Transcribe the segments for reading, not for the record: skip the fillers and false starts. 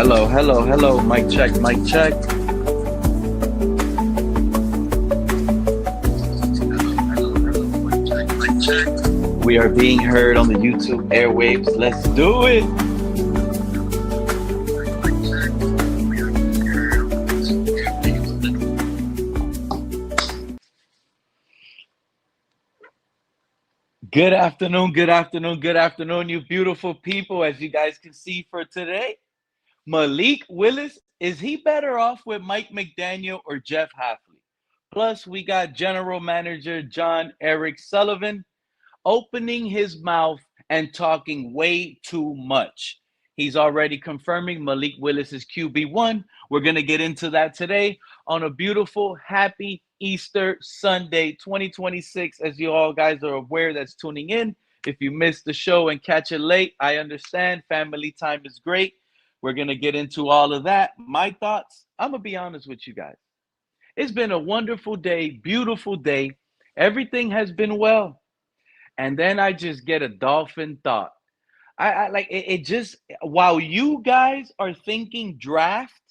Hello, hello, hello. Mic check, mic check. We are being heard on the YouTube airwaves. Let's do it. Good afternoon, good afternoon, good afternoon, you beautiful people. As you guys can see for today, Malik Willis, is he better off with Mike McDaniel or Jeff Hafley? Plus, we got General Manager J.Sullivan opening his mouth and talking way too much. He's already confirming Malik Willis is QB1. We're going to get into that today on a beautiful, happy Easter Sunday 2026. As you all guys are aware that's tuning in. If you missed the show and catch it late, I understand. Family time is great. We're going to get into all of that. My thoughts, I'm going to be honest with you guys. It's been a wonderful day, beautiful day. Everything has been well. And then I just get a dolphin thought. I like it just while you guys are thinking draft,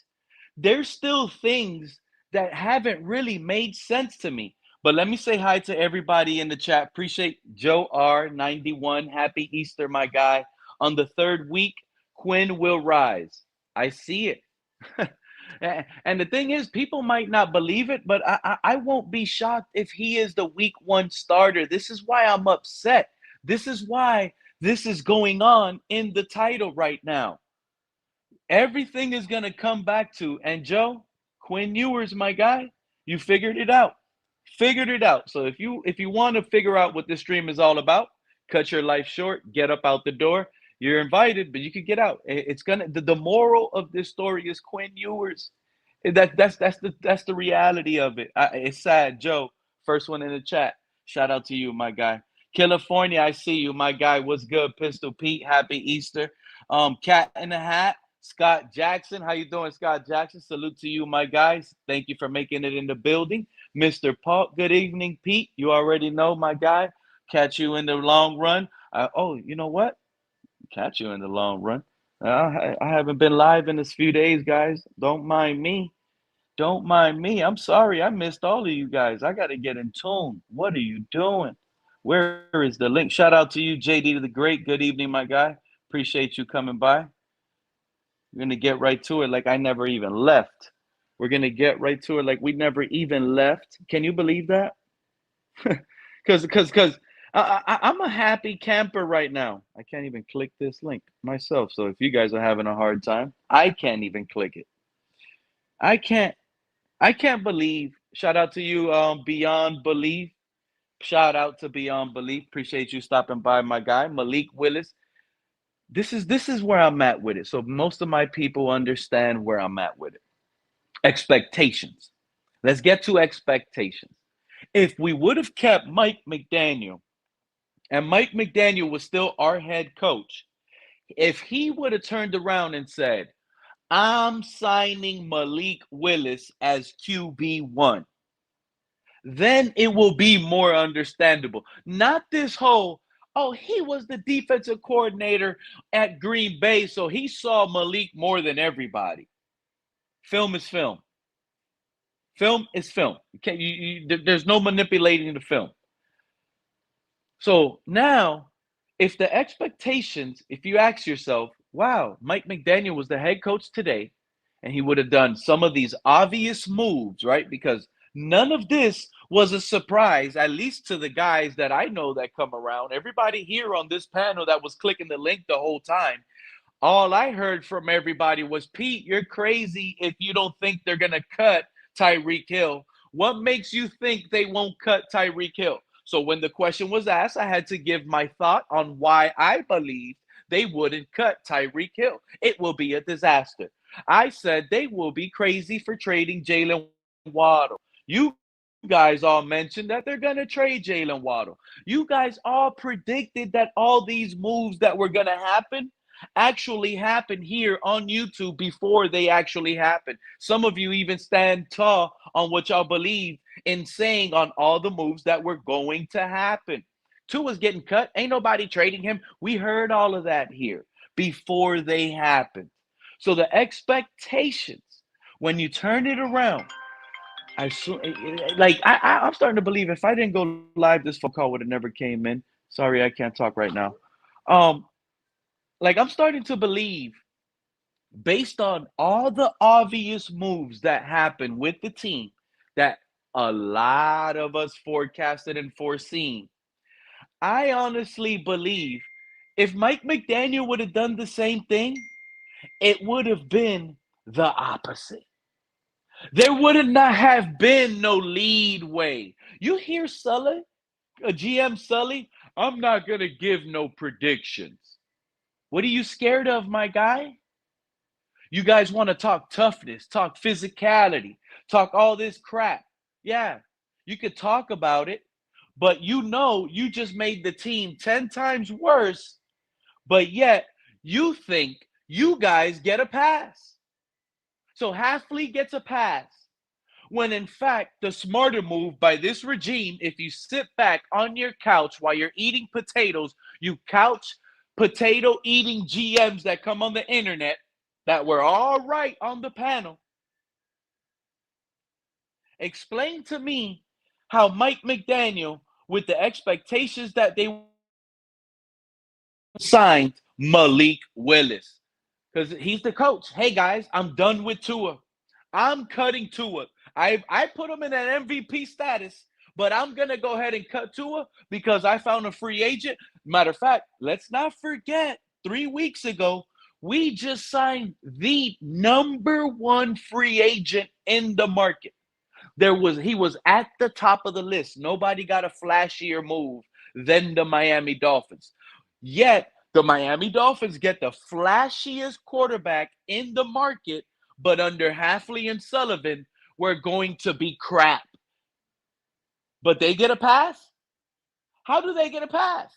there's still things that haven't really made sense to me. But let me say hi to everybody in the chat. Appreciate Joe R91. Happy Easter, my guy. On the third week, Quinn will rise. I see it. And the thing is, people might not believe it, but I won't be shocked if he is the week one starter. This is why I'm upset. This is why this is going on in the title right now. Everything is going to come back to, and Joe, Quinn Ewers, my guy, you figured it out. Figured it out. So if you want to figure out what this stream is all about, cut your life short, get up out the door. You're invited, but you could get out. It's gonna. The moral of this story is Quinn Ewers. That's the reality of it. It's sad, Joe. First one in the chat. Shout out to you, my guy. California, I see you, my guy. What's good, Pistol Pete? Happy Easter. Cat in the Hat. Scott Jackson, how you doing, Scott Jackson? Salute to you, my guys. Thank you for making it in the building. Mr. Paul, good evening, Pete. You already know, my guy. Catch you in the long run. You know what? Catch you in the long run. I haven't been live in this few days, guys. Don't mind me. Don't mind me. I'm sorry. I missed all of you guys. I got to get in tune. What are you doing? Where is the link? Shout out to you, JD the Great. Good evening, my guy. Appreciate you coming by. We're going to get right to it like I never even left. We're going to get right to it like we never even left. Can you believe that? Because I'm a happy camper right now. I can't even click this link myself. So if you guys are having a hard time, I can't even click it. I can't believe. Shout out to you, Beyond Belief. Shout out to Beyond Belief. Appreciate you stopping by, my guy. Malik Willis. This is where I'm at with it. So most of my people understand where I'm at with it. Expectations. Let's get to expectations. If we would have kept Mike McDaniel, and Mike McDaniel was still our head coach, if he would have turned around and said, I'm signing Malik Willis as QB1, then it will be more understandable. Not this whole, oh, he was the defensive coordinator at Green Bay, so he saw Malik more than everybody. Film is film. Film is film. Okay, there's no manipulating the film. So now, if the expectations, if you ask yourself, wow, Mike McDaniel was the head coach today, and he would have done some of these obvious moves, right? Because none of this was a surprise, at least to the guys that I know that come around. Everybody here on this panel that was clicking the link the whole time, all I heard from everybody was, Pete, you're crazy if you don't think they're going to cut Tyreek Hill. What makes you think they won't cut Tyreek Hill? So when the question was asked, I had to give my thought on why I believed they wouldn't cut Tyreek Hill. It will be a disaster. I said they will be crazy for trading Jalen Waddle. You guys all mentioned that they're going to trade Jalen Waddle. You guys all predicted that all these moves that were going to happen actually happened here on YouTube before they actually happened. Some of you even stand tall on what y'all believe in saying on all the moves that were going to happen. Tua's getting cut. Ain't nobody trading him. We heard all of that here before they happened. So the expectations, when you turn it around, I'm starting to believe if I didn't go live, this phone call would have never came in. Sorry, I can't talk right now. Um, I'm starting to believe, based on all the obvious moves that happened with the team, that a lot of us forecasted and foreseen. I honestly believe if Mike McDaniel would have done the same thing, it would have been the opposite. There would not have been no lead way. You hear Sully, a GM Sully, I'm not going to give no predictions. What are you scared of, my guy? You guys want to talk toughness, talk physicality, talk all this crap. Yeah, you could talk about it, but you just made the team 10 times worse, but yet you think you guys get a pass. So Hafley gets a pass, when in fact the smarter move by this regime, if you sit back on your couch while you're eating potatoes, you couch potato eating GMs that come on the internet that were all right on the panel, explain to me how Mike McDaniel, with the expectations that they signed Malik Willis, because he's the coach. Hey guys, I'm done with Tua. I'm cutting Tua. I put him in an MVP status, but I'm gonna go ahead and cut Tua because I found a free agent. Matter of fact, let's not forget 3 weeks ago we just signed the number one free agent in the market. He was at the top of the list. Nobody got a flashier move than the Miami Dolphins. Yet the Miami Dolphins get the flashiest quarterback in the market, but under Hafley and Sullivan, we're going to be crap. But they get a pass? How do they get a pass?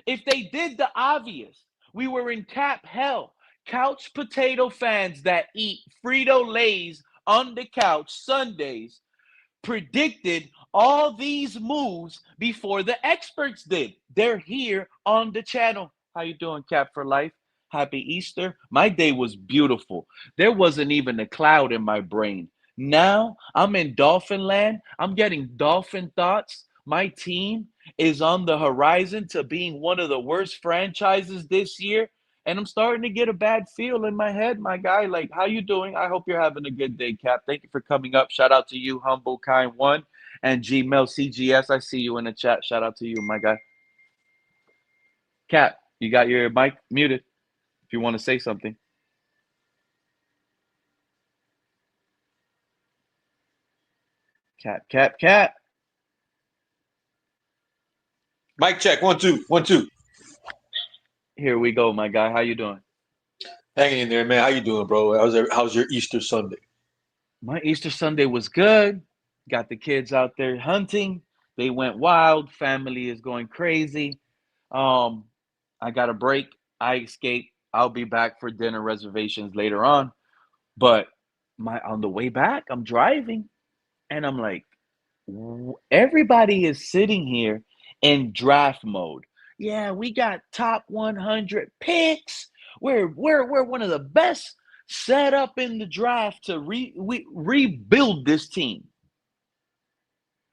If they did the obvious, we were in cap hell. Couch potato fans that eat Frito-Lays on the couch Sundays predicted all these moves before the experts did. They're here on the channel. How you doing, Cap for Life? Happy Easter. My day was beautiful. There wasn't even a cloud in my brain. Now I'm in Dolphin land. I'm getting Dolphin thoughts. My team is on the horizon to being one of the worst franchises this year. And I'm starting to get a bad feel in my head, my guy. Like, how you doing? I hope you're having a good day, Cap. Thank you for coming up. Shout out to you, Humble Kind One, and Gmail CGS. I see you in the chat. Shout out to you, my guy. Cap, you got your mic muted if you want to say something. Cap. Mic check. 1, 2, 1, 2. Here we go, my guy. How you doing? Hanging in there, man. How you doing, bro? How's your Easter Sunday? My Easter Sunday was good. Got the kids out there hunting. They went wild. Family is going crazy. I got a break. I escaped. I'll be back for dinner reservations later on. But on the way back, I'm driving, and I'm like, everybody is sitting here in draft mode. Yeah, we got top 100 picks. We're one of the best set up in the draft to rebuild this team.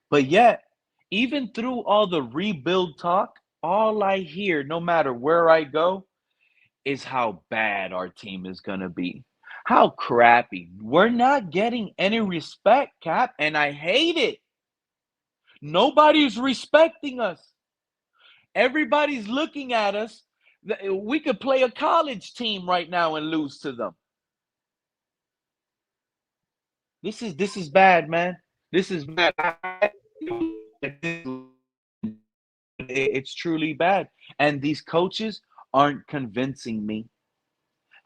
But yet, even through all the rebuild talk, all I hear, no matter where I go, is how bad our team is going to be. How crappy. We're not getting any respect, Cap, and I hate it. Nobody's respecting us. Everybody's looking at us. We could play a college team right now and lose to them. This is bad, man. This is bad. It's truly bad. And these coaches aren't convincing me.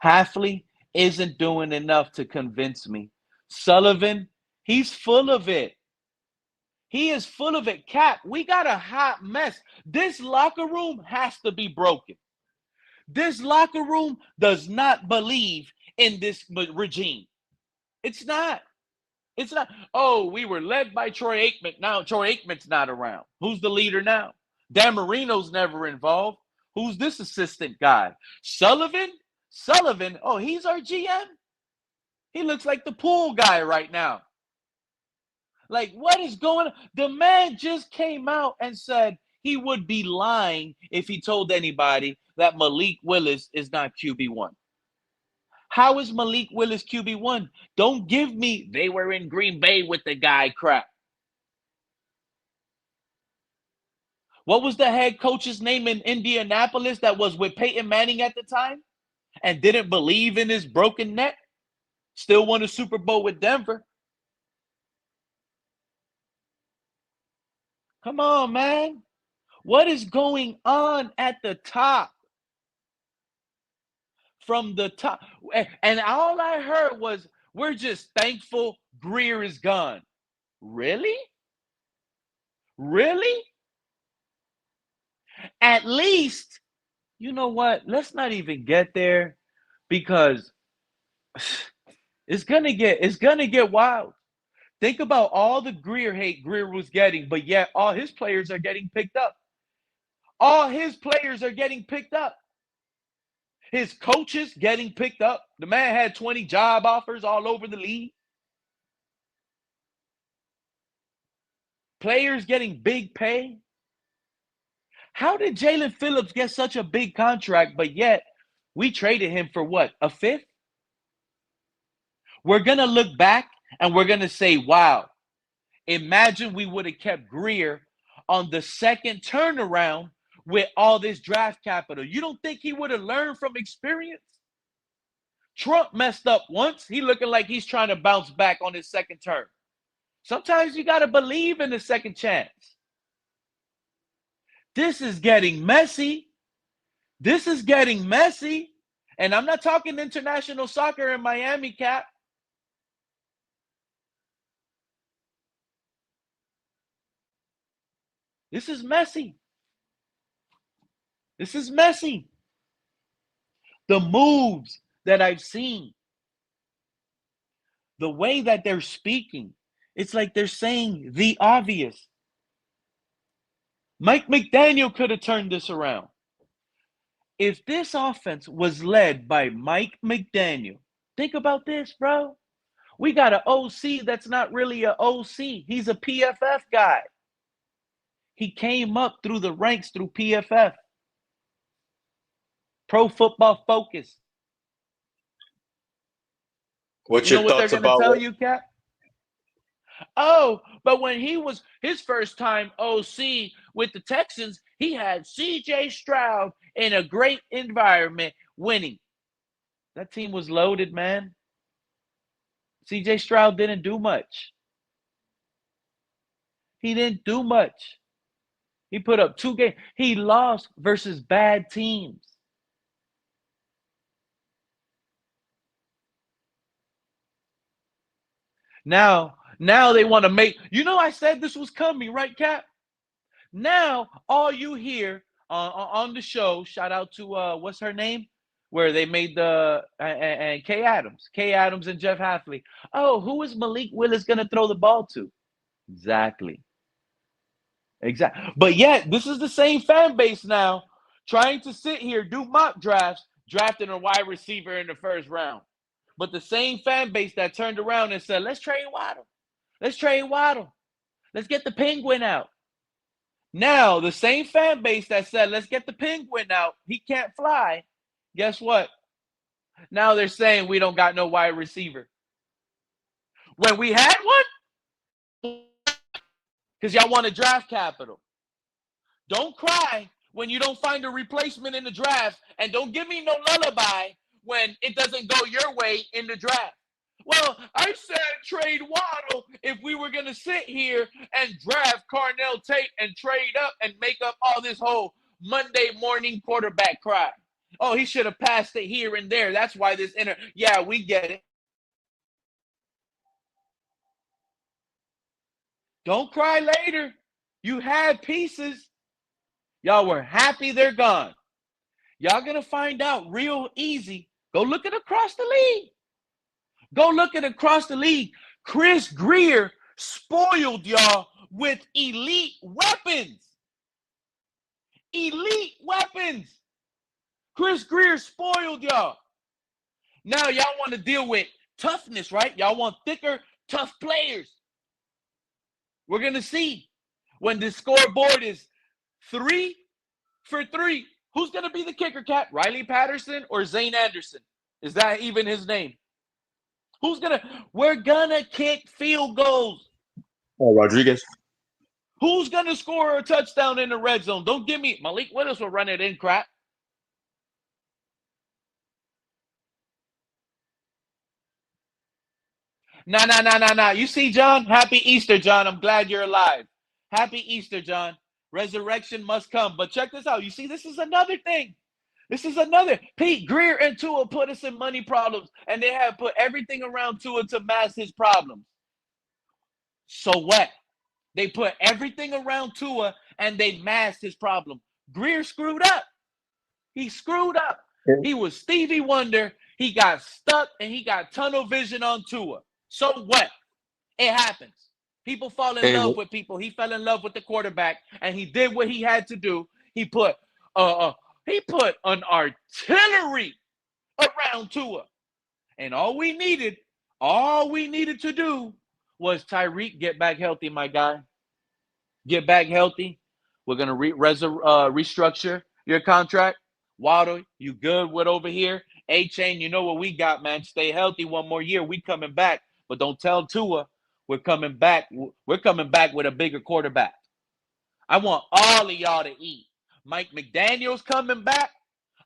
Hafley isn't doing enough to convince me. Sullivan, he's full of it. He is full of it. Cap, we got a hot mess. This locker room has to be broken. This locker room does not believe in this regime. It's not. It's not. Oh, we were led by Troy Aikman. Now Troy Aikman's not around. Who's the leader now? Dan Marino's never involved. Who's this assistant guy? Sullivan? Sullivan, oh, he's our GM? He looks like the pool guy right now. Like, what is going on? The man just came out and said he would be lying if he told anybody that Malik Willis is not QB1. How is Malik Willis QB1? Don't give me they were in Green Bay with the guy crap. What was the head coach's name in Indianapolis that was with Peyton Manning at the time and didn't believe in his broken neck? Still won a Super Bowl with Denver. Come on, man. What is going on at the top? From the top. And all I heard was, we're just thankful Greer is gone. Really? Really? At least, you know what? Let's not even get there because it's gonna get wild. Think about all the Greer hate Greer was getting, but yet all his players are getting picked up. All his players are getting picked up. His coaches getting picked up. The man had 20 job offers all over the league. Players getting big pay. How did Jalen Phillips get such a big contract, but yet we traded him for what, a fifth? We're going to look back and we're going to say, wow, imagine we would have kept Greer on the second turnaround with all this draft capital. You don't think he would have learned from experience? Trump messed up once. He looking like he's trying to bounce back on his second term. Sometimes you got to believe in the second chance. This is getting messy. This is getting messy. And I'm not talking international soccer in Miami, Cap. This is messy. This is messy. The moves that I've seen, the way that they're speaking, it's like they're saying the obvious. Mike McDaniel could have turned this around. If this offense was led by Mike McDaniel, think about this, bro. We got an OC that's not really an OC. He's a PFF guy. He came up through the ranks through PFF. Pro Football Focus. What's You know your what they're thoughts going to about tell what? you, Cap? Oh, but when he was his first time OC with the Texans, he had C.J. Stroud in a great environment winning. That team was loaded, man. C.J. Stroud didn't do much. He didn't do much. He put up 2 games. He lost versus bad teams. Now they want to make, I said this was coming, right, Cap? Now, all you hear on the show, shout out to, what's her name? Where they made and Kay Adams and Jeff Hafley. Oh, who is Malik Willis going to throw the ball to? Exactly. But yet, this is the same fan base now trying to sit here, do mock drafts, drafting a wide receiver in the first round. But the same fan base that turned around and said, let's trade Waddle. Let's trade Waddle. Let's get the Penguin out. Now, the same fan base that said, let's get the Penguin out. He can't fly. Guess what? Now they're saying we don't got no wide receiver. When we had one, because y'all want to draft capital. Don't cry when you don't find a replacement in the draft, and don't give me no lullaby when it doesn't go your way in the draft. Well, I said trade Waddle if we were going to sit here and draft Carnell Tate and trade up and make up all this whole Monday morning quarterback cry. Oh, he should have passed it here and there. That's why this yeah, we get it. Don't cry later. You had pieces. Y'all were happy they're gone. Y'all going to find out real easy. Go look at across the league. Go look at across the league. Chris Greer spoiled y'all with elite weapons. Elite weapons. Chris Greer spoiled y'all. Now y'all want to deal with toughness, right? Y'all want thicker, tough players. We're going to see when the scoreboard is 3 for 3. Who's going to be the kicker, Cat? Riley Patterson or Zane Anderson? Is that even his name? We're going to kick field goals. Oh, Rodriguez. Who's going to score a touchdown in the red zone? Don't give me Malik Willis will run it in, crap. No. You see, John? Happy Easter, John. I'm glad you're alive. Happy Easter, John. Resurrection must come. But check this out. You see, this is another thing. Pete Greer and Tua put us in money problems, and they have put everything around Tua to mask his problems. So what? They put everything around Tua, and they masked his problem. Greer screwed up. He screwed up. He was Stevie Wonder. He got stuck, and he got tunnel vision on Tua. So what? It happens. People fall in love with people. He fell in love with the quarterback, and he did what he had to do. He put an artillery around Tua. And all we needed to do was Tyreek get back healthy, my guy. Get back healthy. We're going to restructure your contract. Waddle, you good with over here? A-Chain, you know what we got, man. Stay healthy one more year. We coming back. But don't tell Tua we're coming back. We're coming back with a bigger quarterback. I want all of y'all to eat. Mike McDaniel's coming back.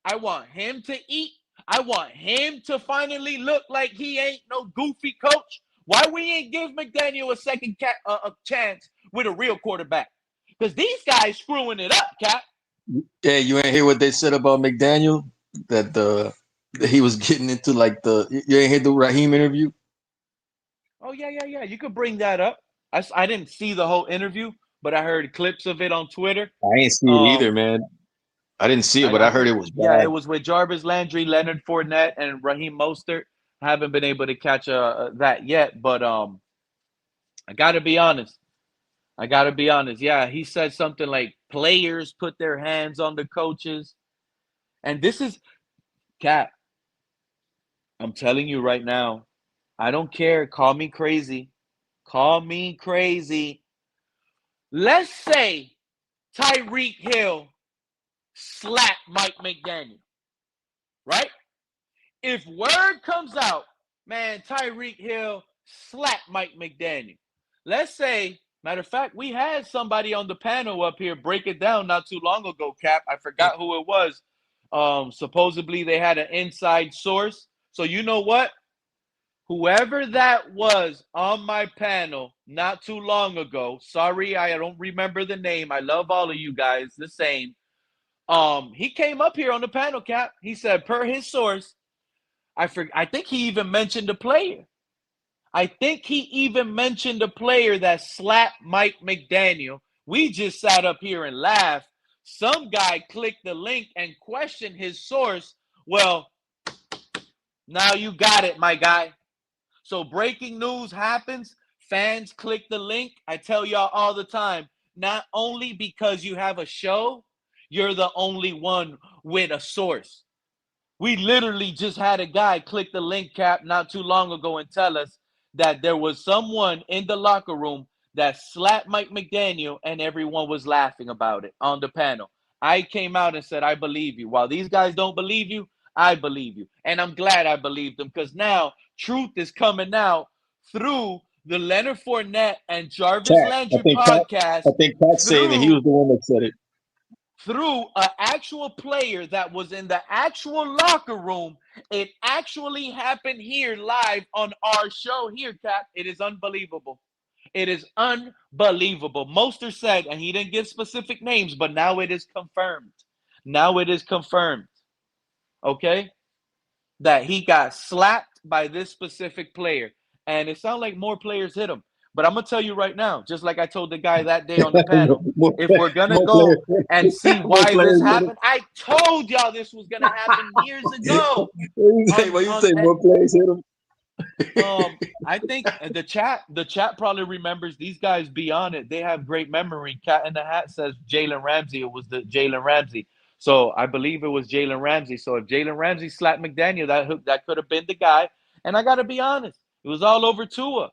I want him to eat. I want him to finally look like he ain't no goofy coach. Why we ain't give McDaniel a second a chance with a real quarterback? Because these guys screwing it up, Cap. Yeah, you ain't hear what they said about McDaniel? That he was getting into you ain't hear the Raheem interview? Oh, yeah. You could bring that up. I didn't see the whole interview, but I heard clips of it on Twitter. I ain't see it either, man. I didn't see it, but I heard it was bad. Yeah, it was with Jarvis Landry, Leonard Fournette, and Raheem Mostert. I haven't been able to catch that yet, but I got to be honest. Yeah, he said something like players put their hands on the coaches. And this is, Cap, I'm telling you right now, I don't care. Call me crazy. Let's say Tyreek Hill slap Mike McDaniel, right? If word comes out, man, Tyreek Hill slapped Mike McDaniel. Let's say, matter of fact, we had somebody on the panel up here break it down not too long ago, Cap. I forgot who it was. Supposedly they had an inside source. So you know what? Whoever that was on my panel not too long ago, sorry, I don't remember the name. I love all of you guys the same. He came up here on the panel, Cap. He said, per his source, I think he even mentioned a player. That slapped Mike McDaniel. We just sat up here and laughed. Some guy clicked the link and questioned his source. Well, now you got it, my guy. So breaking news happens. Fans click the link. I tell y'all all the time, not only because you have a show, you're the only one with a source. We literally just had a guy click the link, Cap, not too long ago and tell us that there was someone in the locker room that slapped Mike McDaniel and everyone was laughing about it on the panel. I came out and said, I believe you. While these guys don't believe you, I believe you. And I'm glad I believed them because now truth is coming out through the Leonard Fournette and Jarvis Landry podcast. I think Pat's saying that he was the one that said it. Through an actual player that was in the actual locker room. It actually happened here live on our show here, Cap. It is unbelievable. It is unbelievable. Mostert said, and he didn't give specific names, but now it is confirmed. Okay? That he got slapped by this specific player. And it sounds like more players hit him. But I'm going to tell you right now, just like I told the guy that day on the panel, if we're going to go and see why this happened, I told y'all this was going to happen years ago. What you say, more players hit him? I think the chat probably remembers these guys beyond it. They have great memory. Cat in the Hat says Jalen Ramsey. It was the Jalen Ramsey. So I believe it was Jalen Ramsey. So if Jalen Ramsey slapped McDaniel, that could have been the guy. And I got to be honest, it was all over Tua.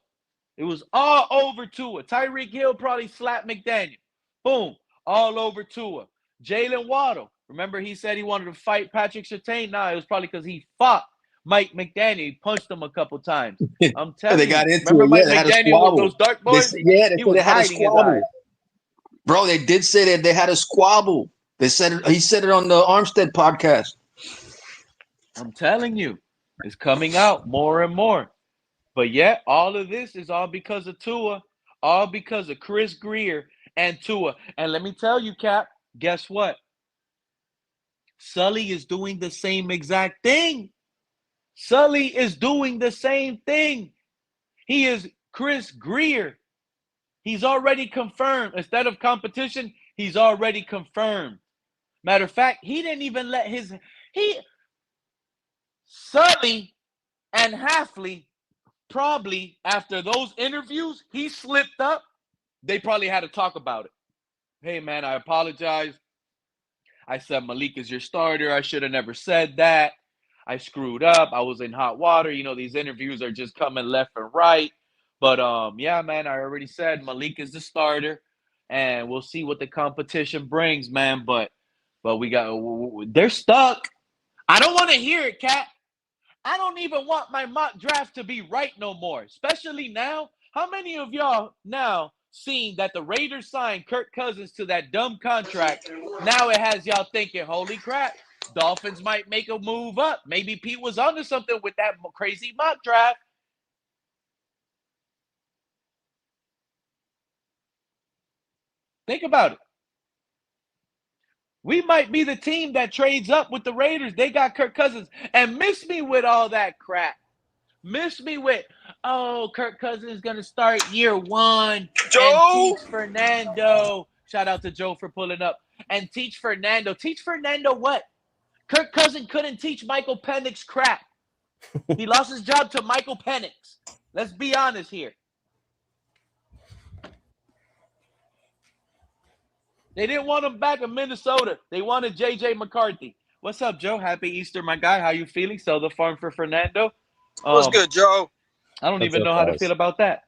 It was all over Tua. Tyreek Hill probably slapped McDaniel. Boom, all over Tua. Jalen Waddle. Remember he said he wanted to fight Patrick Surtain? Nah, it was probably because he fought Mike McDaniel. He punched him a couple times. I'm telling They you. got into Remember it. Mike Yeah, they had a McDaniel with squabble. those dark boys? They He said was they had a hiding his squabble. eyes. Bro, they did say that they had a squabble. They said it, he said it on the Armstead podcast. I'm telling you, it's coming out more and more. But yet, all of this is all because of Tua, all because of Chris Grier and Tua. And let me tell you, Cap, guess what? Sully is doing the same exact thing. Sully is doing the same thing. He is Chris Grier. He's already confirmed. Instead of competition, he's already confirmed. Matter of fact, he didn't even let Sully and Hafley, probably after those interviews, he slipped up. They probably had to talk about it. Hey, man, I apologize. I said Malik is your starter. I should have never said that. I screwed up. I was in hot water. You know, these interviews are just coming left and right. But yeah, man, I already said Malik is the starter, and we'll see what the competition brings, man. But they're stuck. I don't want to hear it, Cat. I don't even want my mock draft to be right no more, especially now. How many of y'all now seeing that the Raiders signed Kirk Cousins to that dumb contract? Now it has y'all thinking, holy crap, Dolphins might make a move up. Maybe Pete was onto something with that crazy mock draft. Think about it. We might be the team that trades up with the Raiders. They got Kirk Cousins and miss me with all that crap. Miss me with, oh, Kirk Cousins is going to start year one and teach Fernando. Shout out to Joe for pulling up. And teach Fernando. Teach Fernando what? Kirk Cousins couldn't teach Michael Penix crap. He lost his job to Michael Penix. Let's be honest here. They didn't want him back in Minnesota. They wanted J.J. McCarthy. What's up, Joe? Happy Easter, my guy. How you feeling? Sell the farm for Fernando. What's good, Joe? I don't even know how to feel about that.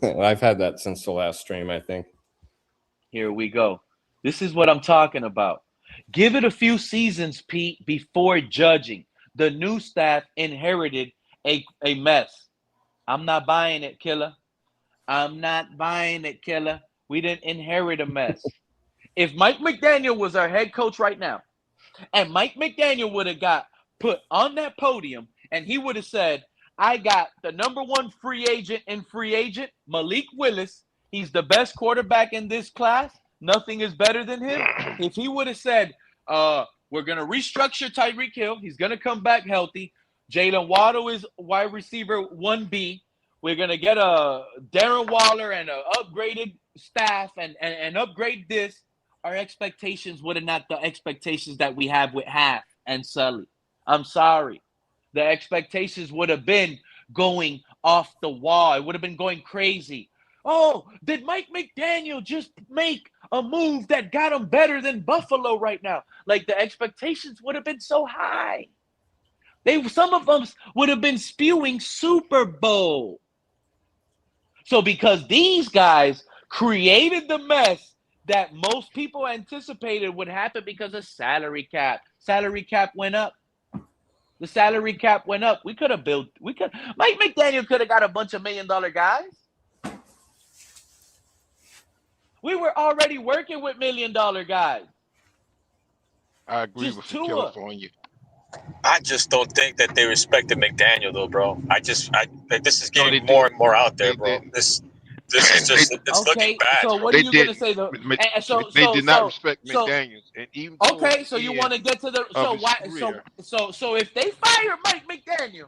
I've had that since the last stream, I think. Here we go. This is what I'm talking about. Give it a few seasons, Pete, before judging. The new staff inherited a mess. I'm not buying it, Killer. I'm not buying it, Killer. We didn't inherit a mess. If Mike McDaniel was our head coach right now, and Mike McDaniel would have got put on that podium, and he would have said, I got the number one free agent in free agent, Malik Willis. He's the best quarterback in this class. Nothing is better than him. If he would have said, we're going to restructure Tyreek Hill. He's going to come back healthy. Jalen Waddle is wide receiver 1B. We're going to get a Darren Waller and an upgraded staff and upgrade this. Our expectations would have not the expectations that we have with Haf and Sully. I'm sorry. The expectations would have been going off the wall. It would have been going crazy. Oh, did Mike McDaniel just make a move that got him better than Buffalo right now? Like, the expectations would have been so high. Some of them would have been spewing Super Bowl. So because these guys created the mess that most people anticipated would happen because of salary cap. Salary cap went up. The salary cap went up. Mike McDaniel could have got a bunch of $1 million guys. We were already working with $1 million guys. I agree with you, California. I just don't think that they respected McDaniel, though, bro. This is getting more and more out there, bro. This is just it's looking bad. So what are you going to say though? They did not respect McDaniels, and even so you want to get to the so if they fire Mike McDaniel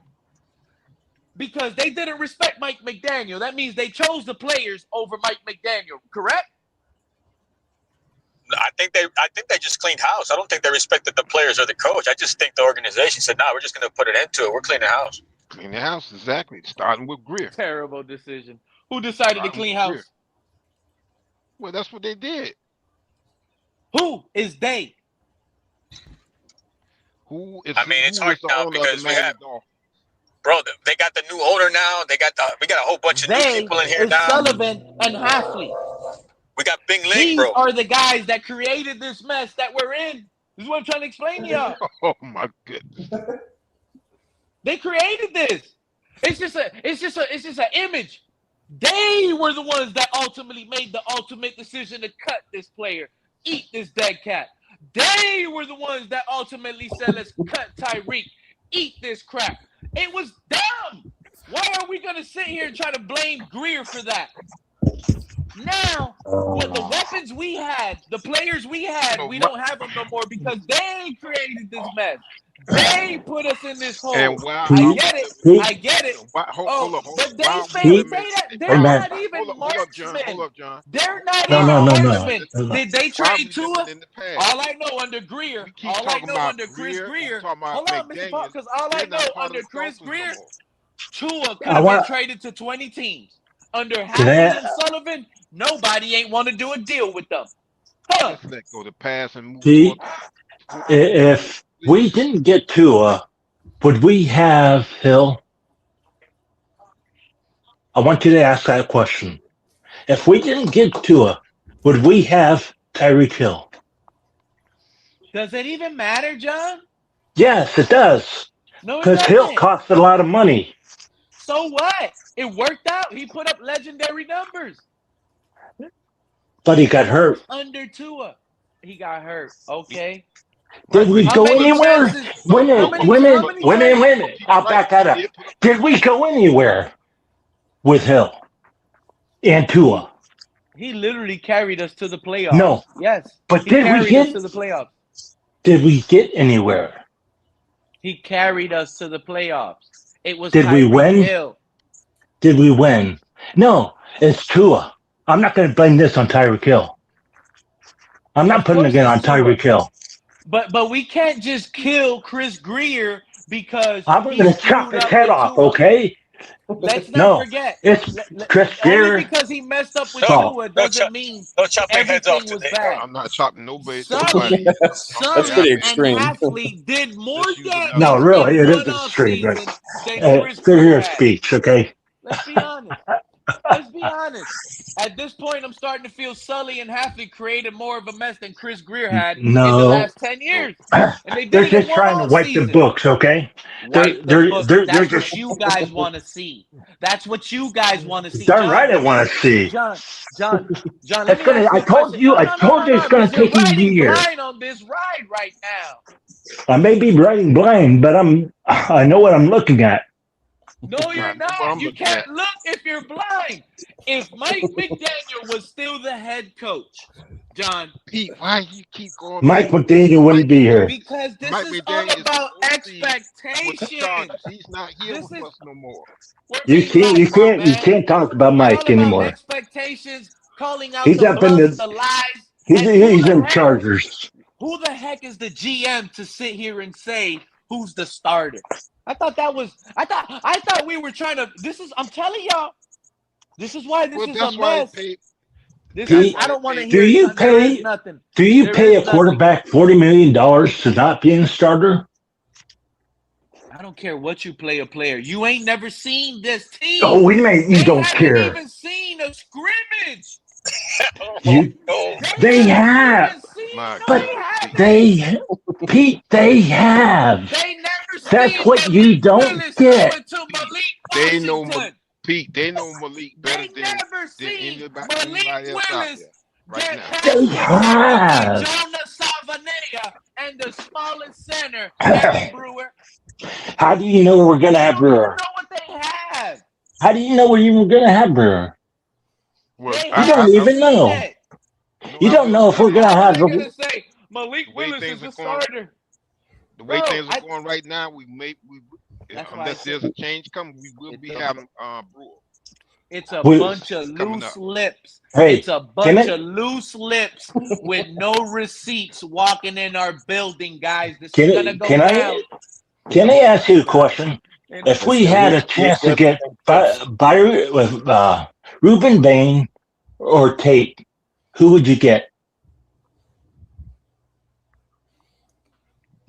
because they didn't respect Mike McDaniel, that means they chose the players over Mike McDaniel, correct? I think they just cleaned house. I don't think they respected the players or the coach. I just think the organization said, "No, we're just going to put an end to it. We're cleaning house." Clean the house, exactly. Starting with Grier. Terrible decision. Who decided to clean house? Well, that's what they did. Who is they? Who is? I mean, it's hard the now owner because of the we have, Dolphins? bro. They got the new owner now. We got a whole bunch of new people in here now. Sullivan and Hafley. We got Bing Ling, These bro. are the guys that created this mess that we're in. This is what I'm trying to explain to y'all. Oh my goodness! They created this. It's just an image. They were the ones that ultimately made the ultimate decision to cut this player, eat this dead cat. They were the ones that ultimately said, let's cut Tyreek, eat this crap. It was dumb. Why are we going to sit here and try to blame Greer for that? Now, with the weapons we had, the players we had, we don't have them no more because they created this mess. They put us in this hole. And wow, I get it. Hold up. But they say that they're not even marksmen. Hold up, John. They're not even marksmen. Did they trade Tua? The All I know under Greer, Chris Greer. Hold on, Mr. Paul, because all I know under Chris Greer, Tua could have been traded to 20 teams. Under Hafley and Sullivan, nobody ain't want to do a deal with them. Let's let go the pass and move forward. If we didn't get Tua, would we have Hill? I want you to ask that question. If we didn't get Tua, would we have Tyreek Hill? Does it even matter, John? Yes, it does. No, because Hill cost a lot of money. So what? It worked out. He put up legendary numbers. But he got hurt. Under Tua. He got hurt. Okay. Did we go anywhere? Wait a minute. I'll back that up. Did we go anywhere with Hill and Tua? He literally carried us to the playoffs. No. Yes. But did we get to the playoffs? Did we get anywhere? He carried us to the playoffs. It was Did we win? Hill. Did we win? No, it's Tua. I'm not going to blame this on Tyreek Hill. I'm not putting it on Tyreek Hill. But we can't just kill Chris Greer because I'm going to chop his head off, okay? Let's not forget. It's Chris Greer. Only because he messed up with Tua doesn't mean everything was bad. I'm not chopping nobody. Sully That's pretty extreme. And Hafley did more damage. No, really, it is extreme. Clear your speech, okay? Let's be honest. Let's be honest. At this point, I'm starting to feel Sully and Hafley created more of a mess than Chris Greer had in the last 10 years. And they're just trying to wipe the books, okay? That's what you guys want to see. That's what you guys want to see. Darn right, I want to see. John. I told you it's going to take a year. Blind on this ride right now. I may be riding blind, but I know what I'm looking at. No, you're not. You can't look if you're blind. If Mike McDaniel was still the head coach, John. Pete, why you keep going? Mike McDaniel wouldn't be here. Because this is all about expectations. He's not here with us no more. You can't talk about Mike anymore. Expectations, calling out he's up in the lies. He's in Chargers. Who the heck is the GM to sit here and say who's the starter? I thought we were trying to. I'm telling y'all. This is why this is a mess. I don't want to hear nothing. Do you pay a quarterback $40 million to not be a starter? I don't care what you play a player. You ain't never seen this team. Oh, you don't care. They haven't even seen a scrimmage. They have. But they have. They never. That's what you don't get. They know Pete. They know Malik better than anybody else out there right now. They have. Jonas Savanea and the smallest center, Harry Brewer. How do you know we're gonna have Brewer? I don't know what they have. How do you know we're even gonna have Brewer? Well, you don't even know. You don't know if we're gonna have. Say Malik Willis is the starter. The way things are going right now, unless there's a change coming, we will be having Brewer. It's a bunch of loose lips. It's a bunch of loose lips with no receipts walking in our building, guys. This is gonna go down. Can I ask you a question? If we had a chance to get Reuben Bain or Tate, who would you get?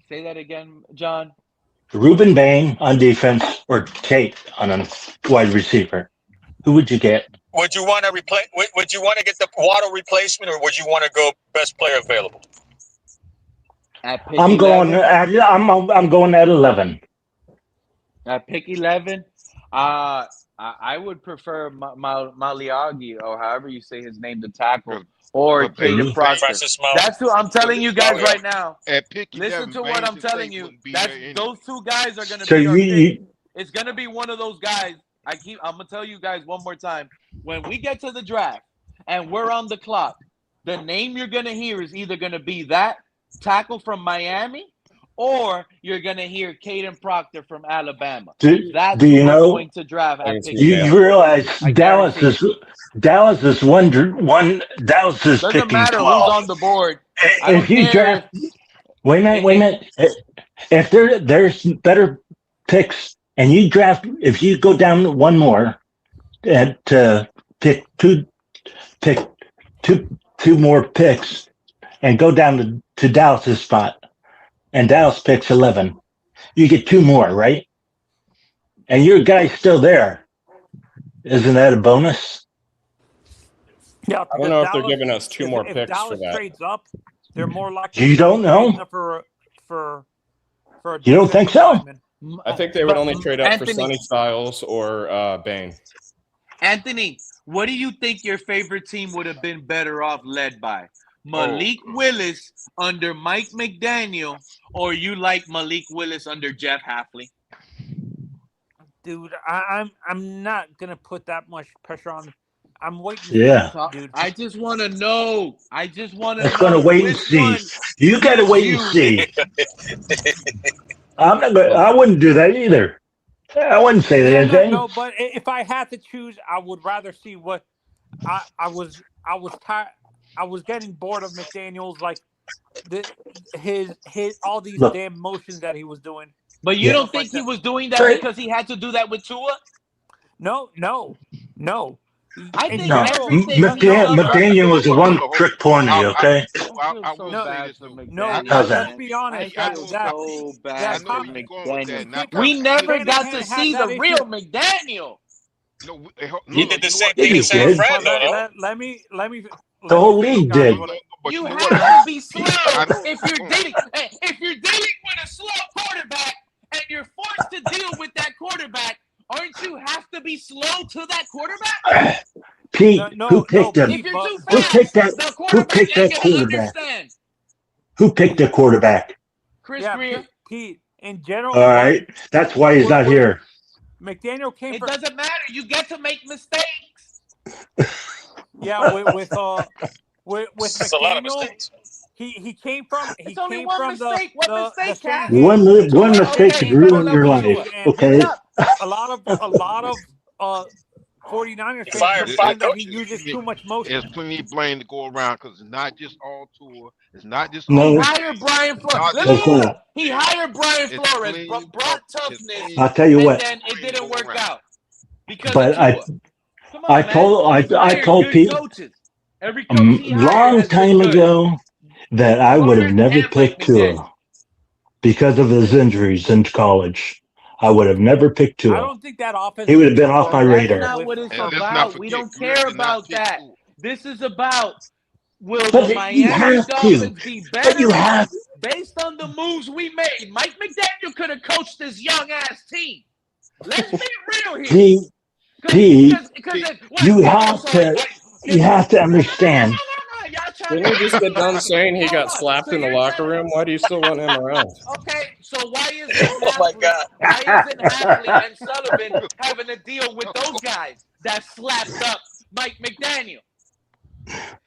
Say that again, John. Ruben Bain on defense or Tate on a wide receiver? Who would you get? Would you want to replace? Would you want to get the Waddle replacement, or would you want to go best player available? At pick I'm 11? going. I'm going at 11. At pick 11, I would prefer Maliagi, or however you say his name, the tackle, or Caden Proctor. That's who I'm telling you guys right now. At pick 11, listen to what I'm telling you. Those two guys are going to So be our pick. It's going to be one of those guys. I'm going to tell you guys one more time. When we get to the draft and we're on the clock, the name you're going to hear is either going to be that tackle from Miami, or you're going to hear Caden Proctor from Alabama. Do you know? Going to draft at pick you realize Dallas is Dallas is Dallas is doesn't picking matter 12. who's on the board. If you draft, wait a minute. If there's better picks, and you draft, if you go down one more, and pick two more picks, and go down to Dallas's spot. And Dallas picks 11. You get two more, right? And your guy's still there. Isn't that a bonus? Yeah, I don't know if they're giving us two more picks for that. If Dallas trades up, they're more likely. You don't know? For you don't think so? I think they would only trade up for Sonny Styles or Bain. Anthony, what do you think your favorite team would have been better off led by? Malik Willis under Mike McDaniel, or you like Malik Willis under Jeff Hafley? Dude, I'm not gonna put that much pressure on. I'm waiting. Yeah, dude. I just want to know. It's gonna wait and see. You gotta wait and see. I'm not gonna. I wouldn't do that either. I wouldn't say that anything. No, but if I had to choose, I would rather see what I was tired. I was getting bored of McDaniel's, like his all these damn motions that he was doing. But you don't think he was doing that because he had to do that with Tua? No. I think McDaniel was a one-trick pony. Okay. I will say this. Let's be honest. We never got to see the real McDaniel. No, he did the same thing in San Fran, though. Let me. The whole league did. You have to be slow if you're dealing with a slow quarterback and you're forced to deal with that quarterback. Aren't you have to be slow to that quarterback? Pete, who picked him? If you're too Who fast, picked that? Who picked that quarterback? Who picked the quarterback? Chris Greer. Pete, in general. All right, that's why he's not here. McDaniel came. It doesn't matter. You get to make mistakes. Yeah, with McDaniel, a lot of mistakes. He came from mistake. What mistake, Cat? One mistake could ruin your life. Okay. A lot of 49ers fans that he uses too much motion. There's plenty of blame to go around because it's not just all Tua. It's not just He hired Brian Flores. He hired Brian Flores, brought toughness. I'll tell you what. And then it didn't work out because I told people a long time ago that I would have never picked Tua because of his injuries in college. I would have never picked Tua. I don't think that offense. He would have been off my radar. That's not what it's about. We don't care about that. This is about will the Miami Dolphins be better? But you have based on the moves we made. Mike McDaniel could have coached this young ass team. Let's be real here. Pete, you have to understand. Didn't he just get done saying he got slapped in the locker room? Why do you still want him around? Okay, so why isn't Hafley and Sullivan having to deal with those guys that slapped up Mike McDaniel?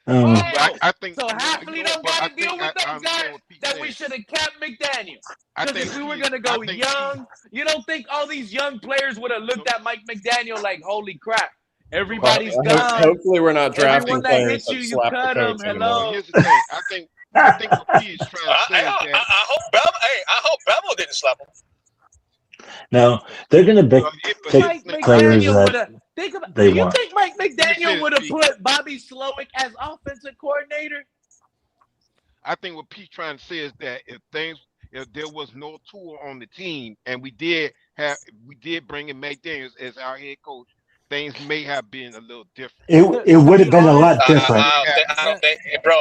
I think so. Hafley don't got to deal with those guys that we should have kept McDaniel. Because if we were going to go young, you don't think all these young players would have looked at Mike McDaniel like, holy crap. Everybody's gone. Hopefully, we're not drafting Everyone players that hit you, that slap cut the them. coach Hello. Here's the thing. I think what Pete is trying to say is that I hope Bevel didn't slap him. No, they're going to pick players that they do you want. think Mike McDaniel would have put Bobby Slowick as offensive coordinator? I think what Pete's trying to say is that if if there was no Tua on the team, and we did bring in McDaniels as our head coach, things may have been a little different. It would have been a lot different. I don't think, bro.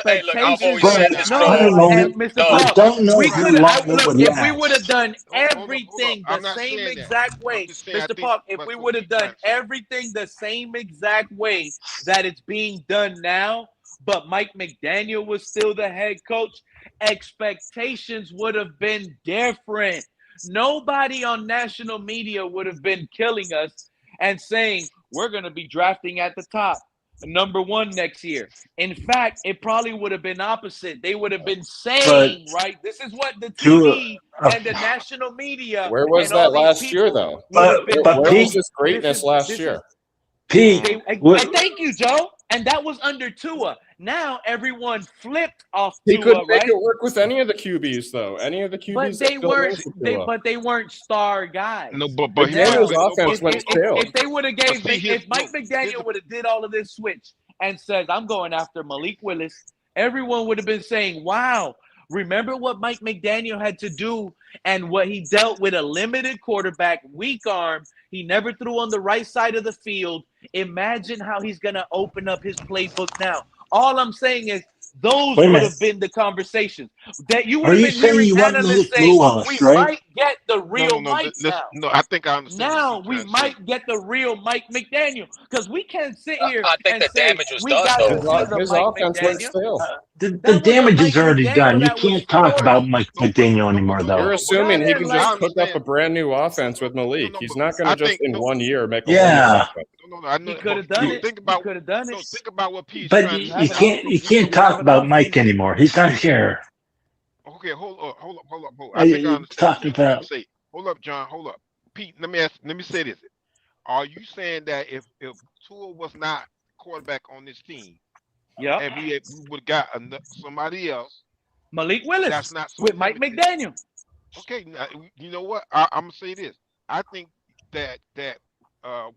Hey, look, I've always But said this, bro. I don't know. And Mr. No. I Paul, don't know we how could long have it look would if we last. would have done Hold up. everything I'm the not same saying that. exact way, I'm just saying, I Mr. think Paul. If that's we what would have he's done trying to say. everything the same exact way that it's being done now, but Mike McDaniel was still the head coach, expectations would have been different. Nobody on national media would have been killing us and saying we're going to be drafting at the top, #1 next year. In fact, it probably would have been opposite. They would have been saying, right, this is what the TV and the national media. Where was and all that these last people year, though? would have been But Where Pete- was this greatness last year? Pete, thank you, Joe. And that was under Tua. Now everyone flipped off He Tua, couldn't make right? it work with any of the QBs, though. Any of the QBs But that they filled in weren't. for Tua. They weren't star guys. No, but McDaniel's Now, offense went stale. if they would have gave, see, if Mike McDaniel would have did all of this switch and says, "I'm going after Malik Willis," everyone would have been saying, "Wow, remember what Mike McDaniel had to do and what he dealt with a limited quarterback, weak arm. He never threw on the right side of the field. Imagine how he's going to open up his playbook now." All I'm saying is those Wait a would minute. have been the conversations that you Are would you have been saying hearing you want analysts Malik saying, Willis, we right? might get the real Mike now. No, I think I understand. Now what we you're trying to say. might get the real Mike McDaniel because we can't sit here I think and the say damage was we done, got though. to see the His Mike offense went McDaniel. stale. The That was a damage Mike is already McDaniel done. You that was can't talk flourishing. about Mike McDaniel anymore, though. You're assuming he can Goddamn, just like- cook up a brand new offense with Malik. He's not going I to just think- in 1 year make a Yeah. whole new offense. No, I know. He could have but done it. Think He about. could have done No, it. think about what Pete's But trying you to say. can't talk about Mike anymore. He's not here. Okay, hold up. Are I you think I understand. talking what you're trying about- to say. Hold up, John. Hold up, Pete. Let me say this. Are you saying that if Tua was not quarterback on this team, Yeah, and we would have got somebody else, Malik Willis that's not with Mike McDaniel. Okay, now, you know what? I'm gonna say this. I think that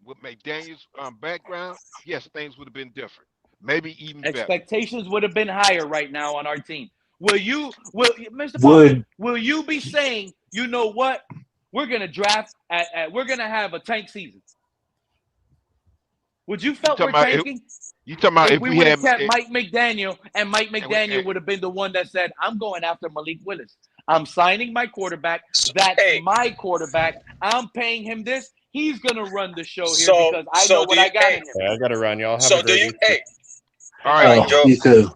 with McDaniel's background, yes, things would have been different. Maybe even better. Expectations would have been higher right now on our team. Mr. Paul, will you be saying, you know what? We're gonna draft we're gonna have a tank season. Would you felt we're tanking? You talking about if we would have kept if- Mike McDaniel, and Mike McDaniel would have been the one that said, "I'm going after Malik Willis. I'm signing my quarterback. That's my quarterback. I'm paying him this. He's gonna run the show here because I know what I got in him." Yeah, I got to run. Y'all have So a great week. All right, Joe. You too.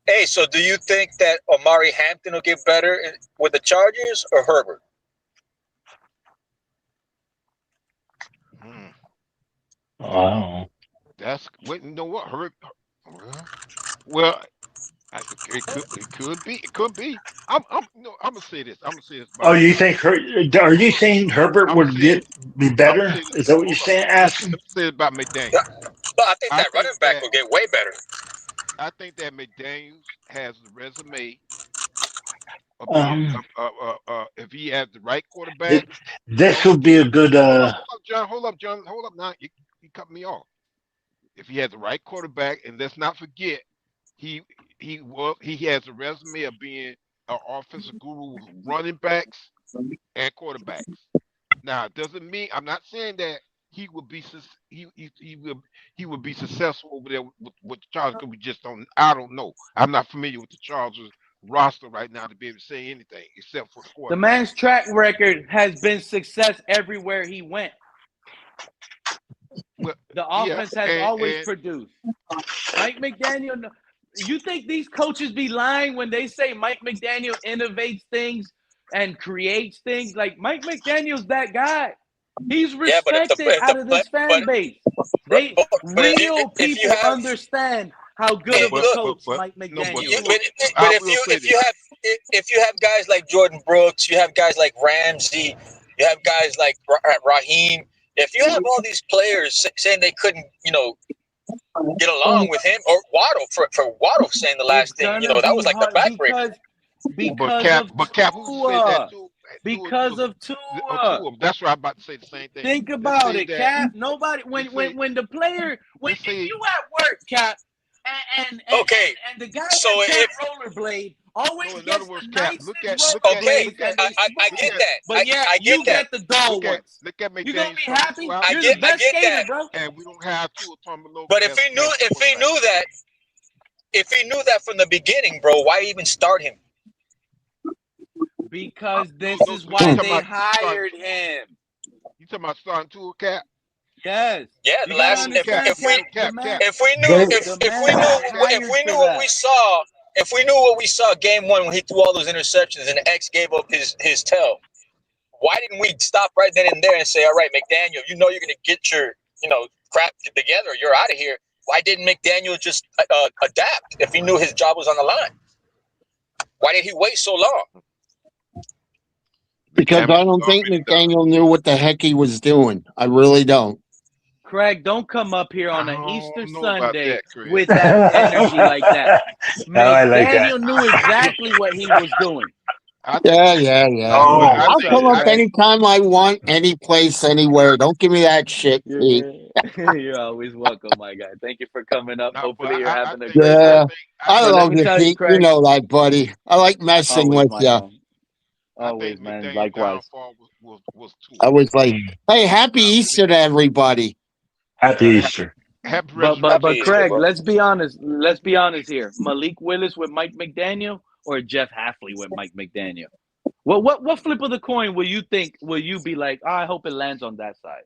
Hey, so do you think that Omari Hampton will get better with the Chargers or Herbert? I don't know. That's what you know. What well, it could be. I'm gonna say this. Oh, you think? Are you saying Herbert would be better? Is that what you're saying? Asking. Let me say about McDaniel. But I think that running back will get way better. I think that McDaniels has the resume. If he has the right quarterback, this would be a good. Hold up, John. Hold up now. You cut me off. If he has the right quarterback, and let's not forget, he has a resume of being an offensive guru with running backs and quarterbacks. Now, it doesn't mean I'm not saying that he would be successful over there with the Chargers. We just don't. I don't know. I'm not familiar with the Chargers roster right now to be able to say anything except for the quarterback. The man's track record has been success everywhere he went. Well, the offense has always and produced. Mike McDaniel. You think these coaches be lying when they say Mike McDaniel innovates things and creates things? Like Mike McDaniel's that guy. He's respected out of this fan base. Real people understand how good of a coach Mike McDaniel is. But if you have guys like Jordan Brooks, you have guys like Ramsey, you have guys like Raheem. If you have all these players saying they couldn't, get along with him, or Waddle for Waddle saying the last thing, that was like the backbreaker. Because of Tua. That's what I'm about to say. The same thing. Think about it, Cap. Nobody when the player if you at work, Cap, and the guy that rollerblade always So in gets other words, the Cap, nicest look at Okay, look at I get that. But yeah, I get you that. get the dull ones. look at You gonna McDaniel be starting happy? 2 hours. I You're get the best skater, that. bro. And we don't have Tua Tagovailoa. But if he knew that from the beginning, bro, why even start him? Because this No, is you why talking they about hired him. You talking about starting Tua, Cap? Yes. Yeah, You gotta understand, if we the man, if we knew They- what we saw game 1 when he threw all those interceptions and X gave up his tail, why didn't we stop right then and there and say, all right, McDaniel, you know you're gonna get your crap together, you're out of here. Why didn't McDaniel just adapt if he knew his job was on the line? Why did he wait so long? Because I don't think McDaniel knew what the heck he was doing. I really don't. Craig, don't come up here on an I Easter don't know about Sunday that, Craig. with that energy like that. I like that. McDaniel knew exactly what he was doing. Yeah. Oh, I'll come up anytime I want, any place, anywhere. Don't give me that shit, Pete. You're always welcome, my guy. Thank you for coming up. No, Hopefully but you're I having a think- great Yeah. day. I But let love me you, tell you, Pete. Craig. You know that, buddy. I like messing Always, with my you. man. I Always, think man. McDaniel's Likewise. downfall was Tua. I was like, hey, happy Easter to everybody. Happy Easter. Happy But resurrection. Craig, let's be honest. Let's be honest here. Malik Willis with Mike McDaniel or Jeff Hafley with Mike McDaniel? What flip of the coin will you think? Will you be like, I hope it lands on that side?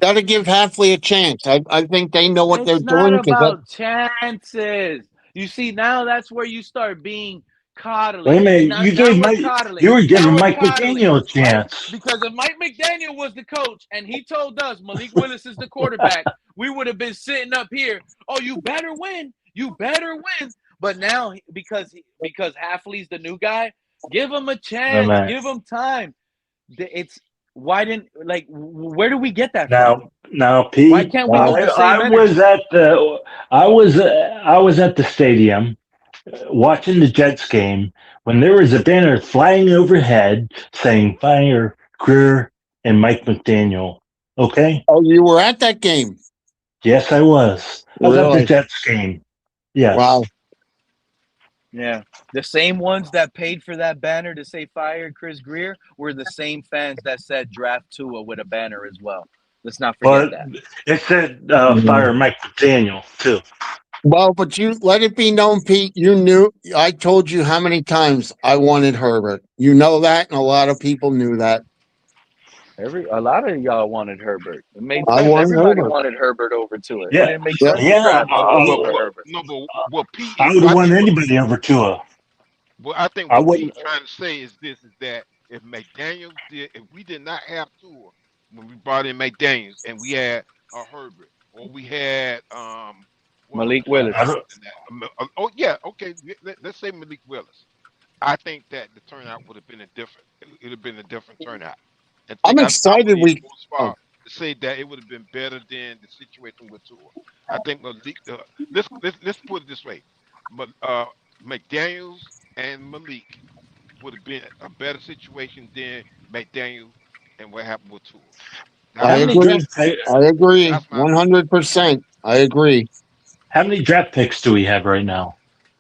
Got to give Hafley a chance. I think they know what they're It's not doing. about chances. You see, now that's where you start being coddly. Wait a minute. Now, You now gave we're Mike. coddling. You were Now giving we're Mike coddling, McDaniel a right? chance. Because if Mike McDaniel was the coach and he told us Malik Willis is the quarterback, we would have been sitting up here. Oh, you better win. You better win. But now, because Hafley's the new guy, give him a chance. man. Give him time. It's why didn't where do we get that from? Now, Pete. Why can't we hold the same I was at the stadium watching the Jets game when there was a banner flying overhead saying "Fire Greer and Mike McDaniel." Okay. Oh, you were at that game? Yes, I was. I was at the Jets game. Yes. Wow. Yeah. The same ones that paid for that banner to say fire Chris Greer were the same fans that said draft Tua with a banner as well. Let's not forget that. It said fire Mike McDaniel too. Well, but you let it be known, Pete, you knew. I told you how many times I wanted Herbert. You know that, and a lot of people knew that. A lot of y'all wanted Herbert. It made I sense. wanted Everybody Herbert. wanted Herbert over Tua. Yeah. It didn't make sense. Yeah. Well, Pete, I would have won anybody over Tua. Well, I think I what wouldn't. Pete's trying to say is that if we did not have Tua when we brought in McDaniels and we had a Herbert or we had Malik Willis. Oh yeah, okay. Let's say Malik Willis. I think that the turnout would have been It would have been a different turnout. I'm excited. To say that it would have been better than the situation with Tua. I think Malik. Let's put it this way, but McDaniels and Malik would have been a better situation than McDaniel and what happened with Tua. I agree. 100%. I agree. How many draft picks do we have right now?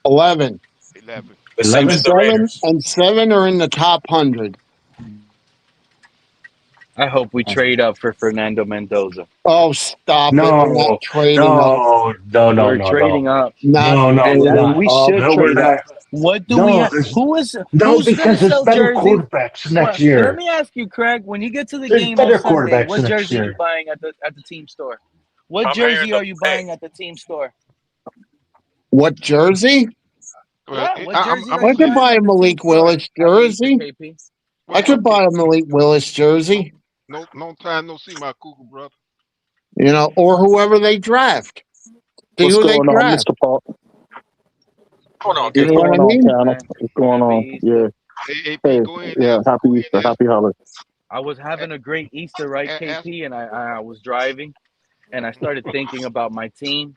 11. 11. The same as the Raiders. And 7 are in the top 100. I hope we trade up for Fernando Mendoza. Oh, stop it. We're not trading up. No. We're trading up. No. We should trade up. What do we have? Who's because there's better quarterbacks next year. Let me ask you, Craig, when you get to the There's game better on Sunday, quarterbacks what next jersey are year. you buying at the team store? What jersey are you buying at the team store? What jersey? Yeah, what jersey I could buy a Malik Willis jersey. I could buy a Malik Willis jersey. No time, no see, my cougar brother. You know, or whoever they draft. See What's who they going on, draft. Mr. Paul? Hold on, You dude. know what I mean? What's going on? Yeah. Hey, go ahead. Yeah, happy Easter. Happy holidays. I was having a great Easter, right, KP? And I was driving, and I started thinking about my team.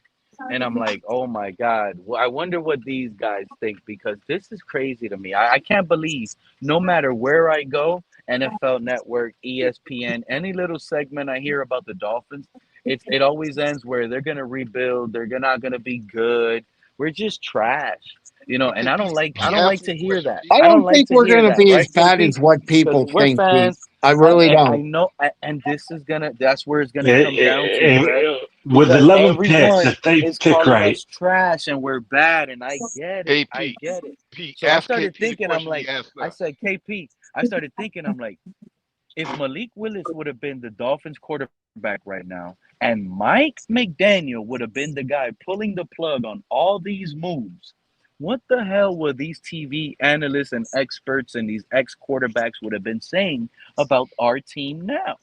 And I'm like, oh, my God. Well, I wonder what these guys think, because this is crazy to me. I can't believe no matter where I go, NFL Network, ESPN, any little segment I hear about the Dolphins, it always ends where they're going to rebuild. They're not going to be good. We're just trash. And I don't like to hear that. I I don't don't like think to we're hear going to that, be as right, bad KP? as what Because people we're think, Pete. fans. I really And I don't. know, and that's where it's gonna come down to, Fred, With because 11 picks, everyone if they is pick calling right, us trash and we're bad, and I get it, Hey, I Pete. get it. Pete, So I ask started KP the thinking, I'm question he like, asked I us. said, KP, I started thinking, I'm like, if Malik Willis would have been the Dolphins quarterback right now, and Mike McDaniel would have been the guy pulling the plug on all these moves, what the hell would these TV analysts and experts and these ex quarterbacks would have been saying about our team now?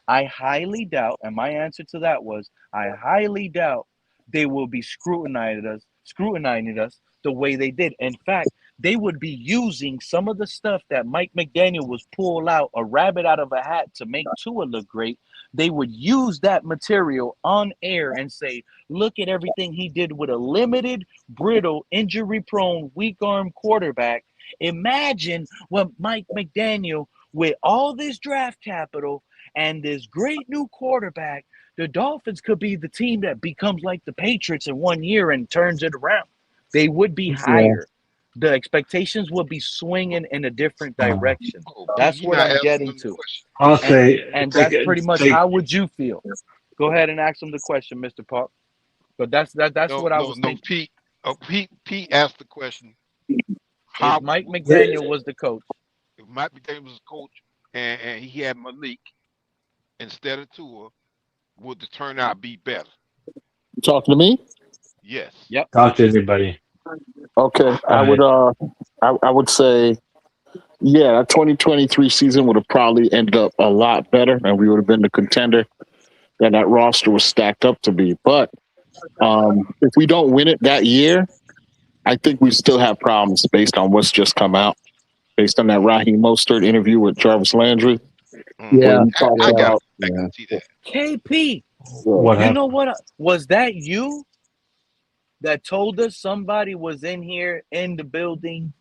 I highly doubt, and my answer to that was, I highly doubt they will be scrutinizing us the way they did. In fact, they would be using some of the stuff that Mike McDaniel was pull out a rabbit out of a hat to make Tua look great. They would use that material on air and say, look at everything he did with a limited, brittle, injury-prone, weak-arm quarterback. Imagine what Mike McDaniel, with all this draft capital and this great new quarterback, the Dolphins could be the team that becomes like the Patriots in 1 year and turns it around. They would be higher. The expectations would be swinging in a different direction. Oh, That's Pete, you're what not I'm answering getting the to. question. I'll say, And that's pretty much take how would you feel? Go ahead and ask him the question, Mr. Park. But that's No, what I no, was no, thinking. Pete. Pete asked the question. If Mike McDaniel was the coach, if Mike McDaniel was a coach and he had Malik instead of Tua, would the turnout be better? Talking to me? Yes. yep. talk to anybody. Okay. Go ahead. I would say, yeah, that 2023 season would have probably ended up a lot better, and we would have been the contender that roster was stacked up to be. But if we don't win it that year, I think we still have problems based on what's just come out, based on that Raheem Mostert interview with Jarvis Landry, where he talks I about. can see that. KP, What you happened? know what? Was that you that told us somebody was in here in the building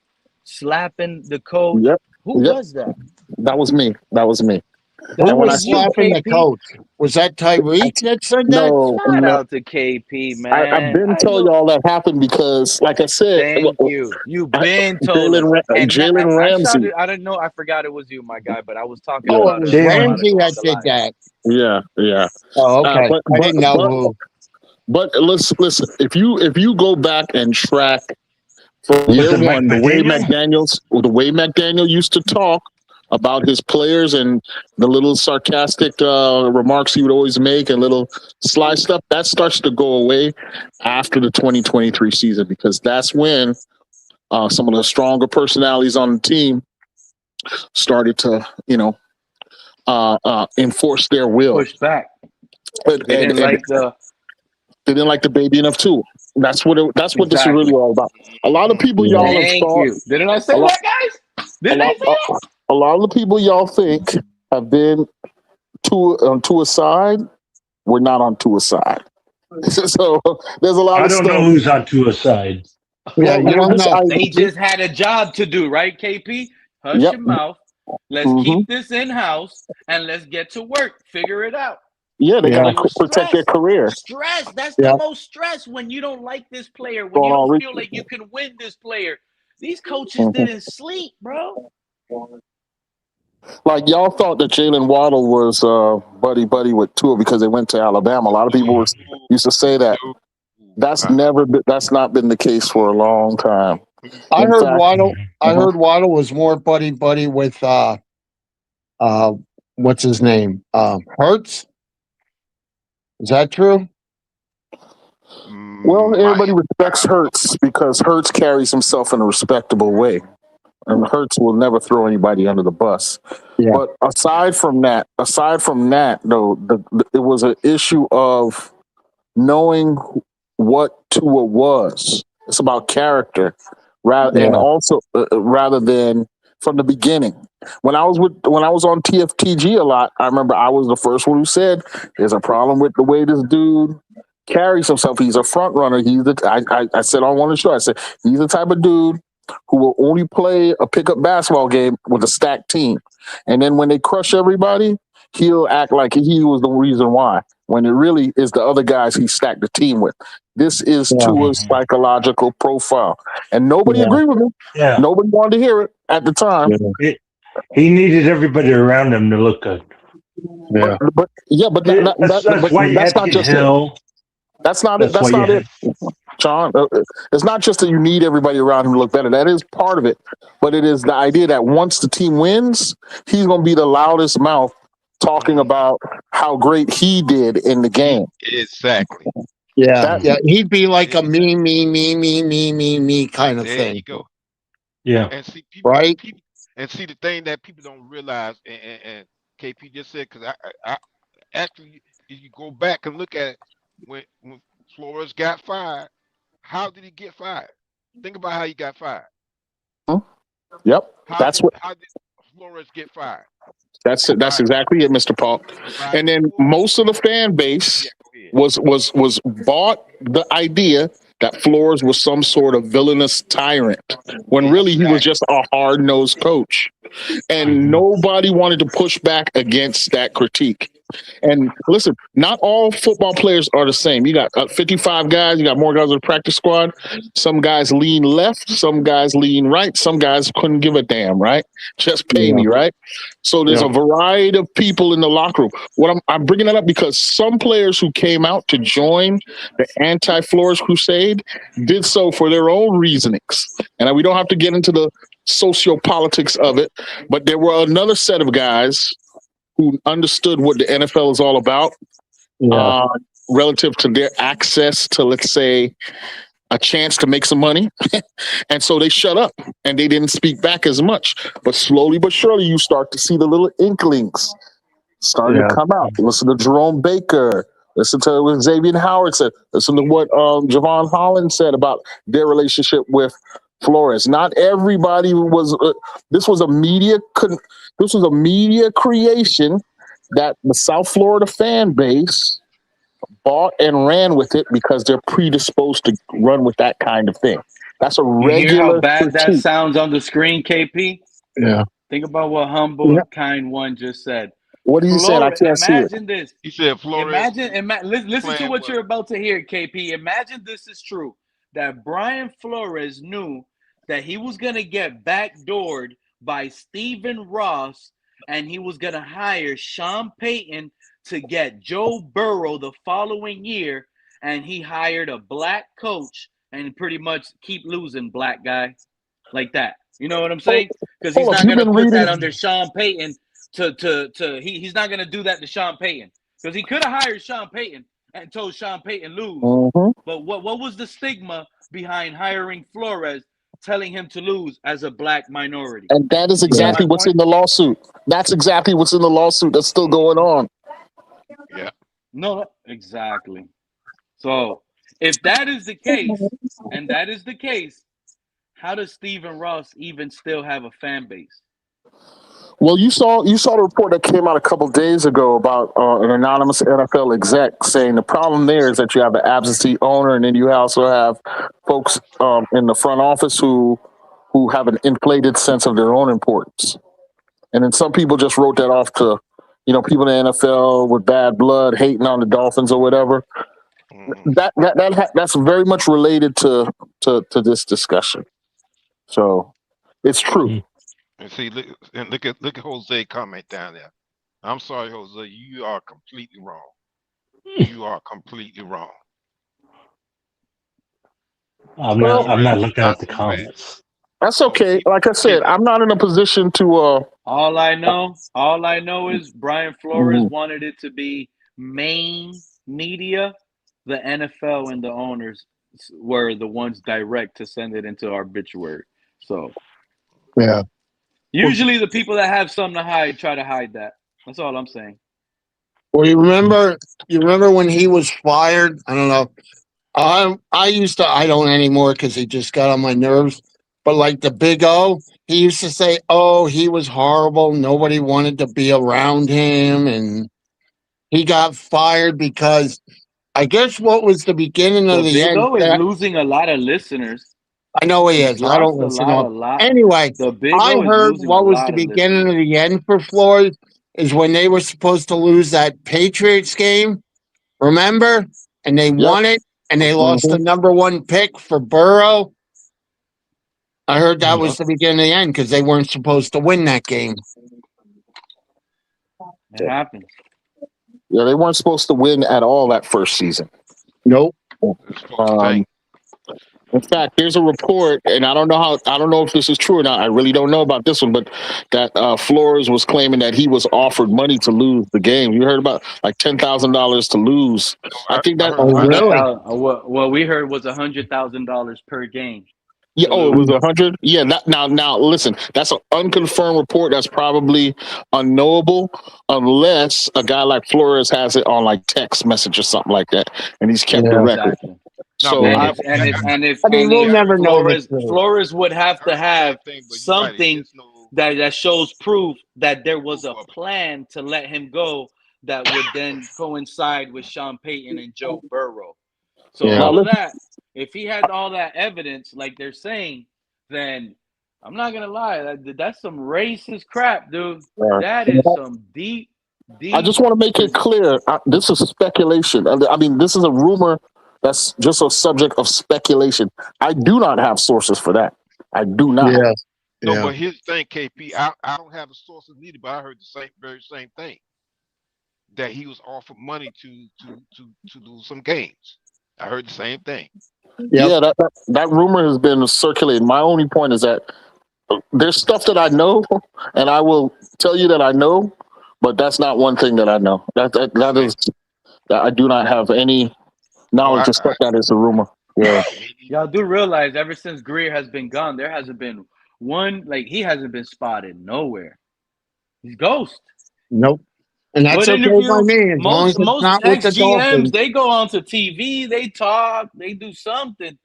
slapping the coach? Yep. Who Yep. was that? That was me. That was me. That Who when I was was you, slapping the KP. coach? Was that Tyreek that said that? No, Shout no. out to KP, I've man. been I telling know. y'all that happened because, like I said, Thank you. You've been told us. And Jalen I Ramsey. shouted, I didn't know. I forgot it was you, my guy, but I was talking Yeah, Oh, it about was a lot of Ramsey along that the did line. that. yeah. Oh, okay. But I didn't know who. But listen. If you go back and track from year it Mike one, the McDaniel? way McDaniel used to talk about his players and the little sarcastic remarks he would always make and little sly stuff, that starts to go away after the 2023 season, because that's when some of the stronger personalities on the team started to, enforce their will. Push back. And They didn't like the. they didn't like the baby enough too. That's what this is really Exactly. all about. A lot of people y'all have Thank thought. you. Didn't I A say lot, that, guys? a Didn't I lot, say that? a lot of the people y'all think have been on Tua's side. We're not on Tua's side. So there's a lot I of don't know stuff. who's on Tua's side. Yeah, Well, you don't listen, know. They just had a job to do, right, KP? Hush Yep. your mouth. Let's Mhm. keep this in house and let's get to work. Figure it out. Yeah, they Yeah. got to protect their career. Stress. That's Yeah. the most stress when you don't like this player, when Going you on don't Rich- feel like you can win this player. These coaches didn't sleep, bro. Like y'all thought that Jalen Waddle was buddy with Tua because they went to Alabama. A lot of people used to say that. That's not been the case for a long time. I In heard fact- Waddle. I heard Waddle was more buddy with what's his name? Hurts. Is that true? Well, everybody respects Hurts because Hurts carries himself in a respectable way, and Hurts will never throw anybody under the bus. Yeah. But aside from that, though, it was an issue of knowing what Tua was. It's about character, and also rather than from the beginning. When I was on TFTG a lot, I remember I was the first one who said, "There's a problem with the way this dude carries himself. He's a front runner. I said on one of the show, I said he's the type of dude who will only play a pickup basketball game with a stacked team, and then when they crush everybody, he'll act like he was the reason why, when it really is the other guys he stacked the team with. This is Tua's psychological profile. And nobody agreed with him. Yeah. Nobody wanted to hear it at the time. He needed everybody around him to look good. Yeah. But that's why you had to get Hill. That's not it. That's not it, John. It's not just that you need everybody around him to look better. That is part of it. But it is the idea that once the team wins, he's going to be the loudest mouth talking about how great he did in the game. Exactly. Yeah. He'd be like a me kind of thing. There you go. Yeah. And see, people, right? And see, the thing that people don't realize, and KP just said, because I actually, if you go back and look at it, when Flores got fired, how did he get fired? Think about how he got fired. Yep. How did Flores get fired? That's exactly it, Mr. Paul. And then most of the fan base was bought the idea that Flores was some sort of villainous tyrant, when really he was just a hard-nosed coach. And nobody wanted to push back against that critique. And listen, not all football players are the same. You got 55 guys. You got more guys on the practice squad. Some guys lean left. Some guys lean right. Some guys couldn't give a damn, right? Just pay me, right? So there's a variety of people in the locker room. What I'm bringing that up because some players who came out to join the anti-Flores crusade did so for their own reasonings. And we don't have to get into the sociopolitics of it, but there were another set of guys who understood what the NFL is all about, relative to their access to, let's say, a chance to make some money. And so they shut up and they didn't speak back as much. But slowly but surely, you start to see the little inklings starting to come out. Listen to Jerome Baker. Listen to what Xavier Howard said. Listen to what Javon Holland said about their relationship with Flores. Not everybody was. This was a media creation that the South Florida fan base bought and ran with it because they're predisposed to run with that kind of thing. That's a regular. You hear how bad critique. that sounds on the screen, KP? Yeah. Think about what humble and kind one just said. What are you saying? I can't see it. Imagine this. He said Flores. Listen to what you're about to hear, KP. Imagine this is true. That Brian Flores knew that he was going to get backdoored by Stephen Ross, and he was going to hire Sean Payton to get Joe Burrow the following year, and he hired a black coach and pretty much keep losing black guy like that. You know what I'm saying? Because he's not going to put that under Sean Payton. He's not going to do that to Sean Payton, because he could have hired Sean Payton and told Sean Payton lose. But what was the stigma behind hiring Flores, telling him to lose as a black minority? And that is exactly what's in the lawsuit. That's exactly what's in the lawsuit that's still going on. Yeah. No, exactly. So if that is the case, how does Stephen Ross even still have a fan base? Well, you saw the report that came out a couple of days ago about an anonymous NFL exec saying the problem there is that you have an absentee owner, and then you also have folks in the front office who have an inflated sense of their own importance. And then some people just wrote that off to, people in the NFL with bad blood hating on the Dolphins or whatever. That's very much related to this discussion. So it's true. And see, look at Jose comment down there. I'm sorry, Jose, you are completely wrong. You are completely wrong. I'm not looking at the comments. That's okay. Like I said, I'm not in a position to. All I know is Brian Flores wanted it to be main media. The NFL and the owners were the ones direct to send it into our obituary. So, yeah. Usually the people that have something to hide try to hide that. That's all I'm saying. Well, you remember when he was fired? I don't know. I don't anymore because he just got on my nerves. But like the Big O, he used to say, "Oh, he was horrible. Nobody wanted to be around him," and he got fired because I guess what was the beginning of the end. Big O is losing a lot of listeners. I know he is. I don't listen to him. Anyway, I heard what was the beginning of the end for Floyd is when they were supposed to lose that Patriots game. Remember? And they won it, and they lost the number 1 pick for Burrow. I heard that was the beginning of the end because they weren't supposed to win that game. It happens. Yeah, they weren't supposed to win at all that first season. Nope. In fact, there's a report, and I don't know if this is true or not. I really don't know about this one, but that Flores was claiming that he was offered money to lose the game. You heard about like $10,000 to lose. I think that. What we heard was $100,000 per game. Yeah. Oh, it was 100. Yeah. Now, listen. That's an unconfirmed report. That's probably unknowable, unless a guy like Flores has it on like text message or something like that, and he's kept the record. Exactly. So we'll never know. Flores would have to have something that shows proof that there was a plan to let him go that would then coincide with Sean Payton and Joe Burrow. So all of that, if he had all that evidence, like they're saying, then I'm not gonna lie, that's some racist crap, dude. That is some deep. I just want to make it clear. This is speculation. I mean, this is a rumor. That's just a subject of speculation. I do not have sources for that. I do not. No, but here's the thing, KP. I don't have the sources needed, but I heard the very same thing. That he was offered money to lose some games. I heard the same thing. Yeah, that rumor has been circulating. My only point is that there's stuff that I know, and I will tell you that I know, but that's not one thing that I know. That is that I do not have any knowledge of stuff that is a rumor. Yeah. Y'all do realize ever since Greer has been gone, there hasn't been one, like he hasn't been spotted nowhere. He's ghost. Nope. And that's okay by me. Most ex-GMs, they go onto TV, they talk, they do something.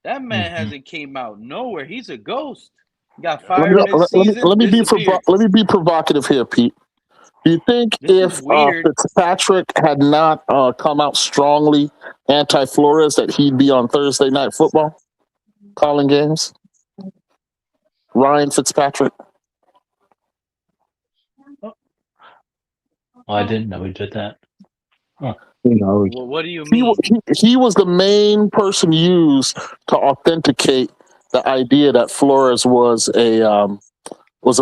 That man hasn't came out nowhere. He's a ghost. He got fired mid-season. Let me be provocative here, Pete. Do you think if Fitzpatrick had not come out strongly anti-Flores, that he'd be on Thursday Night Football calling games? Ryan Fitzpatrick. Oh, I didn't know he did that. Huh. Well, what do you mean? He was the main person used to authenticate the idea that Flores was a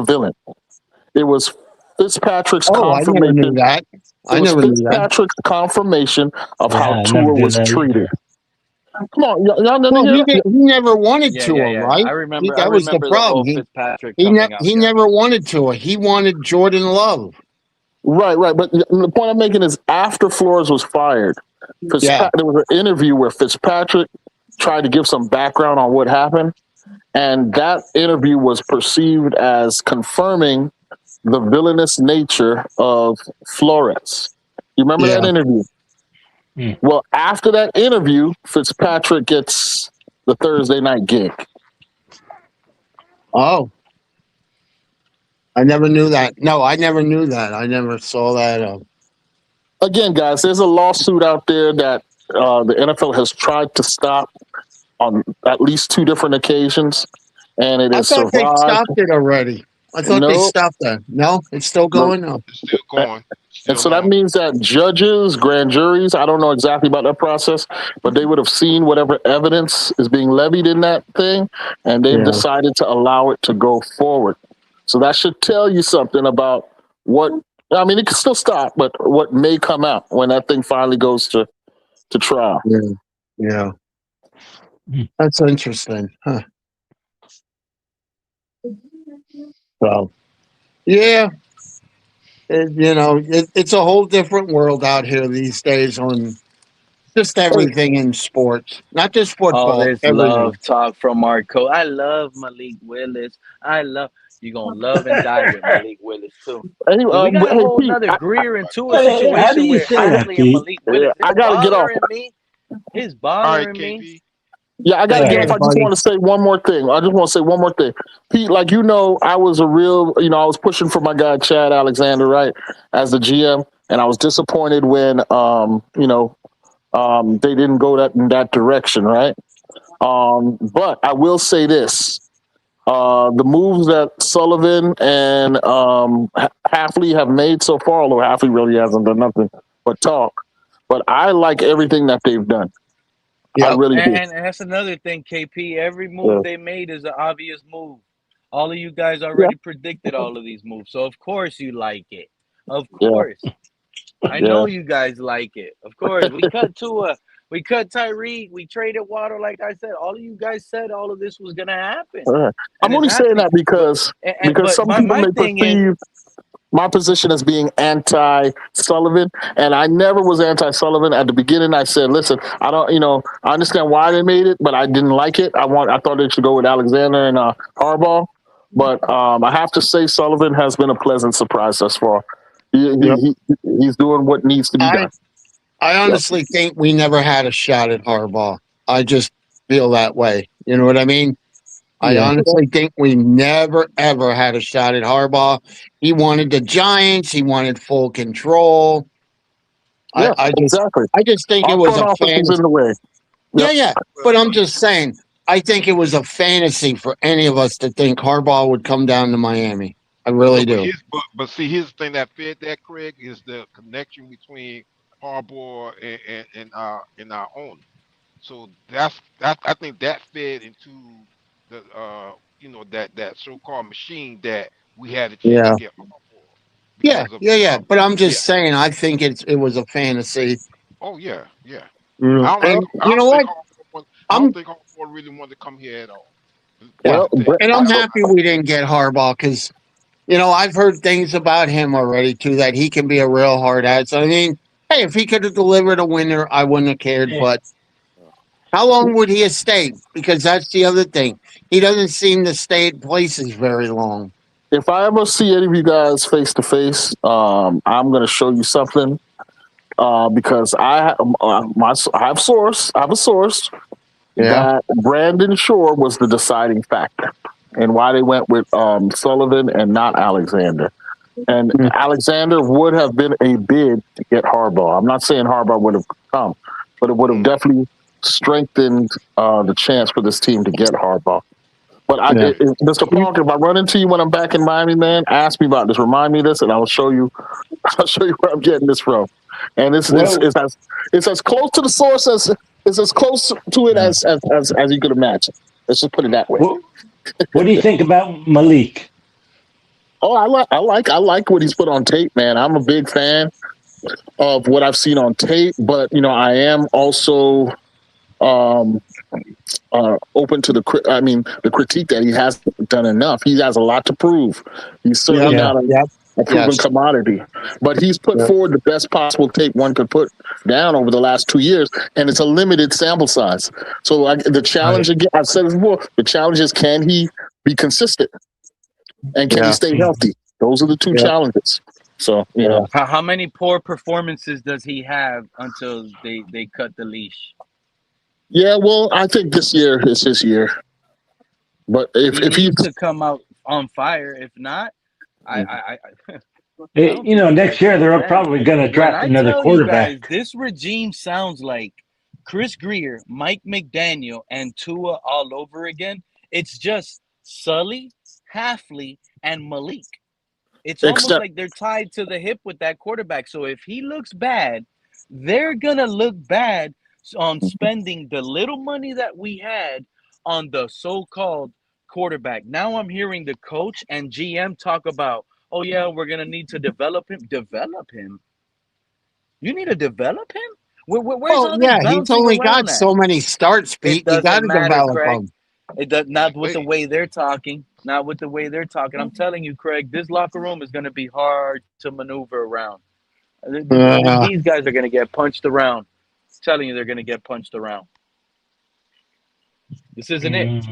villain. It was Fitzpatrick's confirmation. I never knew that. Fitzpatrick's confirmation of how Tua was treated. Come on, y'all never he never wanted Tua, right? I remember that was the problem. He never wanted Tua. He wanted Jordan Love. Right. But the point I'm making is after Flores was fired, there was an interview where Fitzpatrick tried to give some background on what happened, and that interview was perceived as confirming the villainous nature of Flores. You remember that interview? Well, after that interview, Fitzpatrick gets the Thursday night gig. Oh. I never knew that. No, I never knew that. I never saw that. Again, guys, there's a lawsuit out there that the NFL has tried to stop on at least 2 different occasions, and it has survived. I thought they stopped it already. I thought they stopped that. No, it's still going. No, it's still going. And so that means that judges, grand juries, I don't know exactly about that process, but they would have seen whatever evidence is being levied in that thing, and they've decided to allow it to go forward. So that should tell you something about what, I mean, it can still stop, but what may come out when that thing finally goes to trial. Yeah. That's interesting. Huh. So, it's a whole different world out here these days on just everything in sports, not just football. All this love talk from our coach. I love Malik Willis. You're going to love and die with Malik Willis, too. Anyway, we got a whole other Greer into a situation where Hafley and Malik Willis, I got to get off. It's bothering me. Yeah, I got to get off. I just want to say one more thing. Pete, like, I was I was pushing for my guy, Chad Alexander, right, as the GM, and I was disappointed when, they didn't go in that direction, right? But I will say this. The moves that Sullivan and Hafley have made so far, although Hafley really hasn't done nothing but talk. But I like everything that they've done. I really do. And that's another thing, KP. Every move they made is an obvious move. All of you guys already predicted all of these moves, so of course you like it. Of course, I know you guys like it. Of course, we cut Tua, we cut Tyreek, we traded Waddle. Like I said, all of you guys said all of this was gonna happen. I'm only saying that because some people may perceive my position as being anti-Sullivan, and I never was anti-Sullivan. At the beginning, I said, "Listen, I don't, I understand why they made it, but I didn't like it. I thought they should go with Alexander and Harbaugh." But I have to say, Sullivan has been a pleasant surprise thus far. He's doing what needs to be done. I honestly think we never had a shot at Harbaugh. I just feel that way. You know what I mean? I honestly think we never, ever had a shot at Harbaugh. He wanted the Giants. He wanted full control. I just think it was a fantasy. In the way. Yeah. But I'm just saying, I think it was a fantasy for any of us to think Harbaugh would come down to Miami. I really do. But see, here's the thing that fed that, Craig, is the connection between Harbaugh and our owner. So I think that fed into the that so-called machine that we had a chance to get Harbaugh. Yeah. But I'm just saying, I think it was a fantasy. Oh yeah. I don't think Harbaugh really wanted to come here at all. And I'm happy we didn't get Harbaugh because, I've heard things about him already too that he can be a real hard ass. I mean, hey, if he could have delivered a winner, I wouldn't have cared. But how long would he have stayed? Because that's the other thing. He doesn't seem to stay at places very long. If I ever see any of you guys face to face, I'm going to show you something because I have a source that Brandon Shore was the deciding factor and why they went with Sullivan and not Alexander. And Alexander would have been a bid to get Harbaugh. I'm not saying Harbaugh would have come, but it would have definitely strengthened the chance for this team to get Harbaugh. But Mr. Park, if I run into you when I'm back in Miami, man, ask me about this. Remind me of this, and I'll show you. I'll show you where I'm getting this from. And it's as close to the source as it's as close to it as you could imagine. Let's just put it that way. What do you think about Malik? Oh, I like what he's put on tape, man. I'm a big fan of what I've seen on tape, but I am also open to the critique that he hasn't done enough. He has a lot to prove. He's certainly not a proven commodity, but he's put forward the best possible tape one could put down over the last 2 years, and it's a limited sample size. So the challenge again, I've said it before, the challenge is, can he be consistent and can he stay healthy? Those are the two challenges. So how many poor performances does he have until they cut the leash? Yeah, well, I think this year is his year. But if he needs to come out on fire, if not, next year they're probably going to draft another quarterback. Guys, this regime sounds like Chris Greer, Mike McDaniel, and Tua all over again. It's just Sully, Hafley, and Malik. It's almost like they're tied to the hip with that quarterback. So if he looks bad, they're gonna look bad on spending the little money that we had on the so-called quarterback. Now I'm hearing the coach and GM talk about, oh yeah, we're gonna need to develop him. Develop him? You need to develop him? He's only got so many starts, Pete. You got to develop him. It does not with the way they're talking. Not with the way they're talking. I'm telling you, Craig, this locker room is going to be hard to maneuver around. These guys are going to get punched around. I'm telling you, they're going to get punched around. This isn't it.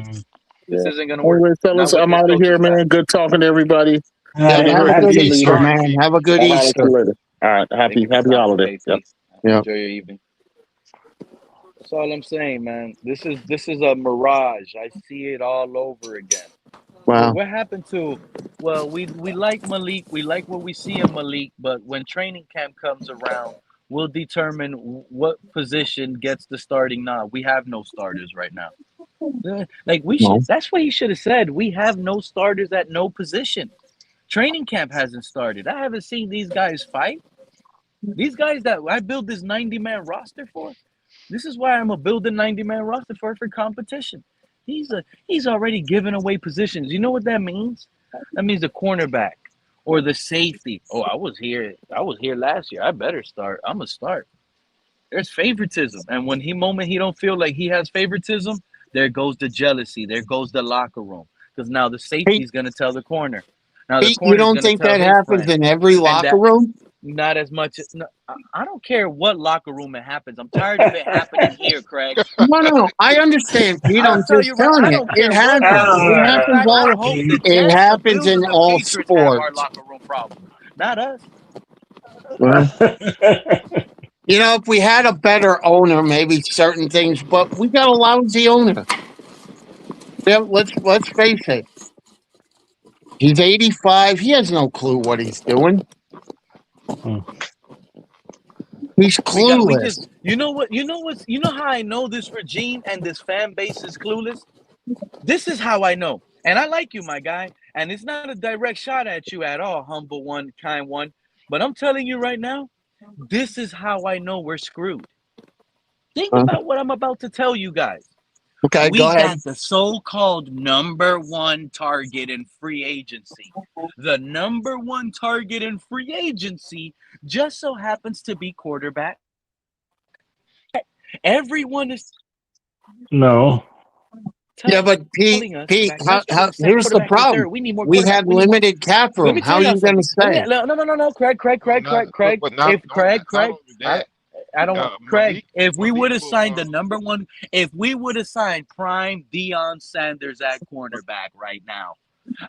This isn't going to work. Anyway, fellas, I'm out of here, man. Good talking to everybody. Have a good Easter, man. Have a good Easter. All right. Happy holiday. Enjoy your evening. That's all I'm saying, man. This is a mirage. I see it all over again. Wow. What happened to? Well, we like Malik. We like what we see in Malik, but when training camp comes around, we'll determine what position gets the starting nod. We have no starters right now. Like we should. That's what he should have said. We have no starters at no position. Training camp hasn't started. I haven't seen these guys fight. These guys that I build this 90-man roster for. This is why I'm gonna build a 90-man roster for competition. He's already given away positions. You know what that means? That means the cornerback or the safety. Oh, I was here last year. I better start. I'm gonna start. There's favoritism, and when he don't feel like he has favoritism, there goes the jealousy. There goes the locker room, because now the safety's gonna tell the corner. Now the corner. You don't think that happens in every locker room? Not as much. No, I don't care what locker room it happens. I'm tired of it happening here, Craig. No. I understand, Pete. I'm just telling you, it happens. It happens in all sports. Our locker room problem, not us. You know, if we had a better owner, maybe certain things, but we got a lousy owner. Yeah, let's face it. He's 85. He has no clue what he's doing. He's clueless. You know how I know this regime and this fan base is clueless? This is how I know. And I like you, my guy. And it's not a direct shot at you at all, humble one, kind one. But I'm telling you right now, this is how I know we're screwed. Think about what I'm about to tell you guys. Okay, go ahead. We got the so-called number one target in free agency. The number one target in free agency just so happens to be quarterback. Everyone is no. Yeah, but Pete, here's the problem. We have limited cap room. How are you going to say? No, Craig. Craig, if we would have signed the number one, if we would have signed prime Deion Sanders at cornerback right now,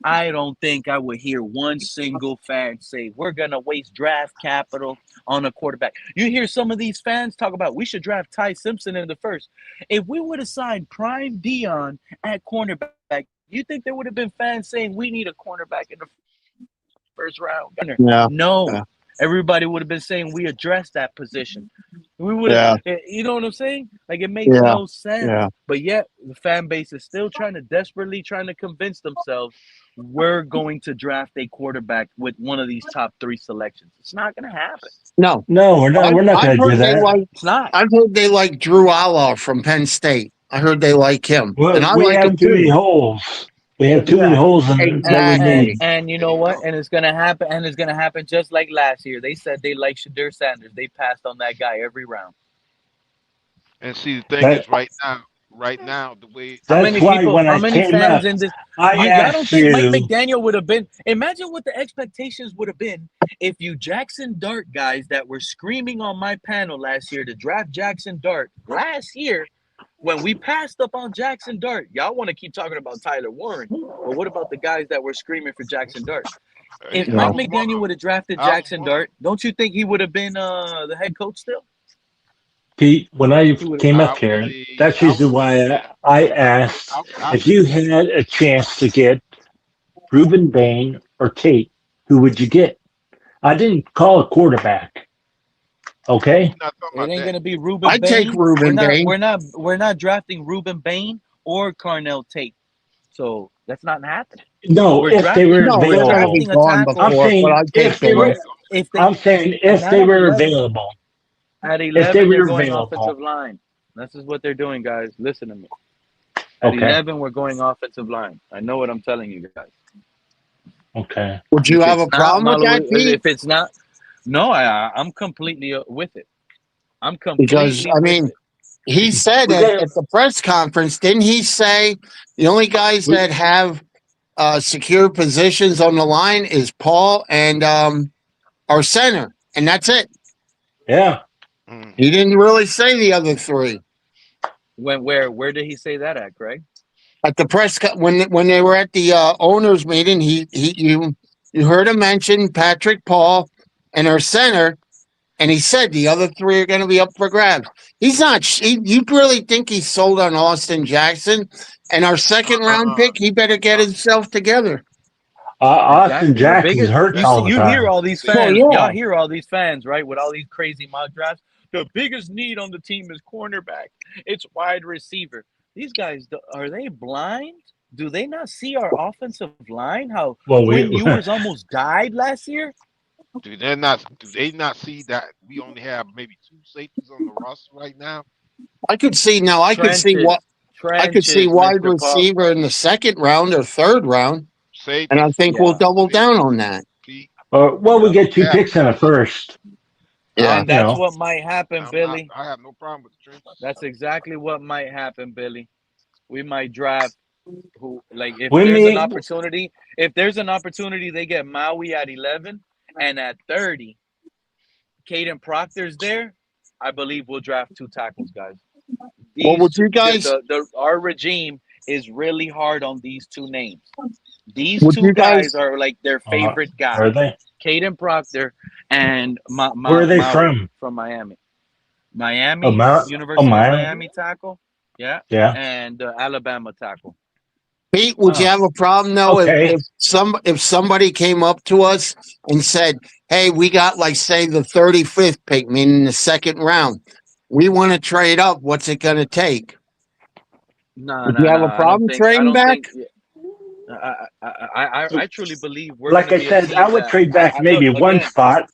I don't think I would hear one single fan say we're going to waste draft capital on a quarterback. You hear some of these fans talk about we should draft Ty Simpson in the first. If we would have signed prime Deion at cornerback, you think there would have been fans saying we need a cornerback in the first round? Yeah. No. Yeah. Everybody would have been saying we addressed that position. We would have, you know what I'm saying? Like, it makes no sense. Yeah. But yet the fan base is still desperately trying to convince themselves we're going to draft a quarterback with one of these top 3 selections. It's not going to happen. No, we're not going to do that. It's not. I heard they like Drew Alla from Penn State. I heard they like him. Well, and I we like have too many holes. We have too many holes in exactly. And you know what? And it's gonna happen. And it's gonna happen just like last year. They said they like Shadir Sanders. They passed on that guy every round. And see, the thing is, right now, the way how many fans in this? I don't think Mike McDaniel would have been. Imagine what the expectations would have been if you Jackson Dart guys that were screaming on my panel last year to draft Jackson Dart last year. When we passed up on Jackson Dart, y'all want to keep talking about Tyler Warren, but what about the guys that were screaming for Jackson Dart? If Mike McDaniel would have drafted Jackson Dart, don't you think he would have been the head coach still? Pete, when I came up here, that's usually why I asked if you had a chance to get Reuben Bain or Tate, who would you get? I didn't call a quarterback. Okay, it ain't gonna be Reuben Bain. I take Reuben Bain. We're not drafting Reuben Bain or Carnell Tate, so that's not happening. No, if they were available, I'm saying if they were available. At 11, they're going offensive line. This is what they're doing, guys. Listen to me. At 11, we're going offensive line. I know what I'm telling you guys. Okay. Would you have a problem with that, Pete? If it's not. No, I'm completely with it. I'm completely because I mean, he said at the press conference, didn't he say the only guys that have secure positions on the line is Paul and our center, and that's it. Yeah, he didn't really say the other 3. Where did he say that at, Greg? At the press when they were at the owners meeting, you heard him mention Patrick, Paul, and our center, and he said the other 3 are going to be up for grabs. He's not. You really think he's sold on Austin Jackson and our second round pick? He better get himself together. Austin Jackson's hurt all the time. You hear all these fans. Y'all hear all these fans, right? With all these crazy mock drafts. The biggest need on the team is cornerback. It's wide receiver. These guys, are they blind? Do they not see our offensive line? How Well, Quinn Ewers almost died last year? Do they not see that we only have maybe 2 safeties on the roster right now? I could see now. I could see what Trenches, wide Mr. Pup. receiver in the second round or third round, and I Safeties. think we'll Yeah. double down on that. See, well, we Yep. get 2 yeah, picks in a first. Yeah. And that's You know. what might happen, Billy. I have no problem with the trenches. That's exactly what might happen, Billy. We might draft who, like, if We there's an may, opportunity, they get Maui at 11 and at 30, Caden Proctor's there. I believe we'll draft 2 tackles, guys. Well, would you guys? Our regime is really hard on these 2 names. These Would 2 you guys? guys are like their favorite guys. are they? Caden Proctor and Where are they Maui from Miami. Miami, University of Miami tackle. Yeah. Yeah. And Alabama tackle. Pete, would you have a problem though Okay. if somebody came up to us and said, "Hey, we got like say the 35th pick, meaning the second round. We want to trade up. What's it going to take?" No, Would you have a problem trading back? I truly believe we're Like gonna I be a said, team I would that- trade back maybe look, one again, spot.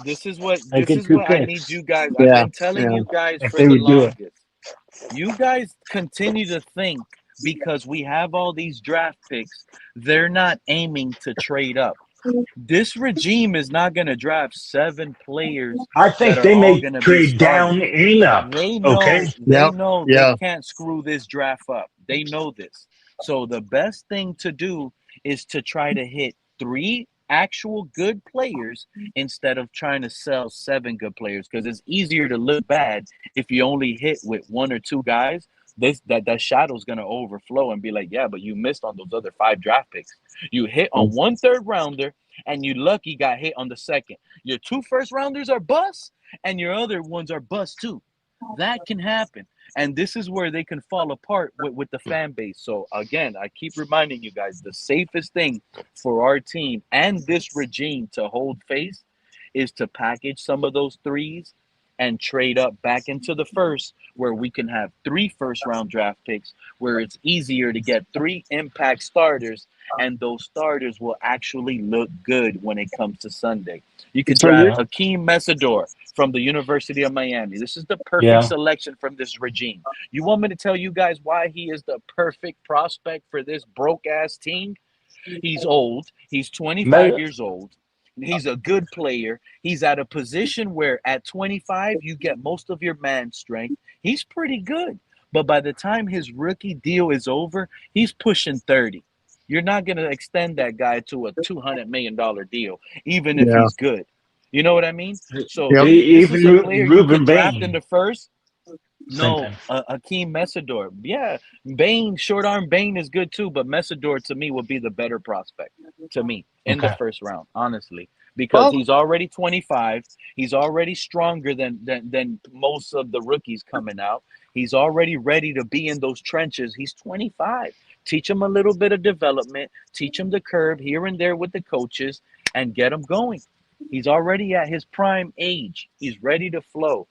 This is what I I need you guys. I've Yeah, been telling yeah. you guys If for they the would do it. longest. You guys continue to think because we have all these draft picks, they're not aiming to trade up. This regime is not going to draft 7 players I that think are they all may going to be trade down starters. and up. They know Okay. they know they Yeah. can't screw this draft up. They know this. So the best thing to do is to try to hit 3 actual good players instead of trying to sell 7 good players, because it's easier to look bad if you only hit with 1 or 2 guys. That shadow's gonna overflow and be like, yeah, but you missed on those other 5 draft picks. You hit on 1 third rounder and you lucky got hit on the second. Your 2 first rounders are bust and your other ones are bust too. That can happen. And this is where they can fall apart with the fan base. So again, I keep reminding you guys, the safest thing for our team and this regime to hold face is to package some of those 3s and trade up back into the first, where we can have 3 first-round draft picks, where it's easier to get 3 impact starters, and those starters will actually look good when it comes to Sunday. You could draft Hakeem Messidor from the University of Miami. This is the perfect selection from this regime. You want me to tell you guys why he is the perfect prospect for this broke-ass team? He's old. He's 25 years old. He's a good player. He's at a position where at 25, you get most of your man strength. He's pretty good. But by the time his rookie deal is over, he's pushing 30. You're not going to extend that guy to a $200 million deal, even if he's good. You know what I mean? So this is a player you can draft in the first. No, Hakeem Messidor. Yeah, short arm Bain is good too, but Messidor to me would be the better prospect to me in the first round, honestly, because he's already 25. He's already stronger than most of the rookies coming out. He's already ready to be in those trenches. He's 25. Teach him a little bit of development. Teach him the curve here and there with the coaches, and get him going. He's already at his prime age. He's ready to flow.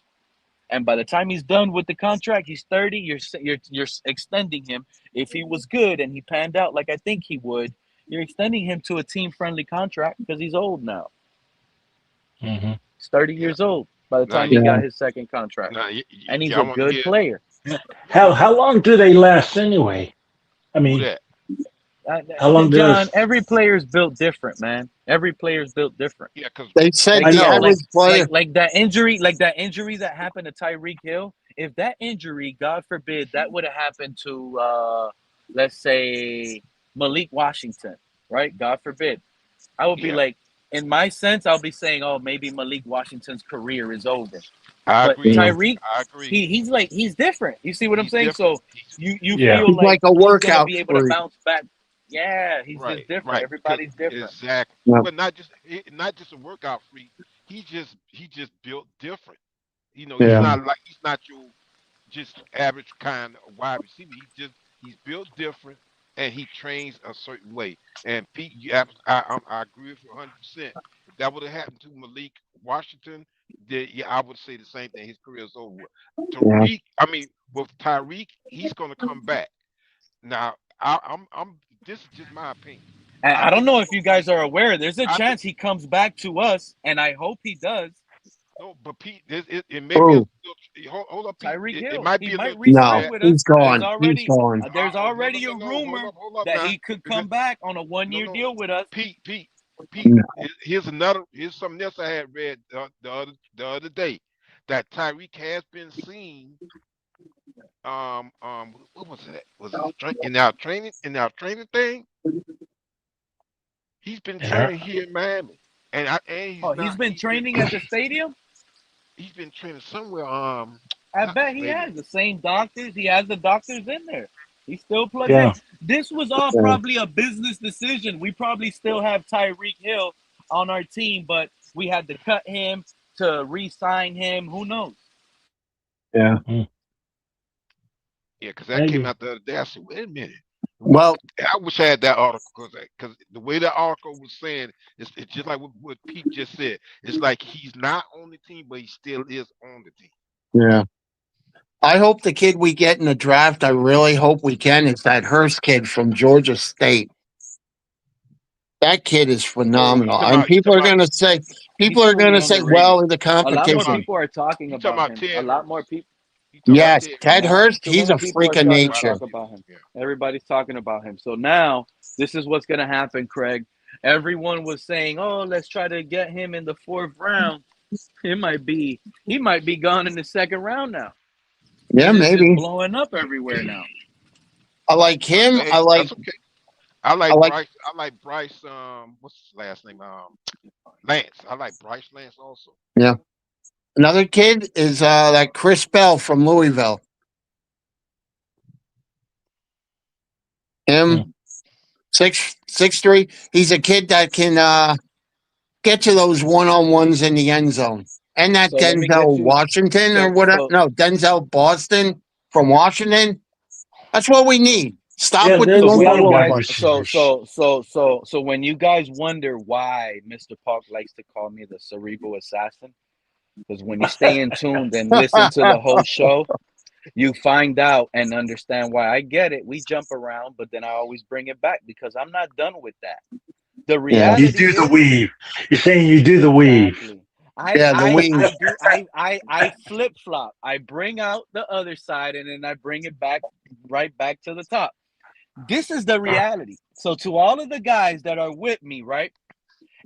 And by the time he's done with the contract, he's 30. You're extending him. If he was good and he panned out like I think he would, you're extending him to a team-friendly contract because he's old now. Mm-hmm. He's 30 years old by the time he got his second contract. And he's a good player. How long do they last anyway? I mean, how long John, every player's built different, man. Every player's built different. Yeah, because they said the average player, like that injury that happened to Tyreek Hill. If that injury, God forbid, that would have happened to let's say Malik Washington, right? God forbid. I would be like, in my sense, I'll be saying, oh, maybe Malik Washington's career is over. But Tyreek, I agree. He's different. You see what I'm saying? Different. So you feel he's like a workout. He's gonna be able to bounce back. Yeah, he's just different. Right. Everybody's different. Exactly. Yeah. But not just a workout freak. He just built different. You know, he's not your just average kind of wide receiver. He's built different, and he trains a certain way. And Pete, I agree with you 100%. If that would have happened to Malik Washington, I would say the same thing. His career is over. Tariq, with Tyreek, he's going to come back. Now, I'm. This is just my opinion. And I I don't think know he's if going. you guys are aware. There's a I think chance he comes back to us, and I hope he does. no, but Pete, it may be a Oh, little, hold up, Pete. Tyreek It Hill, might he be a might little no, re-sign draft. with us. he's gone. He's gone. There's No, already a no. rumor Hold up that now. he could Because come back on a no, one-year no, deal with us. Pete. No. Here's something else I had read the other day, that Tyreek has been seen. What was that? Was it in our training thing? He's been Yeah. training here in Miami, and He's been training at the stadium. he's been training somewhere. I Not the bet he stadium. has the same doctors. He has the doctors in there. He's still plugged Yeah. in. This was all probably a business decision. We probably still have Tyreek Hill on our team, but we had to cut him to re-sign him. Who knows? Yeah. Yeah, because that came out the other day. I said, wait a minute. Well, I wish I had that article because the way that article was saying, it's just like what Pete just said. It's like he's not on the team, but he still is on the team. yeah. I hope the kid we get in the draft, I really hope we can, is that Hurst kid from Georgia State. That kid is phenomenal. And people are going to say, He's truly underrated. well, the A lot more competition. people are talking You talking about about him. Ted A lot Hurst? more people. You talking about Yes, Ted Ted Hurst? Hurst, Too he's many a people are freak of starting to nature. talk about him. Yeah. Everybody's talking about him. So now this is what's going to happen, Craig. Everyone was saying, "Oh, let's try to get him in the 4th round." He might be gone in the 2nd round now. Yeah, It's just maybe. blowing up everywhere now. I like him. Hey, I like. that's okay. I like Bryce. I like Bryce. What's his last name? Lance. I like Bryce Lance also. Yeah. Another kid is that Chris Bell from Louisville. Him, 6'3". He's a kid that can get you those one-on-ones in the end zone. And that So let me get Denzel you. Washington or So, whatever. so No, Denzel Boston from Washington. That's what we need. Stop Yeah, with there's the a so when lot you of wide guys, one-on-ones. receivers. so when you guys wonder why Mr. Park likes to call me the cerebral assassin, because when you stay in tuned and listen to the whole show, you find out and understand why. I get it. We jump around, but then I always bring it back because I'm not done with that. The Yeah. You do reality the is weave. You're saying you do the weave. exactly. Yeah, the wing. I flip flop. I bring out the other side and then I bring it back right back to the top. This is the reality. So to all of the guys that are with me, right,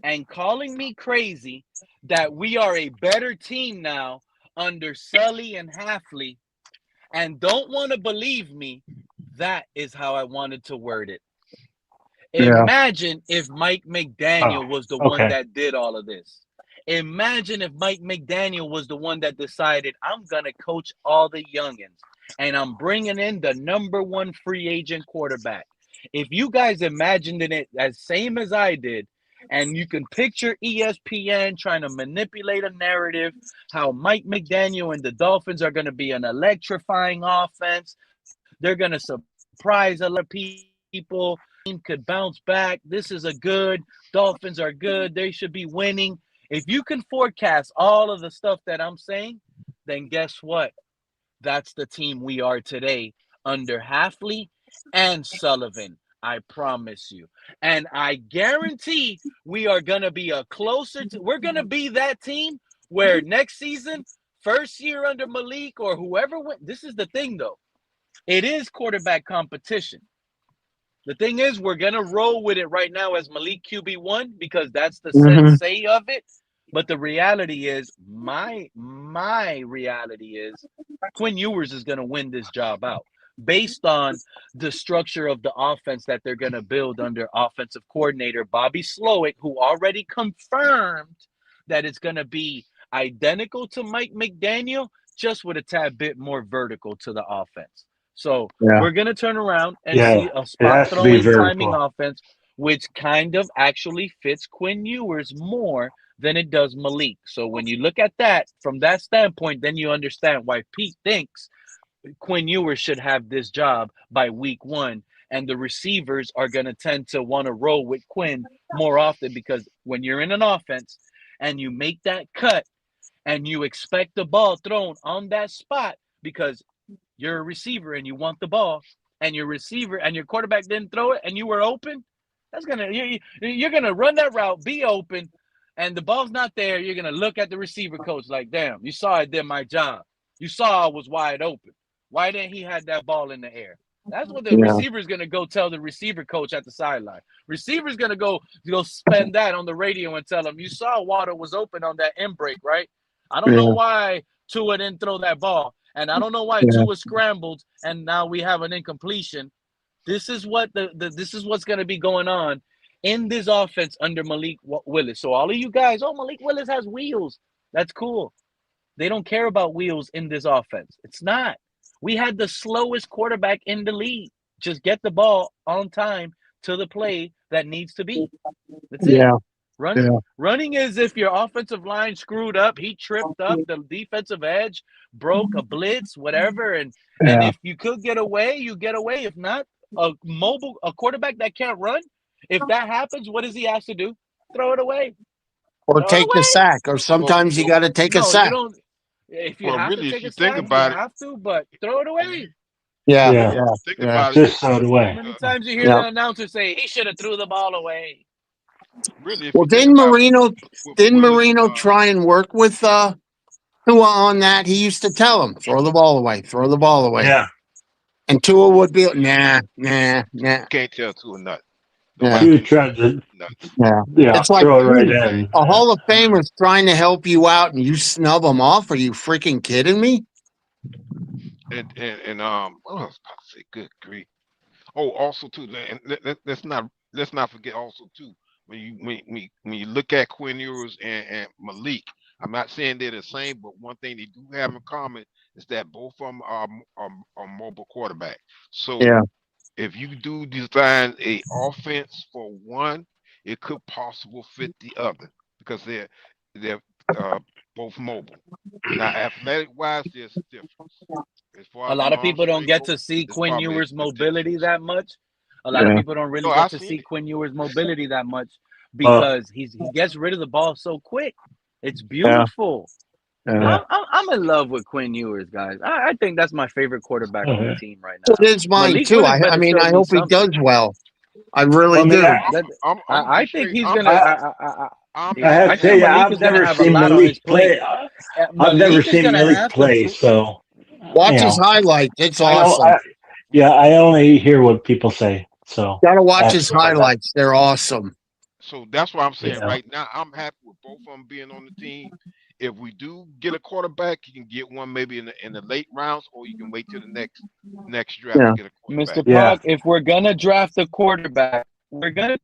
and calling me crazy that we are a better team now under Sully and Hafley, and don't want to believe me, that is how I wanted to word it. Yeah. Imagine if Mike McDaniel was the one Okay. that did all of this. Imagine if Mike McDaniel was the one that decided, I'm going to coach all the youngins and I'm bringing in the #1 free agent quarterback. If you guys imagined it as same as I did, and you can picture ESPN trying to manipulate a narrative, how Mike McDaniel and the Dolphins are going to be an electrifying offense. They're going to surprise a lot of people. Team could bounce back. This is a good. Dolphins are good. They should be winning. If you can forecast all of the stuff that I'm saying, then guess what? That's the team we are today under Hafley and Sullivan. I promise you. And I guarantee we are going to be we're going to be that team where next season, first year under Malik or whoever went. This is the thing, though. It is quarterback competition. The thing is, we're going to roll with it right now as Malik QB1 because that's the sensei of it. But the reality is, my reality is, Quinn Ewers is going to win this job out based on the structure of the offense that they're going to build under offensive coordinator Bobby Slowick, who already confirmed that it's going to be identical to Mike McDaniel, just with a tad bit more vertical to the offense. So we're going to turn around and see a spot throwing timing offense, which kind of actually fits Quinn Ewers more than it does Malik. So when you look at that from that standpoint, then you understand why Pete thinks Quinn Ewers should have this job by week 1. And the receivers are going to tend to want to roll with Quinn more often because when you're in an offense and you make that cut and you expect the ball thrown on that spot, because you're a receiver and you want the ball, and your receiver and your quarterback didn't throw it, and you were open, you're gonna run that route, be open, and the ball's not there. You're gonna look at the receiver coach like, damn, you saw I did my job. You saw I was wide open. Why didn't he have that ball in the air? That's what the receiver's gonna go tell the receiver coach at the sideline. Receiver's gonna go spend that on the radio and tell him, you saw Water was open on that end break, right? I don't know why Tua didn't throw that ball, and I don't know why Tua scrambled, and now we have an incompletion. This is what this is what's gonna be going on in this offense under Malik Willis. So all of you guys, Malik Willis has wheels. That's cool. They don't care about wheels in this offense. It's not. We had the slowest quarterback in the league. Just get the ball on time to the play that needs to be. That's it. Running is if your offensive line screwed up, he tripped up, the defensive edge broke, a blitz, whatever. And if you could get away, you get away. If not, a quarterback that can't run, if that happens, what does he have to do? Throw it away. Or take the sack. Or sometimes you got to take a sack. If you have to take a sack, you have to, but throw it away. Think about just throw it away. How many times you hear the announcer say he should have threw the ball away? Really? Well, didn't Marino try and work with Tua on that? He used to tell him, throw the ball away. Yeah. And Tua would be nah. Can't tell Tua nothing. You tried to, It's like throw it right in. A Hall of Famer's trying to help you out, and you snub him off. Are you freaking kidding me? And what I was about to say, good grief. Oh, also too, and let's not forget also too, when you look at Quinn Ewers and Malik, I'm not saying they're the same, but one thing they do have in common is that both of them are mobile quarterback. So if you do design a offense for one, it could possibly fit the other because they're both mobile. Now, athletic wise, there's a difference. A lot of people don't get to see Quinn Ewers' mobility that much. A lot of people don't really get to see Quinn Ewers' mobility that much because he gets rid of the ball so quick. It's beautiful. I'm in love with Quinn Ewers, guys. I think that's my favorite quarterback on the team right now. It is mine too. I mean, I hope he does well. I really do. I think he's gonna. I have to tell you, I've never seen Malik play. I've never seen Malik play, so watch his highlights. It's awesome. I only hear what people say. So gotta watch his highlights. They're awesome. So that's what I'm saying right now. I'm happy with both of them being on the team. If we do get a quarterback, you can get one maybe in the late rounds, or you can wait till the next draft to get a quarterback. Mr. Park, if we're gonna draft a quarterback, we're gonna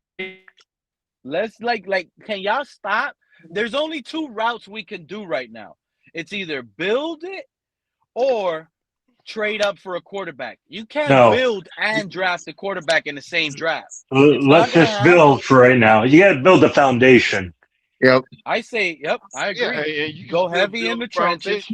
let's like can y'all stop? There's only two routes we can do right now. It's either build it or trade up for a quarterback. You can't build and draft a quarterback in the same draft. Let's just build for right now. You got to build a foundation. Yep. I agree. You go heavy in the trenches.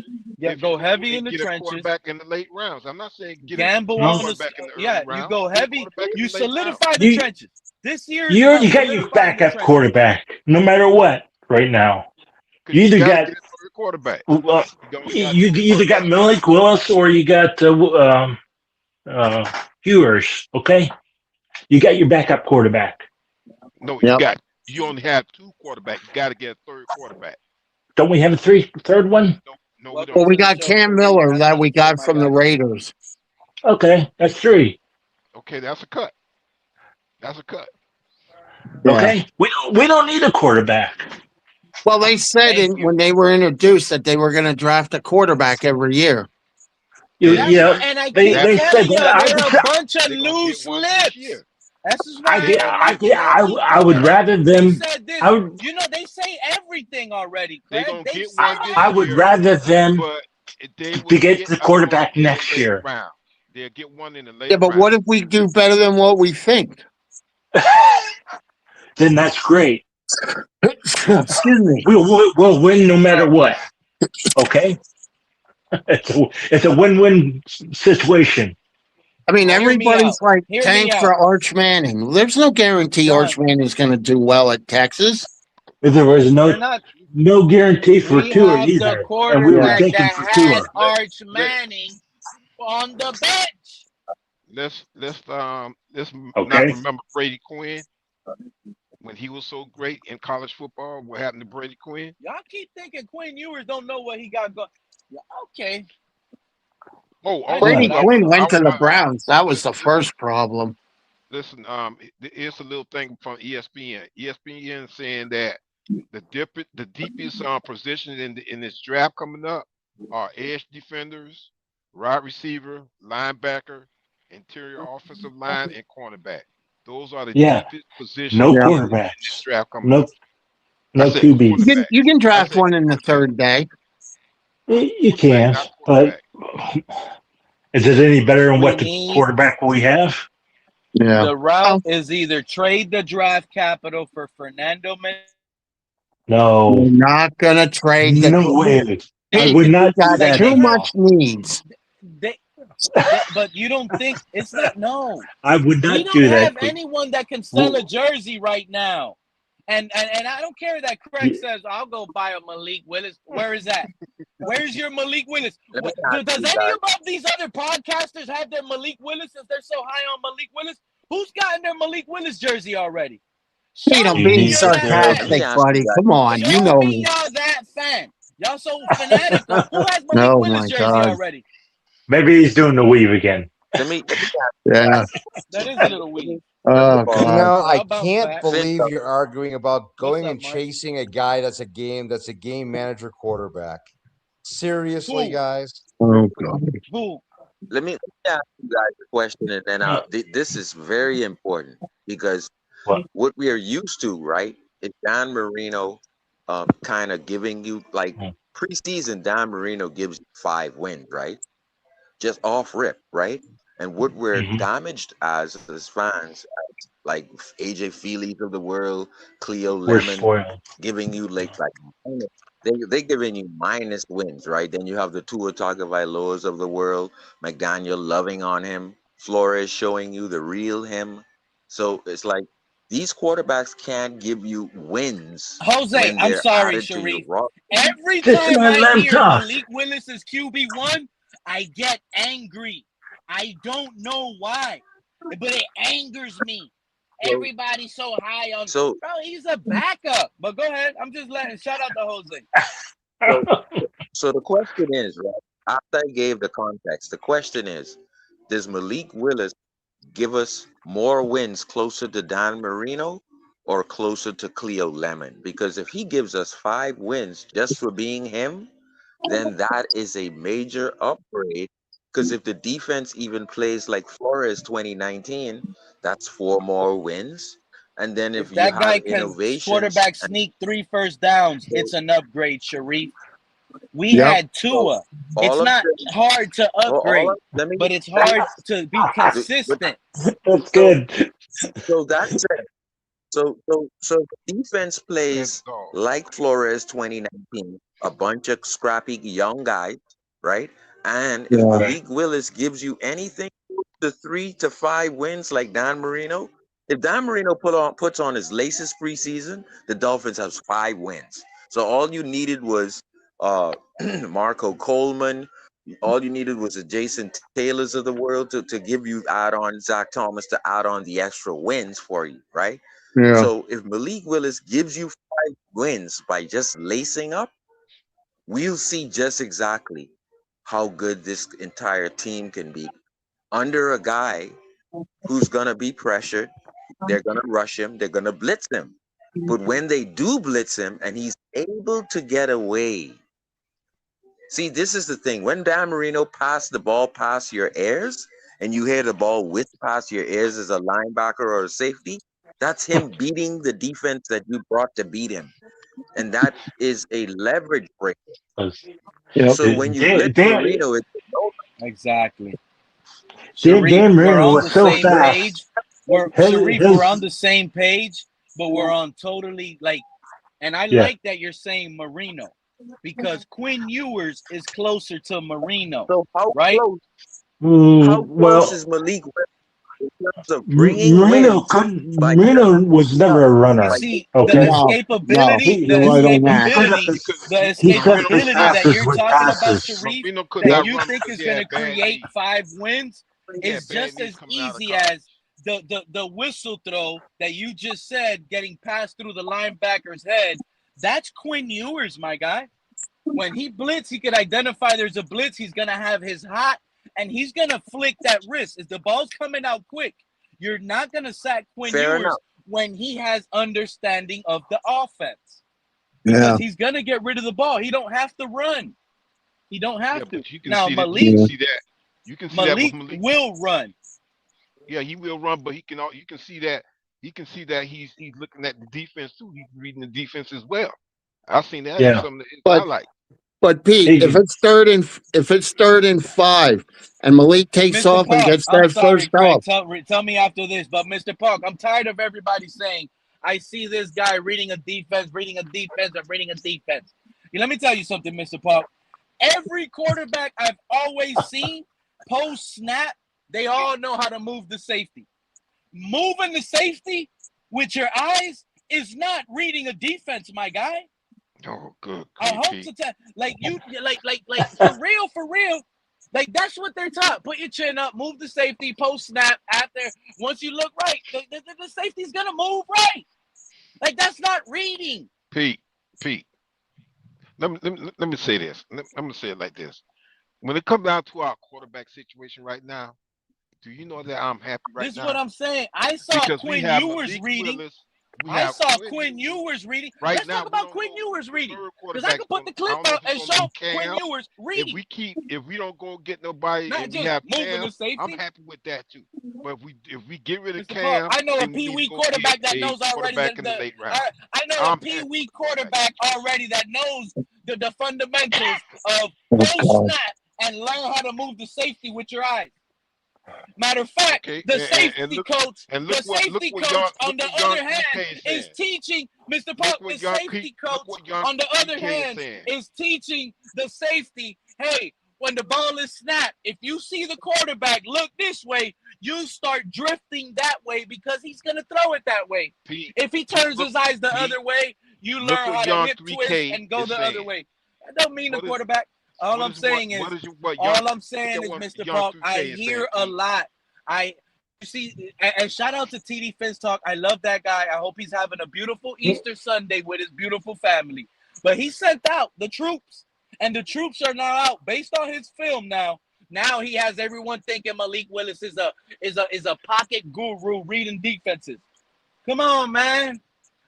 Go heavy in the trenches. Quarterback in the late rounds. I'm not saying gamble on the you go heavy. You solidify the trenches. This year you already got your backup quarterback, no matter what. Right now, you either got quarterback. You either got Malik Willis or you got Ewers. Okay, you got your backup quarterback. No, you only have two quarterbacks. You got to get a third quarterback. Don't we have a third one? No, we don't. Well, we got Cam Miller that we got from the Raiders. Okay, that's three. Okay, that's a cut. Okay, we don't need a quarterback. Well, they said when they were introduced that they were going to draft a quarterback every year. They said that. They're a bunch of loose lips. I would rather them. They say everything already. I would rather them to get the quarterback next year. They'll get one in the late but what if we do better than what we think? Then that's great. Excuse me. We'll win no matter what. Okay? It's a win-win situation. I mean, everybody's like tank for Arch Manning. There's no guarantee Arch Manning's going to do well at Texas. There was no guarantee for Tua either. And we were thinking for Tua. Arch Manning on the bench. Let's not remember Brady Quinn when he was so great in college football. What happened to Brady Quinn? Y'all keep thinking Quinn Ewers don't know what he got going. Yeah, okay. Brady Quinn went to the Browns. That was the first problem. Listen, here's a little thing from ESPN. ESPN saying that the deepest position in this draft coming up are edge defenders, wide receiver, linebacker, interior offensive line, and cornerback. Those are the deepest positions No in quarterbacks. this draft coming up. No QBs. You can draft one in the third day. You can, but is it any better than what the quarterback we have? Yeah. The route is either trade the draft capital for Fernando Mendoza. No. You're not going to trade the No way. I would not do that. Too much needs. But you don't think it's not? No. I would not do that. We don't have anyone that can sell a jersey right now. And I don't care that Craig says, I'll go buy a Malik Willis. Where is that? Where's your Malik Willis? Does any of these other podcasters have their Malik Willis if they're so high on Malik Willis? Who's gotten their Malik Willis jersey already? Hey, don't be sarcastic, buddy. Come on. You know me. Y'all that fan. Y'all so fanatical. Who has Malik Willis jersey already? Maybe he's doing the weave again. Yeah. That is a little weave. Oh, God. You know, I can't believe you're arguing about going and chasing a guy that's a game manager quarterback. Seriously, guys? Oh, God. Let me ask you guys a question, and then this is very important because what we are used to, right, is Dan Marino kind of giving you, like, preseason, Dan Marino gives you 5 wins, right? Just off rip, right? And what we're damaged as fans, like AJ Feeley's of the world, Cleo Lemon, giving you like they're giving you minus wins, right? Then you have the Tua Tagovailoas of the world, McDaniel loving on him, Flores showing you the real him. So it's like these quarterbacks can't give you wins. Jose, I'm sorry, Sharif. Every time I hear Malik Willis is QB1, I get angry. I don't know why, but it angers me. Everybody's so high on. Bro, he's a backup. But go ahead. I'm just shout out to Jose. So the question is, right? After I gave the context, the question is, does Malik Willis give us more wins closer to Dan Marino or closer to Cleo Lemon? Because if he gives us 5 wins just for being him, then that is a major upgrade. Because if the defense even plays like Flores 2019, that's 4 more wins. And then if that you guy have can innovation, quarterback sneak 3 first downs, it's an upgrade, Sharif. We had Tua. It's not hard to upgrade, but it's hard to be consistent. That's good. So that's it. So defense plays like Flores 2019, a bunch of scrappy young guys, right? And if Malik Willis gives you anything to 3 to 5 wins like Dan Marino, if Dan Marino puts on his laces preseason, the Dolphins have 5 wins. So all you needed was Marco Coleman. All you needed was a Jason Taylors of the world to give you Zach Thomas to add on the extra wins for you, right? Yeah. So if Malik Willis gives you 5 wins by just lacing up, we'll see just exactly how good this entire team can be under a guy who's going to be pressured. They're going to rush him. They're going to blitz him. But when they do blitz him and he's able to get away. See, this is the thing. When Dan Marino passed the ball past your ears and you hear the ball whiz past your ears as a linebacker or a safety, that's him beating the defense that you brought to beat him. And that is a leverage breaker. So when you blitz Marino, it's exactly. Dan Marino was so fast. Sharif, we're on the same page, but we're on totally and I like that you're saying Marino because Quinn Ewers is closer to Marino. So how right? close? How close is Malik terms of bringing Marino wins, Marino was never a runner. See, Okay, the escapability, the escapability that you're talking about, Sharif, that you think is going to create 5 wins is just as easy as the whistle throw that you just said getting passed through the linebacker's head. That's Quinn Ewers, my guy. When he blitz, he could identify there's a blitz. He's going to have his hot, and he's going to flick that wrist. If the ball's coming out quick, you're not going to sack Quinn Ewers when he has understanding of the offense. Because he's going to get rid of the ball. He don't have to run. He don't have to. Now, Malik, you can see Malik that will run. Yeah, he will run, but you can see that he's looking at the defense too. He's reading the defense as well. I've seen that in some of the highlights. But Pete, if it's third and 5, and Malik takes Mr. off Park, and gets I'm that sorry, first Craig, off. tell me after this. But Mr. Park, I'm tired of everybody saying, I see this guy reading a defense. Let me tell you something, Mr. Park. Every quarterback I've always seen post-snap, they all know how to move the safety. Moving the safety with your eyes is not reading a defense, my guy. Oh, good. I hope to tell, like for real. Like, that's what they're taught. Put your chin up, move the safety, post snap. After, once you look right, the safety's gonna move right. Like, that's not reading. Pete. Let me say this. I'm gonna say it like this. When it comes down to our quarterback situation right now, do you know that I'm happy right now? This is what I'm saying. I saw Quinn Ewers reading. Quinn Ewers reading. Let's talk about Quinn Ewers reading. Because I can put the clip up and show Quinn Ewers reading. If we don't go get nobody, and we have Cam, I'm happy with that too. But if we get rid of Cam, I know a Pee Wee quarterback that knows already I know a Pee Wee quarterback already that knows the fundamentals of post snap and learn how to move the safety with your eyes. Matter of fact, the safety coach on the other hand is teaching Mr. Park. The safety coach on the other hand is teaching the safety. Hey, when the ball is snapped, if you see the quarterback look this way, you start drifting that way because he's gonna throw it that way. If he turns his eyes the other way, you learn how to hip twist and go the other way. That don't mean the quarterback. All I'm saying is, Mr. Park, I hear a lot. And shout out to TD Finch Talk. I love that guy. I hope he's having a beautiful Easter Sunday with his beautiful family. But he sent out the troops, and the troops are now out based on his film now. Now he has everyone thinking Malik Willis is a pocket guru reading defenses. Come on, man.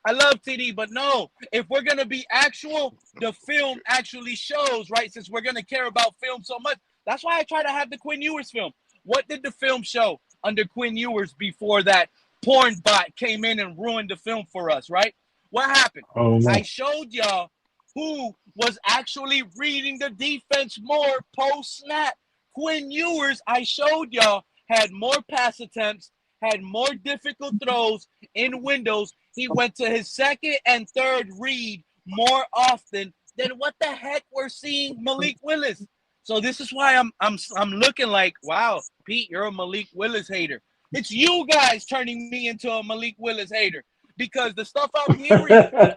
I love TD, but no, if we're going to be actual, the film actually shows, right? Since we're going to care about film so much, that's why I try to have the Quinn Ewers film. What did the film show under Quinn Ewers before that porn bot came in and ruined the film for us, right? What happened? I showed y'all who was actually reading the defense more post-snap. Quinn Ewers, I showed y'all, had more pass attempts, had more difficult throws in windows. He went to his second and third read more often than what the heck we're seeing Malik Willis. So this is why I'm looking like, wow, Pete, you're a Malik Willis hater. It's you guys turning me into a Malik Willis hater because the stuff I'm hearing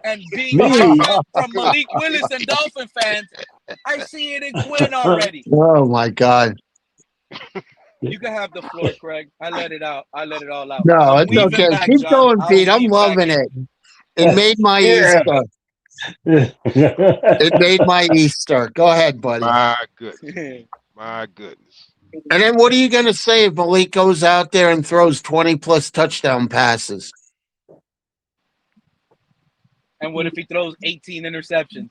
and being from Malik Willis and Dolphin fans, I see it in Quinn already. Oh my God. You can have the floor, Craig. I let it out. I let it all out. No, it's okay. Keep going, Pete. I'm loving it. It made my Easter. It made my Easter. Go ahead, buddy. My goodness. My goodness. And then what are you going to say if Malik goes out there and throws 20-plus touchdown passes? And what if he throws 18 interceptions?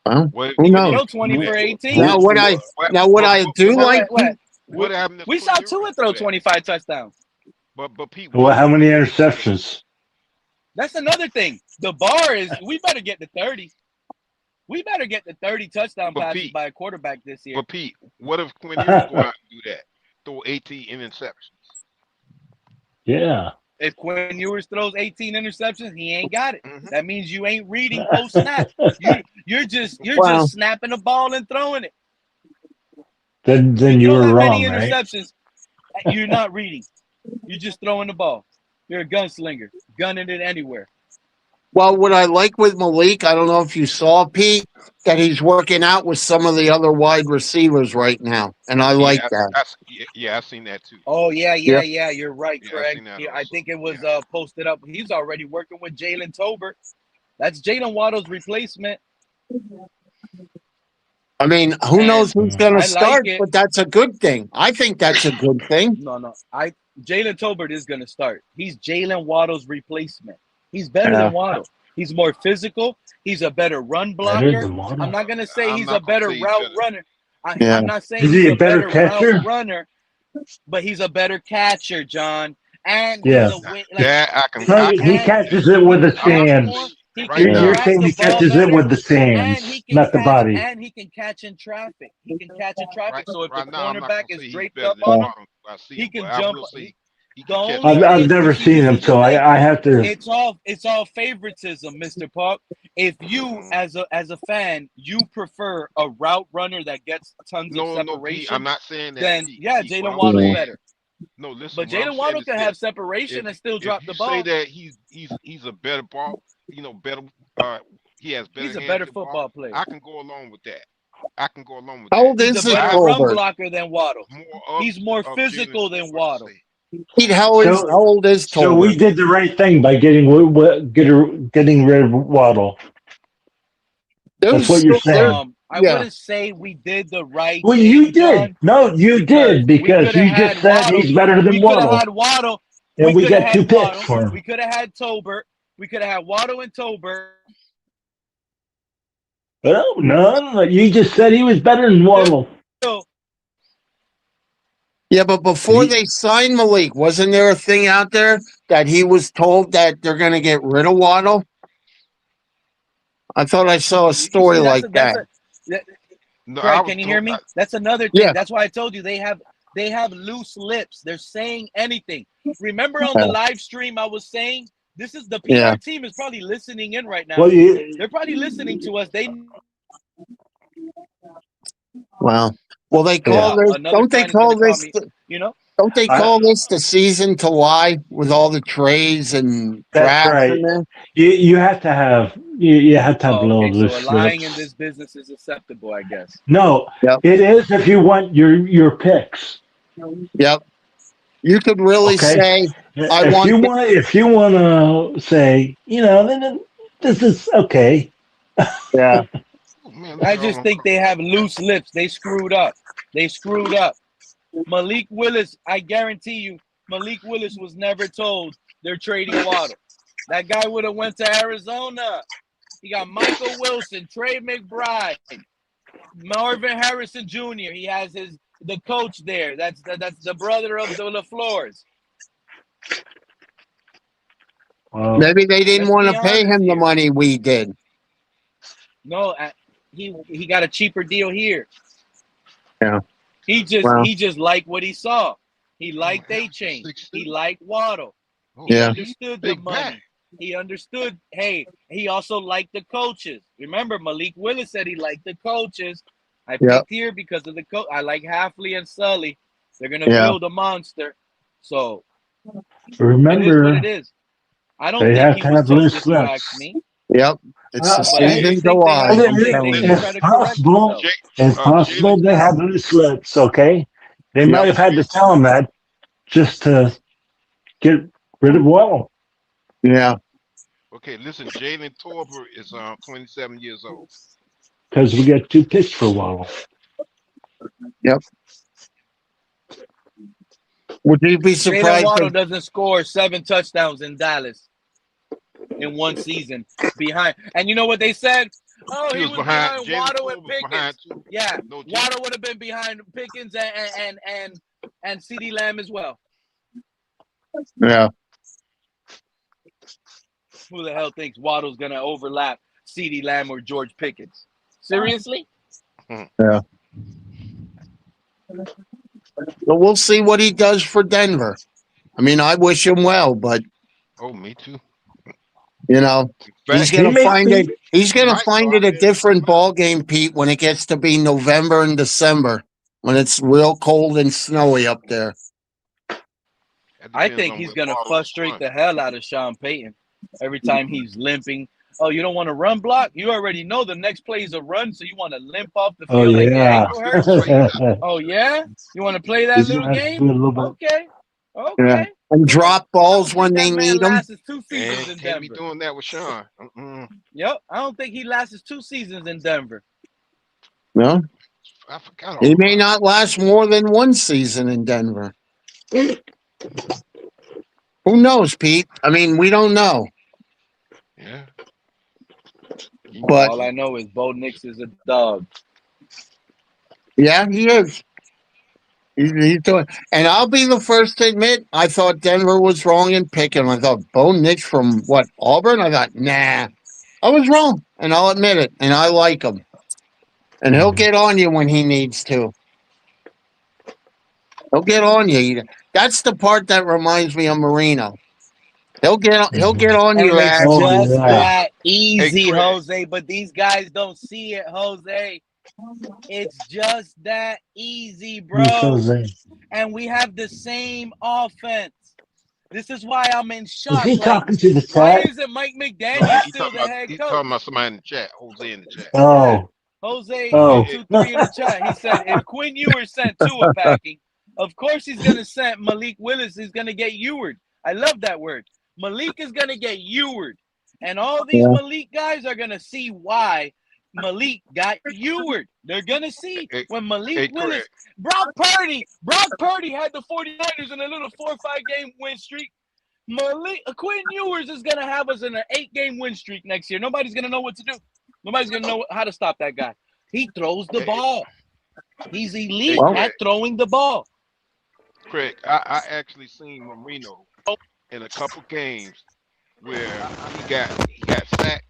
Well, who knows? 20 for 18. Now what I do like. What happened? We saw Tua throw 25 touchdowns. But Pete, well, how many interceptions? That's another thing. The bar is we better get to 30. We better get to 30 touchdown passes by a quarterback this year. But Pete, what if Quinn Ewers go out and do that? Throw 18 interceptions. Yeah. If Quinn Ewers throws 18 interceptions, he ain't got it. That means you ain't reading post snap. You're just snapping the ball and throwing it. Then you were wrong, right? You're not reading. You're just throwing the ball. You're a gunslinger, gunning it anywhere. Well, what I like with Malik, I don't know if you saw, Pete, that he's working out with some of the other wide receivers right now, and I like that. I've seen that too. Oh yeah. You're right, Craig. I think it was posted up. He's already working with Jalen Tolbert. That's Jalen Waddle's replacement. I mean, who knows who's going to start, but that's a good thing. I think that's a good thing. No. Jalen Tolbert is going to start. He's Jalen Waddle's replacement. He's better than Waddle. He's more physical. He's a better run blocker. I'm not going to say he's a better route runner. I'm not saying he's a better route runner, but he's a better catcher, John. And he catches it with his hands. You're saying he catches it with the hands, not the body. And he can catch in traffic. So if the cornerback is draped up on him, he can jump. I've never seen him, so I have to. It's all favoritism, Mr. Puck. If you, as a fan, you prefer a route runner that gets tons of separation, I'm not saying that. Then Jalen Waddle better. No, listen. But Jalen Waddle can have separation and still drop the ball. Say that he's a better ball. Better. He has better. He's a better football player. I can go along with that. How old is he? He's a better run blocker than Waddle. He's more physical than Waddle. How old is Tolbert? So we did the right thing by getting rid of Waddle. That's what you're saying. I wouldn't say we did the right thing. Well, you did. No, you did, because you just said he's better than Waddle. We could have had Waddle. And we got 2 picks for him. We could have had Tolbert. We could have had Waddle and Tolbert. Oh, no. You just said he was better than Waddle. Yeah, but before they signed Malik, wasn't there a thing out there that he was told that they're going to get rid of Waddle? I thought I saw a story like that. Craig, can you hear me? That's another thing. Yeah. That's why I told you they have loose lips. They're saying anything. Remember on the live stream I was saying, this is the PR team is probably listening in right now. Well, they're probably listening to us. Well, they call this. Don't they call this? Don't they call this the season to lie with all the trades and drafts? Right. You have to have little loose lips. So lying in this business is acceptable, I guess. No, it is if you want your picks. Yep. You could really say, if you want to say, then this is okay. Yeah. I just think they have loose lips. They screwed up. Malik Willis, I guarantee you, Malik Willis was never told they're trading Waddle. That guy would have went to Arizona. He got Michael Wilson, Trey McBride, Marvin Harrison Jr. He has the coach there. That's the brother of the LaFleurs. Well, maybe they didn't want to pay him the money we did. No, he got a cheaper deal here. Yeah. He just liked what he saw. He liked A-Chain. He liked Waddle. He understood the money. He understood. Hey, he also liked the coaches. Remember, Malik Willis said he liked the coaches. I picked here because of the coach. I like Hafley and Sully. They're gonna build a monster. So remember, it is what it is. I don't think he was told this, you ask me. Yep. It's the season to lie. It's possible they have loose lips, okay? They might have had to tell him that just to get rid of Waddle. Yeah. Okay, listen, Jalen Tolbert is 27 years old. Because we got 2 picks for Waddle. Yep. Would you be surprised? Jalen Waddle doesn't score 7 touchdowns in Dallas in one season behind. And you know what they said? Oh, he was behind Waddle and Pickens. Yeah, Waddle would have been behind Pickens and CeeDee Lamb as well. Yeah. Who the hell thinks Waddle's going to overlap CeeDee Lamb or George Pickens? Seriously? Yeah. But we'll see what he does for Denver. I mean, I wish him well, but me too. He's going to find it. He's going to find it a different ball game, Pete, when it gets to be November and December, when it's real cold and snowy up there. I think he's going to frustrate the hell out of Sean Payton every time he's limping. Oh, you don't want to run block? You already know the next play is a run, so you want to limp off the field like your ankle hurts? Oh, yeah? You want to play that little game? Okay. Yeah. And drop balls when they need them. Lasts 2 seasons in Denver. Can't be doing that with Sean. Yep. I don't think he lasts 2 seasons in Denver. No? He may not last more than 1 season in Denver. Who knows, Pete? I mean, we don't know. Yeah. But all I know is Bo Nix is a dog. Yeah, he is. He's doing, and I'll be the first to admit, I thought Denver was wrong in picking. I thought Bo Nix from Auburn. I thought, nah, I was wrong, and I'll admit it. And I like him, and he'll get on you when he needs to. He'll get on you. That's the part that reminds me of Marino. He'll get on you. It's just that easy, Jose. But these guys don't see it, Jose. It's just that easy, bro. And we have the same offense. This is why I'm in shock. Is he talking to the chat? Why isn't Mike McDaniel still the head coach? He's talking about somebody in the chat. Jose in the chat. Oh. Jose 123 in the chat. He said if Quinn Ewers sent Tua packing, of course he's going to send Malik Willis. He's going to get Eward. I love that word. Malik is going to get Eward. And all these Malik guys are going to see why Malik got Eward. They're going to see when Malik Willis. Brock Purdy had the 49ers in a little 4 or 5 game win streak. Quinn Ewers is going to have us in an 8-game win streak next year. Nobody's going to know what to do. Nobody's going to know how to stop that guy. He throws the ball. He's elite at throwing the ball. Craig, I actually seen Marino in a couple games where he got sacked.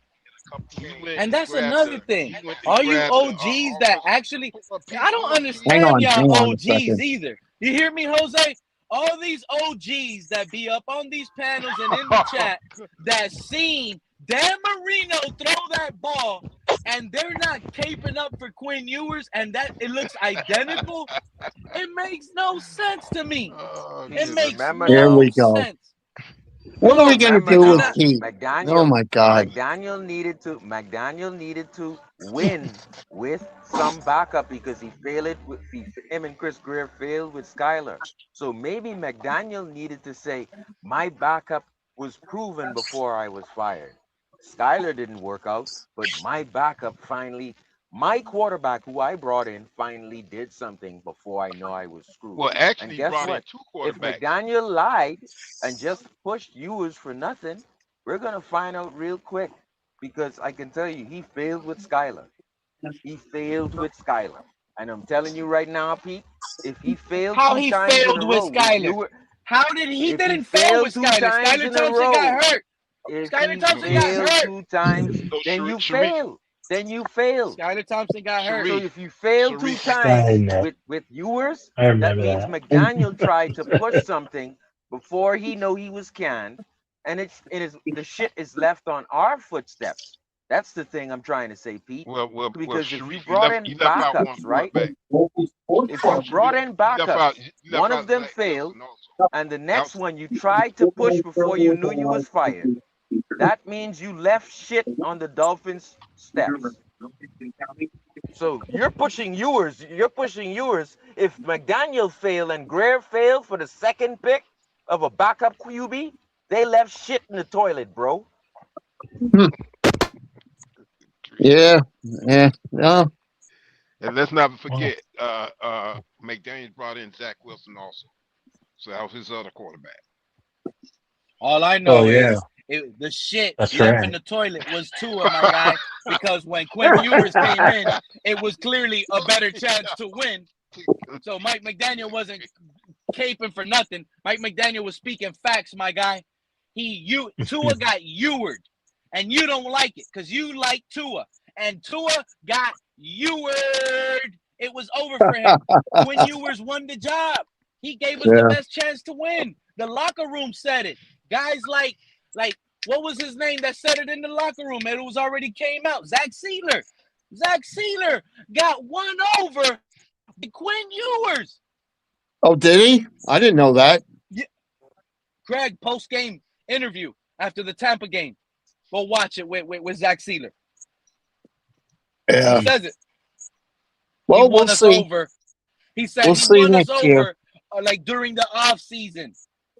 And that's another thing. All you OGs that actually, I don't understand y'all OGs either. You hear me, Jose? All these OGs that be up on these panels and in the chat that seen Dan Marino throw that ball and they're not caping up for Quinn Ewers and that it looks identical. It makes no sense to me. It makes no sense. What are we going to do with Keith? Oh my God! McDaniel needed to win with some backup because he failed it. Him and Chris Greer failed with Skyler. So maybe McDaniel needed to say, "My backup was proven before I was fired. Skyler didn't work out, but my backup finally." My quarterback, who I brought in, finally did something before I know I was screwed. Well, actually, and guess brought what? in 2 quarterbacks. If McDaniel lied and just pushed Ewers for nothing, we're going to find out real quick. Because I can tell you, he failed with Skyler. And I'm telling you right now, Pete, if he failed how 2 he times failed in a with row, Skyler? How did he didn't fail with Skyler? Skyler Thompson got hurt. If Skyler Thompson got hurt 2 times, then you fail. Skyler Thompson got hurt. So if you fail 2 times with Ewers, that means McDaniel tried to push something before he know he was canned, and the shit is left on our footsteps. That's the thing I'm trying to say, Pete. Because if you brought in backups, right? If you brought in backups, one of them failed, and the next one you tried to push before you knew you was fired. That means you left shit on the Dolphins' steps. So you're pushing Ewers. If McDaniel failed and Greer failed for the 2nd pick of a backup QB, they left shit in the toilet, bro. Yeah. No. And let's not forget, McDaniel brought in Zach Wilson also. So that was his other quarterback. All I know is the shit left in the toilet was Tua, my guy, because when Quinn Ewers came in, it was clearly a better chance to win. So Mike McDaniel wasn't caping for nothing. Mike McDaniel was speaking facts, my guy. Tua got Eward, and you don't like it because you like Tua, and Tua got Eward. It was over for him. Quinn Ewers won the job. He gave us the best chance to win. The locker room said it. Guys like what was his name that said it in the locker room? It was already came out. Zach Sealer. Zach Sealer got won over by Quinn Ewers. Oh, did he? I didn't know that. Craig post-game interview after the Tampa game. Go watch it with Zach Sealer. Yeah. He says it. Well, He won we'll us see. over. He said We'll he see won us next year. over like during the off season.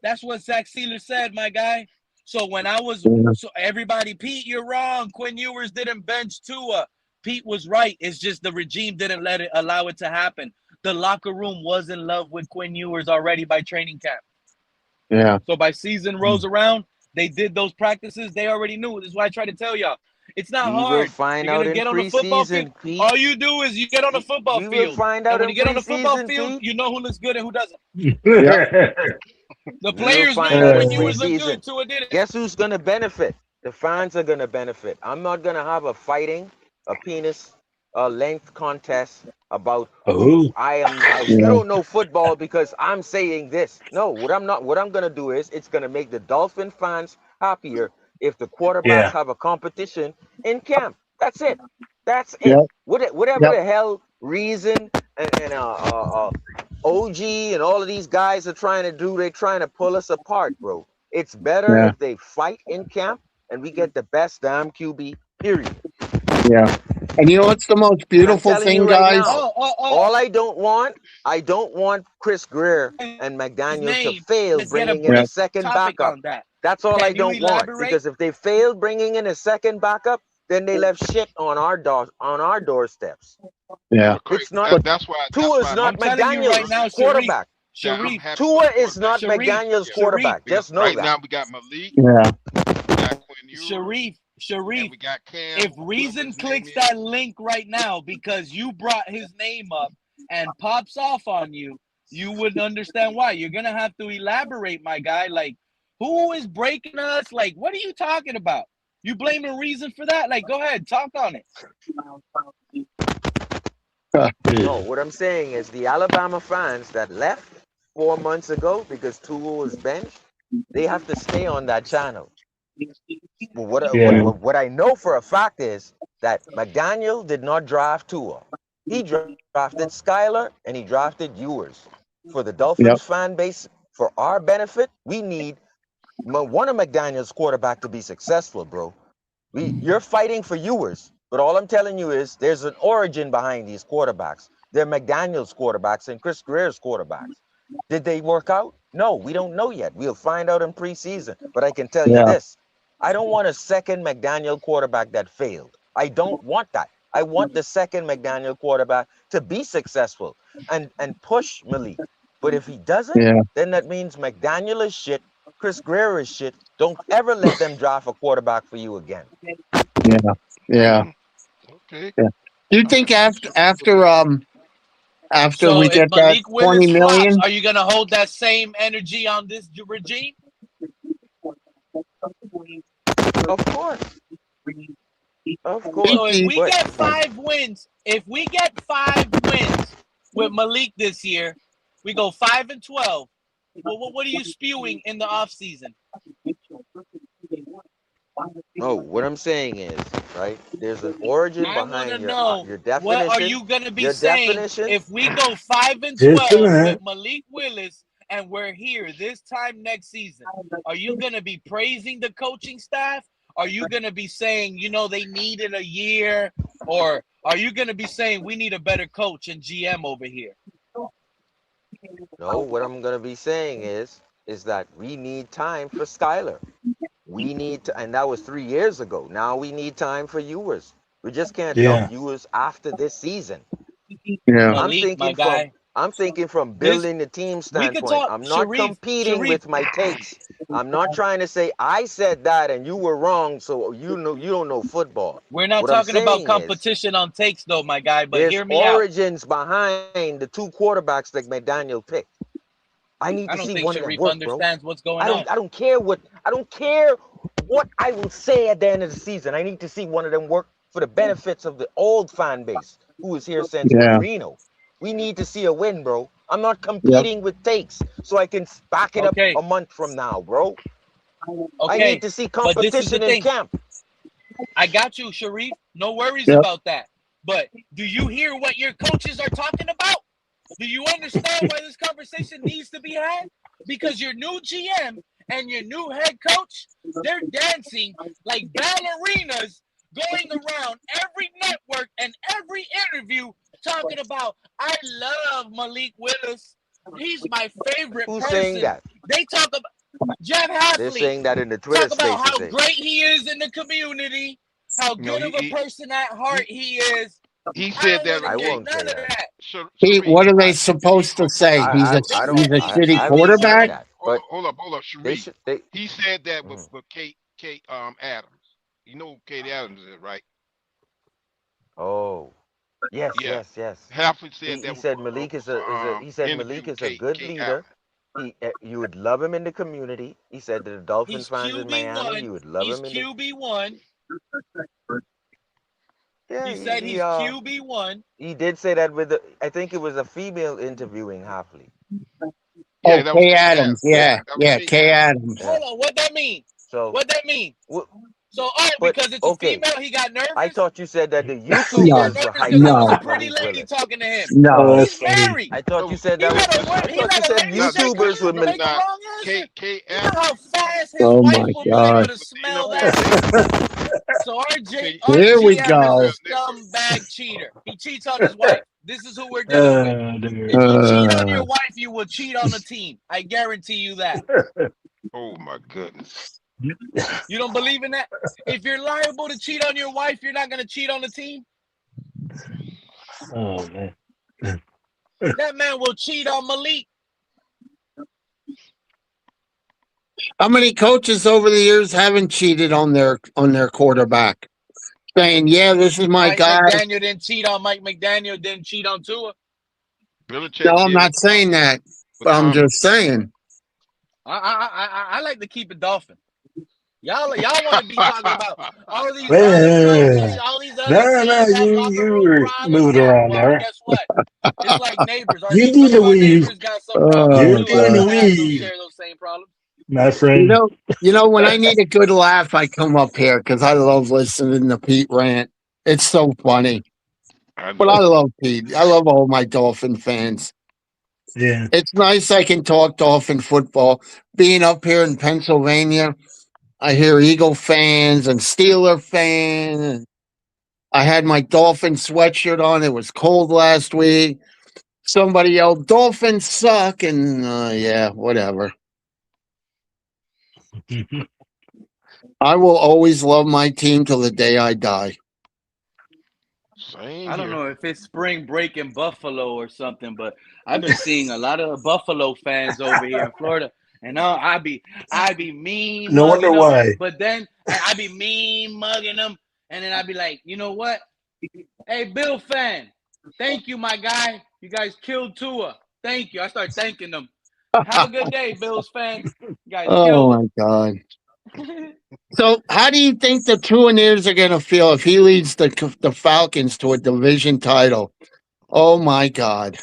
That's what Zach Sealer said, my guy. So when I was so everybody, Pete, you're wrong. Quinn Ewers didn't bench Tua. Pete was right. It's just the regime didn't allow it to happen. The locker room was in love with Quinn Ewers already by training camp. Yeah. So by season rolls around, they did those practices. They already knew. This is why I try to tell y'all. It's not We hard. will find You're out gonna in get on the football field. preseason, Pete. All you do is you get on the football We will field. find And out when in you get on the football preseason, field, Pete. you know who looks good and who doesn't. Yeah. The We will players knew find out when in Ewers looked preseason. good, Tua did it. Guess who's going to benefit? The fans are going to benefit. I'm not going to have a penis length contest about Oh, you don't know football because I'm saying this. No, what I'm going to do is it's going to make the Dolphin fans happier if the quarterbacks yeah. have a competition in camp. That's it. That's it. Yep. Whatever the hell Reason and OG and all of these guys are trying to do, they're trying to pull us apart, bro. It's better Yeah. if they fight in camp and we get the best damn QB, period. Yeah. And you know what's the most beautiful thing, Right guys? now, all I don't want Chris Greer and McDaniel to fail bringing in a second backup. That's all I don't want, because if they fail bringing in a second backup, then they left shit on our doorsteps. Yeah, it's not. That's why Tua's not McDaniel's right now, quarterback. Sharif, Tua is not McDaniel's quarterback. Just know right that. now we got Malik. Yeah. We got Quinn Ewers, Sharif. we got Cam. If Reason clicks that link right now because you brought his name up and pops off on you, you wouldn't understand why. You're gonna have to elaborate, my guy. Like, who is breaking us? Like, what are you talking about? You blaming Reason for that? Like, go ahead, talk on it. No, what I'm saying is the Alabama fans that left 4 months ago because Tua was benched, they have to stay on that channel. But what I know for a fact is that McDaniel did not draft Tua. He drafted Skyler and he drafted Ewers. For the Dolphins fan base, for our benefit, we need one of McDaniel's quarterback to be successful, bro. You're fighting for Ewers, but all I'm telling you is there's an origin behind these quarterbacks. They're McDaniel's quarterbacks and Chris Greer's quarterbacks. Did they work out? No, we don't know yet. We'll find out in preseason. But I can tell you this. I don't want a second McDaniel quarterback that failed. I don't want that. I want the second McDaniel quarterback to be successful and push Malik. But if he doesn't, then that means McDaniel is shit. Chris Greer is shit. Don't ever let them draft a quarterback for you again. Yeah. Okay. Yeah. Do you think after So we if get that Malik Willis 20 million, flops, are you gonna hold that same energy on this regime? Of course. Of course. So if we get 5 wins, with Malik this year, we go 5-12. Well, what are you spewing in the offseason? No, what I'm saying is, right, there's an origin behind your definition. What are you going to be saying if we go 5-12 with Malik Willis and we're here this time next season? Are you going to be praising the coaching staff? Are you going to be saying, they needed a year? Or are you going to be saying we need a better coach and GM over here? No, what I'm going to be saying is that we need time for Skyler. We need to, and that was 3 years ago. Now we need time for Ewers. We just can't dump Ewers after this season. Yeah, I'm thinking from building the team standpoint. I'm not competing with my takes. I'm not trying to say I said that and you were wrong, so you don't know football. We're not talking about competition on takes, though, my guy. But hear me out. There's origins behind the 2 quarterbacks that McDaniel picked. I need to see one of them work, understands what's going on. I don't care what I will say at the end of the season. I need to see one of them work for the benefits of the old fan base who is here since Marino. We need to see a win, bro. I'm not competing with takes so I can back it up a month from now, bro. I need to see competition in camp. I got you, Sharif. No worries about that. But do you hear what your coaches are talking about? Do you understand why this conversation needs to be had? Because your new GM and your new head coach, they're dancing like ballerinas, going around every network and every interview talking about, I love Malik Willis. He's my favorite Who's person. saying that? They talk about Jeff Hafley. They're saying that in the Twitter Talk about how spaces. great he is in the community, how good of a person at heart he is. He said that. I won't say that. What are they supposed to say? He's a shitty quarterback. Hold up, Sharif. He said that with Kate Adams. You know who Kate Adams is, right? Oh, yes. Hafley said He said Malik is a good leader. You would love him in the community. He said to the Dolphins fans in Miami, you would love him. He's QB1. Yeah, he said he's QB1. He did say that I think it was a female interviewing Hafley. Yeah, Kay Adams. Yeah, Kay Adams. Hold on, what that mean? What that mean? Because it's a female, he got nervous? I thought you said that the YouTubers were hyping No. up Pretty lady talking to him. No. He's married. I thought you said that. YouTubers would make Kay You know how fast his Oh wife my will be God. able to smell that? So RJ Here we is go. a scumbag cheater. He cheats on his wife. This is who we're dealing with. If you cheat on your wife, you will cheat on the team. I guarantee you that. Oh my goodness. You don't believe in that? If you're liable to cheat on your wife, you're not going to cheat on the team? Oh, man. That man will cheat on Malik. How many coaches over the years haven't cheated on their quarterback? Saying, yeah, this is my guy. Mike McDaniel didn't cheat on Mike McDaniel, didn't cheat on Tua. No, I'm not saying that. But I'm just saying. I like to keep it Dolphin. Y'all want to be talking about all these other coaches, all these other teams. You were moving around there. Guess what? It's like neighbors. You do the weave. Got some problems. You're doing the weave. Share those same problems. My friend. You know, when I need a good laugh, I come up here because I love listening to Pete rant. It's so funny. But I love Pete. I love all my Dolphin fans. Yeah. It's nice I can talk Dolphin football. Being up here in Pennsylvania, I hear Eagle fans and Steeler fans. I had my Dolphin sweatshirt on. It was cold last week. Somebody yelled, Dolphins suck. And yeah, whatever. I will always love my team till the day I die. I don't know if it's spring break in Buffalo or something, but I've been seeing a lot of Buffalo fans over here in Florida, and I be mean. No wonder why. But then I be mean mugging them, and then I be like, you know what? Hey, Bill fan, thank you, my guy. You guys killed Tua. Thank you. I start thanking them. Have a good day, Bills fan. You guys oh my God. So, how do you think the Tuaneers are going to feel if he leads the Falcons to a division title? Oh my God.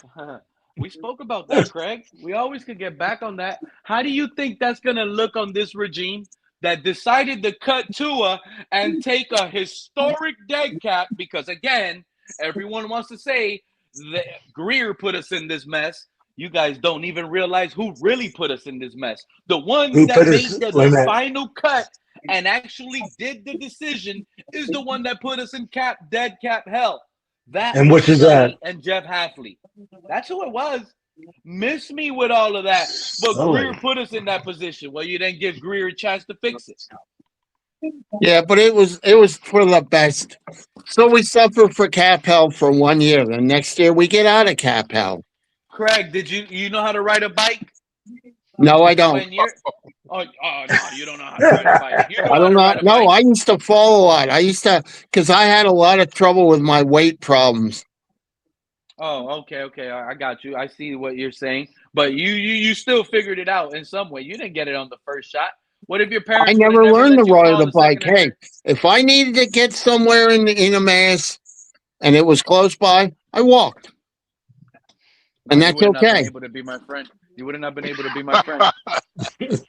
We spoke about that, Craig. We always could get back on that. How do you think that's going to look on this regime that decided to cut Tua and take a historic dead cap? Because, again, everyone wants to say that Greer put us in this mess. You guys don't even realize who really put us in this mess. The one that made the final cut and actually did the decision is the one that put us in dead cap hell. That and which is that? And Jeff Hafley. That's who it was. Miss me with all of that. But Greer put us in that position. Well, you didn't give Greer a chance to fix it. Yeah, but it was for the best. So we suffer for cap hell for 1 year. The next year we get out of cap hell. Craig, did you know how to ride a bike? No, I don't. Oh, no, you don't know how to ride a bike. I don't know. No, I used to fall a lot. Because I had a lot of trouble with my weight problems. Oh, okay. I got you. I see what you're saying. But you still figured it out in some way. You didn't get it on the first shot. What if your parents? I never learned to ride a bike. Hey, if I needed to get somewhere in a mass and it was close by, I walked. And that's okay. You wouldn't have been able to be my friend. You wouldn't have been able to be my friend.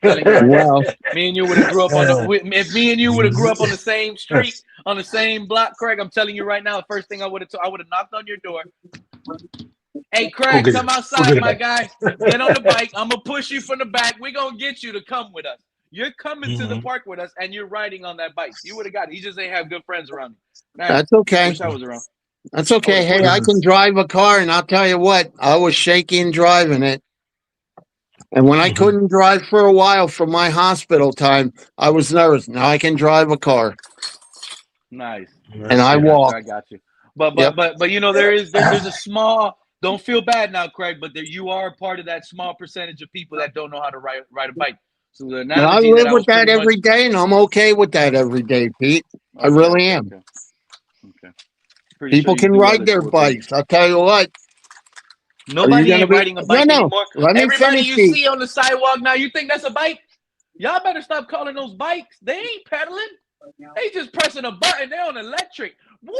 Well, me and you would have grew up if me and you would have grew up on the same street, on the same block, Craig, I'm telling you right now, the first thing I would have knocked on your door. Hey, Craig, come outside, my guy. Get on the bike. I'm going to push you from the back. We're going to get you to come with us. You're coming to the park with us, and you're riding on that bike. You would have got it. You just ain't have good friends around you. Man, that's okay. Wish I was around. That's okay. Hey, I can drive a car, and I'll tell you what, I was shaking driving it. And when I couldn't drive for a while from my hospital time, I was nervous. Now I can drive a car. Nice. And I walk. I got you. But you know, there's a small, don't feel bad now, Craig, but you are part of that small percentage of people that don't know how to ride a bike. So the and I live with that every day, and I'm okay with that every day, Pete. I really am. Okay. People can ride their bikes. I'll tell you what. Nobody ain't riding a bike anymore. Let me Everybody finish, you Pete. see on the sidewalk now, you think that's a bike? Y'all better stop calling those bikes. They ain't pedaling. They just pressing a button. They're on electric. Woo!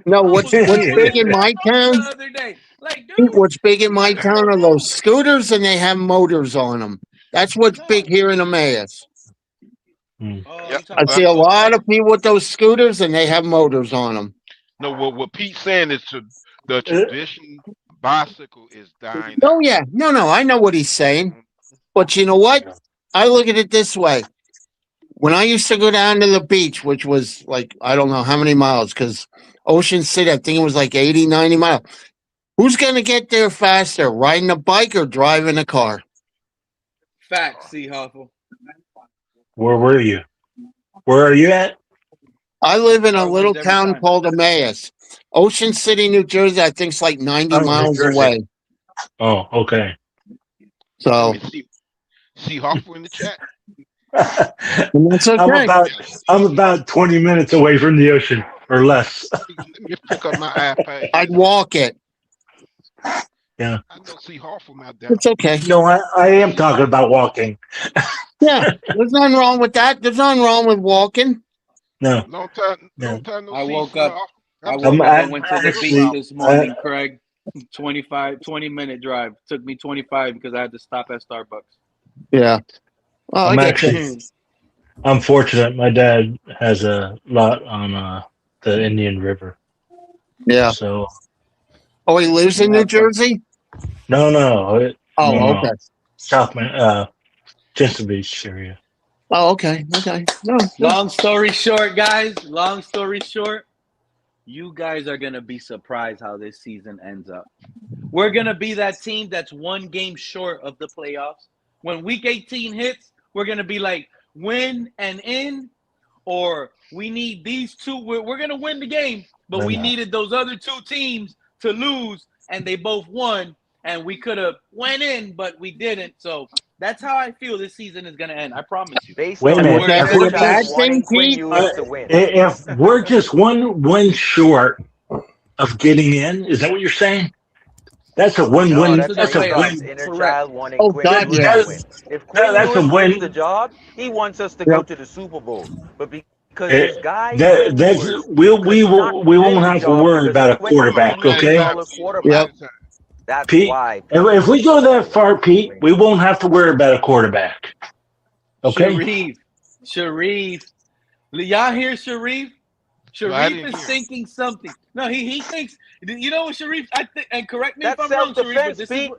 No, what's big in my town? The other day. Like, dude, what's big in my town are those scooters, and they have motors on them. That's what's big here in Emmaus. I see a lot of people with those scooters, and they have motors on them. No, what Pete's saying is the tradition bicycle is dying. Oh yeah, no, I know what he's saying, but you know what? I look at it this way. When I used to go down to the beach, which was like, I don't know how many miles, because Ocean City, I think it was like 80, 90 miles. Who's going to get there faster, riding a bike or driving a car? Facts, C. Huffle. Where were you? Where are you at? I live in a little town called Emmaus. Ocean City, New Jersey, I think it's like 90 miles away. Oh, okay. So, see Huffle in the chat. That's okay. I'm about 20 minutes away from the ocean or less. Just pick up my iPad. I'd walk it. Yeah. I don't see Huffle out there. It's okay. No, I am talking about walking. Yeah, there's nothing wrong with that. There's nothing wrong with walking. No. Long time no I see woke up. I went to the beach this morning, Craig. 20-minute drive. Took me 25 because I had to stop at Starbucks. Yeah. Oh, I'm fortunate. My dad has a lot on the Indian River. Yeah. So. Oh, he lives in New Jersey? No. Okay. South Chesapeake area. Oh, okay. No. Long story short, guys. Long story short, you guys are gonna be surprised how this season ends up. We're gonna be that team that's one game short of the playoffs. When week 18 hits, we're going to be like, win and in, or we need these two. We're going to win the game, but we needed those other two teams to lose, and they both won, and we could have went in, but we didn't. So that's how I feel this season is going to end. I promise you. Wait a minute. If we're just one win short of getting in, is that what you're saying? That's a win-win. No, that's a win. Inner child wanting Oh, Quinn God, to yes. win. If Quinn that's a win. wins the job, he wants us to go to the Super Bowl. But because this guy, we won't have to worry about a quarterback, okay? Yep. That's Pete, why. if we go that far, Pete, we won't have to worry about a quarterback. Okay? Sharif. Y'all hear Sharif? Sharif is thinking something. No, he thinks. You know what, Sharif? I think, and correct me if I'm wrong, Sharif. But Pete,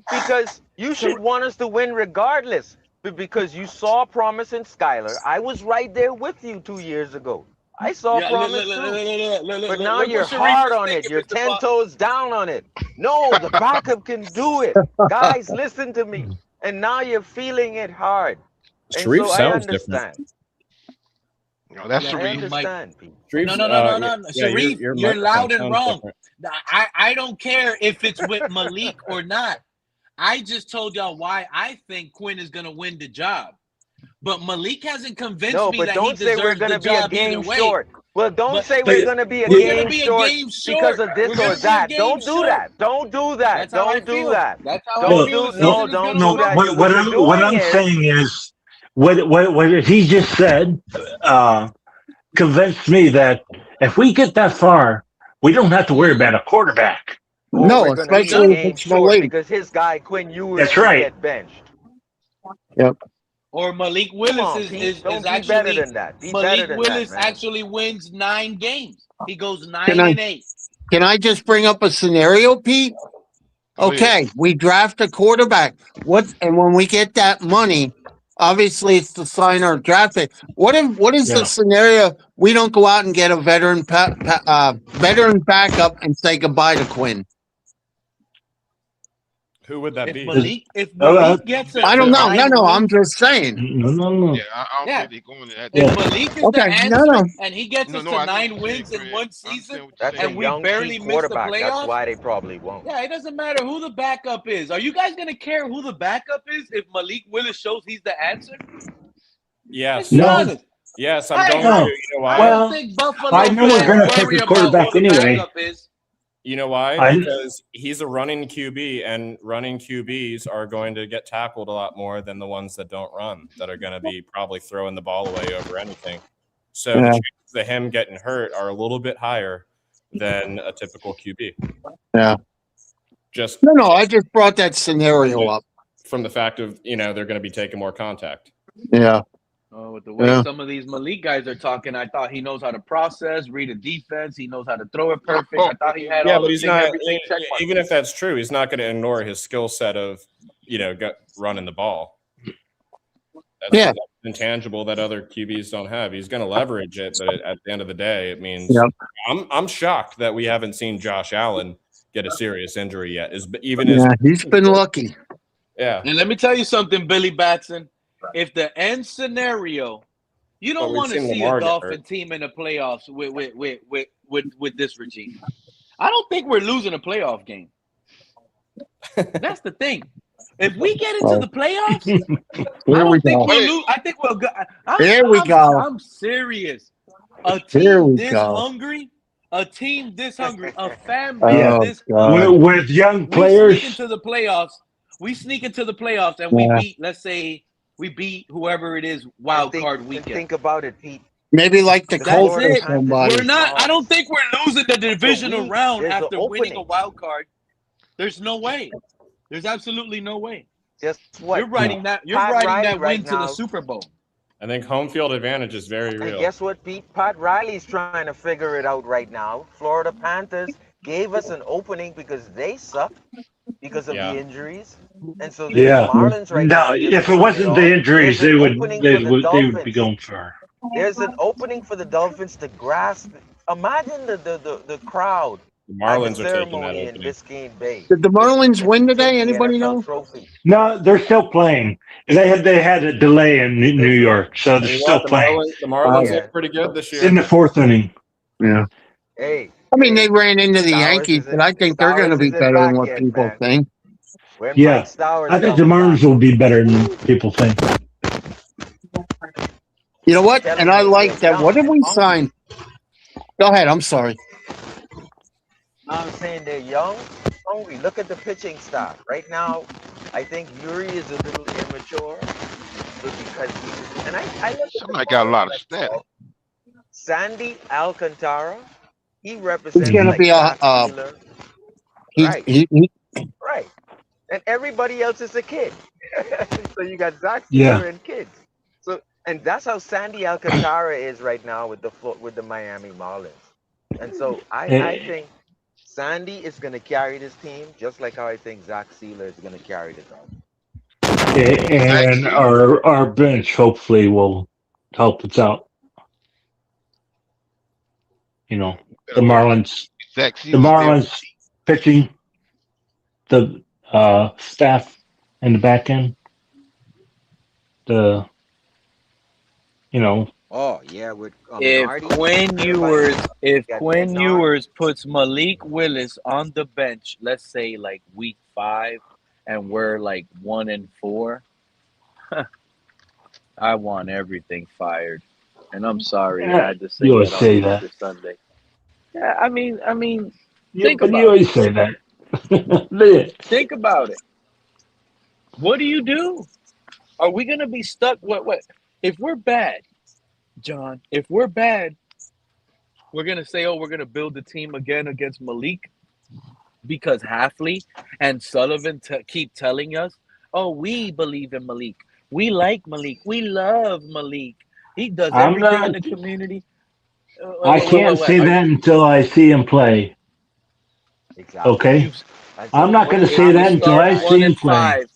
because you should want us to win regardless. Because you saw promise in Skylar. I was right there with you 2 years ago. I saw promise too. But now you're hard on it. You're 10 toes down on it. No, the backup can do it. Guys, listen to me. And now you're feeling it hard. Sharif sounds different. No, that's Sharif. No. Sharif, you're loud and wrong. I don't care if it's with Malik or not. I just told y'all why I think Quinn is going to win the job. But Malik hasn't convinced me that he deserves the job either way. Well, don't say we're going to be a game short because of this or that. Don't do that. Don't do that. Don't do that. That's how I feel. Don't do that. What I'm saying is, what he just said convinced me that if we get that far, we don't have to worry about a quarterback. No, especially if it's Malik. Because his guy, Quinn Ewers, that's right. Get benched. Yep. Or Malik Willis is actually better than that. Malik Willis actually wins 9 games. He goes 9-8. Can I just bring up a scenario, Pete? Okay, we draft a quarterback. And when we get that money, obviously it's to sign our draft pick. What is the scenario we don't go out and get a veteran backup and say goodbye to Quinn? Who would that be? If Malik gets I don't know. No, I'm just saying. Yeah, I don't think they're going to that. If Malik is the answer and he gets us to 9 wins in one season, That's and a we young barely key miss the quarterback. playoffs, That's why they probably won't. yeah, it doesn't matter who the backup is. Are you guys going to care who the backup is if Malik Willis shows he's the answer? Yes. No. Yes, I'm going to. You know why? I don't think Buffalo I know we're going to take a quarterback anyway. You know why? Because he's a running QB, and running QBs are going to get tackled a lot more than the ones that don't run, that are going to be probably throwing the ball away over anything. So the chances of him getting hurt are a little bit higher than a typical QB. Yeah. No, I just brought that scenario up. From the fact of, they're going to be taking more contact. Yeah. Oh, with the way some of these Malik guys are talking, I thought he knows how to process, read a defense. He knows how to throw it perfect. I thought he had all but he's things, not. everything check mark. Even if that's true, he's not going to ignore his skill set of, running the ball. That's intangible that other QBs don't have. He's going to leverage it, but at the end of the day, it means I'm shocked that we haven't seen Josh Allen get a serious injury yet. He's been lucky. Yeah. And let me tell you something, Billy Batson. If the end scenario, you don't want to see a Dolphin team in the playoffs with this regime. I don't think we're losing a playoff game. That's the thing. If we get into the playoffs, I think we'll go. Here we go. I'm serious. A team this hungry, a family this hungry. With young players. We sneak into the playoffs and we beat, let's say, we beat whoever it is wild card weekend. Think about it, Pete. Maybe like the Colts or somebody. We're not. I don't think we're losing the divisional round after winning a wild card. There's no way. There's absolutely no way. Just what? You're riding that. You're riding that win to the Super Bowl. I think home field advantage is very real. And guess what, Pete? Pat Riley's trying to figure it out right now. Florida Panthers gave us an opening because they suck because of the injuries. And so the Marlins right now. No, if it wasn't the injuries, they would be going far. There's an opening for the Dolphins to grasp. Imagine the crowd. The Marlins are taking that in Biscayne Bay. Did the Marlins win today? Anybody know? No, they're still playing. They had a delay in New York, so they're still playing. The Marlins look pretty good this year. In the 4th inning. Yeah. Hey. I mean, they ran into the Yankees, but I think they're going to be better than what people think. Yeah, I think the Marlins will be better than people think. You know what? And I like that. What did we sign? Go ahead. I'm sorry. I'm saying they're young, hungry. Look at the pitching staff. Right now, I think Yuri is a little immature. Because somebody got a lot of stats. Sandy Alcantara, he represents. He's going to be a. Right. And everybody else is a kid. So you got Zach Taylor and kids. So and that's how Sandy Alcantara is right now with the Miami Marlins. And so I think Sandy is going to carry this team just like how I think Zach Sealer is going to carry the Dolphins. And our bench hopefully will help us out. The Marlins pitching, the staff in the back end, Oh yeah, with if Quinn Ewers puts Malik Willis on the bench, let's say like week 5, and we're like 1-4, I want everything fired. And I'm sorry I had to say you always say that this Sunday. Yeah, I mean, think about you always say that. Think about it. What do you do? Are we gonna be stuck? What? If we're bad, John, if we're bad, we're going to say, we're going to build the team again against Malik because Hafley and Sullivan keep telling us, we believe in Malik. We like Malik. We love Malik. He does everything in the community. I can't say that until I see him play. Exactly. Okay, And I'm so not what going is to it? say If that you until start I see 1 him and play. 5,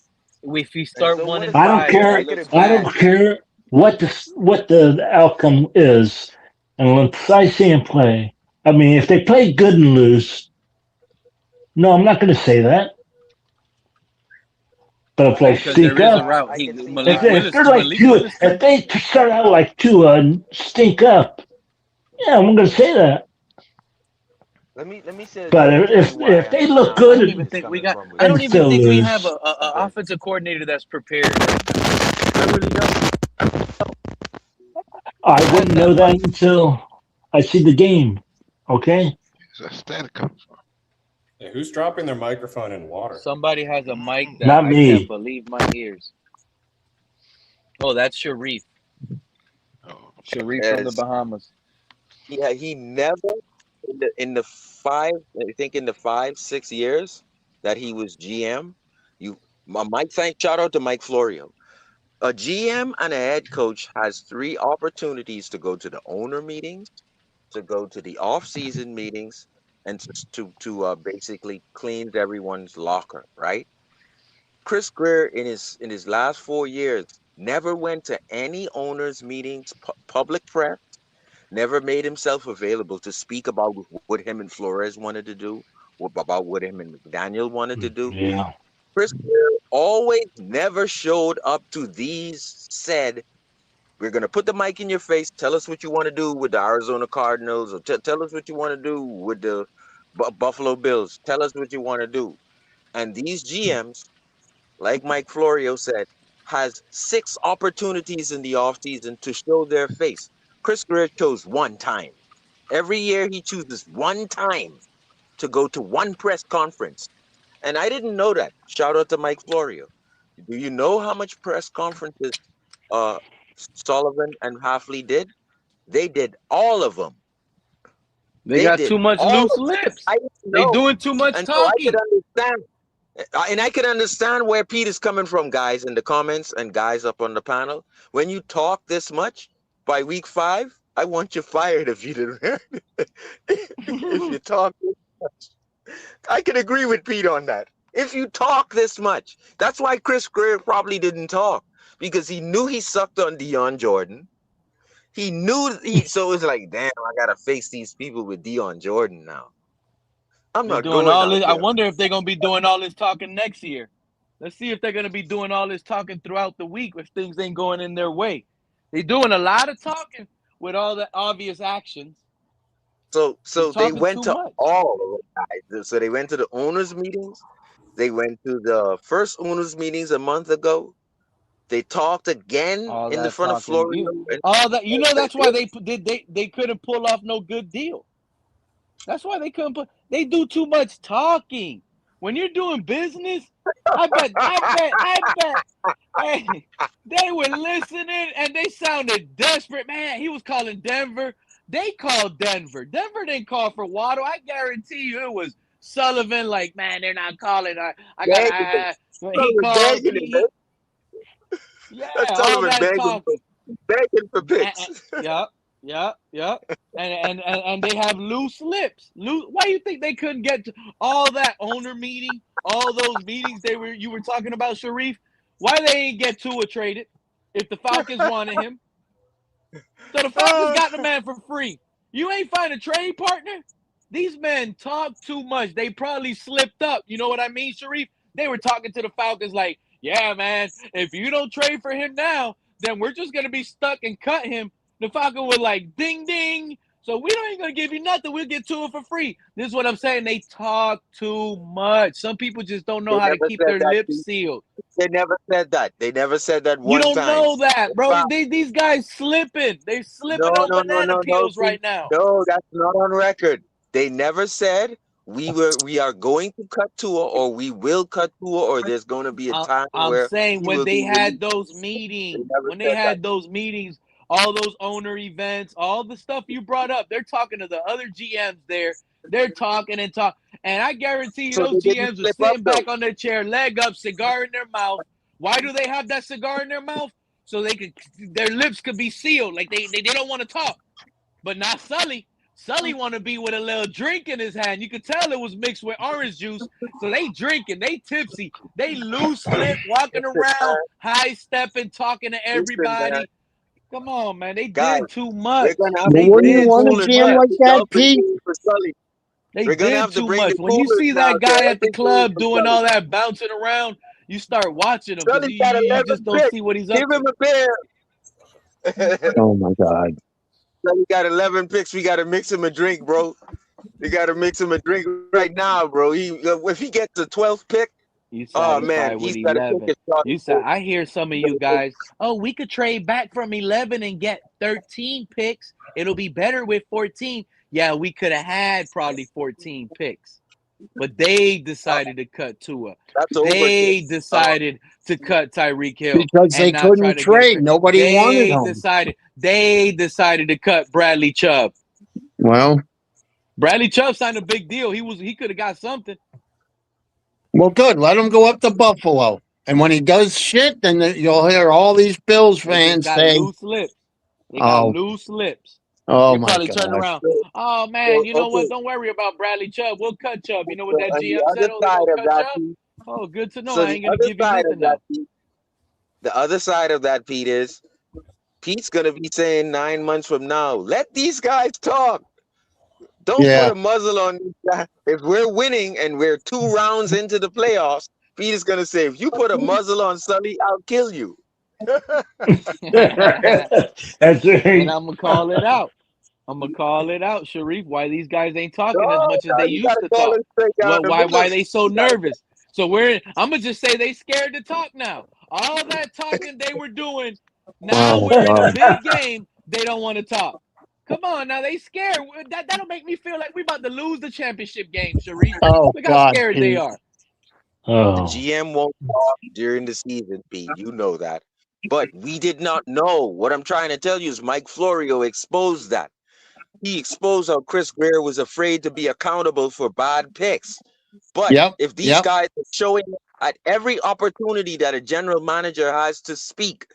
if you And start so 1 what and is I it? don't 5 and care. you Good get or I bad? don't care what the outcome is, unless I see him play. I mean, if they play good and lose, no, I'm not going to say that. But if they because there stink is a up, route. I He can see if, Malik why. if Willis, they're like Malik two, Willis if can. they start out like two stink up, yeah, I'm going to say that. Let me say. Let But me tell you why I if they look understand I where don't good even Pete is think we coming got. from with I and don't this. even still think we have lose, a Okay. offensive coordinator that's prepared right now. I really don't. I Who has wouldn't that know that mic? until I see the game. Okay, Is that static coming from? Hey, who's dropping their microphone in water? Somebody has a mic that not I can't me. believe my ears. Oh, that's Sharif. Oh, Sharif from the As Bahamas. yeah, he never in the five, I think in the 5, 6 years that he was GM, Mike, shout out to Mike Florio. A GM and a head coach has 3 opportunities to go to the owner meetings, to go to the off-season meetings, and to basically cleanse everyone's locker, right? Chris Greer in his last 4 years never went to any owners meetings, public press, never made himself available to speak about what him and Flores wanted to do, about what him and McDaniel wanted to do. Yeah, Chris Greer always never showed up to these, said, we're going to put the mic in your face. Tell us what you want to do with the Arizona Cardinals, or tell us what you want to do with the Buffalo Bills. Tell us what you want to do. And these GMs, like Mike Florio said, has 6 opportunities in the offseason to show their face. Chris Greer chose one time. Every year he chooses one time to go to one press conference. And I didn't know that. Shout out to Mike Florio. Do you know how much press conferences uh, Sullivan and Hafley did? They did all of them. They They got did too much all loose of them. lips. I didn't They know. doing too much And so I could talking. understand. And I can understand where Pete is coming from, guys, in the comments and guys up on the panel. When you talk this much, by week 5, I want you fired if you didn't. If you talk this much. I can agree with Pete on that. If you talk this much, that's why Chris Greer probably didn't talk, because he knew he sucked on Deion Jordan. He knew so it was like, damn, I gotta face these people with Deion Jordan now. I'm They're not doing going all out this. I there. wonder if they're gonna be doing all this talking next year. Let's see if they're gonna be doing all this talking throughout the week if things ain't going in their way. They're doing a lot of talking with all the obvious actions. So They're they talking went too to much. all of them, guys. So they went to the owners' meetings. They went to the first owners' meetings a month ago. They talked again All in the that front of talking. Florio. All that. That's why they couldn't pull off no good deal. That's why they couldn't put. They do too much talking. When you're doing business, I bet. Hey, they were listening and they sounded desperate. Man, he was calling Denver. They called Denver. Denver didn't call for Waddle. I guarantee you it was Sullivan. Like, man, they're not calling. He Sullivan called. begging him, man. Yeah, That's all Sullivan that talking. begging for picks. Yep. And they have loose lips. Why do you think they couldn't get to all that owner meeting, all those meetings you were talking about, Sharif? Why they ain't get Tua traded if the Falcons wanted him? So the Falcons got the man for free. You ain't find a trade partner? These men talk too much. They probably slipped up. You know what I mean, Sharif? They were talking to the Falcons like, yeah, man, if you don't trade for him now, then we're just going to be stuck and cut him. The Falcon was like, ding, ding. So we ain't going to give you nothing. We'll get to it for free. This is what I'm saying. They talk too much. Some people just don't know They how to never keep said their that. lips sealed. They never said that. They never said that You one don't time. know that, bro. These guys slipping. They slipping on banana peels right now. No, that's not on record. They never said we are going to cut Tua, or we will cut Tua, or there's going to be a time I'm where saying he when will they be had released. those They meetings, never said that. all those owner events, all the stuff you brought up, they're talking to the other GMs there. They're talking and talk. And I guarantee you So those they didn't GMs are slip up sitting though. back on their chair, leg up, cigar in their mouth. Why do they have that cigar in their mouth? So their lips could be sealed. Like they don't want to talk. But not Sully. Sully want to be with a little drink in his hand. You could tell it was mixed with orange juice. So they drinking, they tipsy, they loose lip, walking around, high stepping, talking to everybody. Come on, man. They did too much. But wouldn't you want a GM like that, Pete? They did too much. When you see that guy at the club doing all that bouncing around, you start watching him because you just don't see what he's up to. Give him a beer. Oh, my God. We got 11 picks. We got to mix him a drink, bro. We got to mix him a drink right now, bro. If he gets the 12th pick, oh man, he's got to pick a shot. You said, I hear some of you guys, oh, we could trade back from 11 and get 13 picks. It'll be better with 14. Yeah, we could have had probably 14 picks. But they decided to cut Tua. They decided to cut Tyreek Hill. Because they couldn't trade. Nobody wanted them. They decided to cut Bradley Chubb. Well, Bradley Chubb signed a big deal. He could have got something. Well, good. Let him go up to Buffalo. And when he does shit, then you'll hear all these Bills fans say, loose lips. They got loose lips. Oh, You'll my probably God. turn around. Oh, man, you know what? Don't worry about Bradley Chubb. We'll cut Chubb. You know what that GM said? Oh, good to know. So I ain't going to give you nothing now. The other side of that, Pete, is Pete's going to be saying 9 months from now, let these guys talk. Don't put a muzzle on these guys. If we're winning and we're 2 rounds into the playoffs, Pete is going to say, if you put a muzzle on Sully, I'll kill you. That's right. And I'm going to call it out. Sharif, why these guys ain't talking as much as they used to talk. Why they so nervous? So I'm going to just say they scared to talk now. All that talking they were doing, now we're in a big game, they don't want to talk. Come on, now they scared. That'll make me feel like we're about to lose the championship game, Sharif. Look how scared they are. The GM won't talk during the season, Pete. You know that. But we did not know. What I'm trying to tell you is Mike Florio exposed that. He exposed how Chris Greer was afraid to be accountable for bad picks. But if these guys are showing at every opportunity that a general manager has to speak,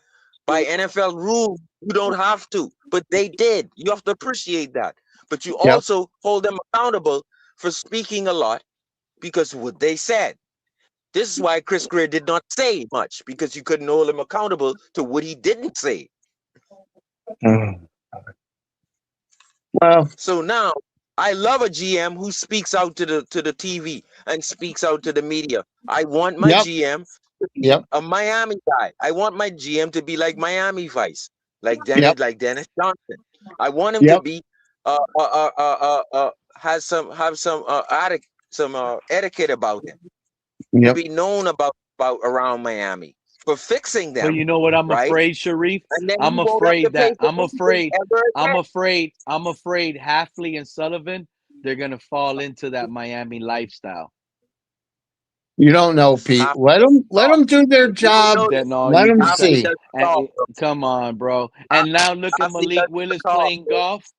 by NFL rules, you don't have to. But they did. You have to appreciate that. But you also hold them accountable for speaking a lot because of what they said. This is why Chris Greer did not say much, because you couldn't hold him accountable to what he didn't say. Well, so now I love a GM who speaks out to the TV and speaks out to the media. I want my GM to be a Miami guy. I want my GM to be like Miami Vice, like Dennis Johnson. I want him to be have some etiquette about him. To be known about around Miami for fixing them. But you know what I'm afraid, Sharif? I'm afraid Hafley and Sullivan, they're gonna fall into that Miami lifestyle. You don't know, Pete. Let them do their job. Let them see. Come on, bro. And now look at Malik Willis playing golf.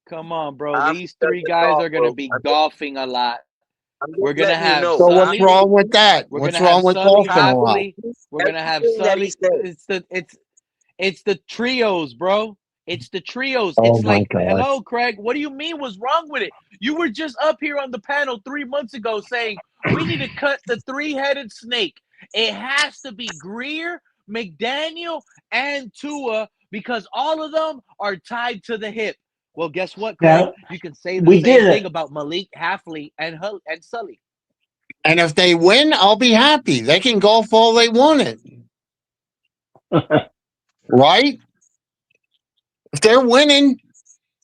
Come on, bro. These 3 guys are gonna be golfing a lot. We're gonna have. So what's wrong with that? What's wrong with golfing a lot? We're gonna have Sully. It's the trios, bro. It's the trios. It's like, hello, Craig. What do you mean? What's wrong with it? You were just up here on the panel 3 months ago saying we need to cut the 3-headed snake. It has to be Greer, McDaniel, and Tua because all of them are tied to the hip. Well, guess what, Craig? You can say the same thing about Malik, Hafley, and Sully. And if they win, I'll be happy. They can golf all they wanted. Right? If they're winning,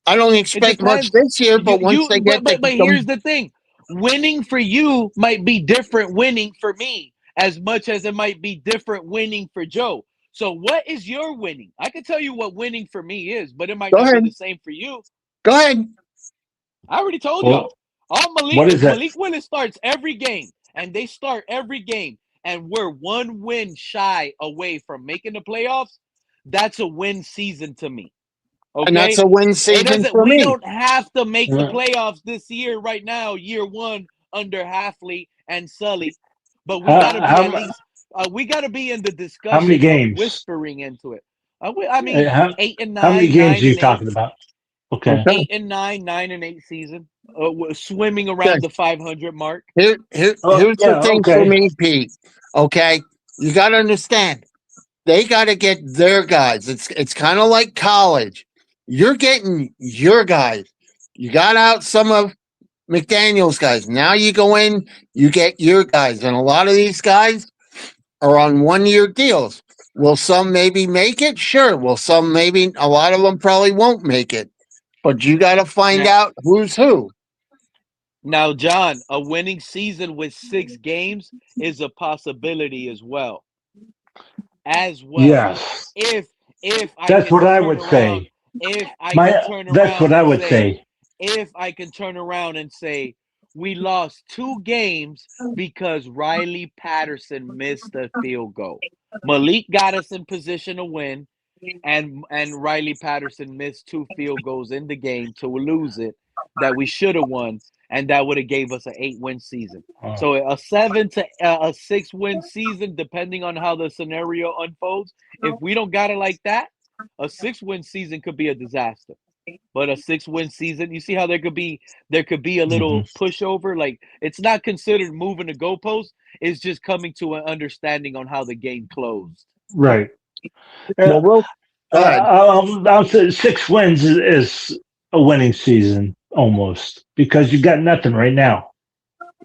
I don't expect much this year, but once they get But here's the thing. Winning for you might be different winning for me as much as it might be different winning for Joe. So what is your winning? I can tell you what winning for me is, but it might not be the same for you. Go ahead. I already told you. Malik Willis starts every game, and they start every game, and we're 1 win shy away from making the playoffs. That's a win season to me. Okay? And that's a win season for me. We don't have to make the playoffs this year right now, year 1, under Hafley and Sully. But we got to be at least we got to be in the discussion. How many games? Whispering into it. I mean, 8 and 9. How many games are you 8. talking about? Okay. 8-9, 9-8 season, swimming around the 500 mark. Here's the thing for me, Pete. Okay, you got to understand. They got to get their guys. It's kind of like college. You're getting your guys. You got out some of McDaniel's guys. Now you go in, you get your guys, and a lot of these guys are on 1-year deals. Will some maybe make it? Sure. Will some maybe? A lot of them probably won't make it. But you got to find out who's who. Now, John, a winning season with 6 games is a possibility as well. Yes. If that's what I would say. If I can turn around, that's what I would say. If I can turn around and say we lost 2 games because Riley Patterson missed a field goal. Malik got us in position to win, and Riley Patterson missed 2 field goals in the game to lose it that we should have won, and that would have gave us an 8-win season. So a 7 to a 6-win season, depending on how the scenario unfolds. If we don't got it like that, a 6-win season could be a disaster. But a 6-win season, you see how there could be a little pushover. Like, it's not considered moving the goalpost. It's just coming to an understanding on how the game closed. Right. I'll say 6 wins is a winning season almost, because you got nothing right now.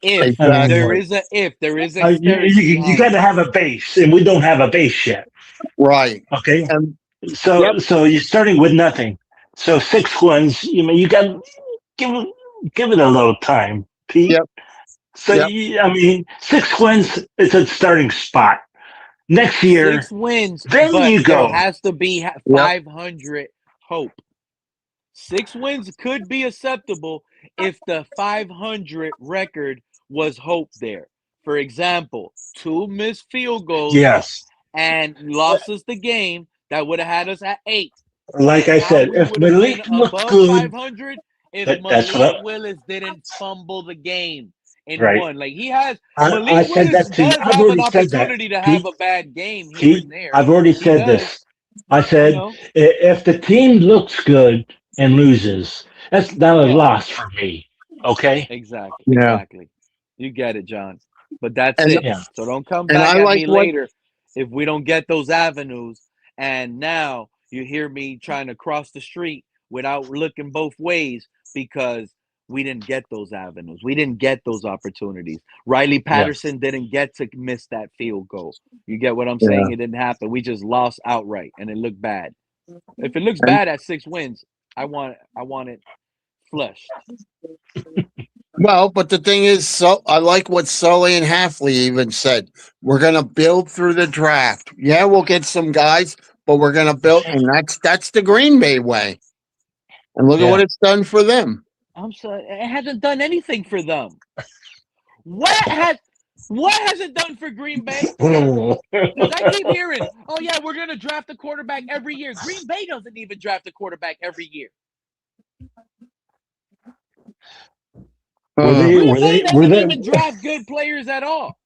If there is a you got to have a base, and we don't have a base yet. Right. Okay. So you're starting with nothing. So 6 wins, you got to give it a little time, Pete. Yep. So I mean, 6 wins is a starting spot. Next year, 6 wins, then but you go. there has to be 500 hope. 6 wins could be acceptable if the 500 record was hope there. For example, 2 missed field goals, and lost us the game, that would have had us at 8. Like I said, if Malik looked good, 500, if Malik Willis didn't fumble the game in one, like he has, Malik Willis does have an opportunity to have a bad game here and there. I've already said this. I said, if the team looks good and loses, that's not a loss for me. Okay? Exactly. You get it, John. But that's it. So don't come back at me later if we don't get those avenues. And now you hear me trying to cross the street without looking both ways because we didn't get those avenues. We didn't get those opportunities. Riley Patterson didn't get to miss that field goal. You get what I'm saying? It didn't happen. We just lost outright, and it looked bad. If it looks bad at 6 wins, I want it flushed. Well, but the thing is, so I like what Sully and Hafley even said. We're going to build through the draft. Yeah, we'll get some guys, but we're going to build, and that's the Green Bay way. And look at what it's done for them. I'm sorry, it hasn't done anything for them. What has it done for Green Bay? Because I keep hearing, oh yeah, we're going to draft a quarterback every year. Green Bay doesn't even draft a quarterback every year. Green Bay doesn't even draft good players at all.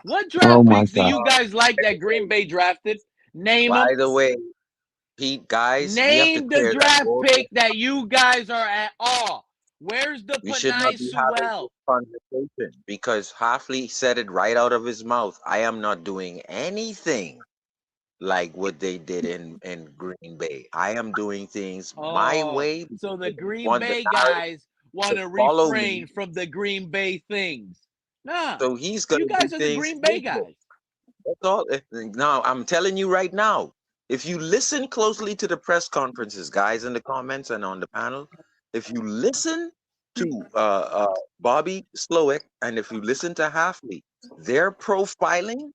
What draft picks do you guys like that Green Bay drafted? Name them. By the way, Pete, guys, name the draft pick that you guys are at all. Where's the Panay Sewell? Conversation because Hafley said it right out of his mouth. I am not doing anything like what they did in Green Bay. I am doing things my way. So the Green Bay guys want to refrain from the Green Bay things. Nah. So he's going to You guys are the Green Bay guys. That's all. Now, I'm telling you right now, if you listen closely to the press conferences, guys, in the comments and on the panel, if you listen to Bobby Slowick and if you listen to Hafley, they're profiling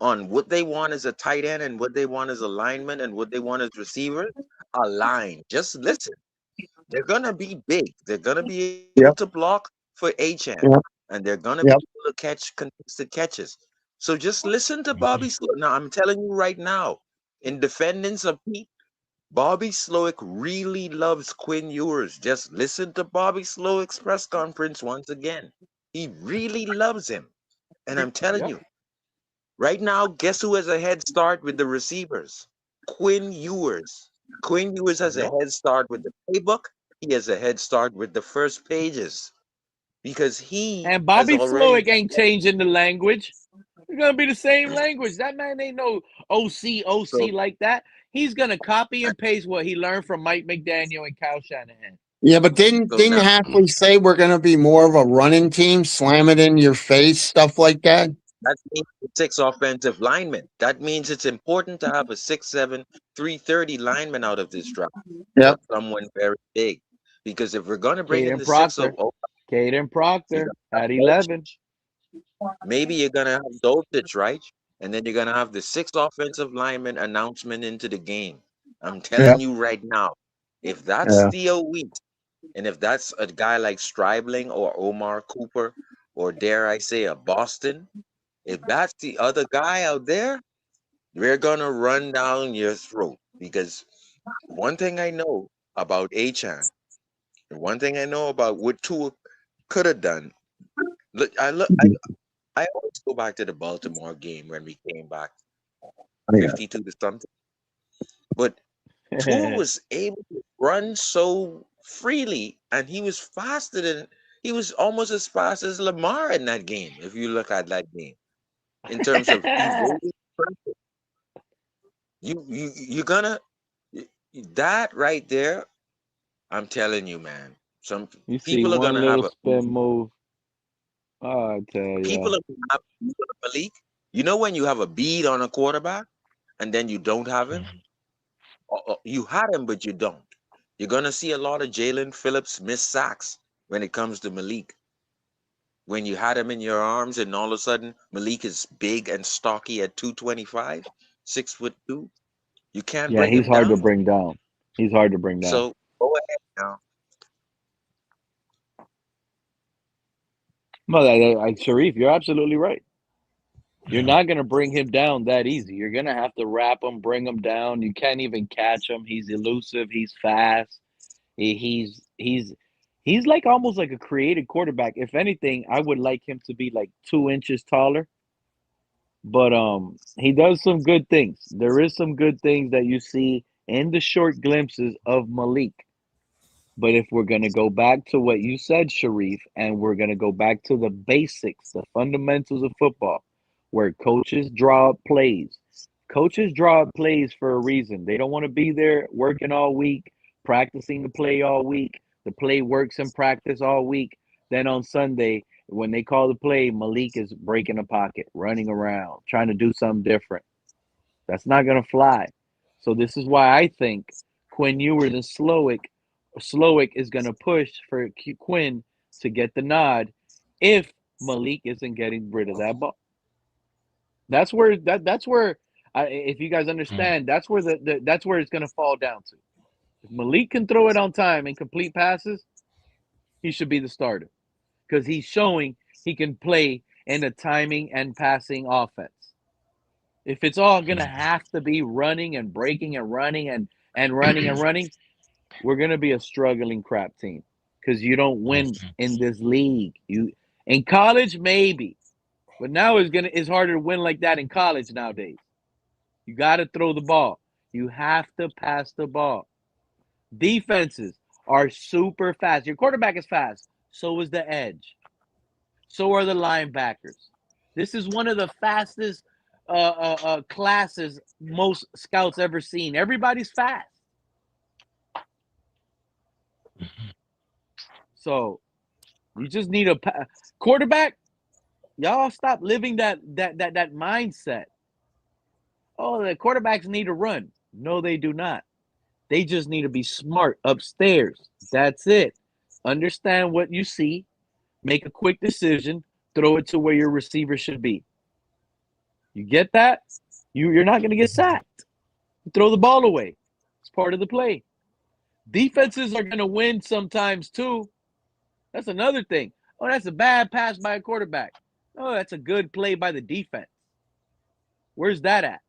on what they want as a tight end and what they want as a lineman and what they want as receivers align. Just listen. They're going to be big. They're going to be able to block for H-N. And they're going to be able to catch contested catches. So just listen to Bobby Slowick. Now, I'm telling you right now, in defendance of Pete, Bobby Slowick really loves Quinn Ewers. Just listen to Bobby Slowick's press conference once again. He really loves him. And I'm telling you, right now, guess who has a head start with the receivers? Quinn Ewers. Quinn Ewers has a head start with the playbook. He has a head start with the first pages because he And has Bobby already. Slowick ain't changing the language. It's gonna be the same language. That man ain't no OC like that. He's gonna copy and paste what he learned from Mike McDaniel and Kyle Shanahan. Yeah, but didn't Hafley say we're going to be more of a running team, slam it in your face, stuff like that? That means 6 offensive linemen. That means it's important to have a 6'7", 330 lineman out of this draft. Yep. Someone very big. Because if we're going to bring in the Proctor. 6 of Caden Proctor at 11. Maybe you're going to have Dolphins, right? And then you're going to have the 6 offensive lineman announcement into the game. I'm telling you right now, if that's Theo Wheat, and if that's a guy like Stribling or Omar Cooper, or dare I say a Boston, if that's the other guy out there, we're going to run down your throat. Because one thing I know about Achan, and one thing I know about what Tua could have done, I always go back to the Baltimore game when we came back 52 to something. But Tua was able to run so freely, and he was almost as fast as Lamar in that game, if you look at that game. In terms of evading pressure. You're gonna that right there, I'm telling you, man. Some You people see are one gonna little have spin move. Oh, I tell you. People are gonna have Malik. You know when you have a bead on a quarterback and then you don't have him? You had him, but you don't. You're gonna see a lot of Jalen Phillips miss sacks when it comes to Malik. When you had him in your arms and all of a sudden Malik is big and stocky at 225, 6'2", you can't bring him down. He's hard to bring down. He's hard to bring down. So go ahead now. No, Sharif, you're absolutely right. You're not going to bring him down that easy. You're going to have to wrap him, bring him down. You can't even catch him. He's elusive. He's fast. He's like almost like a created quarterback. If anything, I would like him to be like 2 inches taller. But he does some good things. There is some good things that you see in the short glimpses of Malik. But if we're going to go back to what you said, Sharif, and we're going to go back to the basics, the fundamentals of football, where coaches draw up plays. Coaches draw up plays for a reason. They don't want to be there working all week, practicing the play all week. The play works in practice all week. Then on Sunday, when they call the play, Malik is breaking a pocket, running around, trying to do something different. That's not going to fly. So this is why I think Quinn Ewers and Slowick is going to push for Quinn to get the nod if Malik isn't getting rid of that ball. That's where if you guys understand, that's where that's where it's going to fall down to. If Malik can throw it on time and complete passes, he should be the starter because he's showing he can play in a timing and passing offense. If it's all going to have to be running and breaking and running and running, we're going to be a struggling crap team because you don't win in this league. You in college maybe, but now it's harder to win like that in college nowadays. You got to throw the ball. You have to pass the ball. Defenses are super fast. Your quarterback is fast. So is the edge. So are the linebackers. This is one of the fastest classes most scouts ever seen. Everybody's fast. So you just need a quarterback. Y'all stop living that mindset. Oh, the quarterbacks need to run. No, they do not. They just need to be smart upstairs. That's it. Understand what you see. Make a quick decision. Throw it to where your receiver should be. You get that? You're not going to get sacked. Throw the ball away. It's part of the play. Defenses are going to win sometimes too. That's another thing. Oh, that's a bad pass by a quarterback. Oh, that's a good play by the defense. Where's that at?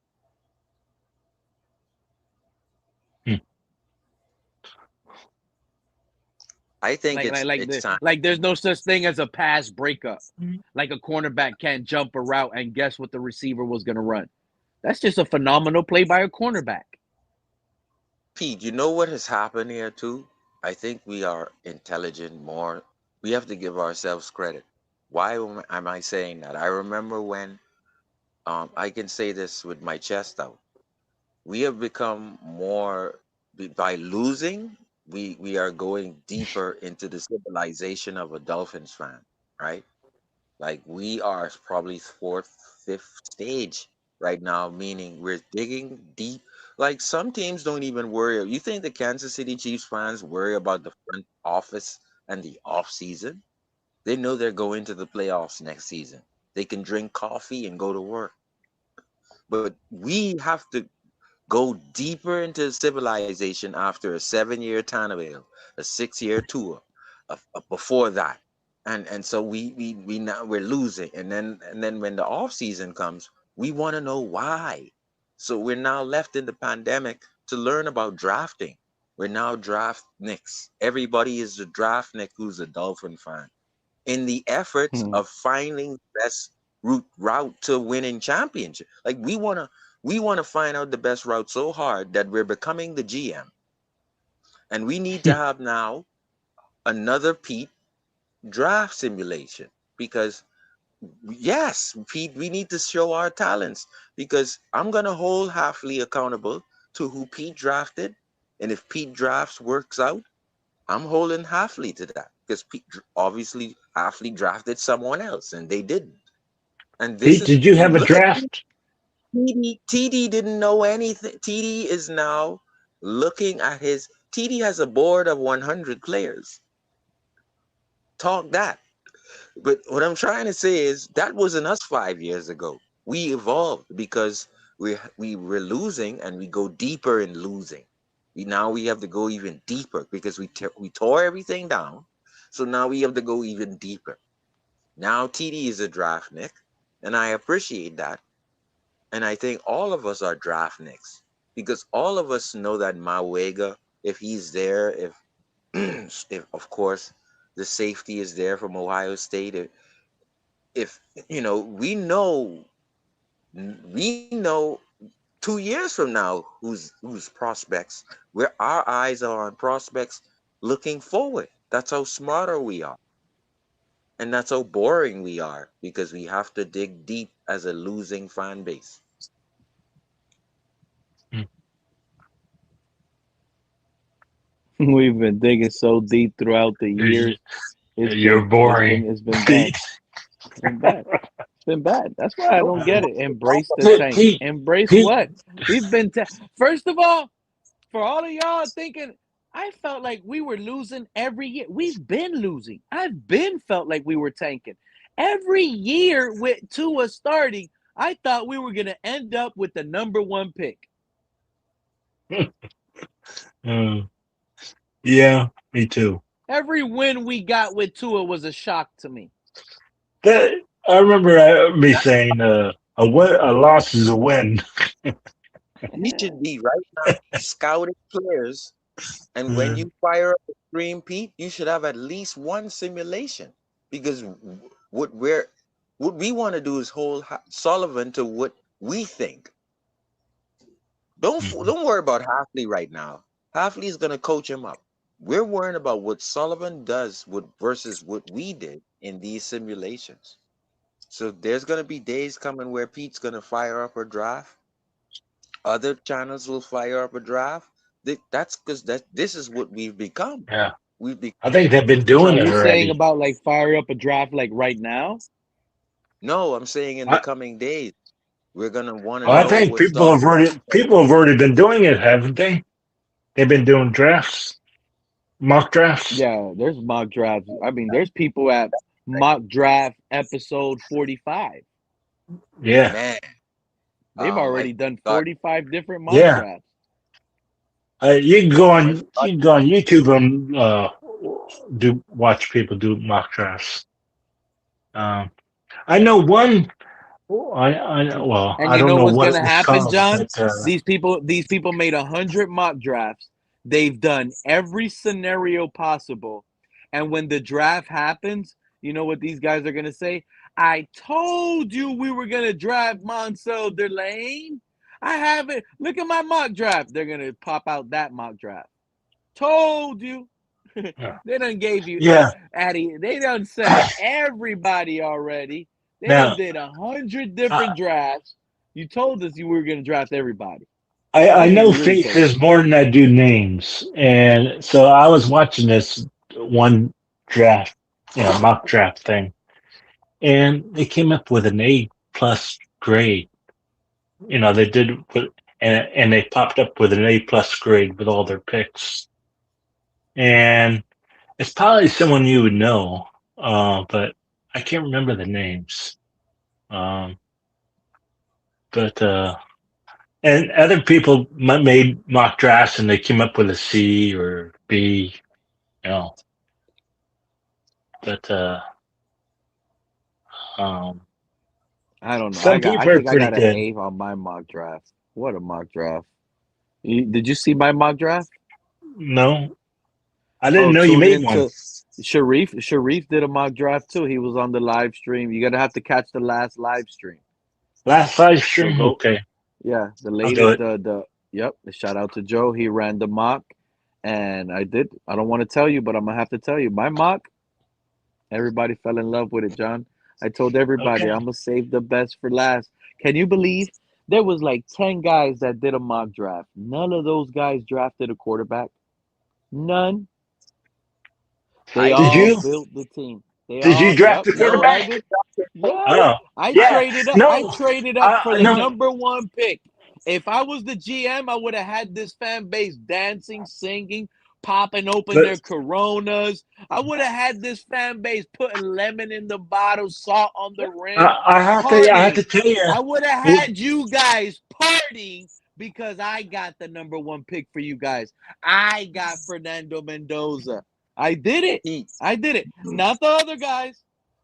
I think it's time. Like there's no such thing as a pass breakup. Like a cornerback can't jump a route and guess what the receiver was going to run. That's just a phenomenal play by a cornerback. Pete, you know what has happened here too? I think we are intelligent more. We have to give ourselves credit. Why am I saying that? I remember when I can say this with my chest out. We have become more by losing. We are going deeper into the civilization of a Dolphins fan, right? Like we are probably fourth, fifth stage right now, meaning we're digging deep. Like some teams don't even worry. You think the Kansas City Chiefs fans worry about the front office and the off season? They know they're going to the playoffs next season. They can drink coffee and go to work. But we have to go deeper into civilization after a 7-year Tannehill, a 6-year tour, before that, and so we now we're losing, and then when the off season comes, we want to know why. So we're now left in the pandemic to learn about drafting. We're now draft nicks. Everybody is a draft nick who's a Dolphin fan. In the efforts of finding the best route to winning championship, like we want to find out the best route so hard that we're becoming the GM. And we need to have now another Pete draft simulation because, yes, Pete, we need to show our talents because I'm going to hold Hafley accountable to who Pete drafted. And if Pete drafts works out, I'm holding Hafley to that because obviously Hafley drafted someone else and they didn't. And this Pete, did you have a draft? TD didn't know anything. TD is now looking at his. TD has a board of 100 players. Talk that. But what I'm trying to say is that wasn't us 5 years ago. We evolved because we were losing and we go deeper in losing. Now we have to go even deeper because we tore everything down. So now we have to go even deeper. Now TD is a draft nick, and I appreciate that. And I think all of us are draft nicks because all of us know that Mawega, if he's there, if of course the safety is there from Ohio State, if we know 2 years from now who's prospects, where our eyes are on prospects looking forward. That's how smarter we are. And that's how boring we are because we have to dig deep as a losing fan base. We've been digging so deep throughout the years. You're boring. It's been bad. It's been bad. It's been bad. That's why I don't get it. Embrace the tank. Embrace what? We've been first of all, for all of y'all thinking, I felt like we were losing every year. We've been losing. I've been felt like we were tanking. Every year with Tua starting, I thought we were going to end up with the number 1 pick. Yeah, me too. Every win we got with Tua was a shock to me. I remember me saying, a loss is a win. We should be right now scouting players, and when you fire up a stream, Pete, you should have at least one simulation because what we want to do is hold Sullivan to what we think. Don't worry about Hafley right now. Hafley is going to coach him up. We're worrying about what Sullivan does versus what we did in these simulations. So there's going to be days coming where Pete's going to fire up a draft. Other channels will fire up a draft. That's because this is what we've become. Yeah, I think they've been doing it already. You're saying about like fire up a draft like right now? No, I'm saying in the coming days we're going to want to. I think people have already been doing it, haven't they? They've been doing drafts. Mock drafts? Yeah, there's mock drafts. I mean, there's people at mock draft episode 45. Yeah. Man. They've already done 45 different mock drafts. You can go on YouTube and watch people do mock drafts. I know one. I don't know what's going to happen, John. But, these people made 100 mock drafts. They've done every scenario possible. And when the draft happens, you know what these guys are going to say? I told you we were going to draft Monsell Delane. I have it. Look at my mock draft. They're gonna pop out that mock draft. Told you. They done gave you, Addy. They done said everybody already. They done did 100 different drafts. You told us you were gonna draft everybody. I know faces more than I do names, and so I was watching this one draft, mock draft thing, and they came up with an A+ grade. They did, and they popped up with an A+ grade with all their picks, and it's probably someone you would know, but I can't remember the names. And other people made mock drafts and they came up with a C or B, But I don't know. Some I people think are I got pretty an good. A on my mock draft. What a mock draft! Did you see my mock draft? No, I didn't know you made one. Sharif did a mock draft too. He was on the live stream. You're gonna have to catch the last live stream. Last live stream, okay. Yeah, the latest. Yep. Shout out to Joe. He ran the mock, and I did. I don't want to tell you, but I'm gonna have to tell you. My mock, everybody fell in love with it, John. I told everybody I'm gonna save the best for last. Can you believe there was like 10 guys that did a mock draft? None of those guys drafted a quarterback. None. They all built the team. Did you draft the quarterback? I traded up. I traded up for the number 1 pick. If I was the GM, I would have had this fan base dancing, singing, popping open their Coronas. I would have had this fan base putting lemon in the bottle, salt on the rim. I have to tell you. I would have had you guys partying because I got the number 1 pick for you guys. I got Fernando Mendoza. I did it. Not the other guys.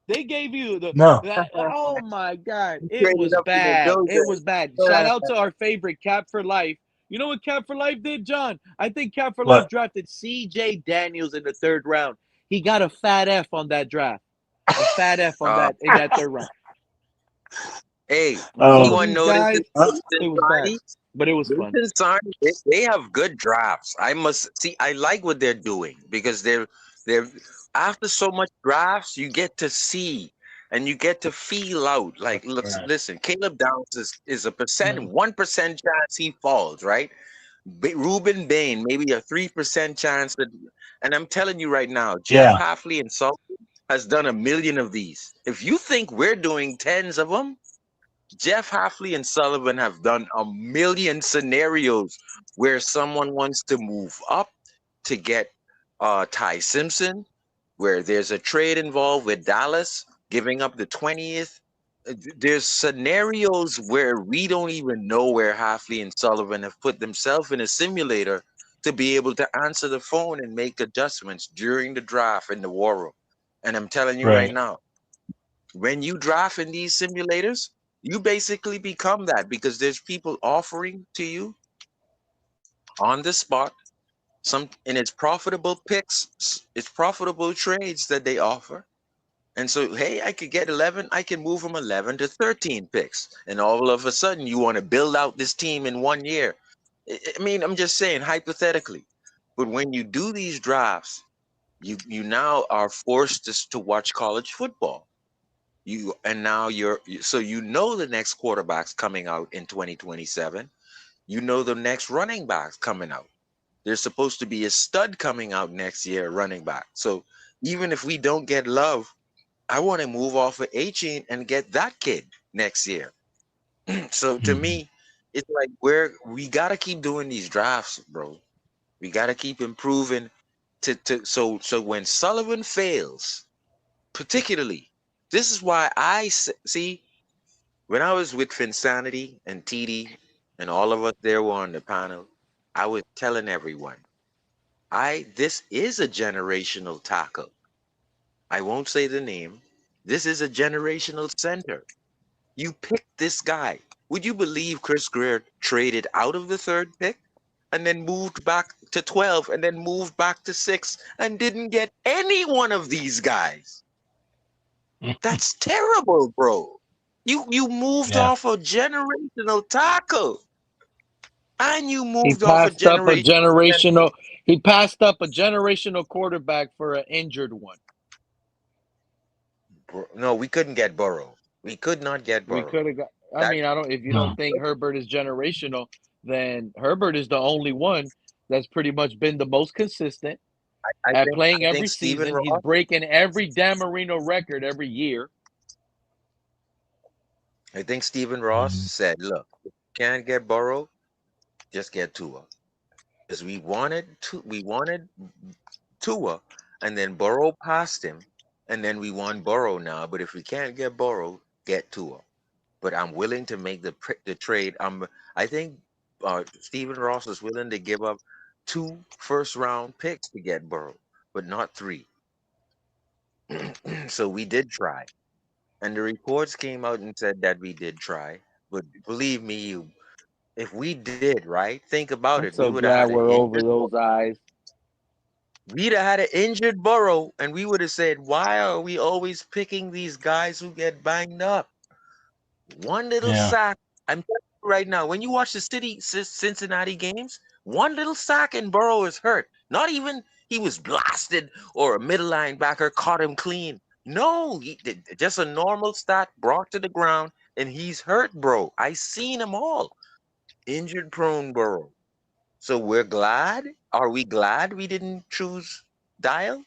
They gave you oh my God. It was bad. It was bad. Shout out to our favorite Cap for Life. You know what Cap for Life did, John? I think Cap for Life drafted C.J. Daniels in the 3rd round. He got a fat F on that draft. A fat F on in that 3rd round. Hey, anyone notice it was bad, but it was fun. They have good drafts. I like what they're doing because they're after so much drafts, you get to see and you get to feel out. Like, listen, Caleb Downs is a 1% chance he falls, right? Ruben Bain, maybe a 3% chance. And I'm telling you right now, Jeff Hafley and Sullivan has done 1 million of these. If you think we're doing 10s of them, Jeff Hafley and Sullivan have done 1 million scenarios where someone wants to move up to get Ty Simpson, where there's a trade involved with Dallas giving up the 20th. There's scenarios where we don't even know where Hafley and Sullivan have put themselves in a simulator to be able to answer the phone and make adjustments during the draft in the war room. And I'm telling you right now, when you draft in these simulators, you basically become that because there's people offering to you on the spot and it's profitable picks, it's profitable trades that they offer. And so, hey, I could get 11, I can move from 11 to 13 picks. And all of a sudden you want to build out this team in 1 year. I mean, I'm just saying hypothetically, but when you do these drafts, you now are forced to watch college football. So you know the next quarterback's coming out in 2027. You know the next running back's coming out. There's supposed to be a stud coming out next year, running back. So even if we don't get Love, I want to move off of Achane and get that kid next year. So to me, it's like we got to keep doing these drafts, bro. We got to keep improving so when Sullivan fails, particularly, this is why I see when I was with Finsanity and TD and all of us there were on the panel, I was telling everyone, this is a generational tackle. I won't say the name. This is a generational center. You picked this guy. Would you believe Chris Greer traded out of the 3rd pick and then moved back to 12 and then moved back to 6 and didn't get any one of these guys? That's terrible, bro. You moved off a generational tackle. And you He moved off a passed up a generation. generational quarterback for an injured one. No, we couldn't get Burrow. We could not get We Burrow. could have got. I mean, I don't. If you don't think Herbert is generational, then Herbert is the only one that's pretty much been the most consistent at playing every season. He's breaking every Dan Marino record every year. I think Stephen Ross said, "Look, if you can't get Burrow, just get Tua." Because we wanted Tua, and then Burrow passed him, and then we want Burrow now. But if we can't get Burrow, get Tua. But I'm willing to make the trade. I think Stephen Ross is willing to give up 2 first-round picks to get Burrow, but not 3. So we did try, and the reports came out and said that we did try. But believe me, if we did, right, think about I'm it. so We would have glad had we're over those eyes. We'd have had an injured Burrow, and we would have said, "Why are we always picking these guys who get banged up?" One little sack. I'm telling you right now, when you watch the Cincinnati games, one little sack and Burrow is hurt. Not even he was blasted or a middle linebacker caught him clean. No, just a normal stat brought to the ground, and he's hurt, bro. I seen them all. Injured prone Burrow. So we're glad. Are we glad we didn't choose Dial?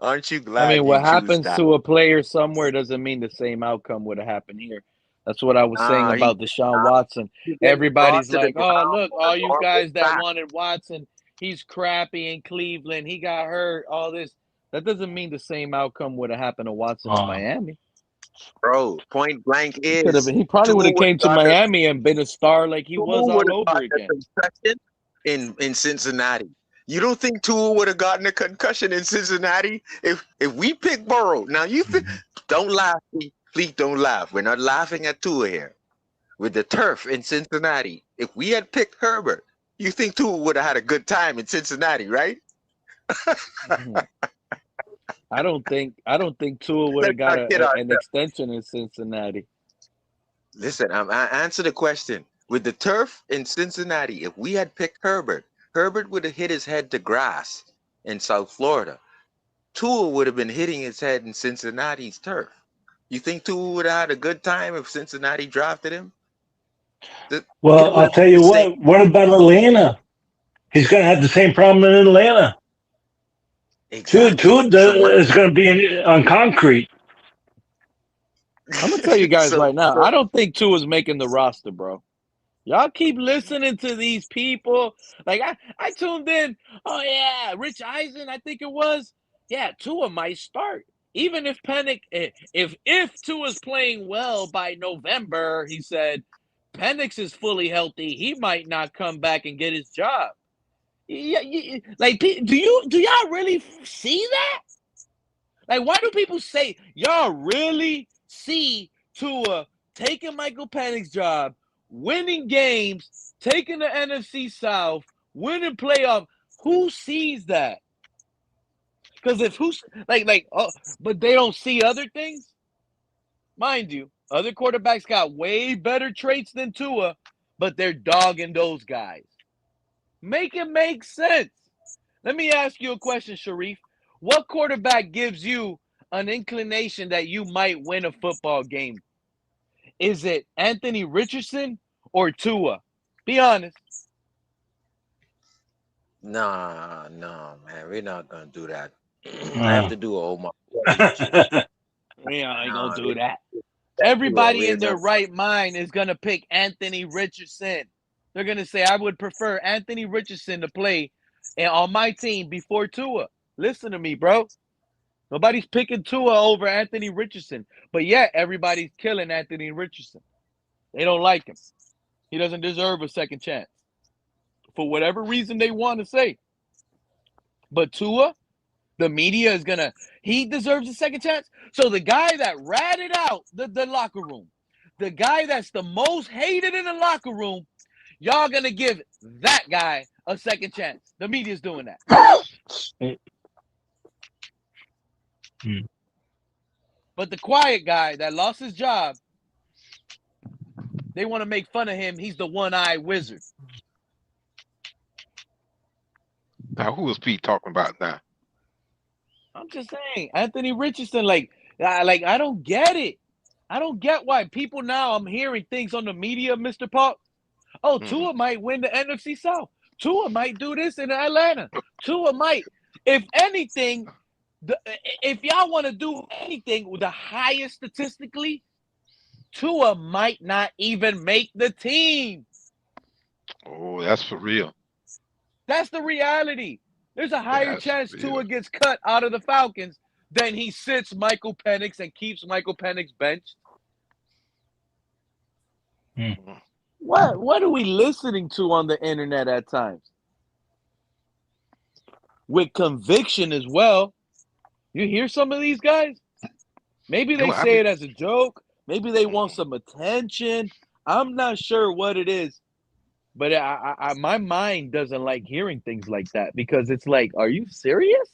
Aren't you glad? I mean, what happens to a player somewhere doesn't mean the same outcome would have happened here. That's what I was saying about Deshaun Watson. Everybody's like, "Oh, look, all you guys that wanted Watson, he's crappy in Cleveland. He got hurt. All this." That doesn't mean the same outcome would have happened to Watson in Miami. Bro, point blank is he probably would have came to Miami and been a star like he was all over again. In Cincinnati. You don't think Tua would have gotten a concussion in Cincinnati if we pick Burrow? Now you don't laugh, please don't laugh. We're not laughing at Tua here. With the turf in Cincinnati, if we had picked Herbert, you think Tua would have had a good time in Cincinnati, right? I don't think Tua would have got an extension in Cincinnati. Listen, I answer the question. With the turf in Cincinnati, if we had picked Herbert would have hit his head to grass in South Florida. Tua would have been hitting his head in Cincinnati's turf. You think Tua would have had a good time if Cincinnati drafted him? Well, I'll tell you what. What about Atlanta? He's going to have the same problem in Atlanta. Exactly. Tua is going to be on concrete. I'm going to tell you guys right now, I don't think Tua's making the roster, bro. Y'all keep listening to these people. Like, I tuned in. Oh, yeah, Rich Eisen, I think it was. Yeah, Tua might start. Even if if Tua's playing well by November, he said, Penix is fully healthy. He might not come back and get his job. Yeah, like, do y'all really see that? Like, why do people say y'all really see Tua taking Michael Penix's job, winning games, taking the NFC South, winning playoff? Who sees that? Because but they don't see other things. Mind you, other quarterbacks got way better traits than Tua, but they're dogging those guys. Make it make sense. Let me ask you a question, Sharif. What quarterback gives you an inclination that you might win a football game? Is it Anthony Richardson or Tua? Be honest. Nah, man. We're not going to do that. I have to do a whole We ain't going to do that. Everybody in their right mind is going to pick Anthony Richardson. They're going to say, I would prefer Anthony Richardson to play on my team before Tua. Listen to me, bro. Nobody's picking Tua over Anthony Richardson. But yet, everybody's killing Anthony Richardson. They don't like him. He doesn't deserve a second chance. For whatever reason they want to say. But Tua, the media is going to, he deserves a second chance. So the guy that ratted out the locker room, the guy that's the most hated in the locker room, y'all going to give that guy a second chance. The media's doing that. But the quiet guy that lost his job, They want to make fun of him. He's the one-eyed wizard. Now, who is Pete talking about now? I'm just saying, Anthony Richardson. I don't get it. I don't get why people now. I'm hearing things on the media, Mr. Pop. Oh, Tua might win the NFC South. Tua might do this in Atlanta. Tua might. If anything, if y'all want to do anything with the highest statistically, Tua might not even make the team. Oh, that's for real. That's the reality. There's a higher chance Tua gets cut out of the Falcons than he sits Michael Penix and keeps Michael Penix benched. What are we listening to on the internet at times? With conviction as well. You hear some of these guys? Maybe they say it as a joke. Maybe they want some attention. I'm not sure what it is. But my mind doesn't like hearing things like that because it's like, are you serious?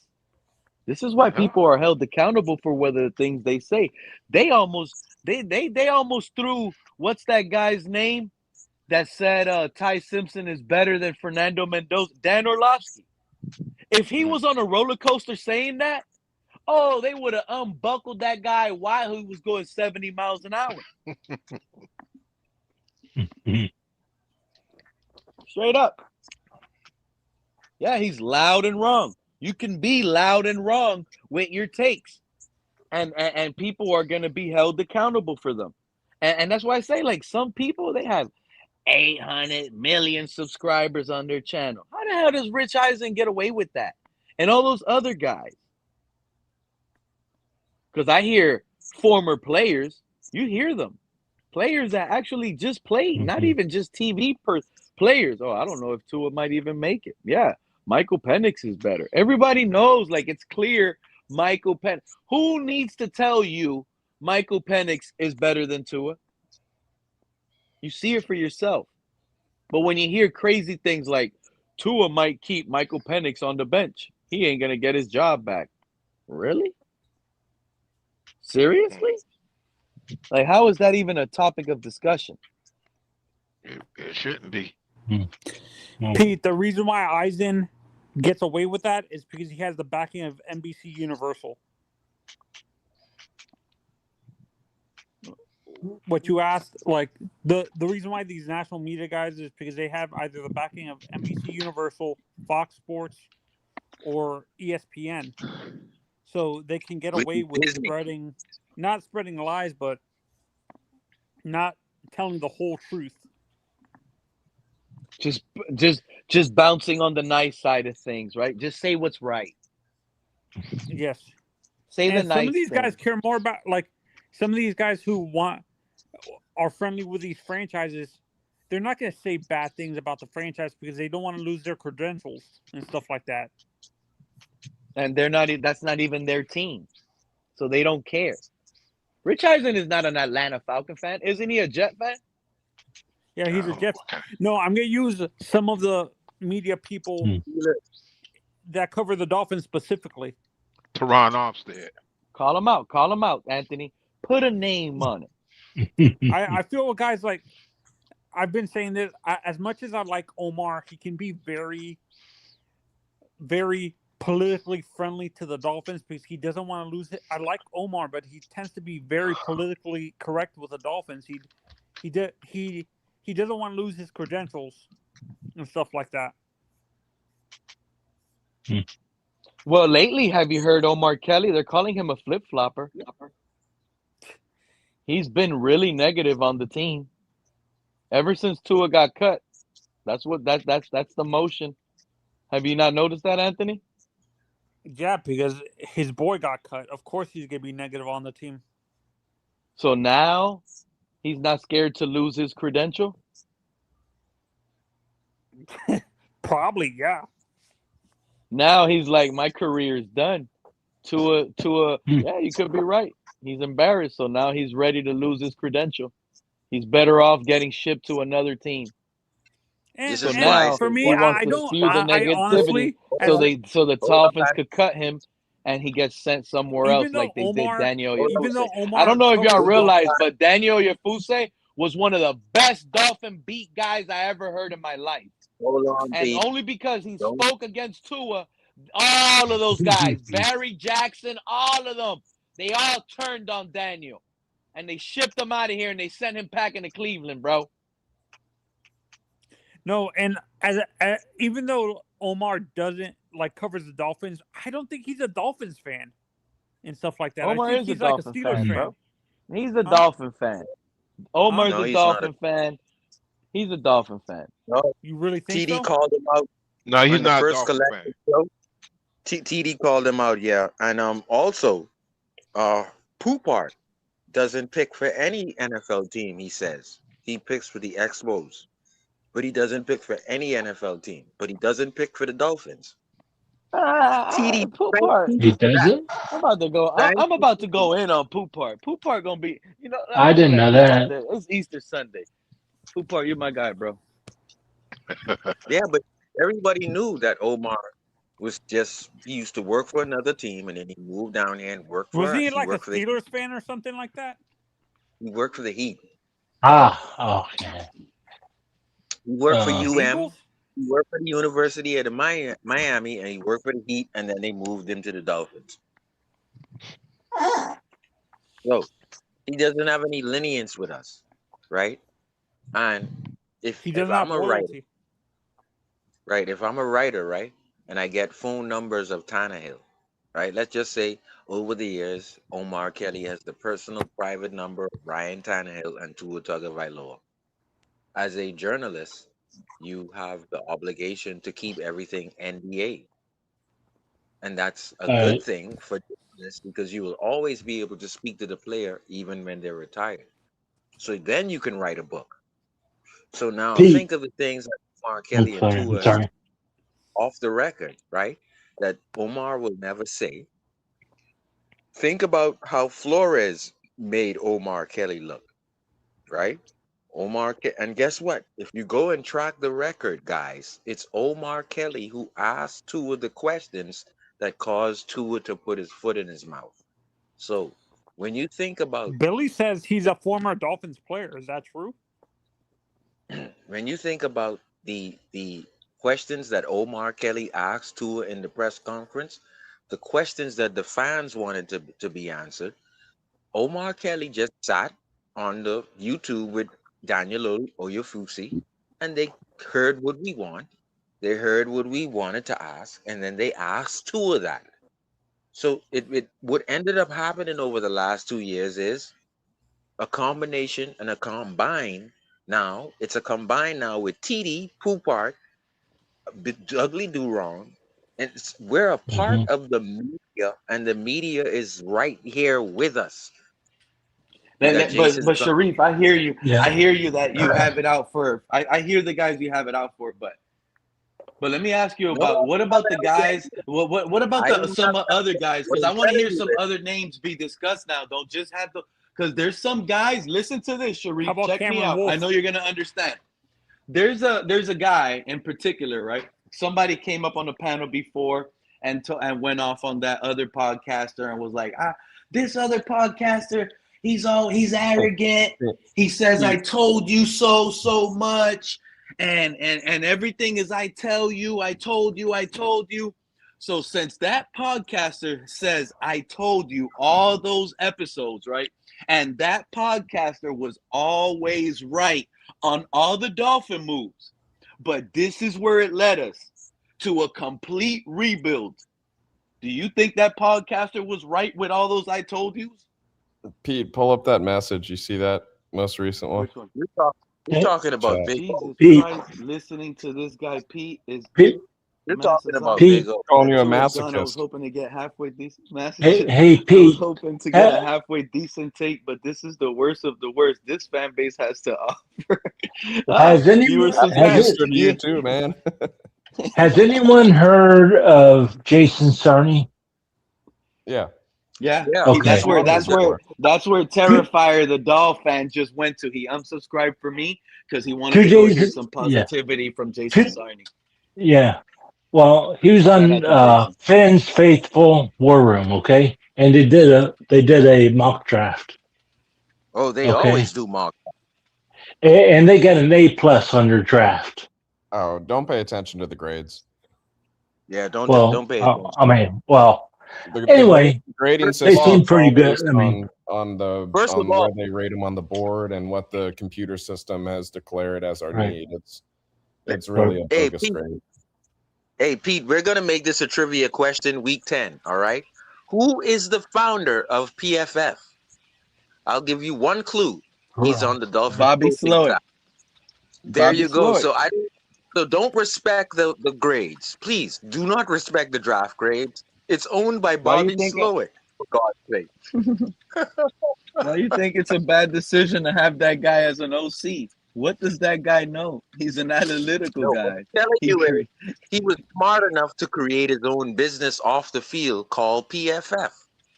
This is why people are held accountable for whether the things they say. They almost threw, what's that guy's name that said Ty Simpson is better than Fernando Mendoza? Dan Orlovsky. If he was on a roller coaster saying that, oh, they would have unbuckled that guy while he was going 70 miles an hour. Straight up. Yeah, he's loud and wrong. You can be loud and wrong with your takes. And people are going to be held accountable for them. And that's why I say, like, some people, they have 800 million subscribers on their channel. How the hell does Rich Eisen get away with that? And all those other guys. Because I hear former players, you hear them. Players that actually just played, not even just TV players. Oh, I don't know if Tua might even make it. Yeah, Michael Penix is better. Everybody knows, like, it's clear Michael Penix. Who needs to tell you Michael Penix is better than Tua? You see it for yourself. But when you hear crazy things like Tua might keep Michael Penix on the bench, he ain't going to get his job back. Really? Seriously? Like, how is that even a topic of discussion? It shouldn't be. Pete, the reason why Eisen gets away with that is because he has the backing of NBC Universal. What you asked, like, the reason why these national media guys is because they have either the backing of NBC Universal, Fox Sports, or ESPN. So they can get away with not spreading lies, but not telling the whole truth. Just bouncing on the nice side of things, right? Just say what's right. Yes. Say the nice. Some of these guys care more about, like, some of these guys who are friendly with these franchises. They're not going to say bad things about the franchise because they don't want to lose their credentials and stuff like that. And that's not even their team. So they don't care. Rich Eisen is not an Atlanta Falcon fan. Isn't he a Jet fan? Yeah, he's a Jet fan. No, I'm going to use some of the media people that cover the Dolphins specifically. Teron Armstead. Call him out, Anthony. Put a name on it. I feel guys like, I've been saying this, as much as I like Omar, he can be very, very politically friendly to the Dolphins because he doesn't want to lose it. I like Omar, but he tends to be very politically correct with the Dolphins. He doesn't want to lose his credentials and stuff like that. Well, lately, have you heard Omar Kelly? They're calling him a flip-flopper. He's been really negative on the team ever since Tua got cut. That's the motion. Have you not noticed that, Anthony? Yeah, because his boy got cut. Of course he's going to be negative on the team. So now he's not scared to lose his credential? Probably, yeah. Now he's like, my career is done. Tua, yeah, you could be right. He's embarrassed, so now he's ready to lose his credential. He's better off getting shipped to another team. And now, for me, I honestly, so the Dolphins could cut him, and he gets sent somewhere else, like they did Daniel Yafuse. I don't know if y'all realize, but Daniel Yafuse was one of the best Dolphin beat guys I ever heard in my life. Hold on, and Pete. only because he spoke against Tua, all of those guys, Barry Jackson, all of them, they all turned on Daniel. And they shipped him out of here and they sent him packing to Cleveland, bro. No, and even though Omar doesn't covers the Dolphins, I don't think he's a Dolphins fan and stuff like that. Omar I think is he's a Dolphin a Steelers fan, bro. He's a Dolphin fan. Omar's a Dolphin fan. He's a Dolphin fan. No, you really think TD so? called him out. No, he's not a first Dolphin fan. Show. TD called him out, yeah. And also, Poupart doesn't pick for any NFL team, he says. He picks for the Expos. But he doesn't pick for any NFL team. But he doesn't pick for the Dolphins. TD Poupart. He doesn't? I'm about to go. I'm about to go in on Poupart. Poupart gonna be, I didn't know that. It's Easter Sunday. Poupart, you're my guy, bro. Yeah, but everybody knew that Omar was he used to work for another team and then he moved down here and worked for us. Was he like a Steelers fan or something like that? He worked for the Heat. Okay. He worked for UM. He worked for the University of Miami, and he worked for the Heat, and then they moved him to the Dolphins. So he doesn't have any lineage with us, right? And if I'm a writer, right? If I'm a writer, right, and I get phone numbers of Tannehill, right? Let's just say over the years, Omar Kelly has the personal private number of Ryan Tannehill and Tua Tagovailoa. As a journalist, you have the obligation to keep everything NDA. And that's a good thing for journalists because you will always be able to speak to the player even when they're retired. So then you can write a book. So now think of the things that Omar Kelly and Tua off the record, right? That Omar will never say. Think about how Flores made Omar Kelly look, right? And guess what? If you go and track the record, guys, it's Omar Kelly who asked Tua the questions that caused Tua to put his foot in his mouth. So when you think about Billy says he's a former Dolphins player. Is that true? When you think about the questions that Omar Kelly asked Tua in the press conference, the questions that the fans wanted to be answered, Omar Kelly just sat on the YouTube with Daniel Oyefusi, and they heard what we want. They heard what we wanted to ask, and then they asked Tua that. So what ended up happening over the last 2 years is a combination and a combine. Now it's a combine now with TD, Poupart, Ugly Do Wrong, and we're a part of the media, and the media is right here with us. But Sharif, I hear you. Yeah. I hear you that you have it out for. I hear the guys you have it out for, but let me ask you about what about the guys? What about some other guys? Because I want to hear some other names be discussed now. Don't just have to. Because there's some guys. Listen to this, Sharif. Check me out. I know you're gonna understand. There's a guy in particular, right? Somebody came up on the panel before and went off on that other podcaster and was like, this other podcaster. He's arrogant. He says, I told you so much. And everything is I tell you, I told you, I told you. So since that podcaster says I told you all those episodes, right? And that podcaster was always right on all the Dolphin moves. But this is where it led us to a complete rebuild. Do you think that podcaster was right with all those I told yous? Pete, pull up that message. You see that most recent one? Which one? You're talking about Big Jesus Pete. Christ, listening to this guy Pete is You're talking about Pete. Big O. Calling you a I was masochist. hoping to get halfway decent. Hey, I was Pete. hoping to get a halfway decent take, but this is the worst of the worst. This fan base has to offer. Has You too, man. Has anyone heard of Jason Sarney? Yeah. Yeah. Okay. That's where Terrifier, the Doll fan, just went to. He unsubscribed for me because he wanted to go get some positivity from Jason Sarney. Yeah. Well, he was on Fans Faithful War Room, okay? And they did a mock draft. Oh, they always do mock. And they got an A+ on their draft. Oh, don't pay attention to the grades. Yeah, don't pay attention. I mean, well, The anyway, grading they system seem is pretty all good. based I mean, on where they rate them on the board and what the computer system has declared as our Right. need. It's really a bogus grade. Hey, Pete, we're going to make this a trivia question week 10, all right? Who is the founder of PFF? I'll give you one clue. He's on the Dolphins. Bobby Slowick. There you go. So don't respect the grades. Please do not respect the draft grades. It's owned by Bobby Slowick, for God's sake. Why do you think it's a bad decision to have that guy as an OC? What does that guy know? He's an analytical guy. I'm telling you, he was smart enough to create his own business off the field called PFF.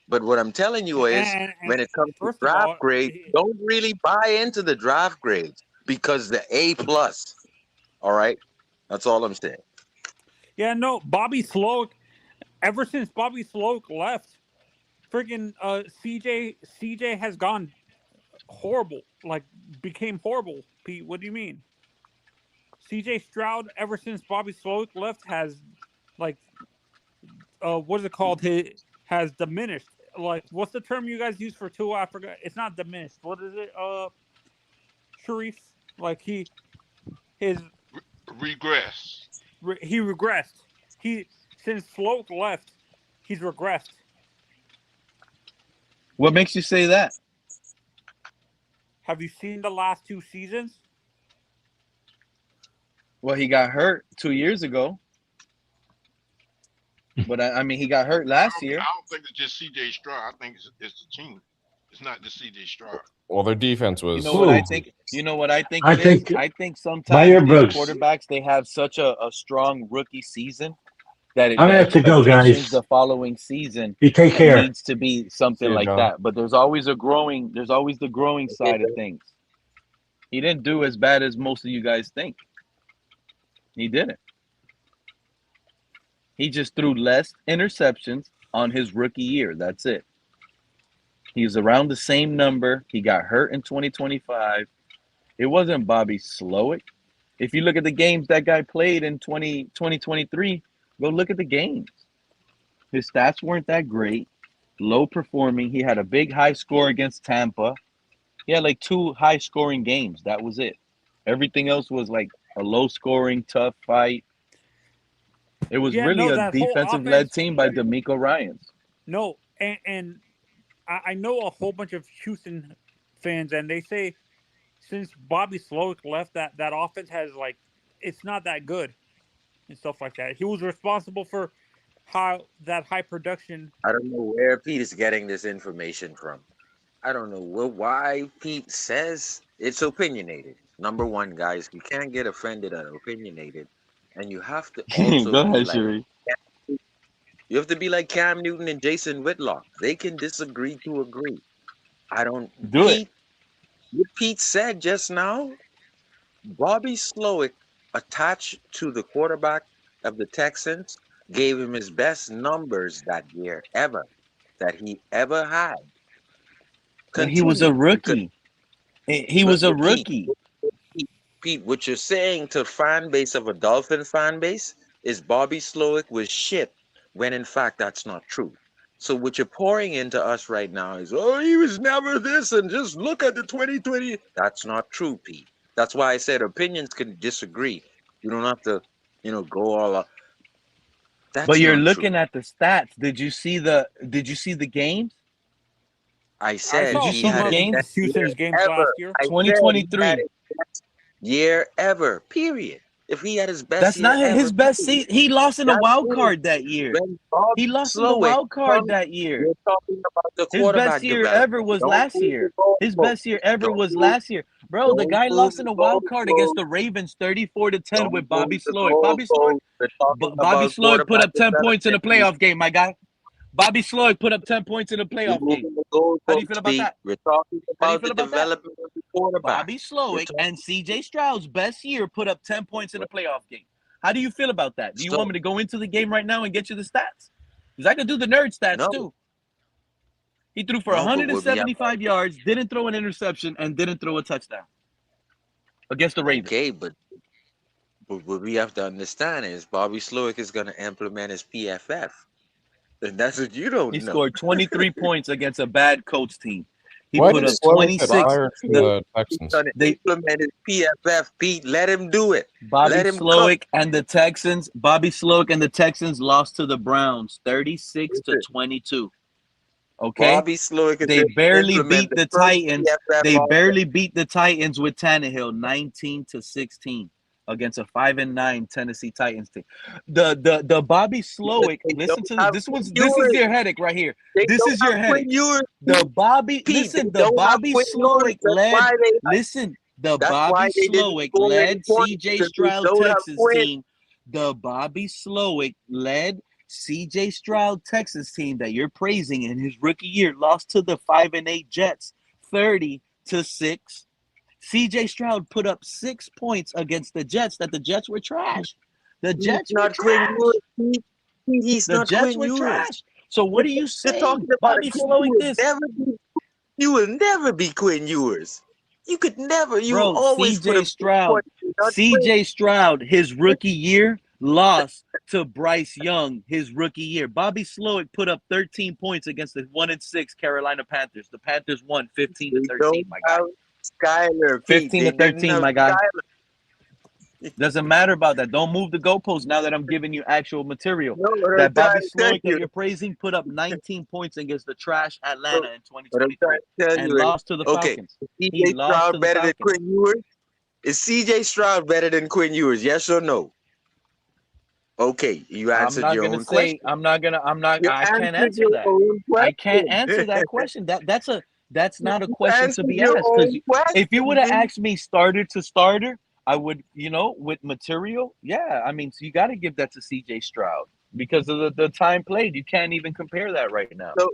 But what I'm telling you is, when it comes to draft grades, don't really buy into the draft grades because the A+. All right? That's all I'm saying. Yeah, no, Bobby Slowick, ever since Bobby Slowick left, friggin' CJ has gone horrible, like became horrible. Pete, what do you mean? CJ Stroud, ever since Bobby Slowick left, has like what is it called? Has diminished. Like, what's the term you guys use for Tua? I forgot. It's not diminished. What is it? Sharif? Like his regress. He regressed. Since Slowick left, he's regressed. What makes you say that? Have you seen the last 2 seasons? Well, he got hurt 2 years ago. But I mean, he got hurt last year. I don't think it's just C.J. Stroud. I think it's the team. It's not just C.J. Stroud. Well, their defense was. You know what I think? You know what I think? I think sometimes these quarterbacks, they have such a strong rookie season that I'm gonna have to go, guys. The following season, you take care. It needs to be something like that. But there's always the growing side of things. He didn't do as bad as most of you guys think. He didn't. He just threw less interceptions on his rookie year. That's it. He's around the same number. He got hurt in 2025. It wasn't Bobby Slowick. If you look at the games that guy played in 2023, go look at the games. His stats weren't that great. Low performing. He had a big high score against Tampa. He had like 2 high scoring games. That was it. Everything else was like a low scoring, tough fight. It was really a defensive-led team by DeMeco Ryans. No, and I know a whole bunch of Houston fans, and they say since Bobby Slowick left, that offense has, like, it's not that good and stuff like that. He was responsible for that high production. I don't know where Pete is getting this information from. I don't know why Pete says it's opinionated. Number one, guys, you can't get offended at opinionated. And you have to also go ahead, Sherry. You have to be like Cam Newton and Jason Whitlock. They can disagree to agree. I don't do it. What Pete said just now, Bobby Slowick, attached to the quarterback of the Texans, gave him his best numbers that year that he ever had. He was a rookie. He was a rookie. Pete, what you're saying to fan base of a Dolphin fan base is Bobby Slowick was shit, when in fact that's not true. So what you're pouring into us right now is, oh, he was never this, and just look at the 2020. That's not true, Pete. That's why I said opinions can disagree. You don't have to, go all up. But you're looking at the stats. Did you see the games? I said he had Houston's games last year. 2023. Year ever, period. If he had his best, that's not his best season. He lost in a wild card that year. He lost in the wild card that year. You're talking about the his best year ever was last year. His best year ever was last year, bro. The guy lost in a wild card against the Ravens, 34-10 with Bobby Slowick. Bobby Slowick put up 10 points in a playoff game, my guy. Bobby Slowick put up 10 points in a playoff game. How do you feel about that? We're talking about the development of the quarterback. Bobby Slowick and C.J. Stroud's best year put up 10 points in a playoff game. How do you feel about that? Do you want me to go into the game right now and get you the stats? Because I could do the nerd stats too. He threw for 175 yards, didn't throw an interception, and didn't throw a touchdown. against the Ravens. Okay, but what we have to understand is Bobby Slowick is going to implement his PFF. And that's what you don't He know. scored 23 points against a bad Colts team. He Why put did up Slowick get 26. fired from the He's Texans? going to implement his PFF, Pete. Let him do it. Bobby Let him Slowick and the Texans. Bobby Slowick and the Texans lost to the Browns 36-22. Okay, Bobby Slowick is they going to barely implement beat the first Titans. PFF They offense. barely beat the Titans with Tannehill 19-16 against a 5-9 Tennessee Titans team. The Bobby Slowick. They Listen don't to this. have This is Ewers. your headache right here. They This don't is your have headache. Quinn Ewers. The Bobby. Pete, Listen. they The don't have Bobby Quinn Ewers. Slowick That's led. why they. Listen. The That's Bobby why they didn't Slowick score any led points C.J. because they Stroud don't have Texas Quinn. team. The Bobby Slowick led C.J. Stroud Texas team that you're praising in his rookie year lost to the 5-8 Jets 30-6. C.J. Stroud put up 6 points against the Jets that the Jets were trash. The He's Jets were not Quinn trash. Ewers. He's The not Jets Quinn were Ewers. trash. So what are you You're talking saying? about Bobby a kid Slowick this. you will never be Quinn Ewers. You could never. You will Bro, always put C.J. a Stroud. C.J. Stroud, his rookie year, lost to Bryce Young his rookie year. Bobby Slowick put up 13 points against the 1-6 Carolina Panthers. The Panthers won 15-13, my guy. Skyler, 15-13, my guy. Doesn't matter about that. Don't move the goalposts now that I'm giving you actual material. No, that Bobby Slowick that you're praising put up 19 points against the trash Atlanta in 2023 and lost to the Falcons. He lost to the better Falcons. Than Quinn Ewers? Is C.J. Stroud better than Quinn Ewers? Yes or no? Okay, you answered your own question. I can't answer that. I can't answer that question. That's not a question to be asked. Because if you would have asked me starter to starter, I would, with material. Yeah, I mean, so you got to give that to C.J. Stroud because of the time played. You can't even compare that right now. So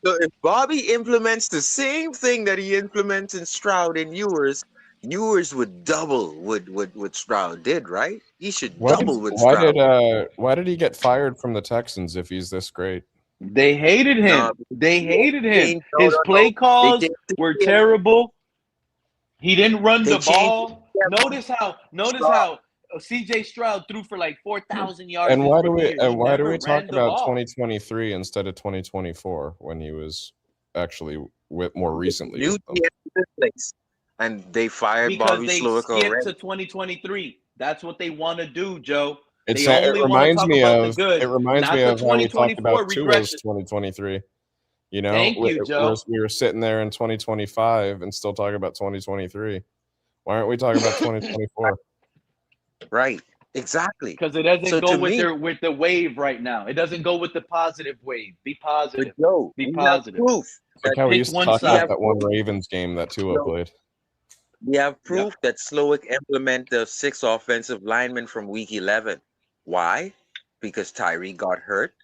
if Bobby implements the same thing that he implements in Stroud and Ewers would double what Stroud did, right? He should double with Stroud. Why did he get fired from the Texans if he's this great? They hated him. They hated him. His play calls were terrible. He didn't run the ball. Notice how C.J. Stroud threw for like 4,000 yards. And why do we talk about 2023 instead of 2024 when he was actually more recently? New place, and they fired because Bobby Slowick already. Because they skipped to 2023. That's what they want to do, Joe. It reminds me of how we talked about Tua's 2023. Thank you, Joe. We were sitting there in 2025 and still talking about 2023. Why aren't we talking about 2024? Right, exactly. Because it doesn't go with the wave right now. It doesn't go with the positive wave. Be positive. Be positive. Like how we used to talk about that one Ravens game that Tua played. We have proof that Slowick implemented the 6 offensive linemen from week 11. Why? Because Tyree got hurt.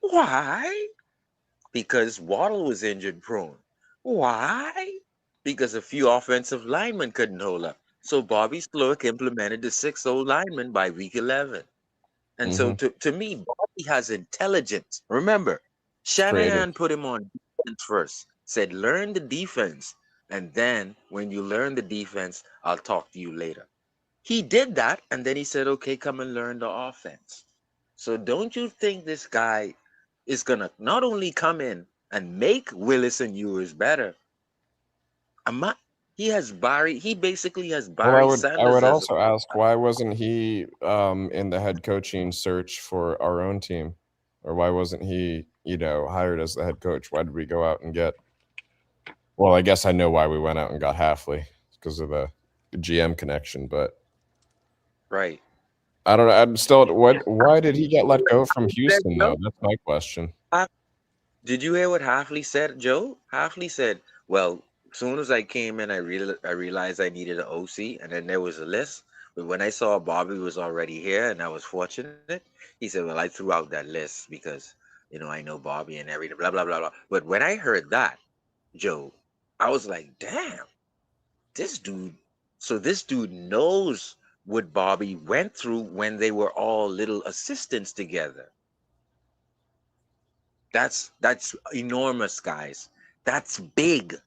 Why? Because Waddle was injured prone. Why? Because a few offensive linemen couldn't hold up. So Bobby Slowick implemented the 6 linemen by week 11. And so to me, Bobby has intelligence. Remember, Shanahan put him on defense first, said, learn the defense. And then when you learn the defense, I'll talk to you later. He did that. And then he said, okay, come and learn the offense. So don't you think this guy is going to not only come in and make Willis and Ewers better, he basically has Barry Sanders. I would also ask, why wasn't he in the head coaching search for our own team? Or why wasn't he, hired as the head coach? Why did we go out and get... Well, I guess I know why we went out and got Hafley, because of the GM connection, but... Right. I don't know. I'm still... Why did he get let go from Houston, though? That's my question. Did you hear what Hafley said, Joe? Hafley said, well... As soon as I came in, I realized I needed an OC, and then there was a list. But when I saw Bobby was already here, and I was fortunate, he said, well, I threw out that list because, I know Bobby and everything, blah, blah, blah, blah. But when I heard that, Joe, I was like, damn, this dude knows what Bobby went through when they were all little assistants together. That's enormous, guys. That's big.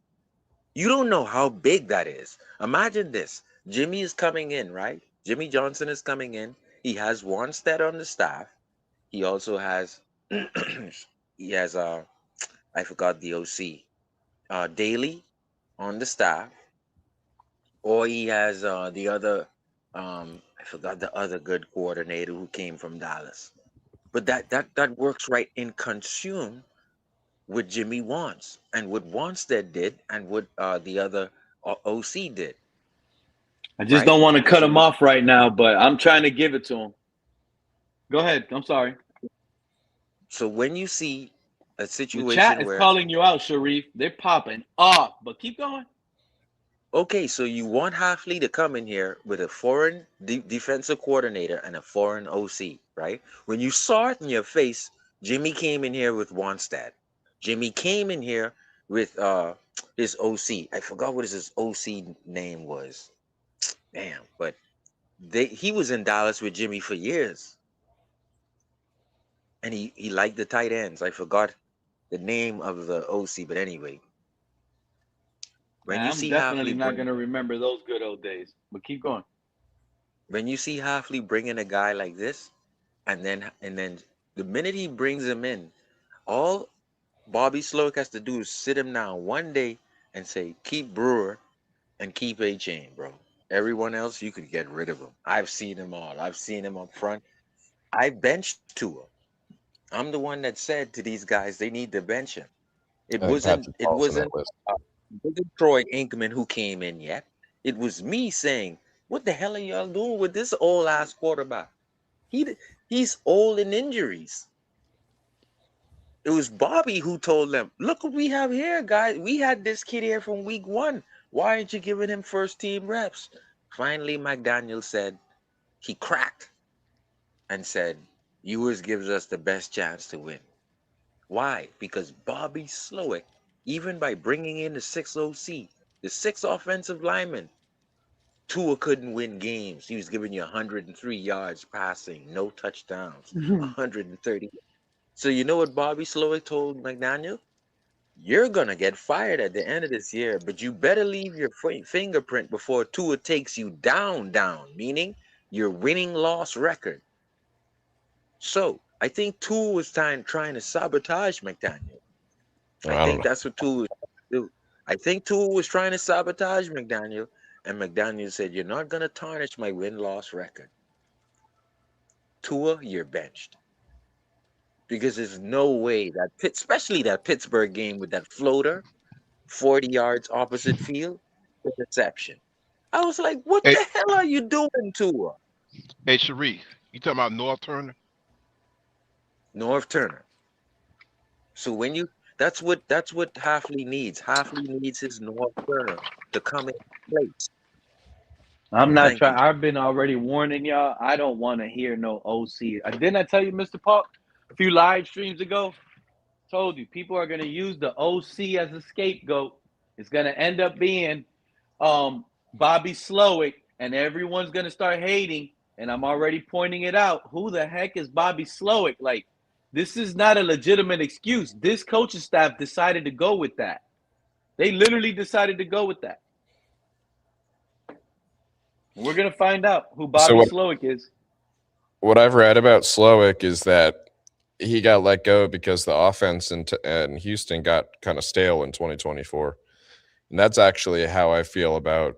You don't know how big that is. Imagine this. Jimmy is coming in, right? Jimmy Johnson is coming in. He has Wanstead on the staff. He also has he has I forgot the OC. Daly on the staff. Or he has the other I forgot the other good coordinator who came from Dallas. But that works right in consume what Jimmy wants and what Wanstead did and what the other OC did. I just don't want to cut him off right now, but I'm trying to give it to him. Go ahead. I'm sorry. So when you see a situation the chat is where calling you out, Sharif, they're popping off, but keep going. Okay, so you want Hafley to come in here with a foreign defensive coordinator and a foreign OC, right? When you saw it in your face, Jimmy came in here with Wanstead. Jimmy came in here with his OC. I forgot what his OC name was. Damn, but he was in Dallas with Jimmy for years. And he liked the tight ends. I forgot the name of the OC, but anyway. I'm definitely not going to remember those good old days, but keep going. When you see Hafley bringing a guy like this, and then the minute he brings him in, all Bobby Slowick has to do is sit him down one day and say, keep Brewer and keep A-Chain, bro. Everyone else, you could get rid of him. I've seen them all. I've seen him up front. I benched Tua. I'm the one that said to these guys, they need to bench him. It wasn't Troy Aikman who came in yet. It was me saying, what the hell are y'all doing with this old ass quarterback? He's old in injuries. It was Bobby who told them, look what we have here, guys. We had this kid here from week 1. Why aren't you giving him first team reps? Finally, McDaniel said, he cracked and said, Ewers gives us the best chance to win. Why? Because Bobby Slowick, even by bringing in the 6th OC, the 6th offensive lineman, Tua couldn't win games. He was giving you 103 yards passing, no touchdowns, 130. So you know what Bobby Slowick told McDaniel? You're going to get fired at the end of this year, but you better leave your fingerprint before Tua takes you down, meaning your winning-loss record. So I think Tua was trying to sabotage McDaniel. I think that's what Tua was trying to do. I think Tua was trying to sabotage McDaniel, and McDaniel said, you're not going to tarnish my win-loss record. Tua, you're benched. Because there's no way that especially that Pittsburgh game with that floater, 40 yards opposite field, interception. I was like, what the hell are you doing, Tua? Hey, Sharif, you talking about North Turner? North Turner. So when that's what Hafley needs. Hafley needs his North Turner to come in place. I'm not trying. I've been already warning y'all. I don't want to hear no OC. Didn't I tell you, Mr. Paul, a few live streams ago? Told you people are going to use the OC as a scapegoat. It's going to end up being Bobby Slowick, and everyone's going to start hating. And I'm already pointing it out. Who the heck is Bobby Slowick? Like, this is not a legitimate excuse. This coaching staff decided to go with that. They literally decided to go with that. We're going to find out who Bobby Slowick is. What I've read about Slowick is that he got let go because the offense in Houston got kind of stale in 2024. And that's actually how I feel about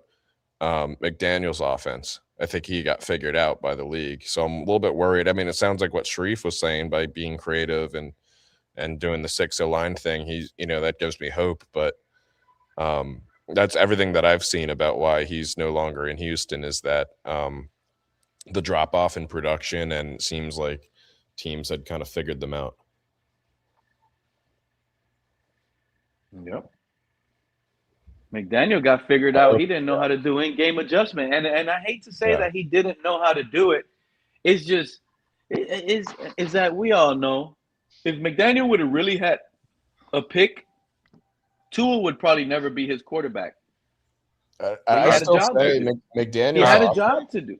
McDaniel's offense. I think he got figured out by the league. So I'm a little bit worried. I mean, it sounds like what Sharif was saying by being creative and doing the 6-0 line thing. That gives me hope. But that's everything that I've seen about why he's no longer in Houston is that the drop off in production, and it seems like teams had kind of figured them out. Yep. McDaniel got figured out. He didn't know how to do in-game adjustment. And I hate to say that he didn't know how to do it. It's just is that we all know if McDaniel would have really had a pick, Tua would probably never be his quarterback. I still say McDaniel had a job to do.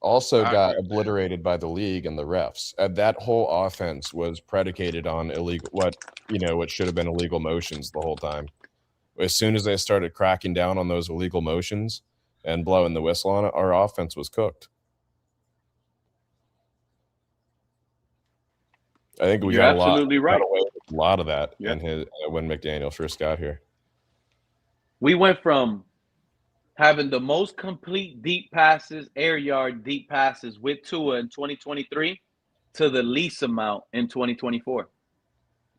Also got obliterated by the league and the refs. That whole offense was predicated on what should have been illegal motions the whole time. As soon as they started cracking down on those illegal motions, and blowing the whistle on it, our offense was cooked. I think we got absolutely right. got away with a lot of that in his when McDaniel first got here. We went from having the most complete deep passes, air yard deep passes with Tua in 2023 to the least amount in 2024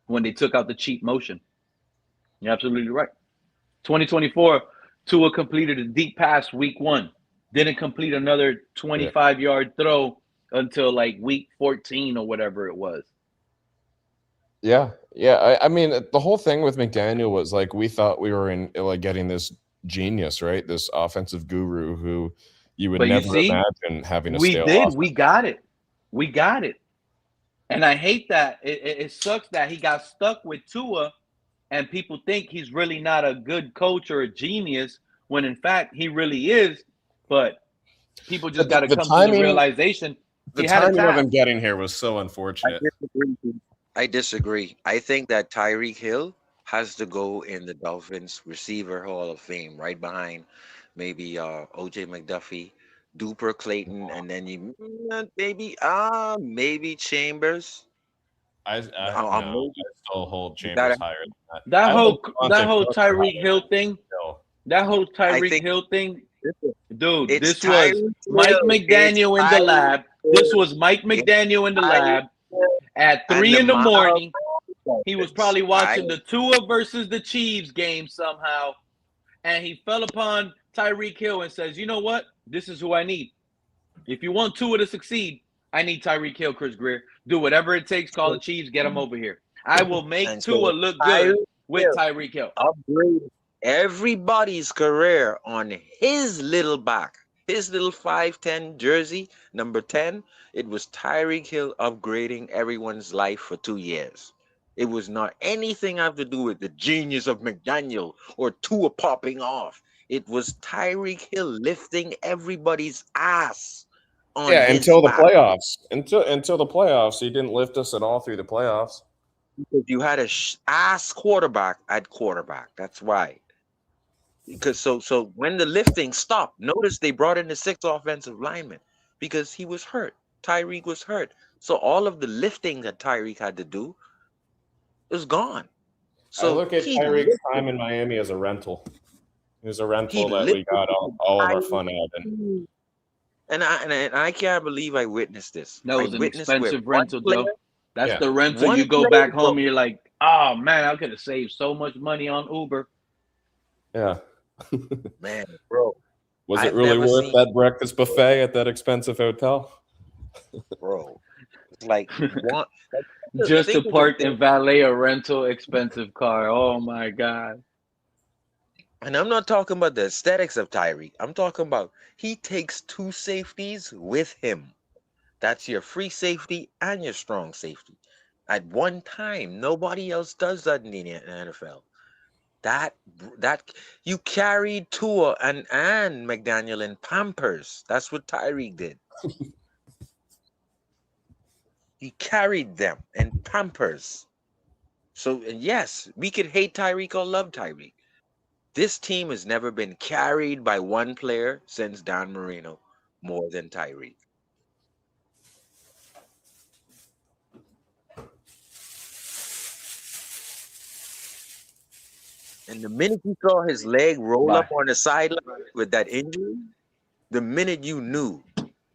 when they took out the cheap motion. You're absolutely right. 2024, Tua completed a deep pass week 1. Didn't complete another 25-yard throw until like week 14 or whatever it was. Yeah. I mean, the whole thing with McDaniel was like we thought we were in like getting this genius, right? This offensive guru who you would never imagine having a stale offense. We got it. We got it. And I hate that. It sucks that he got stuck with Tua and people think he's really not a good coach or a genius when in fact he really is. But people just got to come to the realization. The timing of him getting here was so unfortunate. I disagree. I think that Tyreek Hill has to go in the Dolphins receiver Hall of Fame, right behind maybe OJ McDuffie, Duper Clayton, and then you maybe Chambers. I still hold Chambers higher than that. That whole Tyreek Hill thing. That whole Tyreek Hill thing. Dude, this was Mike McDaniel in the lab. This was Mike McDaniel in the lab at 3 in the morning. He was probably watching the Tua versus the Chiefs game somehow, and he fell upon Tyreek Hill and says, "You know what? This is who I need. If you want Tua to succeed, I need Tyreek Hill, Chris Greer. Do whatever it takes. Call the Chiefs. Get him over here. I will make Tua look good with Tyreek Hill." Upgrade everybody's career on his little back, his little 5'10" jersey, number 10. It was Tyreek Hill upgrading everyone's life for 2 years. It was not anything have to do with the genius of McDaniel or Tua popping off. It was Tyreek Hill lifting everybody's ass. Until the playoffs. Until the playoffs, he didn't lift us at all through the playoffs. Because you had a ass quarterback at quarterback. That's why. Because so when the lifting stopped, notice they brought in the 6th offensive lineman because he was hurt. Tyreek was hurt. So all of the lifting that Tyreek had to do is gone. So I look at Tyreek's time in Miami as a rental. It was a rental that we got all of our fun out in. And I can't believe I witnessed this. That was an expensive rental, Joe. That's the rental you go back home and you're like, oh, man, I could have saved so much money on Uber. Yeah. Man, bro. Was it really worth that breakfast buffet at that expensive hotel? Bro. It's like what? Just to park and valet a rental expensive car. Oh, my God. And I'm not talking about the aesthetics of Tyreek. I'm talking about he takes 2 safeties with him. That's your free safety and your strong safety. At one time, nobody else does that in the NFL. That you carried Tua and McDaniel in Pampers. That's what Tyreek did. He carried them in Pampers. So yes, we could hate Tyreek or love Tyreek. This team has never been carried by one player since Dan Marino more than Tyreek. And the minute you saw his leg roll up on the sideline with that injury, the minute you knew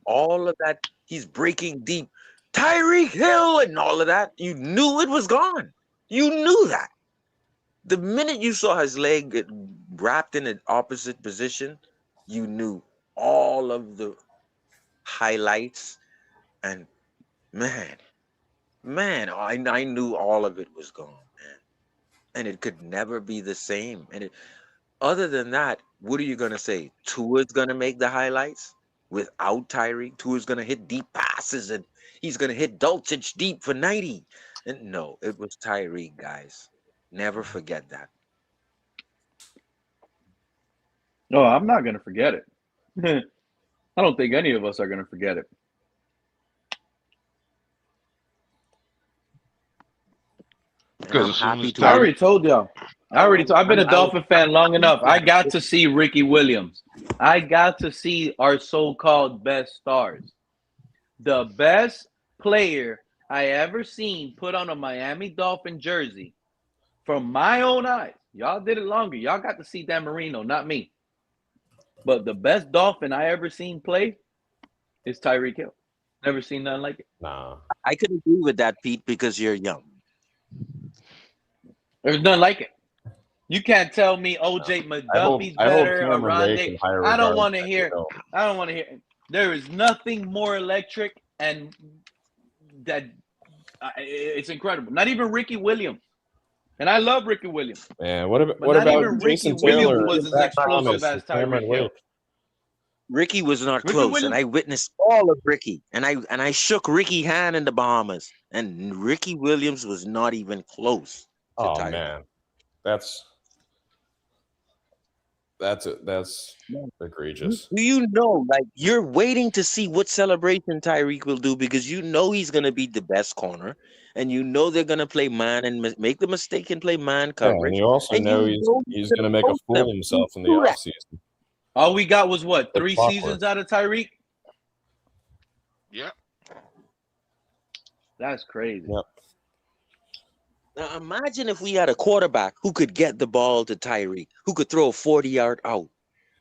all of that, he's breaking deep, Tyreek Hill and all of that, you knew it was gone. You knew that. The minute you saw his leg get wrapped in an opposite position, you knew all of the highlights. And man, I knew all of it was gone, man. And it could never be the same. And other than that, what are you going to say? Tua's going to make the highlights without Tyreek? Tua's going to hit deep passes and he's going to hit Dulcich deep for 90. And no, it was Tyreek, guys. Never forget that. No, I'm not going to forget it. I don't think any of us are going to forget it. Because as soon as I already told y'all. I've been a Dolphin fan long enough. I got to see Ricky Williams. I got to see our so-called best stars. The best player I ever seen put on a Miami Dolphin jersey from my own eyes. Y'all did it longer. Y'all got to see Dan Marino, not me. But the best Dolphin I ever seen play is Tyreek Hill. Never seen nothing like it. Nah. I could agree with that, Pete, because you're young. There's nothing like it. You can't tell me OJ McDuffie's better or Rondé. I don't want to hear. There is nothing more electric and that it's incredible. Not even Ricky Williams. And I love Ricky Williams. Man, what about Jason Taylor? Was as explosive as Tyreek Hill. Ricky was not close, and I witnessed all of Ricky, and I shook Ricky's hand in the Bahamas, and Ricky Williams was not even close. Oh man, that's egregious. Do you know, like, you're waiting to see what celebration Tyreek will do because you know he's going to be the best corner, and you know they're going to play man and make the mistake and play man coverage. Yeah, and you also know he's going to make a fool of himself in the offseason. All we got was what, 3 seasons out of Tyreek? Yep. That's crazy. Yep. Now imagine if we had a quarterback who could get the ball to Tyreek, who could throw a 40-yard out,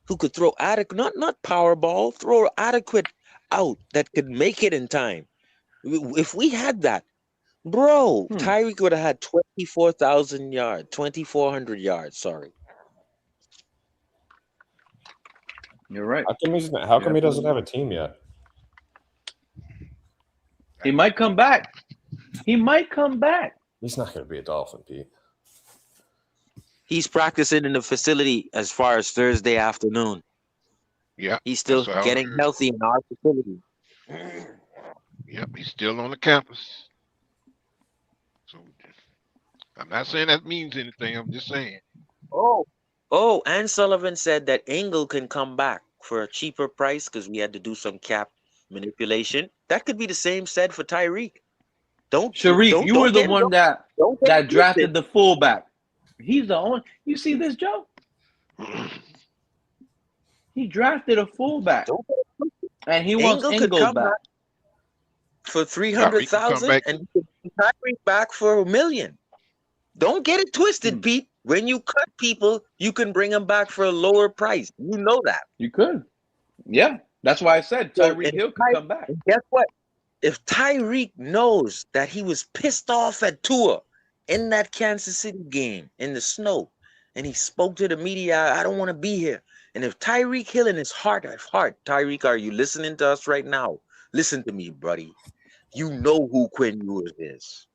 who could throw adequate, not power ball, throw adequate out that could make it in time. If we had that, bro, Tyreek would have had 24,000 yards, 2,400 yards. Sorry. You're right. How come he doesn't have a team yet? He might come back. He's not going to be a Dolphin, Pete. He's practicing in the facility as far as Thursday afternoon. Yeah. He's still getting healthy in our facility. Yep, he's still on the campus. So I'm not saying that means anything. I'm just saying. Oh, and Sullivan said that Engel can come back for a cheaper price because we had to do some cap manipulation. That could be the same said for Tyreek. Sharif, you were the one that drafted the fullback. He's the only. You see this, Joe? He drafted a fullback, and he wants Engel back for 300,000, and Tyreek back for $1 million. Don't get it twisted, Pete. When you cut people, you can bring them back for a lower price. You know that. You could. Yeah, that's why I said Tyreek Hill could come back. And guess what? If Tyreek knows that he was pissed off at Tua in that Kansas City game in the snow, and he spoke to the media, I don't want to be here. And if Tyreek Hill in his heart, Tyreek, are you listening to us right now? Listen to me, buddy. You know who Quinn Ewers is.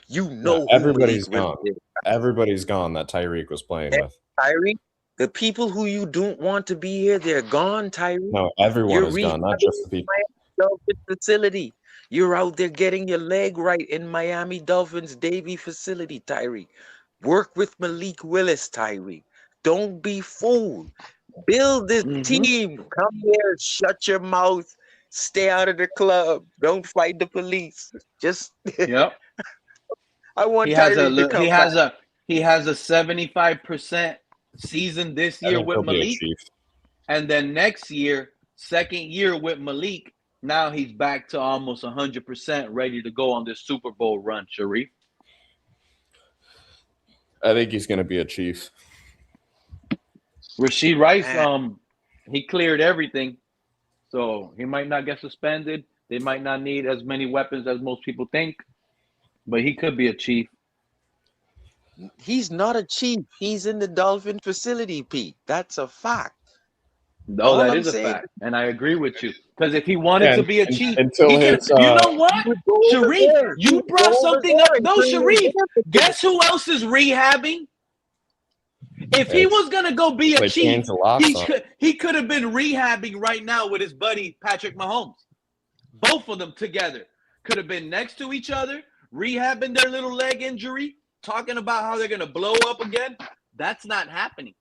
You know who everybody's gone. Everybody's gone that Tyreek was playing with. Tyreek, the people who you don't want to be here, they're gone, Tyreek. No, everyone is gone, not just the people. Dolphin facility. You're out there getting your leg right in Miami Dolphins Davie facility, Tyreek. Work with Malik Willis, Tyreek. Don't be fooled. Build this team. Come here, shut your mouth. Stay out of the club. Don't fight the police. Just I want Tyreek to come back. He has a 75% season this year with Malik. And then next year, second year with Malik, now he's back to almost 100% ready to go on this Super Bowl run, Sharif. I think he's going to be a Chief. Rashid Rice, he cleared everything. So he might not get suspended. They might not need as many weapons as most people think. But he could be a Chief. He's not a Chief. He's in the Dolphin facility, Pete. That's a fact. No, that is a fact. And I agree with you. Because if he wanted to be a Chief, you know what? Sharif, you brought something up. No, Sharif, guess who else is rehabbing? If he was going to go be a Chief, he could have been rehabbing right now with his buddy Patrick Mahomes. Both of them together could have been next to each other, rehabbing their little leg injury, talking about how they're going to blow up again. That's not happening.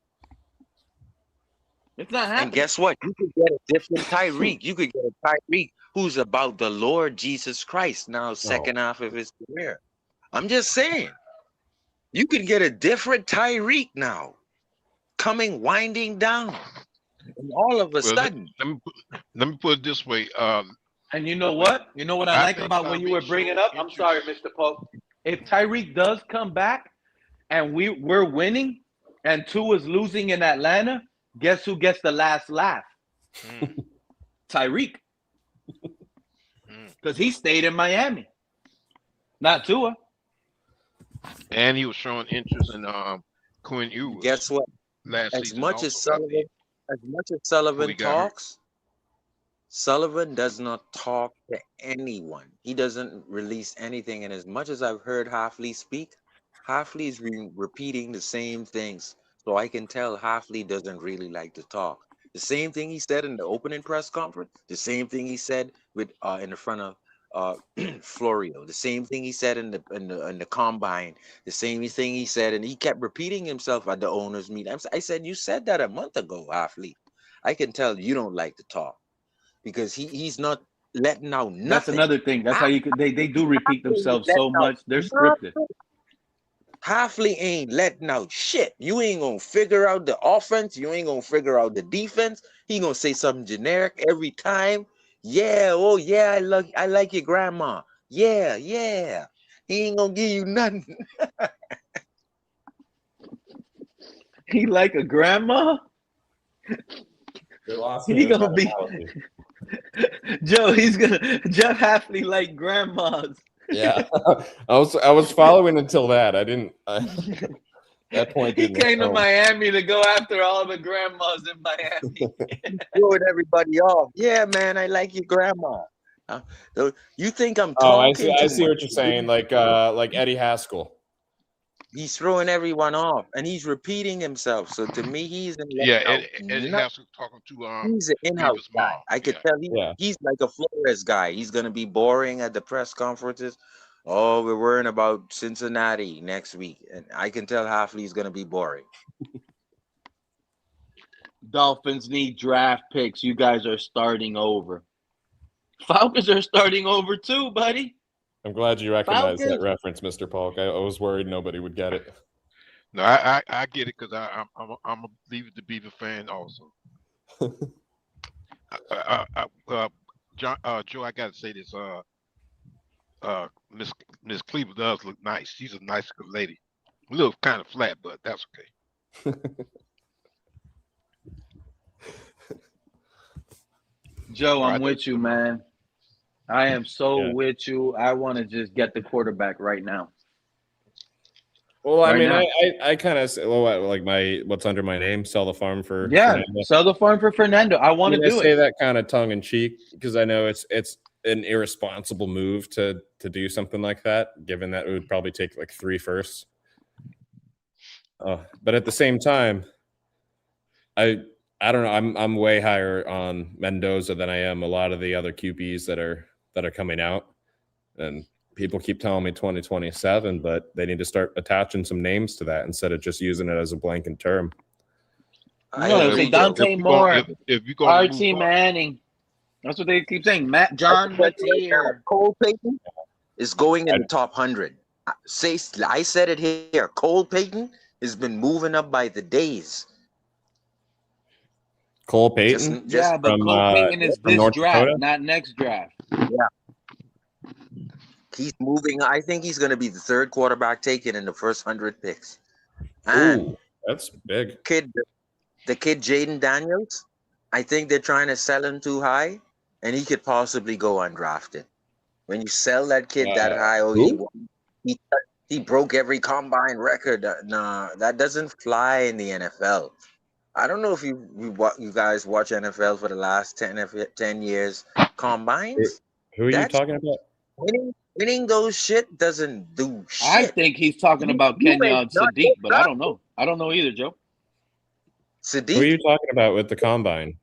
It's not happening. And guess what? You could get a different Tyreek. You could get a Tyreek who's about the Lord Jesus Christ now, second half of his career. I'm just saying. You could get a different Tyreek now, winding down, and all of a sudden. Let me put it this way. And you know what? You know what I like about when you were bringing up? I'm sorry, Mr. Pope. If Tyreek does come back and we're winning and Tua's losing in Atlanta, guess who gets the last laugh? Tyreek. Because he stayed in Miami. Not Tua. And he was showing interest in Quinn Ewers. Guess what? As much as Sullivan talks, Sullivan does not talk to anyone. He doesn't release anything. And as much as I've heard Hafley speak, Hafley is repeating the same things. So I can tell Hafley doesn't really like to talk. The same thing he said in the opening press conference, the same thing he said in the front of Florio, the same thing he said in the combine, the same thing he said, and he kept repeating himself at the owners' meeting. I said, you said that a month ago, Hafley. I can tell you don't like to talk because he's not letting out nothing. That's another thing. That's how you could. They do repeat themselves so much. They're scripted. Hafley ain't letting out shit. You ain't gonna figure out the offense. You ain't gonna figure out the defense. He gonna say something generic every time. Yeah, oh yeah, I like your grandma. Yeah. He ain't gonna give you nothing. He like a grandma? He gonna be Joe, Jeff Hafley like grandmas. Yeah. I was following until that. I didn't that point he came to Miami to go after all the grandmas in Miami. Throwing everybody off. Yeah, man, I like your grandma. You think I'm talking? I see what you're saying. Like Eddie Haskell. He's throwing everyone off, and he's repeating himself. So to me, he's in. Eddie Haskell talking to he's an in-house guy. I could tell he's like a Flores guy. He's gonna be boring at the press conferences. Oh, we're worrying about Cincinnati next week, and I can tell Hafley's gonna be boring. Dolphins need draft picks. You guys are starting over. Falcons are starting over too, buddy. I'm glad you recognized that reference, Mr. Polk. I was worried nobody would get it. No, I get it because I'm a Leave It to Beaver fan also. Joe, I gotta say this. Miss Cleveland does look nice. She's a nice good lady. A little kind of flat, but that's okay. Joe, I'm with you, man. I am so with you. I want to just get the quarterback right now. Well, I mean, I kind of like what's under my name, sell the farm for Fernando. Sell the farm for Fernando. I want to do it. I say that kind of tongue in cheek because I know it's an irresponsible move to do something like that, given that it would probably take like 3 firsts. But at the same time, I don't know. I'm way higher on Mendoza than I am a lot of the other QBs that are coming out, and people keep telling me 2027, but they need to start attaching some names to that instead of just using it as a blanket term. Say Dante Moore, R.T. Manning. That's what they keep saying. John Matier. Cole Payton is going in the top 100. I said it here. Cole Payton has been moving up by the days. Cole Payton? But Cole Payton is this North draft, Dakota? Not next draft. Yeah. He's moving. I think he's going to be the 3rd quarterback taken in the first 100 picks. And that's big. The kid Jaden Daniels, I think they're trying to sell him too high, and he could possibly go undrafted. When you sell that kid that high, he broke every combine record. Nah, that doesn't fly in the NFL. I don't know if you guys watch NFL for the last 10 years. Combines? Who are you talking about? Winning those shit doesn't do shit. I think he's talking about Kenyon Sadiq, but I don't know. I don't know either, Joe. Sadiq? Who are you talking about with the combine?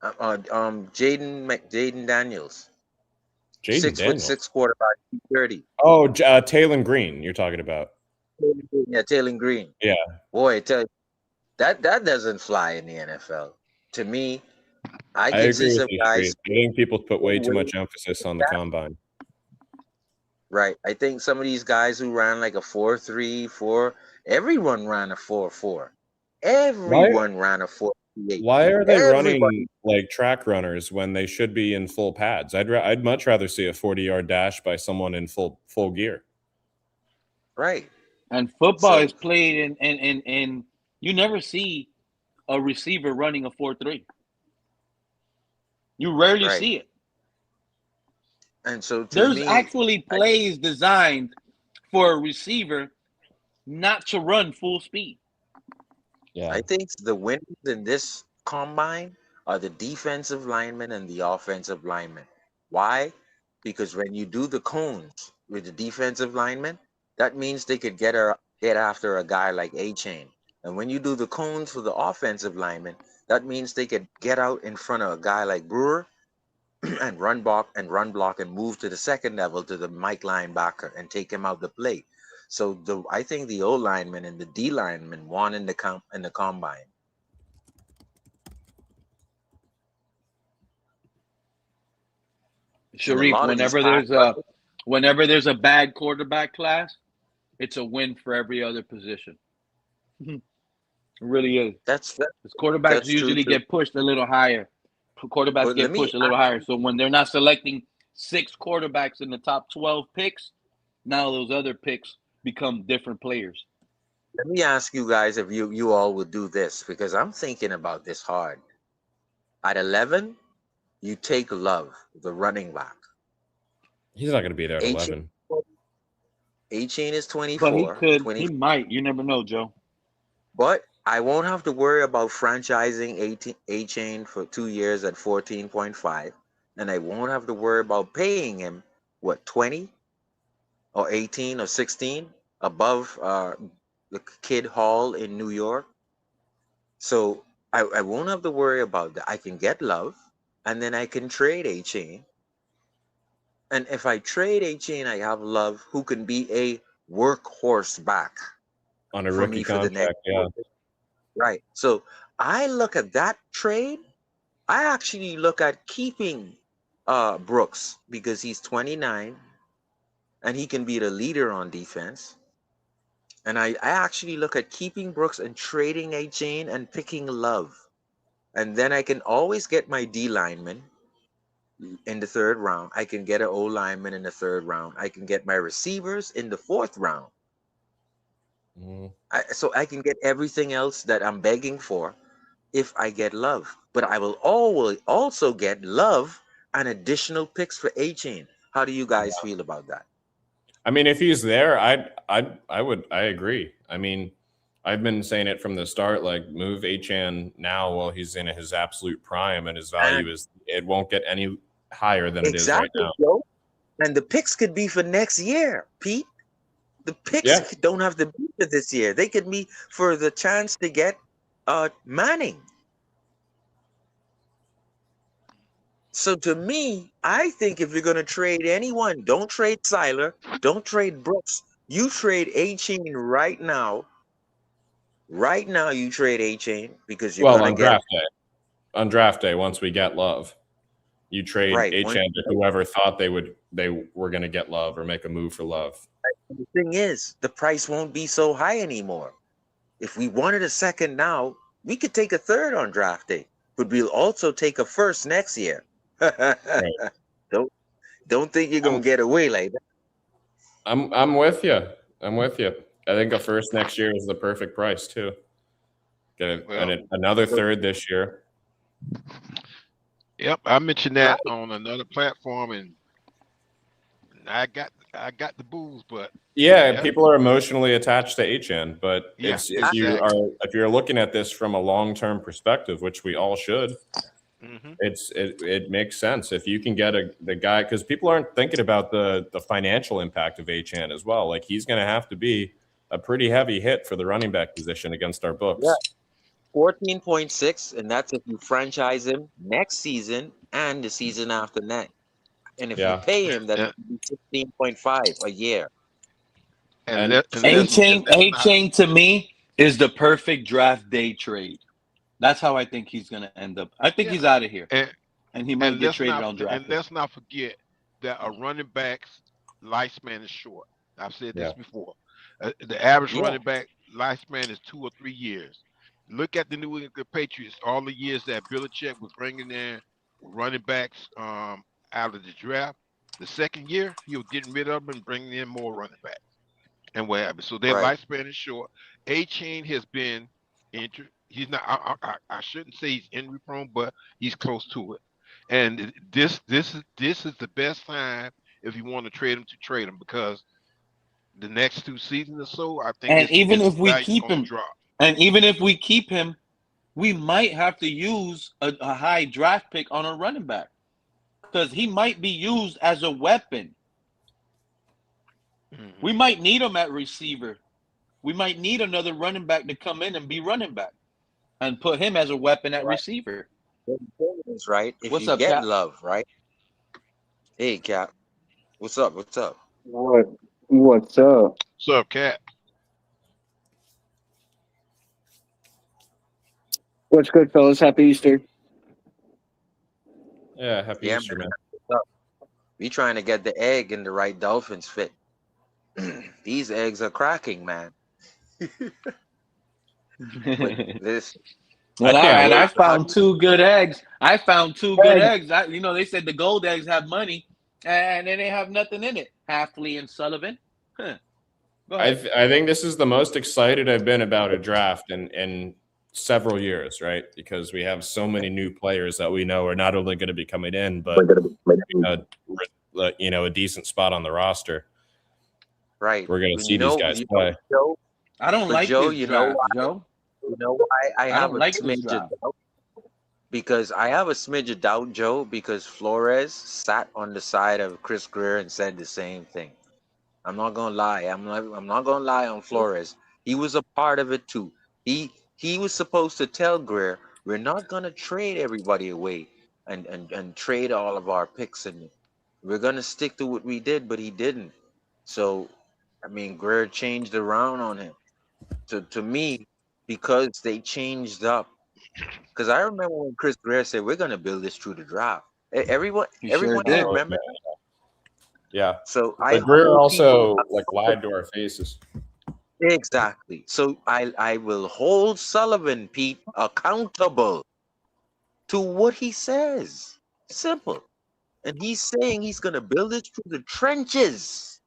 Jaden Daniels. 6'6" quarterback, 230. Oh, Taylor Green, you're talking about. Yeah, Taylor Green. Yeah. Boy, that doesn't fly in the NFL. To me, I agree with you, guys. I think people put way too much emphasis on the combine. Right. I think some of these guys who ran like a 4.34, everyone ran a 4.4. Everyone ran a 4.38. Why are they Everybody. running like track runners when they should be in full pads? I'd much rather see a 40-yard dash by someone in full gear. Right. And football is played in you never see a receiver running a 4.3. You rarely see it. And so there's actually plays designed for a receiver not to run full speed. Yeah. I think the winners in this combine are the defensive linemen and the offensive linemen. Why? Because when you do the cones with the defensive linemen, that means they could get after a guy like A-Chain. And when you do the cones for the offensive linemen, that means they could get out in front of a guy like Brewer and run block and move to the second level to the Mike linebacker and take him out the play. So I think the O lineman and the D lineman won in the combine. Sharif, whenever there's a bad quarterback class, it's a win for every other position. It really is. That's quarterbacks usually get pushed a little higher. Quarterbacks get pushed a little higher. So when they're not selecting 6 quarterbacks in the top 12 picks, now those other picks become different players. Let me ask you guys if you all would do this, because I'm thinking about this hard. At 11, you take Love, the running back. He's not going to be there at 11. A-Chain is 24. But he could. He might. You never know, Joe. But I won't have to worry about franchising A-Chain for 2 years at 14.5. And I won't have to worry about paying him, 20 or 18 or 16 above the Kid Hall in New York. So I won't have to worry about that. I can get Love, and then I can trade A-Chain. And if I trade A-Chain, I have Love, who can be a workhorse back on a rookie contract. Yeah. Right. So I look at that trade. I actually look at keeping Brooks because he's 29 and he can be the leader on defense. And I actually look at keeping Brooks and trading A-Chain and picking Love. And then I can always get my D lineman in the 3rd round. I can get an O lineman in the 3rd round. I can get my receivers in the 4th round. So I can get everything else that I'm begging for if I get Love. But I will always also get Love and additional picks for A-Chain. How do you guys feel about that? I mean, if he's there, I agree. I mean, I've been saying it from the start, like move A-Chan now while he's in his absolute prime, and his value it won't get any higher than it is right now. Joe. And the picks could be for next year, Pete. The picks don't have to be for this year. They could be for the chance to get Manning. So to me, I think if you're going to trade anyone, don't trade Seiler, don't trade Brooks. You trade A-Chain right now. Right now, you trade A-Chain because you're going to get on draft day. Once we get Love, you trade A-Chain to whoever thought they were going to get Love or make a move for Love. The thing is, the price won't be so high anymore. If we wanted a second now, we could take a 3rd on draft day, but we'll also take a 1st next year. Right. Don't think you're gonna get away like that. I'm with you. I think a 1st next year is the perfect price too. Get another 3rd this year. Yep, I mentioned that on another platform, and I got the booze, but people are emotionally attached to A-Chan, but if you're looking at this from a long-term perspective, which we all should. It makes sense if you can get the guy, because people aren't thinking about the financial impact of A-Chan as well. Like he's going to have to be a pretty heavy hit for the running back position against our books. 14.6, and that's if you franchise him next season and the season after that. And if you pay him, that's 15.5 a year. And A-Chain to me is the perfect draft day trade. That's how I think he's going to end up. I think he's out of here. And he might get traded on draft. And let's not forget that a running back's lifespan is short. I've said this Yeah. before. The average Yeah. running back lifespan is 2 or 3 years. Look at the New England Patriots. All the years that Belichick was bringing in running backs out of the draft. The second year, he was getting rid of them and bringing in more running backs. And what happened? So their Right. lifespan is short. A Chain has been injured. He's not. I shouldn't say he's injury prone, but he's close to it. And this is the best time if you want to trade him because the next 2 seasons or so, I think And even his if we value is keep going to him, drop. and even if we keep him, we might have to use a high draft pick on a running back because he might be used as a weapon. Mhm. We might need him at receiver. We might need another running back to come in and be running back and put him as a weapon at Right. receiver. The thing is, right? If What's you up, get Cap? Love, right? Hey, Cap. What's up? What's up? What's up? What's up, Cat? What's good, fellas? Happy Easter. Yeah, happy Yeah, Easter, man. man. What's up? We trying to get the egg in the right Dolphins fit. These eggs are cracking, man. But this, Well, I all can't right. I wait. how found do 2 good eggs. I found 2 good Hey, eggs. They said the gold eggs have money, and then they have nothing in it. Hafley and Sullivan. Huh. Go ahead. I think this is the most excited I've been about a draft in several years, right? Because we have so many new players that we know are not only going to be coming in, but a decent spot on the roster. right? We're going to see You these know, guys you know, play. Joe. I don't But like Joe, this draft, Joe. you know why I I have don't a like this smidge of draft. doubt? Because I have a smidge of doubt, Joe, because Flores sat on the side of Chris Greer and said the same thing. I'm not gonna lie. I'm not gonna lie on Flores. He was a part of it too. He was supposed to tell Greer, we're not gonna trade everybody away and trade all of our picks, and we're gonna stick to what we did, but he didn't. So I mean, Greer changed around on him. To me, because they changed up. Because I remember when Chris Greer said, we're gonna build this through the draft. Everyone He sure can did. Oh, remember. yeah. So I But Greer hold people also lied to our faces. exactly. So I will hold Sullivan, Pete, accountable to what he says. Simple. And he's saying he's gonna build it through the trenches.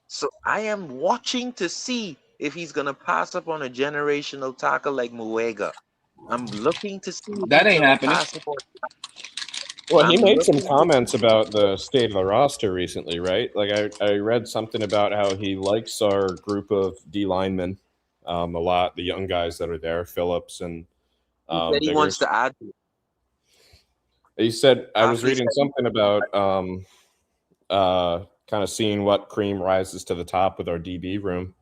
So I am watching to see if he's gonna pass up on a generational tackle like Muega. I'm looking to see if That he's ain't gonna happening. pass up on. Well, he I'm made some looking to comments about the state of the roster recently, right? Like I read something about how he likes our group of D linemen a lot, the young guys that are there, Phillips and he said he wants Biggers. to add. He said I was Hafley reading said, something about kind of seeing what cream rises to the top with our DB room.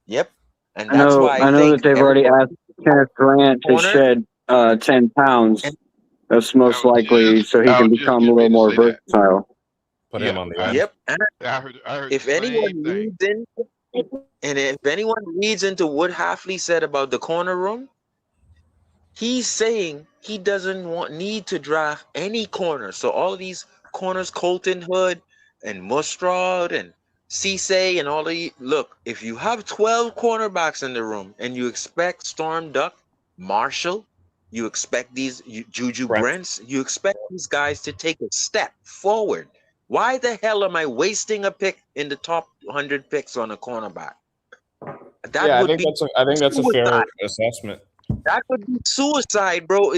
yep. And I that's know. why I I know that think they've already everyone asked Kenneth Grant to corner. shed 10 pounds. And That's most likely so he I can was just become a getting little ready to more say that. versatile. Put Yeah, him on the I edge. yep. And heard if the anyone same thing. reads in, and if anyone reads into what Hafley said about the corner room, he's saying he doesn't need to draft any corner. So all of these corners, Colton Hood and Mustrad and Cisse and all of you, look, if you have 12 cornerbacks in the room and you expect Storm Duck, Marshall, you expect Juju Brent. Brents, you expect these guys to take a step forward. Why the hell am I wasting a pick in the top 100 picks on a cornerback? That Yeah, I would think be that's a fair suicide. assessment. That would be suicide, bro.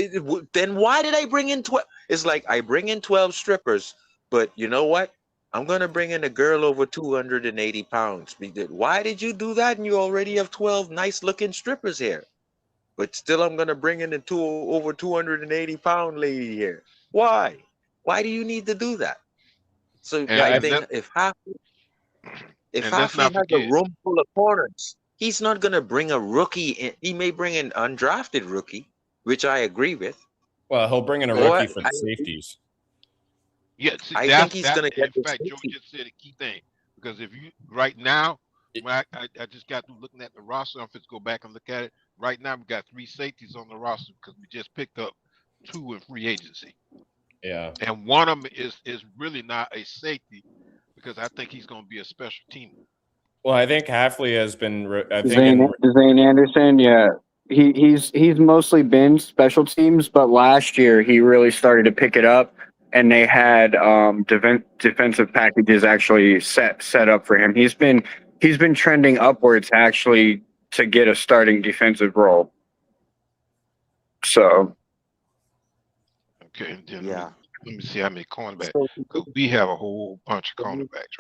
Then why did I bring in 12? It's like I bring in 12 strippers, but you know what? I'm going to bring in a girl over 280 pounds. Why did you do that? And you already have 12 nice looking strippers here. But still, I'm going to bring in a over 280-pound lady here. Why? Why do you need to do that? So And, I Yeah, and think let if let's Hafley not has a forget. room full of corners, he's not going to bring a rookie in. He may bring an undrafted rookie, which I agree with. well, he'll bring in a Or rookie for the safeties. Yeah, see, I think he's that's going to get in the fact, Joe safety. just said a key thing because if you right now, when I just got through looking at the roster. I'm just go back and look at it. Right now, we got 3 safeties on the roster because we just picked up 2 in free agency, Yeah. and one of them is really not a safety, because I think he's going to be a special teamer. Well, I think Hafley has been. Zane Anderson, yeah, he's mostly been special teams, but last year he really started to pick it up, and they had defensive packages actually set up for him. He's been trending upwards actually to get a starting defensive role. So, okay, then Yeah. let me see how many cornerbacks. Because we have a whole bunch of cornerbacks.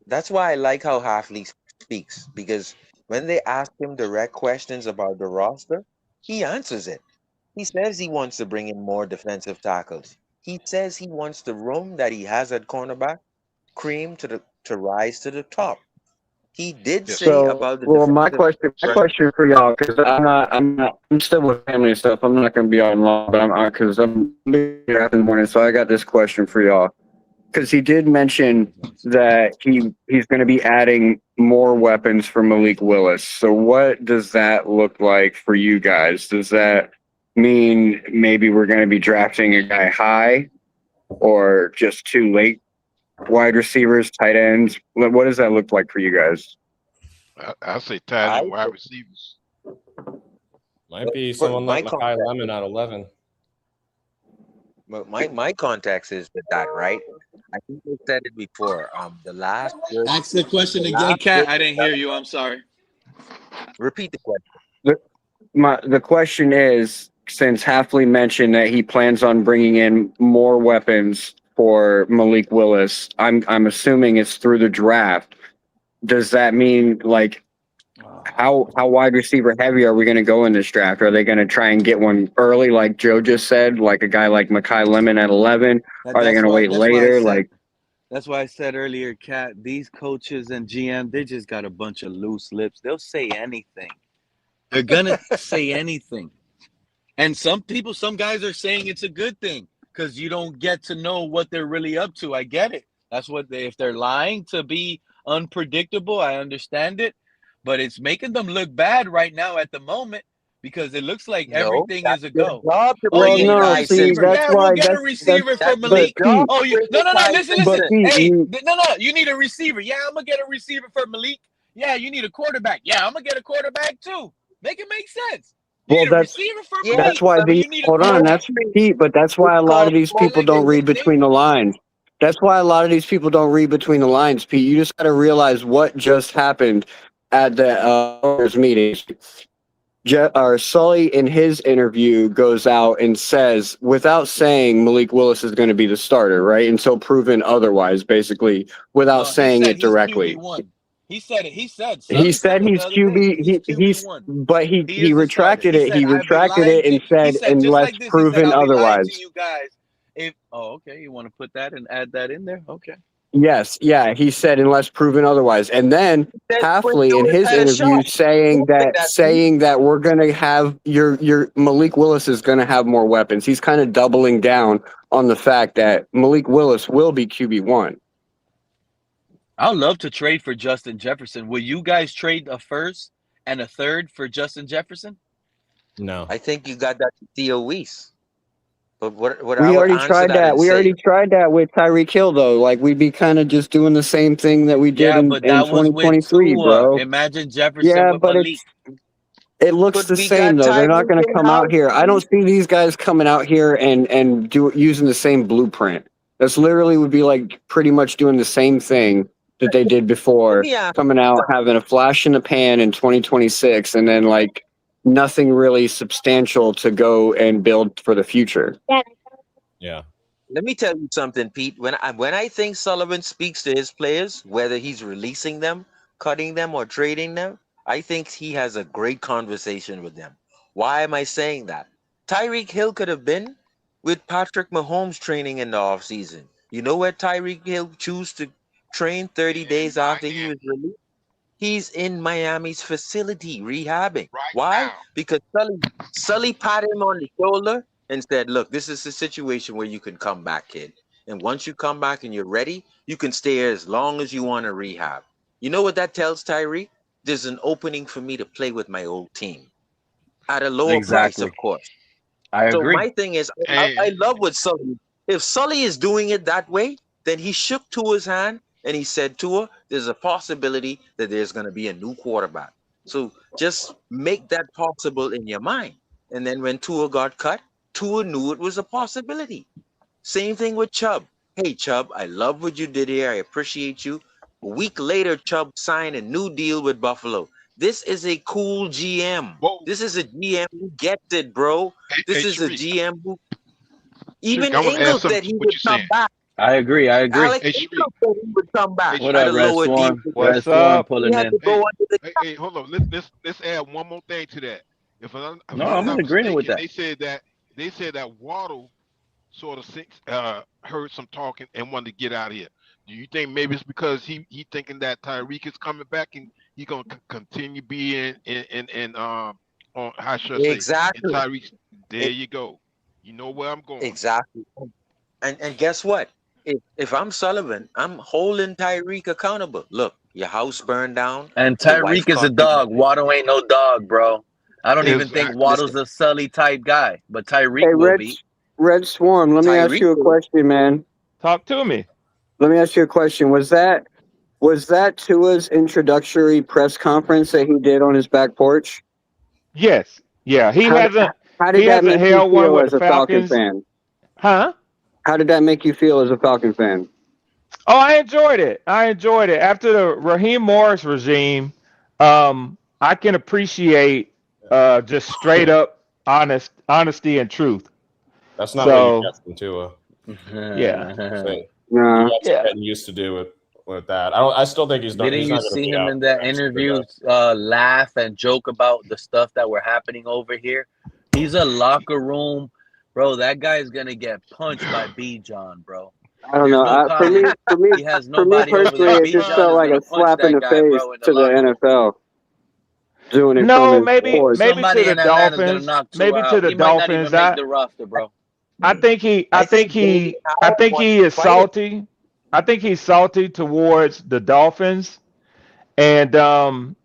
That's why I like how Hafley speaks, because when they ask him direct questions about the roster, he answers it. He says he wants to bring in more defensive tackles. He says he wants the room that he has at cornerback cream to rise to the top. He did say about the my question for y'all, because I'm still with family and stuff. I'm not going to be on long, but because I'm here in the morning, so I got this question for y'all. Because he did mention that he's going to be adding more weapons for Malik Willis. So what does that look like for you guys? Does that mean maybe we're going to be drafting a guy high, or just too late? Wide receivers, tight ends. What does that look like for you guys? I say tight end, wide receivers. Might be someone like Makai Lemon at 11. But my context is with that, right? I think I said it before. The last. Ask the question again, Kat. I didn't hear you. I'm sorry. Repeat the question. The question is, since Hafley mentioned that he plans on bringing in more weapons for Malik Willis, I'm assuming it's through the draft. Does that mean how wide receiver heavy are we going to go in this draft? Are they going to try and get one early, like Joe just said, like a guy like Makai Lemon at 11? Are they going to wait later? That's why I said earlier, Kat, these coaches and GM, they just got a bunch of loose lips. They'll say anything. They're going to say anything. And some guys are saying it's a good thing because you don't get to know what they're really up to. I get it. That's what if they're lying to be unpredictable, I understand it. But it's making them look bad right now at the moment because it looks like everything is a go. We'll get a receiver for Malik. Listen. Hey, you need a receiver. Yeah, I'm going to get a receiver for Malik. Yeah, you need a quarterback. Yeah, I'm going to get a quarterback too. Make it make sense. That's why that's Pete, but that's why a lot of these people don't read between the lines. That's why a lot of these people don't read between the lines, Pete. You just got to realize what just happened at the owners' meetings. Sully, in his interview, goes out and says, without saying Malik Willis is going to be the starter, right? Until proven otherwise, basically, without saying it directly. He said it. He said he's QB. But he retracted it. He retracted it and said unless proven otherwise. You guys, okay, you want to put that and add that in there? Okay. Yes, yeah, he said unless proven otherwise. And then Hafley in his interview saying that we're gonna have your Malik Willis is gonna have more weapons. He's kind of doubling down on the fact that Malik Willis will be QB1. I'd love to trade for Justin Jefferson. Will you guys trade a first and a third for Justin Jefferson? No. I think you got that to Theo Weiss. But we already tried that. We already tried that with Tyreek Hill, though. Like, we'd be kind of just doing the same thing that we did in 2023, bro. Imagine Jefferson with Malik. It looks the same, though. They're not going to come out here. I don't see these guys coming out here and using the same blueprint. That's literally would be like pretty much doing the same thing that they did before, coming out, having a flash in the pan in 2026, and then, like, nothing really substantial to go and build for the future. Yeah. Let me tell you something, Pete. When I think Sullivan speaks to his players, whether he's releasing them, cutting them, or trading them, I think he has a great conversation with them. Why am I saying that? Tyreek Hill could have been with Patrick Mahomes training in the offseason. You know where Tyreek Hill chose to train 30 days after he was released? He's in Miami's facility rehabbing. Why? Because Sully patted him on the shoulder and said, look, this is a situation where you can come back, kid. And once you come back and you're ready, you can stay here as long as you want to rehab. You know what that tells Tyreek? There's an opening for me to play with my old team. At a lower price, of course. I agree. So my thing is, I love what Sully. If Sully is doing it that way, Then he shook Tua's hand and he said, Tua, there's a possibility that there's going to be a new quarterback. So just make that possible in your mind. And then when Tua got cut, Tua knew it was a possibility. Same thing with Chubb. Hey, Chubb, I love what you did here. I appreciate you. A week later, Chubb signed a new deal with Buffalo. This is a cool GM. Whoa. This is a GM who gets it, bro. This is a GM who even Shariq, Ingles said he would come back. I agree. Alex Ingles said he would come back. What up, Red Swarm? What's up? Pulling in. Hey, hold on. Let's add one more thing to that. I'm in agreement with that. They said that Waddle sort of heard some talking and wanted to get out of here. Do you think maybe it's because he thinking that Tyreek is coming back and he's gonna continue being in on how should I say? Exactly. Tyreek, there you go. You know where I'm going. Exactly. And guess what? If I'm Sullivan, I'm holding Tyreek accountable. Look, your house burned down. And Tyreek is a dog. Waddle ain't no dog, bro. I don't even think Waddle's a Sully type guy, but Tyreek will be. Red Swarm, let me ask you a question, man. Talk to me. Let me ask you a question. Was that Tua's introductory press conference that he did on his back porch? Yes. Yeah. He hasn't held one with as a Falcon fan. Huh? How did that make you feel as a Falcon fan? Oh, I enjoyed it. After the Raheem Morris regime, I can appreciate just straight up honesty and truth. That's not what you get from Tua. Yeah. So, you getting used to do with that. I still think he's not. Didn't you see him in that interview laugh and joke about the stuff that were happening over here? He's a locker room, bro. That guy is gonna get punched by B. John, bro. I don't know. For me, he has nobody personally, over there. it just felt like a slap in the face to the NFL. Doing it maybe to the Dolphins. Maybe to the Dolphins. Make the roster, bro. I think he is salty. I think he's salty towards the Dolphins, and I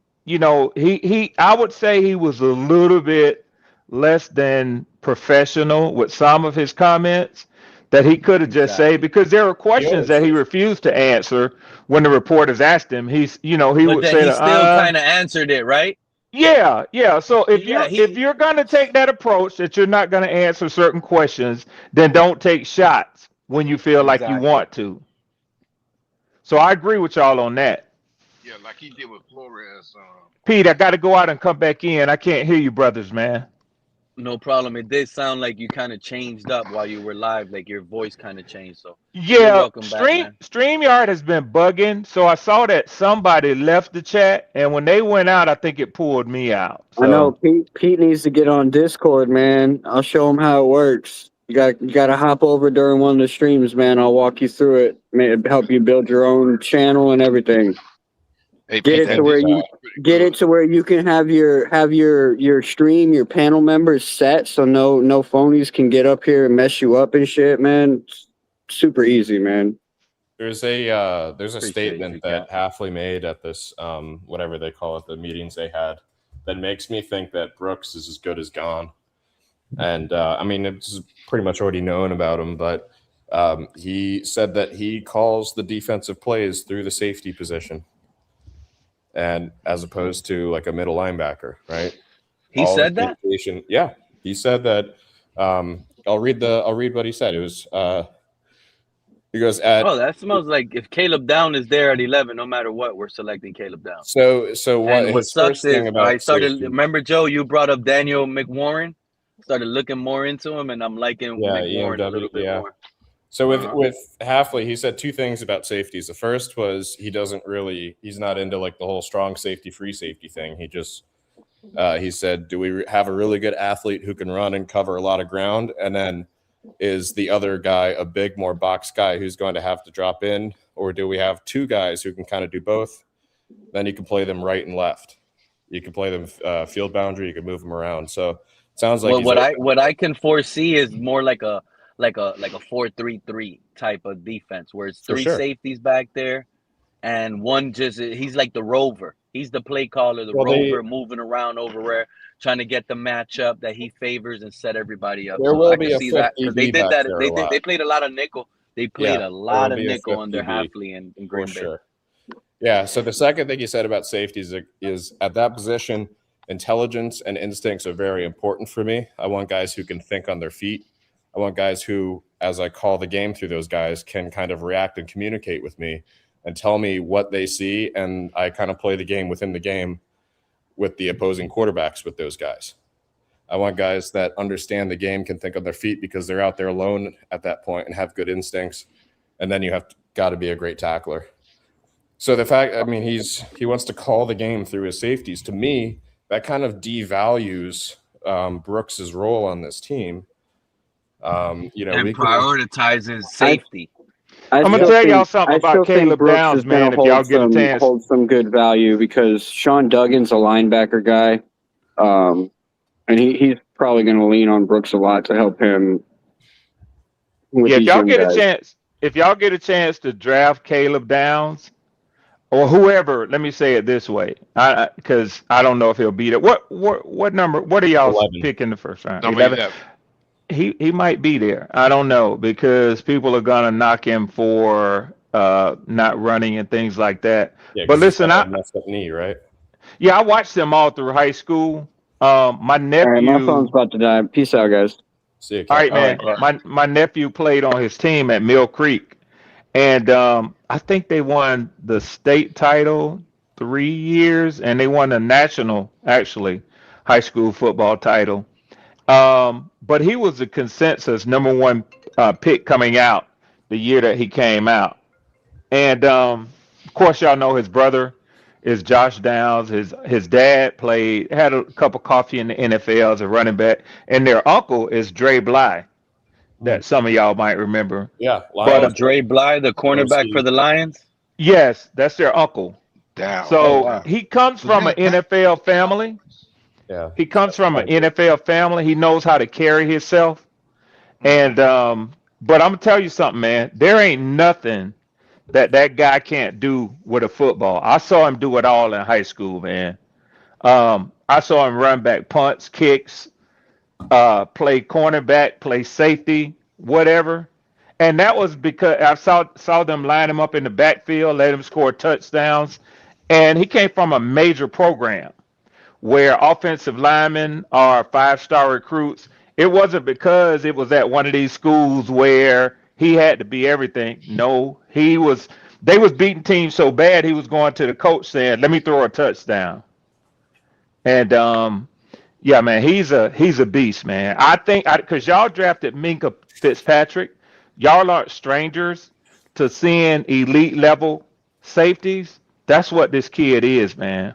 would say he was a little bit less than professional with some of his comments that he could have just said, because there were questions that he refused to answer when the reporters asked him. He would say, he still kind of answered it, right? Yeah. So if you're going to take that approach that you're not going to answer certain questions, then don't take shots when you feel like you want to. So I agree with y'all on that. Yeah, like he did with Flores. Pete, I got to go out and come back in. I can't hear you, brothers, man. No problem. It did sound like you kind of changed up while you were live, like your voice kind of changed. So yeah, StreamYard has been bugging. So I saw that somebody left the chat, and when they went out, I think it pulled me out. So. I know Pete needs to get on Discord, man. I'll show him how it works. You got to hop over during one of the streams, man. I'll walk you through it. Help you build your own channel and everything. Hey, get it to where you can have your stream, your panel members set, so no phonies can get up here and mess you up and shit, man. It's super easy, man. There's a statement that Hafley made at this whatever they call it, the meetings they had, that makes me think that Brooks is as good as gone. And it's pretty much already known about him, but he said that he calls the defensive plays through the safety position, and as opposed to like a middle linebacker, right? He said that? Yeah, he said that. I'll read what he said. It was he goes at. Oh, that smells like if Caleb Down is there at 11, no matter what, we're selecting Caleb Down. So what sucks is I started. Remember, Joe, you brought up Daniel McWarren. Started looking more into him, and I'm liking McWarren a little bit more. So with Hafley, he said two things about safeties. The first was he's not into like the whole strong safety, free safety thing. He said, do we have a really good athlete who can run and cover a lot of ground? And then is the other guy a big, more box guy who's going to have to drop in? Or do we have two guys who can kind of do both? Then you can play them right and left. You can play them field boundary. You can move them around. So it sounds like what I can foresee is more like a 4-3-3 type of defense where it's three safeties back there and one he's like the rover. He's the play caller, rover, moving around over there, trying to get the matchup that he favors and set everybody up. There will I be can a see that because they did that. they They played a lot of nickel They played a lot of nickel under QB, Hafley and for Green Bay. sure. Yeah. So the second thing you said about safeties is at that position, intelligence and instincts are very important for me. I want guys who can think on their feet. I want guys who, as I call the game through those guys, can kind of react and communicate with me and tell me what they see. And I kind of play the game within the game with the opposing quarterbacks with those guys. I want guys that understand the game, can think on their feet because they're out there alone at that point and have good instincts. And then you have got to be a great tackler. So the fact, I mean, he wants to call the game through his safeties. To me, that kind of devalues Brooks's role on this team. And prioritizes safety. I'm gonna tell y'all something about Caleb Downs, man. If y'all get a chance, hold some good value because Sean Duggan's a linebacker guy, and he's probably going to lean on Brooks a lot to help him. If y'all get a chance to draft Caleb Downs or whoever, let me say it this way, because I don't know if he'll beat it. What number? What are y'all picking the first round? 11. He might be there. I don't know because people are gonna knock him for not running and things like that. Yeah, but listen, I messed up knee, right? Yeah, I watched them all through high school. My nephew. All right, my phone's about to die. Peace out, guys. See you. All right, man. My nephew played on his team at Mill Creek, and I think they won the state title 3 years, and they won the national actually high school football title. But he was the consensus #1 pick coming out the year that he came out. And of course, y'all know his brother is Josh Downs. His dad had a cup of coffee in the NFL as a running back, and their uncle is Dre Bly, that some of y'all might remember. Yeah, Dre Bly, the cornerback for the Lions. Yes, that's their uncle. Damn. So he comes from an NFL family. Yeah. He comes from an NFL family. He knows how to carry himself. And but I'm gonna tell you something, man. There ain't nothing that guy can't do with a football. I saw him do it all in high school, man. I saw him run back punts, kicks, play cornerback, play safety, whatever. And that was because I saw them line him up in the backfield, let him score touchdowns. And he came from a major program where offensive linemen are 5-star recruits. It wasn't because it was at one of these schools where he had to be everything. No, they was beating teams so bad he was going to the coach saying, "Let me throw a touchdown." And yeah, man, he's a beast, man. I think because y'all drafted Minka Fitzpatrick, y'all aren't strangers to seeing elite level safeties. That's what this kid is, man.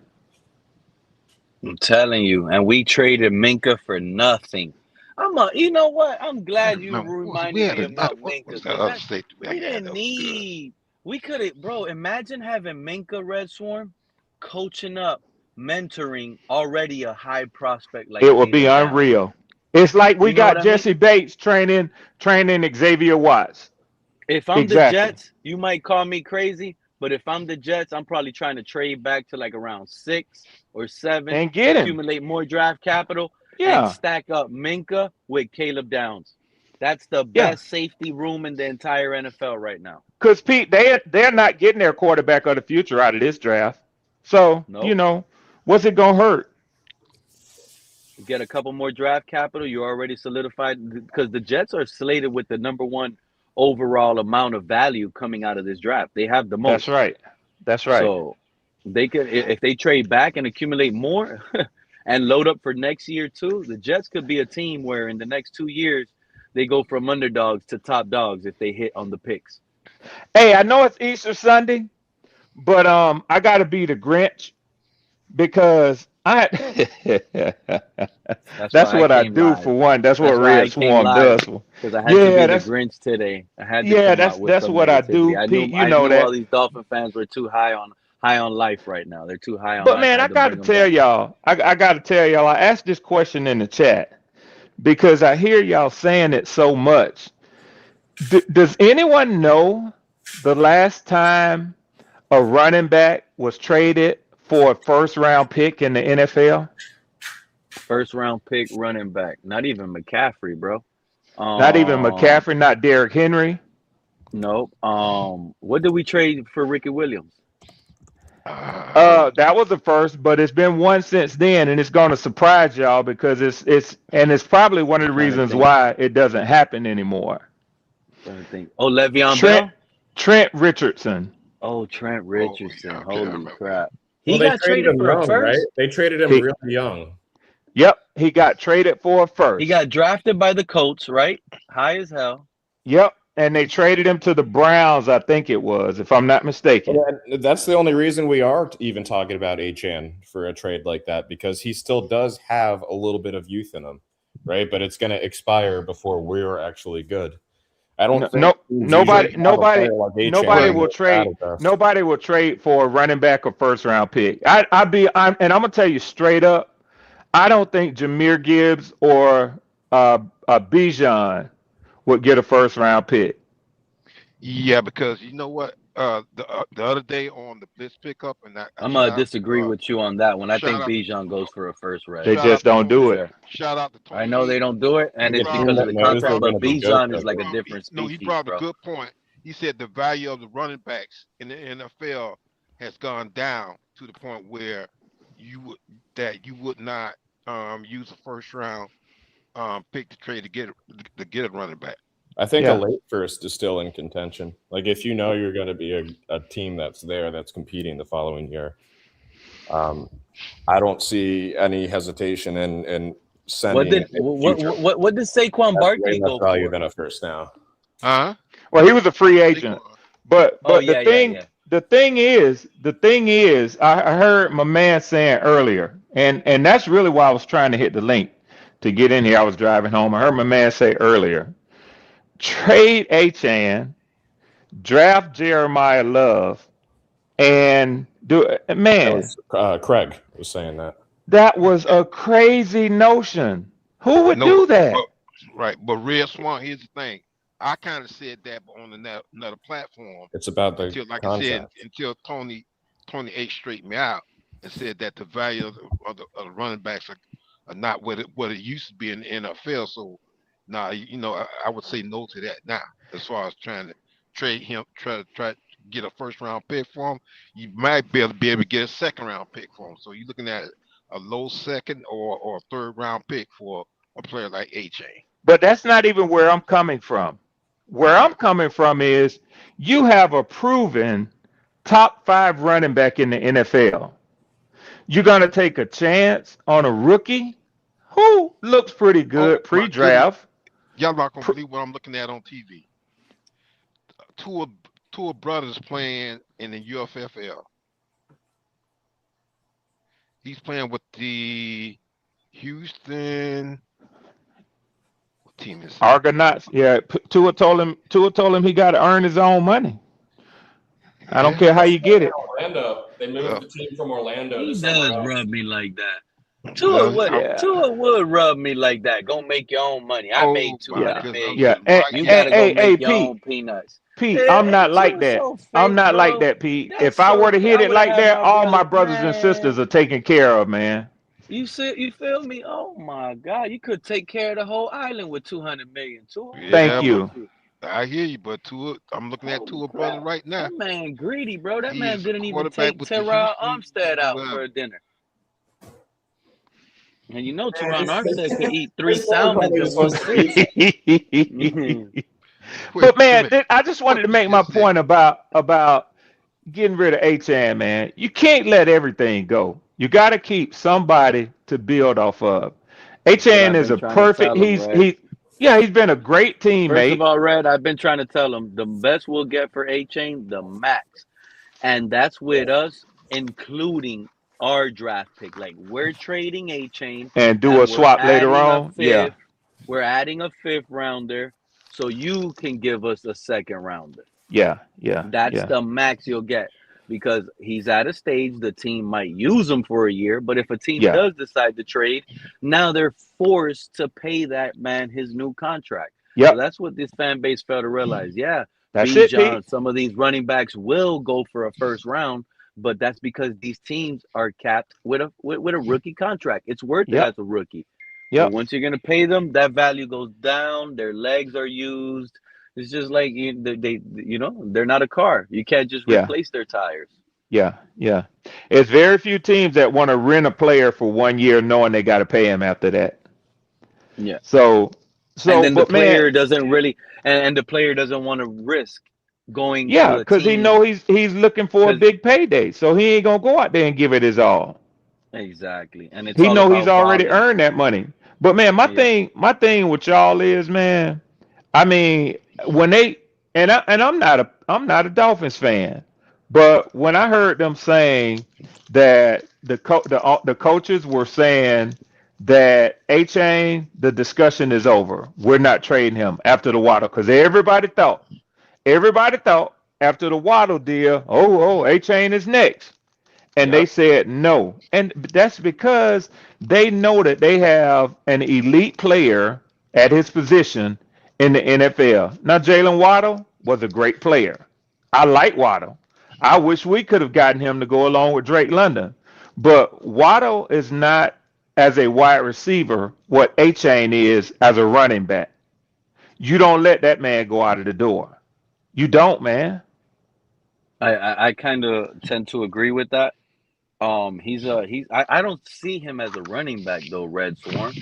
I'm telling you, and we traded Minka for nothing. You know what? I'm glad you reminded me about Minka. We didn't need. We could have, bro. Imagine having Minka Red Swarm coaching up, mentoring already a high prospect like. It would be unreal. It's like we got Jesse Bates training Xavier Watts. If I'm the Jets, you might call me crazy. But if I'm the Jets, I'm probably trying to trade back to like around 6 or 7 and get him, accumulate more draft capital, and stack up Minka with Caleb Downs. That's the best safety room in the entire NFL right now. Because Pete, they're not getting their quarterback of the future out of this draft. So you know, what's it gonna hurt? You get a couple more draft capital, you're already solidified because the Jets are slated with the #1 overall amount of value coming out of this draft. They have the most. That's right. So they could, if they trade back and accumulate more and load up for next year too, the Jets could be a team where in the next 2 years they go from underdogs to top dogs if they hit on the picks. Hey, I know it's Easter Sunday, but I gotta be the Grinch because that's what I do for one. That's what Red Swarm does. Because I had to be the Grinch today. I had to that's what I do. Pete, you know that all these Dolphin fans were too high on life right now. They're too high on. But life. man, I got to tell y'all. I got to tell y'all. I asked this question in the chat because I hear y'all saying it so much. Does anyone know the last time a running back was traded for a first-round pick in the NFL? First-round pick running back. Not even McCaffrey, bro. Not even McCaffrey, not Derrick Henry. Nope. What did we trade for Ricky Williams? That was the first, but it's been one since then, and it's going to surprise y'all because it's probably one of the reasons why it doesn't happen anymore. Trying to think. Oh, Le'Veon Bell? Trent Richardson. Oh, Trent Richardson. Holy crap. Well, He got traded for a first? Right? They traded him real young. Yep, he got traded for a first. He got drafted by the Colts, right? High as hell. Yep, and they traded him to the Browns, I think it was, if I'm not mistaken. Well, that's the only reason we are even talking about Achane for a trade like that, because he still does have a little bit of youth in him, right? But it's going to expire before we're actually good. I don't think nobody will trade for a running back or first round pick. And I'm gonna tell you straight up, I don't think Jahmyr Gibbs or Bijan would get a first round pick. Yeah, because you know what? The other day on the Blitz pickup, and I'm gonna disagree with you on that one. I think Bijan goes for a first round. They just don't do it. Shout out to Tony. I know they don't do it, and it's because of the contract. But Bijan is like a different species. No, he brought a good point. He said the value of the running backs in the NFL has gone down to the point where you would not use a first round pick to trade to get a running back. I think a late first is still in contention. Like if you know you're going to be a team that's competing the following year, I don't see any hesitation in sending. What did Saquon Barkley go for? Than a first now. Well, he was a free agent, but the thing is, I heard my man saying earlier, and that's really why I was trying to hit the link to get in here. I was driving home. I heard my man say earlier, trade Achane, draft Jeremiah Love, and do it. Man, Craig was saying that. That was a crazy notion. Who would do that? Right, but Red Swan, here's the thing. I kind of said that on another platform. It's about the until Tony H straightened me out and said that the value of the running backs are not what it used to be in the NFL. So now, I would say no to that now. As far as trying to trade him, try to get a first round pick for him, you might be able to get a second round pick for him. So you're looking at a low second or a third round pick for a player like Achane. But that's not even where I'm coming from. Where I'm coming from is you have a proven top 5 running back in the NFL. You're going to take a chance on a rookie who looks pretty good pre-draft. Y'all not going to believe what I'm looking at on TV. Two brothers playing in the UFFL. He's playing with the Houston... team is Argonauts. Yeah, Tua told him he got to earn his own money. I don't care how you get it. Orlando. They moved the team from Orlando. He does rub me like that. Tua would rub me like that. Go make your own money. I made $200 million. Yeah. You gotta go make your own peanuts. Pete, I'm not like that. I'm not like that, Pete. If I were to hit it like that, all my brothers and sisters are taken care of, man. You feel me? Oh my God! You could take care of the whole island with $200 million. Thank you. I hear you, but I'm looking at Tua brother right now. That man greedy, bro. That man didn't even take Teron Armstead out for a dinner. And you know Teron Armstead could eat 3 salmons in one sitting. But man, I just wanted to make my point about getting rid of Achane, man. You can't let everything go. You got to keep somebody to build off of. Achane is a perfect. He's been a great teammate. First of all, Red, I've been trying to tell him the best we'll get for Achane, the max, and that's with us including our draft pick. Like we're trading Achane and do a swap later on. Yeah, we're adding a 5th rounder, so you can give us a 2nd rounder. Yeah. That's the max you'll get. Because he's at a stage, the team might use him for a year, but if a team does decide to trade, now they're forced to pay that man his new contract. Yeah, so that's what this fan base failed to realize. Yeah, that's Bijan, some of these running backs will go for a first round, but that's because these teams are capped with a rookie contract. It's worth it as a rookie. Yeah. Once you're gonna pay them, that value goes down. Their legs are used. It's just like they're not a car. You can't just Yeah. replace their tires. Yeah. Yeah. It's very few teams that want to rent a player for 1 year knowing they got to pay him after that. Yeah. So, And then the but man, player doesn't really, and the player doesn't want to risk going yeah, to a because he team. know he's looking for a big payday, so he ain't gonna go out there and give it his all. Exactly, and it's He all know he's about already volume. earned that money. But man, my Yeah. thing with y'all is, man, I mean, when they I'm not a Dolphins fan, but when I heard them saying that the coaches were saying that A-Chain, the discussion is over. We're not trading him after the Waddle, because everybody thought after the Waddle deal, A-Chain is next. And they said no. And that's because they know that they have an elite player at his position in the NFL. Now, Jalen Waddle was a great player. I like Waddle. I wish we could have gotten him to go along with Drake London. But Waddle is not, as a wide receiver, what A-Chain is as a running back. You don't let that man go out of the door. You don't, man. I kind of tend to agree with that. I don't see him as a running back though, Red Swarm.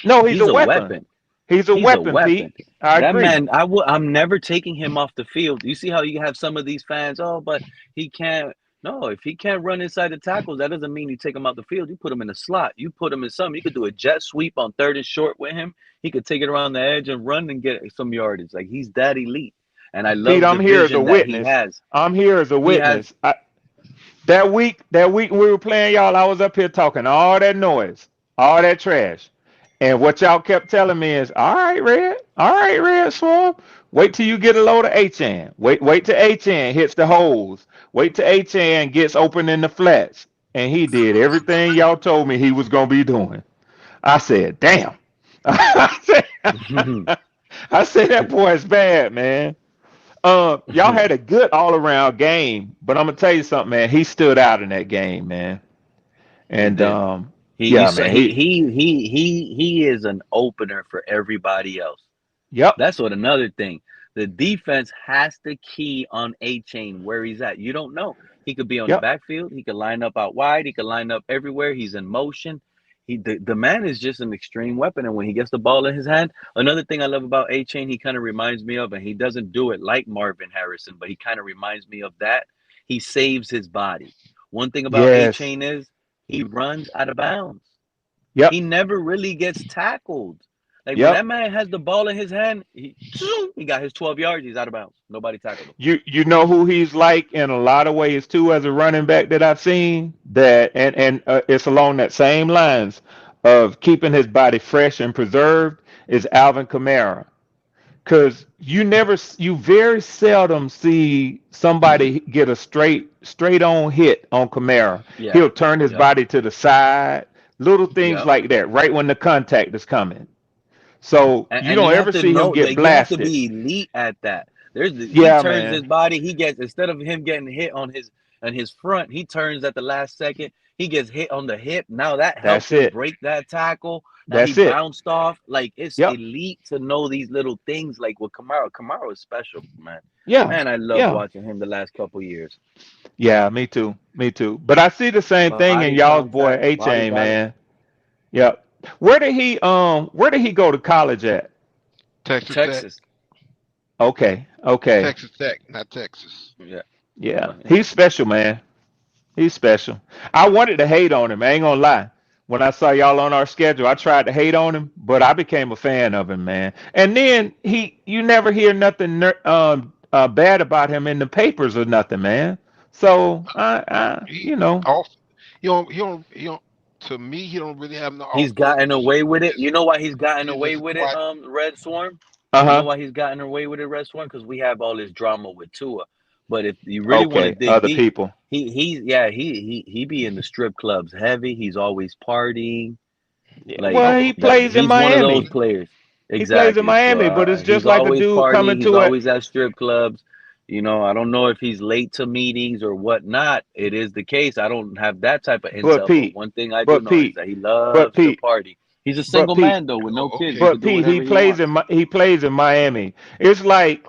No, he's He's a a weapon. weapon. He's a He's a weapon, weapon. Pete. I That agree. man, I'm never taking him off the field. You see how you have some of these fans, but he can't. No, if he can't run inside the tackles, that doesn't mean you take him out the field. You put him in a slot. You put him in something. You could do a jet sweep on 3rd and short with him. He could take it around the edge and run and get some yardage. Like, he's that elite. And I love Pete, the I'm here as a vision that he witness. has. I'm here as a He has witness. That week we were playing, y'all, I was up here talking all that noise, all that trash. And what y'all kept telling me is, all right, Red Swarm, wait till you get a load of H-Chan. Wait till H-Chan hits the holes. Wait till H-Chan gets open in the flats. And he did everything y'all told me he was going to be doing. I said, damn. I said, that boy is bad, man. Y'all had a good all-around game, but I'm gonna tell you something, man. He stood out in that game, man. And he is an opener for everybody else. Yep. That's what another thing. The defense has to key on A-Chain where he's at. You don't know. He could be on the backfield. He could line up out wide. He could line up everywhere. He's in motion. The man is just an extreme weapon. And when he gets the ball in his hand, another thing I love about A-Chain, he kind of reminds me of, and he doesn't do it like Marvin Harrison, but he kind of reminds me of that. He saves his body. One thing about A-Chain is he runs out of bounds. Yep. He never really gets tackled. Like when that man has the ball in his hand, he got his 12 yards. He's out of bounds. Nobody tackled him. You know who he's like in a lot of ways too, as a running back that I've seen, that and it's along that same lines of keeping his body fresh and preserved, is Alvin Kamara. Because you very seldom see somebody get a straight on hit on Kamara. Yeah. He'll turn his body to the side, little things like that, right when the contact is coming. So you don't ever see him get blasted. You have to be elite at that. He turns his body. He gets, instead of him getting hit on his front, he turns at the last second. He gets hit on the hip. Now that helps him break that tackle. Now he bounced off. Like, it's elite to know these little things. Like with Kamara. Kamara is special, man. Yeah, man, I love watching him the last couple years. Yeah, me too. But I see the same thing in y'all's boy A-Chain, man. Yep. Where did he go to college at? Texas. Tech. Okay. Texas Tech, not Texas. Yeah. He's special, man. He's special. I wanted to hate on him. I ain't gonna lie. When I saw y'all on our schedule, I tried to hate on him, but I became a fan of him, man. And then you never hear nothing bad about him in the papers or nothing, man. So you know. He don't. To me, he don't really have no. He's gotten away with it. You know why he's gotten away with it, Red Swarm? You know why he's gotten away with it, Red Swarm? Because we have all this drama with Tua. But if you really want to dig other deep, people, he be in the strip clubs heavy. He's always partying. Like, well, he plays in Miami. He's one of those players. Exactly. He plays in Miami, but it's just like a dude partying. coming to He's always at strip clubs. You know, I don't know if he's late to meetings or whatnot. It is the case. I don't have that type of intel. But one thing I do know is that he loves to party. He's a But single Pete, man though, with no kids. He but could do Pete, whatever he wants. he plays in Miami. It's like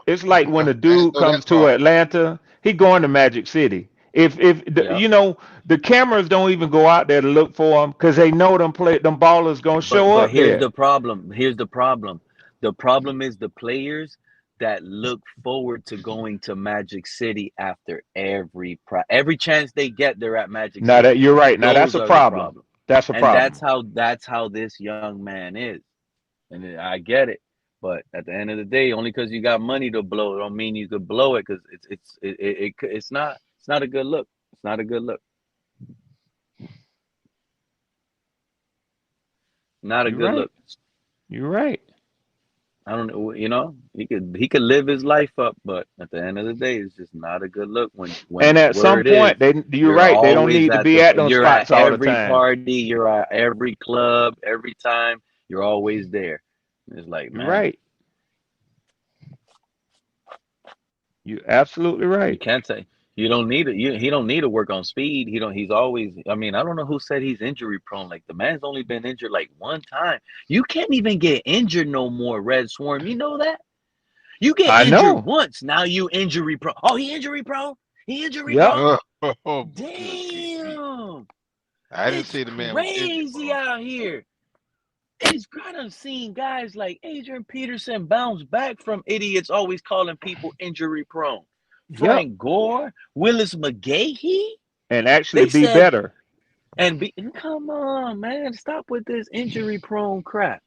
when a dude comes to Atlanta, he going to Magic City. If Yep. you know, the cameras don't even go out there to look for him because they know them ballers gonna show But up here's there. the problem. Here's the problem. The problem is the players that look forward to going to Magic City after every chance they get, they're at Magic Now City. that you're right. Now that's Those a are the problem. problem. That's a And problem. that's how this young man is. And I get it. But at the end of the day, only because you got money to blow don't mean you could blow it, because it's not a good look. It's not a good look. Not a You're good right. look. You're right. I don't know, he could live his life up, but at the end of the day, it's just not a good look when And at some word is point, you're you're right. They don't always need to be at those you're at spots all the every time. party, you're at every club, every time, you're always there. It's like, You're man, right. You're absolutely you right. can't say you don't need it. He don't need to work on speed. He's always. I mean, I don't know who said he's injury prone. Like, the man's only been injured like one time. You can't even get injured no more, Red Swarm. You know that? You get I injured know. once, now you injury prone. Oh, he injury prone? He injury Yep. prone? Oh, Damn. I didn't It's say the man was injured, crazy bro. out here. It's I done seen guys like Adrian Peterson bounce back from idiots always calling people injury prone. Yep. Frank Gore, Willis McGahee. And actually They be said, better. come on, man, stop with this injury prone crap.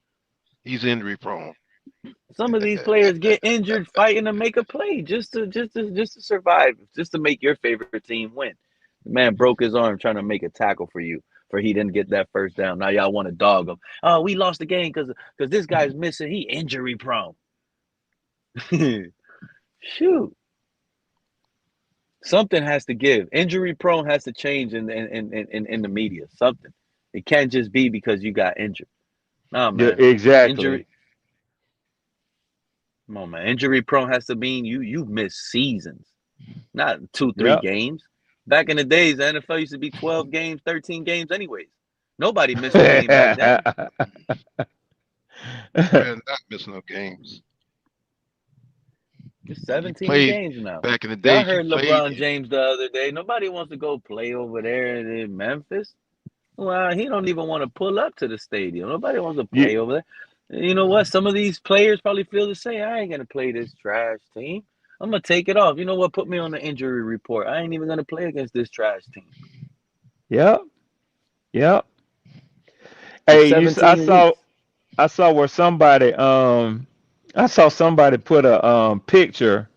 He's injury prone. Some of these players get injured fighting to make a play just to survive, just to make your favorite team win. The man broke his arm trying to make a tackle for you, for he didn't get that first down. Now y'all want to dog him. Oh, we lost the game because this guy's missing. He injury prone. Shoot. Something has to give. Injury prone has to change in the media. Something. It can't just be because you got injured. Nah, man. Yeah, exactly. Injury. Come on, man. Injury prone has to mean you've missed seasons, not 2-3 Yep. games. Back in the days, the NFL used to be 12 games, 13 games anyways. Nobody missed a game back then. Man, not missing no games. It's 17 played games now. back in the day. I heard LeBron James the other day. Nobody wants to go play over there in Memphis. Well, he don't even want to pull up to the stadium. Nobody wants to play over there. You know what? Some of these players probably feel the same. I ain't going to play this trash team. I'm going to take it off. You know what? Put me on the injury report. I ain't even going to play against this trash team. Yep. Yep. Hey, I saw where somebody I saw somebody put a picture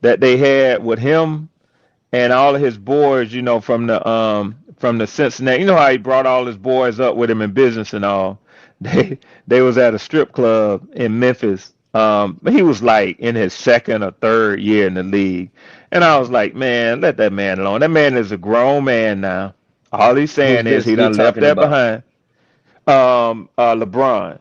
that they had with him and all of his boys, you know, from the Cincinnati. You know how he brought all his boys up with him in business and all. They was at a strip club in Memphis. He was like in his second or third year in the league. And I was like, man, let that man alone. That man is a grown man now. All he's saying is he done left that behind. LeBron.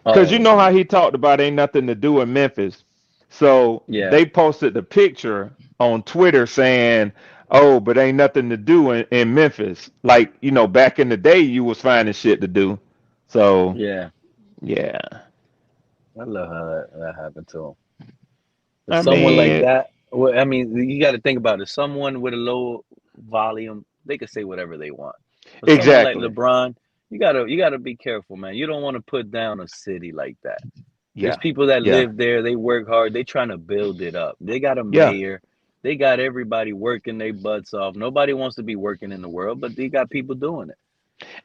Because you know how he talked about ain't nothing to do in Memphis. So they posted the picture on Twitter saying, oh, but ain't nothing to do in Memphis. Like, you know, back in the day, you was finding shit to do. So, yeah. I love how that happened to him. I Someone mean, like that, well, I mean, you got to think about it. Someone with a low volume, they could say whatever they want. But exactly. Someone like LeBron, you gotta be careful, man. You don't want to put down a city like that. Yeah. There's people that live there. They work hard. They trying to build it up. They got a mayor. They got everybody working their butts off. Nobody wants to be working in the world, but they got people doing it.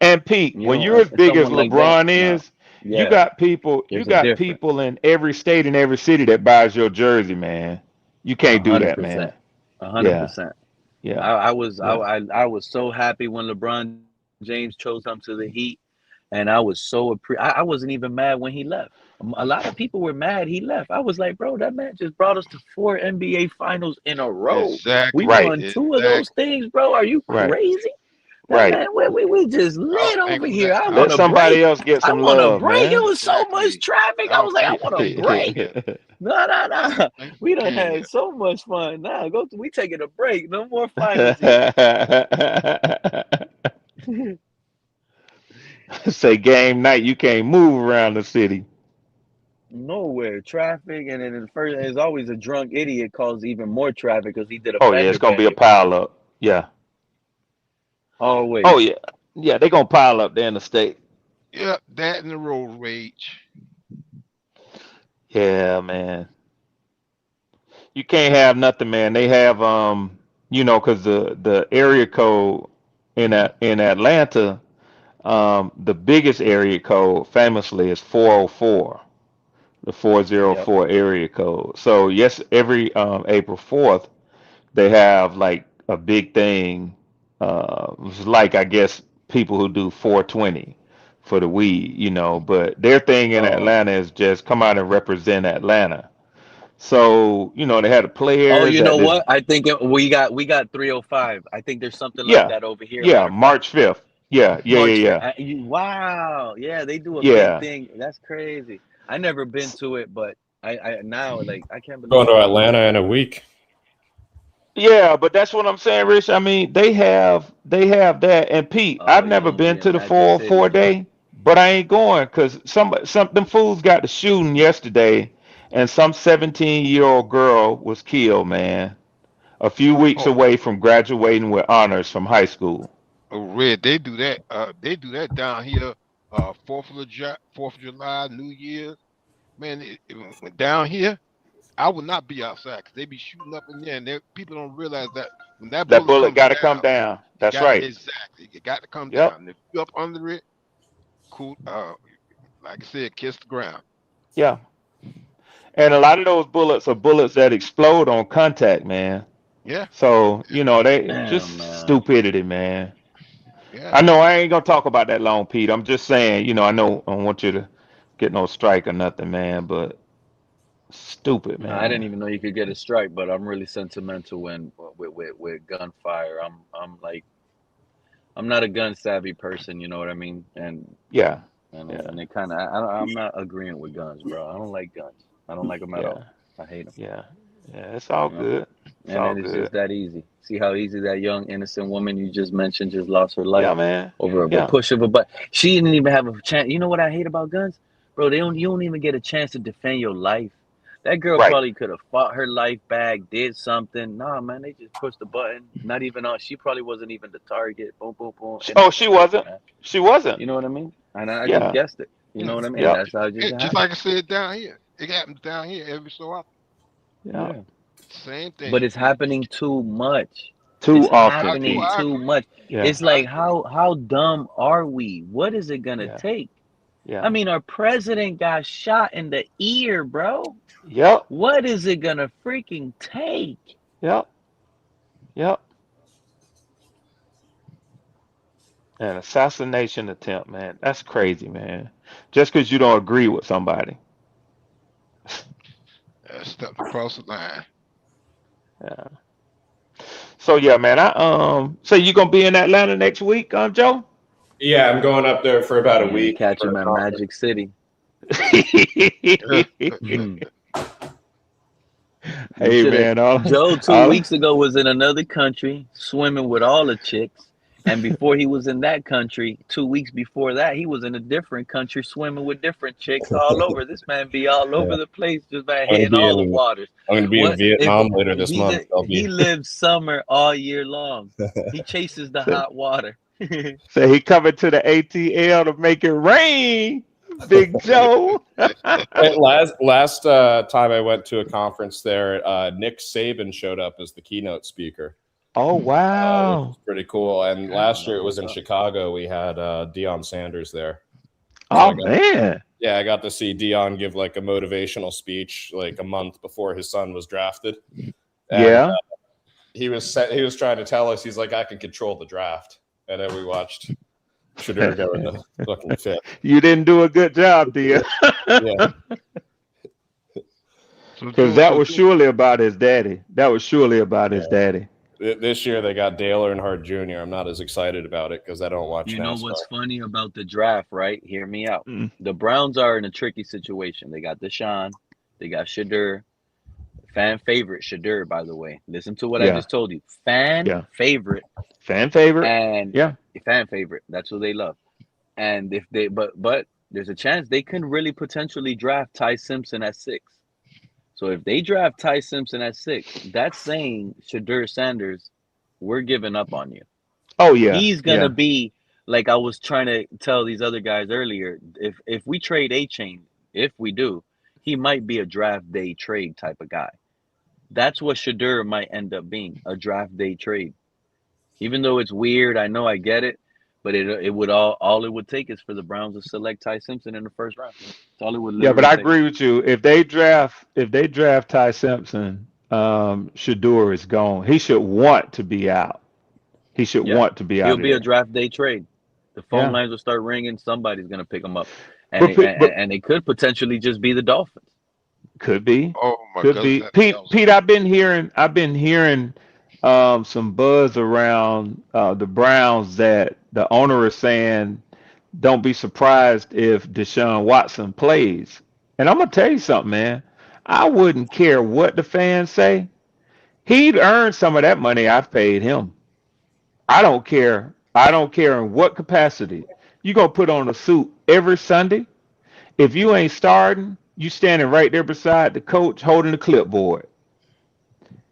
And Pete, when you're as big as LeBron is, you got people. You got people in every state and every city that buys your jersey, man. You can't do that, man. 100%. Yeah. I was so happy when LeBron James chose him to the Heat, and I was so I wasn't even mad when he left. A lot of people were mad he left. I was like, bro, that man just brought us to 4 NBA finals in a row. Exactly. We won 2 of those things, bro. Are you crazy? Right. Man, we just lit over here. I Let want somebody else get some love, man. It was so much traffic. I was like, I want a break. No. We done had so much fun. Now we taking a break. No more finals. Say game night, you can't move around the city. Nowhere traffic, and then first there's always a drunk idiot causes even more traffic because he did a Oh yeah, it's fender gonna be a bender. pile up. Yeah. Always. Oh yeah. Yeah, they gonna pile up there in the state. Yeah, that and the road rage. Yeah, man. You can't have nothing, man. They have because the area code in Atlanta, the biggest area code famously is 404, the 404 area code. So yes, every April 4th they have like a big thing. It's like I guess people who do 420 for the weed, but their thing in Atlanta is just come out and represent Atlanta. So, they had the Oh, players you at know this. what? I think we got 305. I think there's something like Yeah, that over here. yeah, Matter of fact, March 5th. Yeah, yeah, yeah, March. yeah. Wow. Yeah, they do a big Yeah. thing. That's crazy. I never been to it, but I now like I can't Going believe to they do Atlanta that. in a week. Yeah, but that's what I'm saying, Rich. I mean, they have that. And Pete, Oh, I've you're never gonna be been in to the Magic City. 404 day, but I ain't going because some them fools got the shooting yesterday, and some 17-year-old girl was killed, man, a few weeks Oh, away from graduating with honors from high school. Red, they do that. They do that down here. 4th of July, New Year's. Man, down here, I would not be outside because they be shooting up in there, and people don't realize that when that That bullet bullet comes got to come down, down. it That's got right. exactly. It got to come Yep. down. If you up under it, cool. Like I said, kiss the ground. Yeah. And a lot of those bullets are bullets that explode on contact, man. Yeah. So, they Damn, just man. stupidity, man. Yeah. I know I ain't gonna talk about that long, Pete. I'm just saying, I know I don't want you to get no strike or nothing, man, but stupid, No, I didn't man. even know you could get a strike, but I'm really sentimental when with gunfire. I'm like I'm not a gun savvy person, you know what I mean? And Yeah, and yeah, and it kind of I'm not agreeing with guns, bro. I don't like guns. I don't like them at yeah, all. I hate them. yeah, yeah. It's all You know. good. It's And all then it's good. just that easy. See how easy that young innocent woman you just mentioned just lost her life Yeah, man. over a Yeah, push of a button. She didn't even have a chance. You know what I hate about guns, bro? You don't even get a chance to defend your life. That girl right. probably could have fought her life back, did something. Nah, man, they just pushed the button. Not even on. She probably wasn't even the target. Boom, boom, boom. Oh, Innocent she life, wasn't. man. She wasn't. You know what I mean? And I just Yeah. guessed it. You know Mm. what I mean? And Yep. that's how it just Just happened. like I said down here, it happens down here every so often. Yeah. Yeah. Same thing. But it's happening too much. Too It's often, I know. happening Pete. I too agree. much. Yeah. It's I like agree. how dumb are we? What is it gonna Yeah. take? Yeah. I mean, our president got shot in the ear, bro. Yep. What is it gonna freaking take? Yep. Yep. An assassination attempt, man. That's crazy, man. Just because you don't agree with somebody. Stepped across the line. Yeah. So yeah, man. So you gonna be in Atlanta next week, Joe? Yeah, I'm going up there for about a You're gonna week catch for him a at conference. Magic City. You Hey should have. man, all, Joe 2 weeks all ago was in another country swimming with all the chicks. And before he was in that country, 2 weeks before that, he was in a different country swimming with different chicks all over. This man be all Yeah. over the place, just by I'm gonna hitting be all the in waters. I'm gonna be in What if Vietnam later this month. he lives summer all year long? He chases the say, hot water. say he coming to the ATL to make it rain, Big Joe. Hey, last time I went to a conference there, Nick Saban showed up as the keynote speaker. Oh Which wow. was pretty cool. And I last don't year know it was what's in up. Chicago. We had Deion Sanders there. So Oh man. I got to see Deion give like a motivational speech like a month before his son was drafted. And Yeah. he was trying to tell us, he's like, I can control the draft. And then we watched Shadur go in the fucking fifth. You didn't do a good job, dear. Yeah. Because that was surely about his daddy. That was surely about his daddy. This year they got Dale Earnhardt Jr. I'm not as excited about it because I don't watch You NASCAR. know what's funny about the draft, right? Hear me out. Mm. The Browns are in a tricky situation. They got Deshaun, they got Shadur, fan favorite Shadur, by the way. Listen to what I Yeah. just told you. Fan Yeah. favorite Fan favorite. and Yeah. fan favorite. That's what they love. And if they, but there's a chance they can really potentially draft Ty Simpson at 6. So if they draft Ty Simpson at 6, that's saying Shadur Sanders, we're giving up on you. Oh yeah, He's gonna be like I was trying to tell these other guys earlier. If we trade A-Chain, if we do, he might be a draft day trade type of guy. That's what Shadur might end up being, a draft day trade. Even though it's weird, I know I get it, but it would all it would take is for the Browns to select Ty Simpson in the first round. That's all it would Yeah, but literally I take. agree with you. If they draft Ty Simpson, Shadur is gone. He should want to be out. He should Yeah, want to be he'll out of be a there. draft day trade. The phone Yeah. lines will start ringing. Somebody's gonna pick him up, and But it could potentially just be the Dolphins. could be. Oh my Could God, be. that was Pete, I've been hearing some buzz around the Browns that the owner is saying don't be surprised if Deshaun Watson plays. And I'm gonna tell you something, man. I wouldn't care what the fans say. He'd earned some of that money I've paid him. I don't care. I don't care in what capacity. You gonna put on a suit every Sunday. If you ain't starting, you standing right there beside the coach holding the clipboard.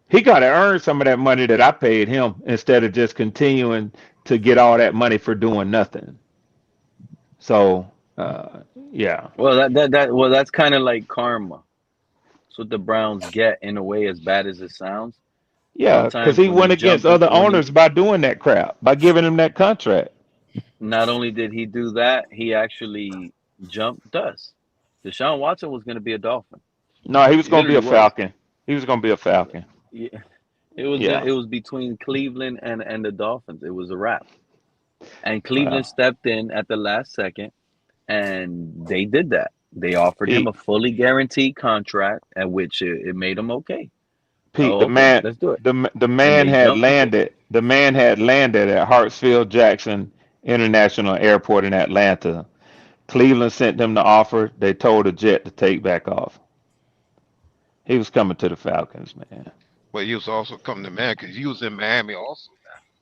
He got to earn some of that money that I paid him instead of just continuing to get all that money for doing nothing. So, yeah, Well, that's kind of like karma. That's what the Browns get in a way, as bad as it sounds. yeah, because Sometimes he went against other owners by doing that crap, by giving him that contract. not only did he do that, he actually jumped us. Deshaun Watson was going to be a Dolphin. No, he was He going to be literally a was. Falcon. He was going to be a Falcon. Yeah, Yeah. it was between Cleveland and the Dolphins. It was a wrap. And Cleveland Well, stepped in at the last second, and they did that. They offered him a Pete, fully guaranteed contract, at which it made him okay. Pete, Oh, the okay, man, let's do it. the And man they had jumped the ship. landed. The man had landed at Hartsfield Jackson International Airport in Atlanta. Cleveland sent them the offer. They told the jet to take back off. He was coming to the Falcons, man. but he was also coming to man because he was in Miami also.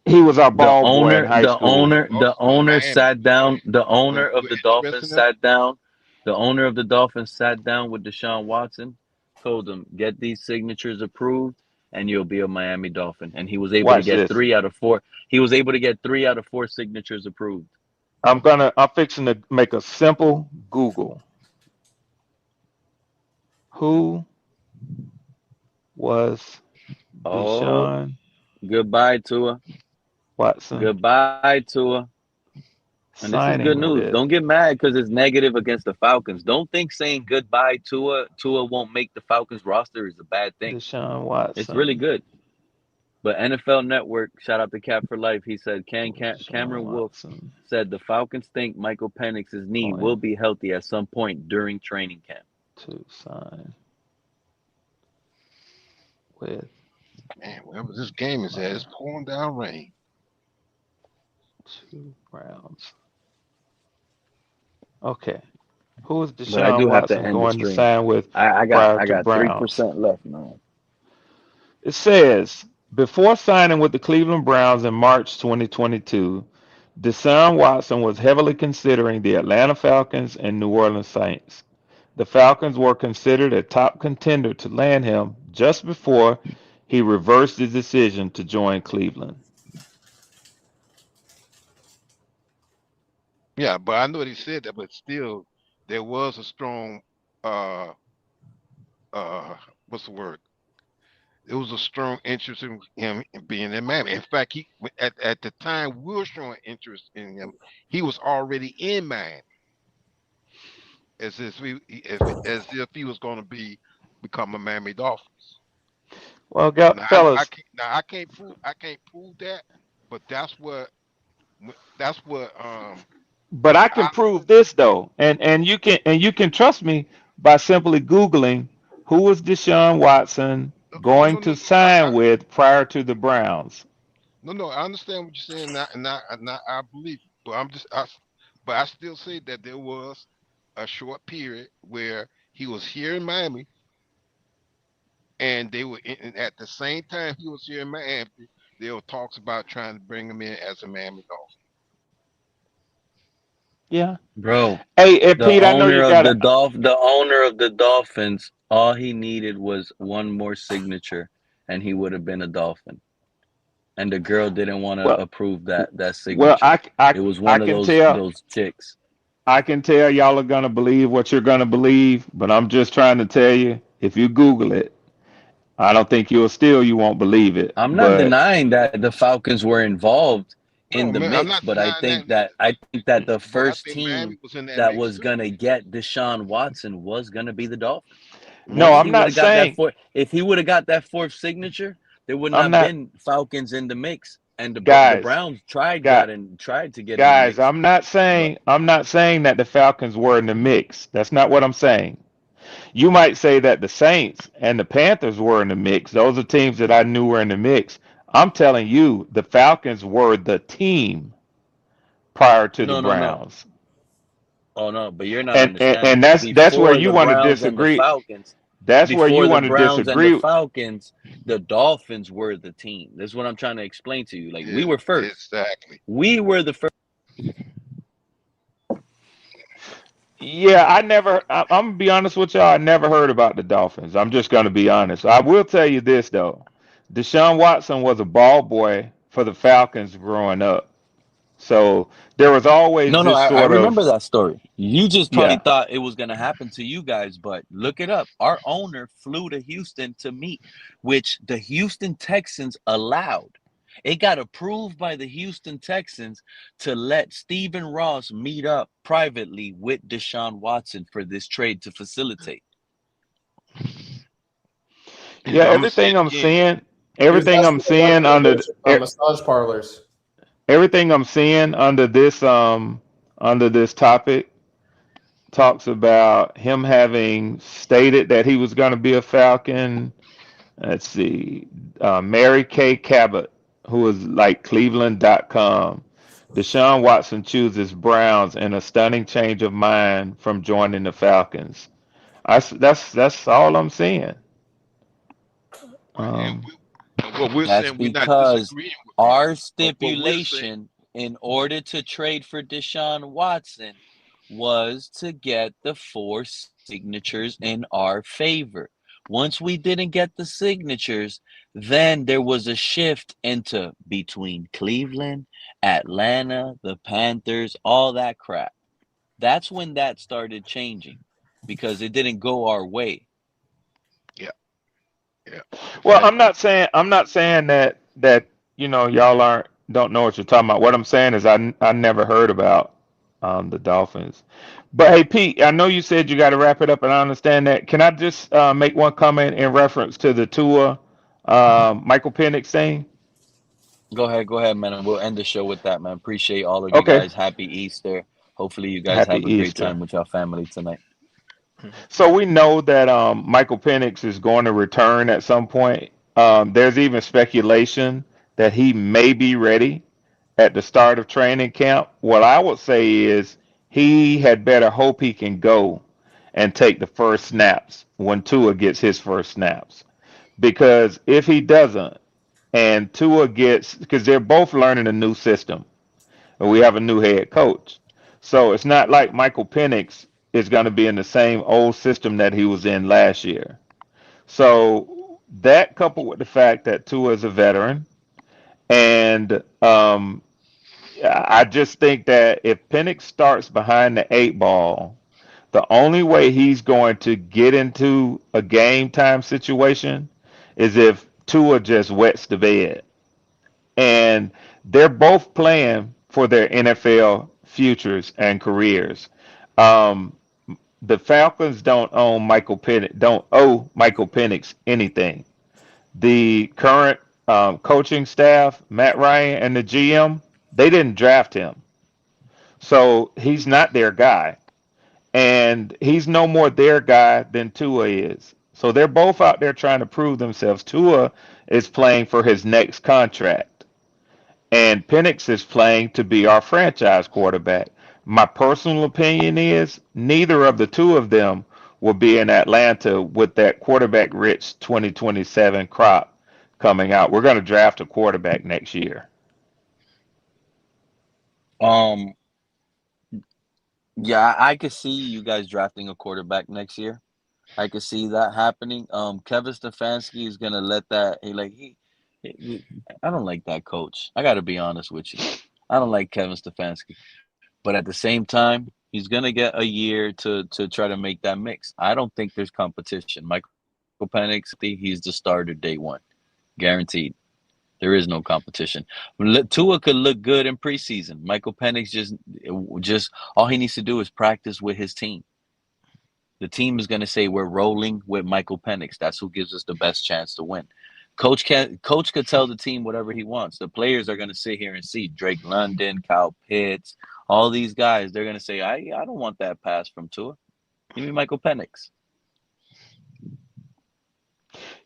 He was our The ball boy in owner, high school. the Also in owner Miami. sat down. The Were owner you of the interested Dolphins in him? sat down. The owner of the Dolphins sat down with Deshaun Watson, told him, "Get these signatures approved, and you'll be a Miami Dolphin." And he was able to Watch get this. 3 out of 4. He was able to get 3 out of 4 signatures approved. I'm fixing to make a simple Google. Who was Oh, Deshaun goodbye, Tua. Watson Goodbye, Tua. And this is good signing news. with? Don't get mad because it's negative against the Falcons. Don't think saying goodbye Tua won't make the Falcons roster is a bad thing. Deshaun It's really Watson. good. But NFL Network, shout out to Cap for Life. He said Deshaun Cameron Wolf Watson said the Falcons think Michael Penix's knee will going be healthy at some point during training camp. to sign with Man, wherever this game is at, it's my pouring down rain. two Browns. Okay. Who is But I Deshaun do have to Watson end the going to stream. sign with I got prior I to got Browns? 3% left now. It says before signing with the Cleveland Browns in March 2022, Deshaun Watson was heavily considering the Atlanta Falcons and New Orleans Saints. The Falcons were considered a top contender to land him just before he reversed his decision to join Cleveland. Yeah, but I know they said that, but still, there was a strong, uh, what's the word? It was a strong interest in him being in Miami. In fact, he at the time we were showing interest in him, he was already in Miami, as if he was going to become a Miami Dolphins. Well, Now fellas, I can't prove that, but that's what but I can I prove this though, and you can trust me by simply Googling who was Deshaun Watson going no to sign I with prior to the Browns. no I understand what you're saying, and I believe you, but but I still say that there was a short period where he was here in Miami, and and at the same time he was here in Miami, there were talks about trying to bring him in as a Miami Dolphin. Yeah. Bro, Hey, the Pete, I know owner you of got the a the owner of the Dolphins, all he needed was one more signature, and he would have been a Dolphin. And the girl didn't want to well. approve that Well, signature. It was I one of can those tell. those chicks. I can tell y'all are gonna believe what you're gonna believe, but I'm just trying to tell you, if you Google it, I don't think you won't believe it. I'm not But denying that the Falcons were involved in No, the man, I'm mix, not but I denying that think neither. the But I first think Miami team was in that that mix was too. gonna get Deshaun Watson was gonna be the Dolphins. no, Once I'm he would not have got that saying, fourth, if he would have got that fourth signature, there would I'm not not, been Falcons in the mix. And the guys, Browns tried guys, tried to get in the guys, mix, but I'm not saying that the Falcons were in the mix. That's not what I'm saying. You might say that the Saints and the Panthers were in the mix. Those are teams that I knew were in the mix. I'm telling you, the Falcons were the team prior to the no. Browns. Oh no, but you're not And understanding. that's where you want to disagree. That's where you Before the want to Browns and the disagree. Falcons, the Dolphins were the team. This is what I'm trying to explain to you. Like we Yeah, were first. exactly. We were the first. Yeah, I'm gonna be honest with y'all. I never heard about the Dolphins. I'm just gonna be honest. I will tell you this though. Deshaun Watson was a ball boy for the Falcons growing up. So there was always No, this I sort of, remember that story. You just probably yeah. thought it was going to happen to you guys, but look it up. Our owner flew to Houston to meet, which the Houston Texans allowed. It got approved by the Houston Texans to let Stephen Ross meet up privately with Deshaun Watson for this trade to facilitate. Yeah, I'm gonna say it again. He was everything I'm asking about seeing the under massage parlors. everything I'm seeing under this topic talks about him having stated that he was going to be a Falcon. Let's see. Mary Kay Cabot, who is like Cleveland.com. Deshaun Watson chooses Browns in a stunning change of mind from joining the Falcons. That's all I'm seeing. Right. Um, And what we're That's saying, we're not because disagreeing with you. our But what we're saying, stipulation in order to trade for Deshaun Watson was to get the four signatures in our favor. Once we didn't get the signatures, then there was a shift into between Cleveland, Atlanta, the Panthers, all that crap. That's when that started changing because it didn't go our way. yeah, yeah, well, exactly. I'm not saying that y'all aren't don't know what you're talking about. What I'm saying is I never heard about the Dolphins. But hey, Pete, I know you said you got to wrap it up, and I understand that. Can I just make one comment in reference to the Tua Michael Penix thing? Go ahead, man, and we'll end the show with that, man. Appreciate all of you Okay, guys. Happy Easter. Hopefully, you guys happy have a great Easter. time with your family tonight. So we know that Michael Penix is going to return at some point. There's even speculation that he may be ready at the start of training camp. What I would say is he had better hope he can go and take the first snaps when Tua gets his first snaps. Because if he doesn't, and Tua gets, because they're both learning a new system, and we have a new head coach. So it's not like Michael Penix is going to be in the same old system that he was in last year. So that coupled with the fact that Tua is a veteran, and I just think that if Penix starts behind the eight ball, the only way he's going to get into a game time situation is if Tua just wets the bed. And they're both playing for their NFL futures and careers. Um, the Falcons don't owe Michael Penix anything. The current coaching staff, Matt Ryan and the GM, they didn't draft him, so he's not their guy, and he's no more their guy than Tua is. So they're both out there trying to prove themselves. Tua is playing for his next contract. And Penix is playing to be our franchise quarterback. My personal opinion is neither of the two of them will be in Atlanta with that quarterback rich 2027 crop coming out. We're going to draft a quarterback next year. Um, Yeah, I could see you guys drafting a quarterback next year. I could see that happening. Kevin Stefanski is gonna let that. I don't like that coach. I got to be honest with you. I don't like Kevin Stefanski, but at the same time, he's gonna get a year to try to make that mix. I don't think there's competition. Michael Penix, he's the starter day one, guaranteed. There is no competition. Tua could look good in preseason. Michael Penix just all he needs to do is practice with his team. The team is going to say we're rolling with Michael Penix. That's who gives us the best chance to win. Coach could tell the team whatever he wants. The players are going to sit here and see Drake London, Kyle Pitts, all these guys. They're going to say, I don't want that pass from Tua. Give me Michael Penix.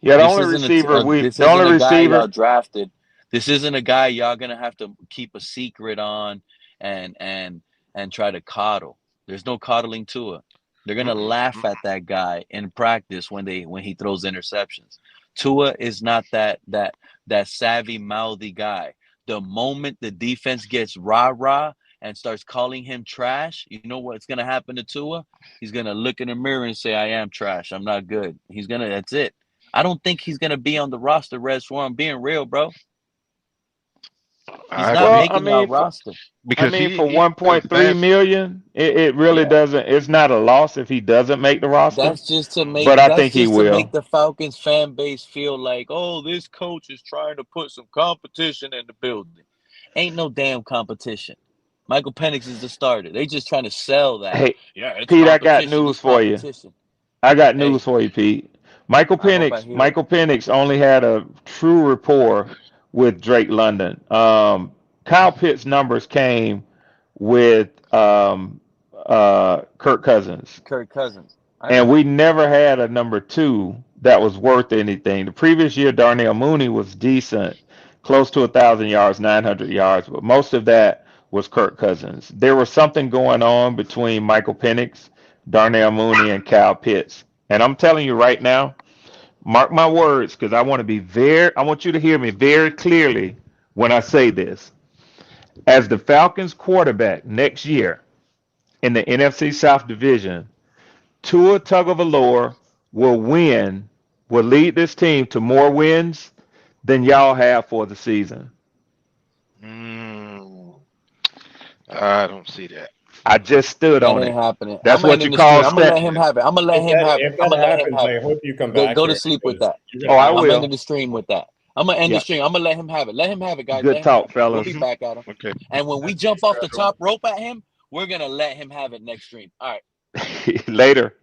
Yeah, the only receiver guy y'all drafted. This isn't a guy y'all gonna have to keep a secret on and try to coddle. There's no coddling Tua. They're gonna laugh at that guy in practice when he throws interceptions. Tua is not that savvy, mouthy guy. The moment the defense gets rah-rah and starts calling him trash, you know what's gonna happen to Tua? He's gonna look in the mirror and say, I am trash. I'm not good. That's it. I don't think he's gonna be on the roster, Red Swarm. I'm being real, bro. He's not making our roster. Because for $1.3 million, it really doesn't. It's not a loss if he doesn't make the roster. That's just to make. But I think he will. To make the Falcons fan base feel like, oh, this coach is trying to put some competition in the building. Ain't no damn competition. Michael Penix is the starter. They just trying to sell that. Hey, Pete, I got news for you. I got news for you, Pete. Michael Penix only had a true rapport with Drake London. Kyle Pitts' numbers came with Kirk Cousins. And we never had a number 2 that was worth anything. The previous year, Darnell Mooney was decent, close to 1,000 yards, 900 yards, but most of that was Kirk Cousins. There was something going on between Michael Penix, Darnell Mooney, and Kyle Pitts. And I'm telling you right now, mark my words, because I want you to hear me very clearly when I say this. As the Falcons quarterback next year in the NFC South Division, Tua Tagovailoa will lead this team to more wins than y'all have for the season. I don't see that. I just stood on it. Happening. That's what you call. I'm gonna let him have it. I'm gonna let him have it. I hope you come back. Go to sleep with that. I will. I'm ending the stream with that. I'm gonna end the stream. I'm gonna let him have it. Let him have it, guys. Good talk, fellas. We'll be back at him. Okay. And when we jump off the top rope at him, we're gonna let him have it next stream. All right. Later.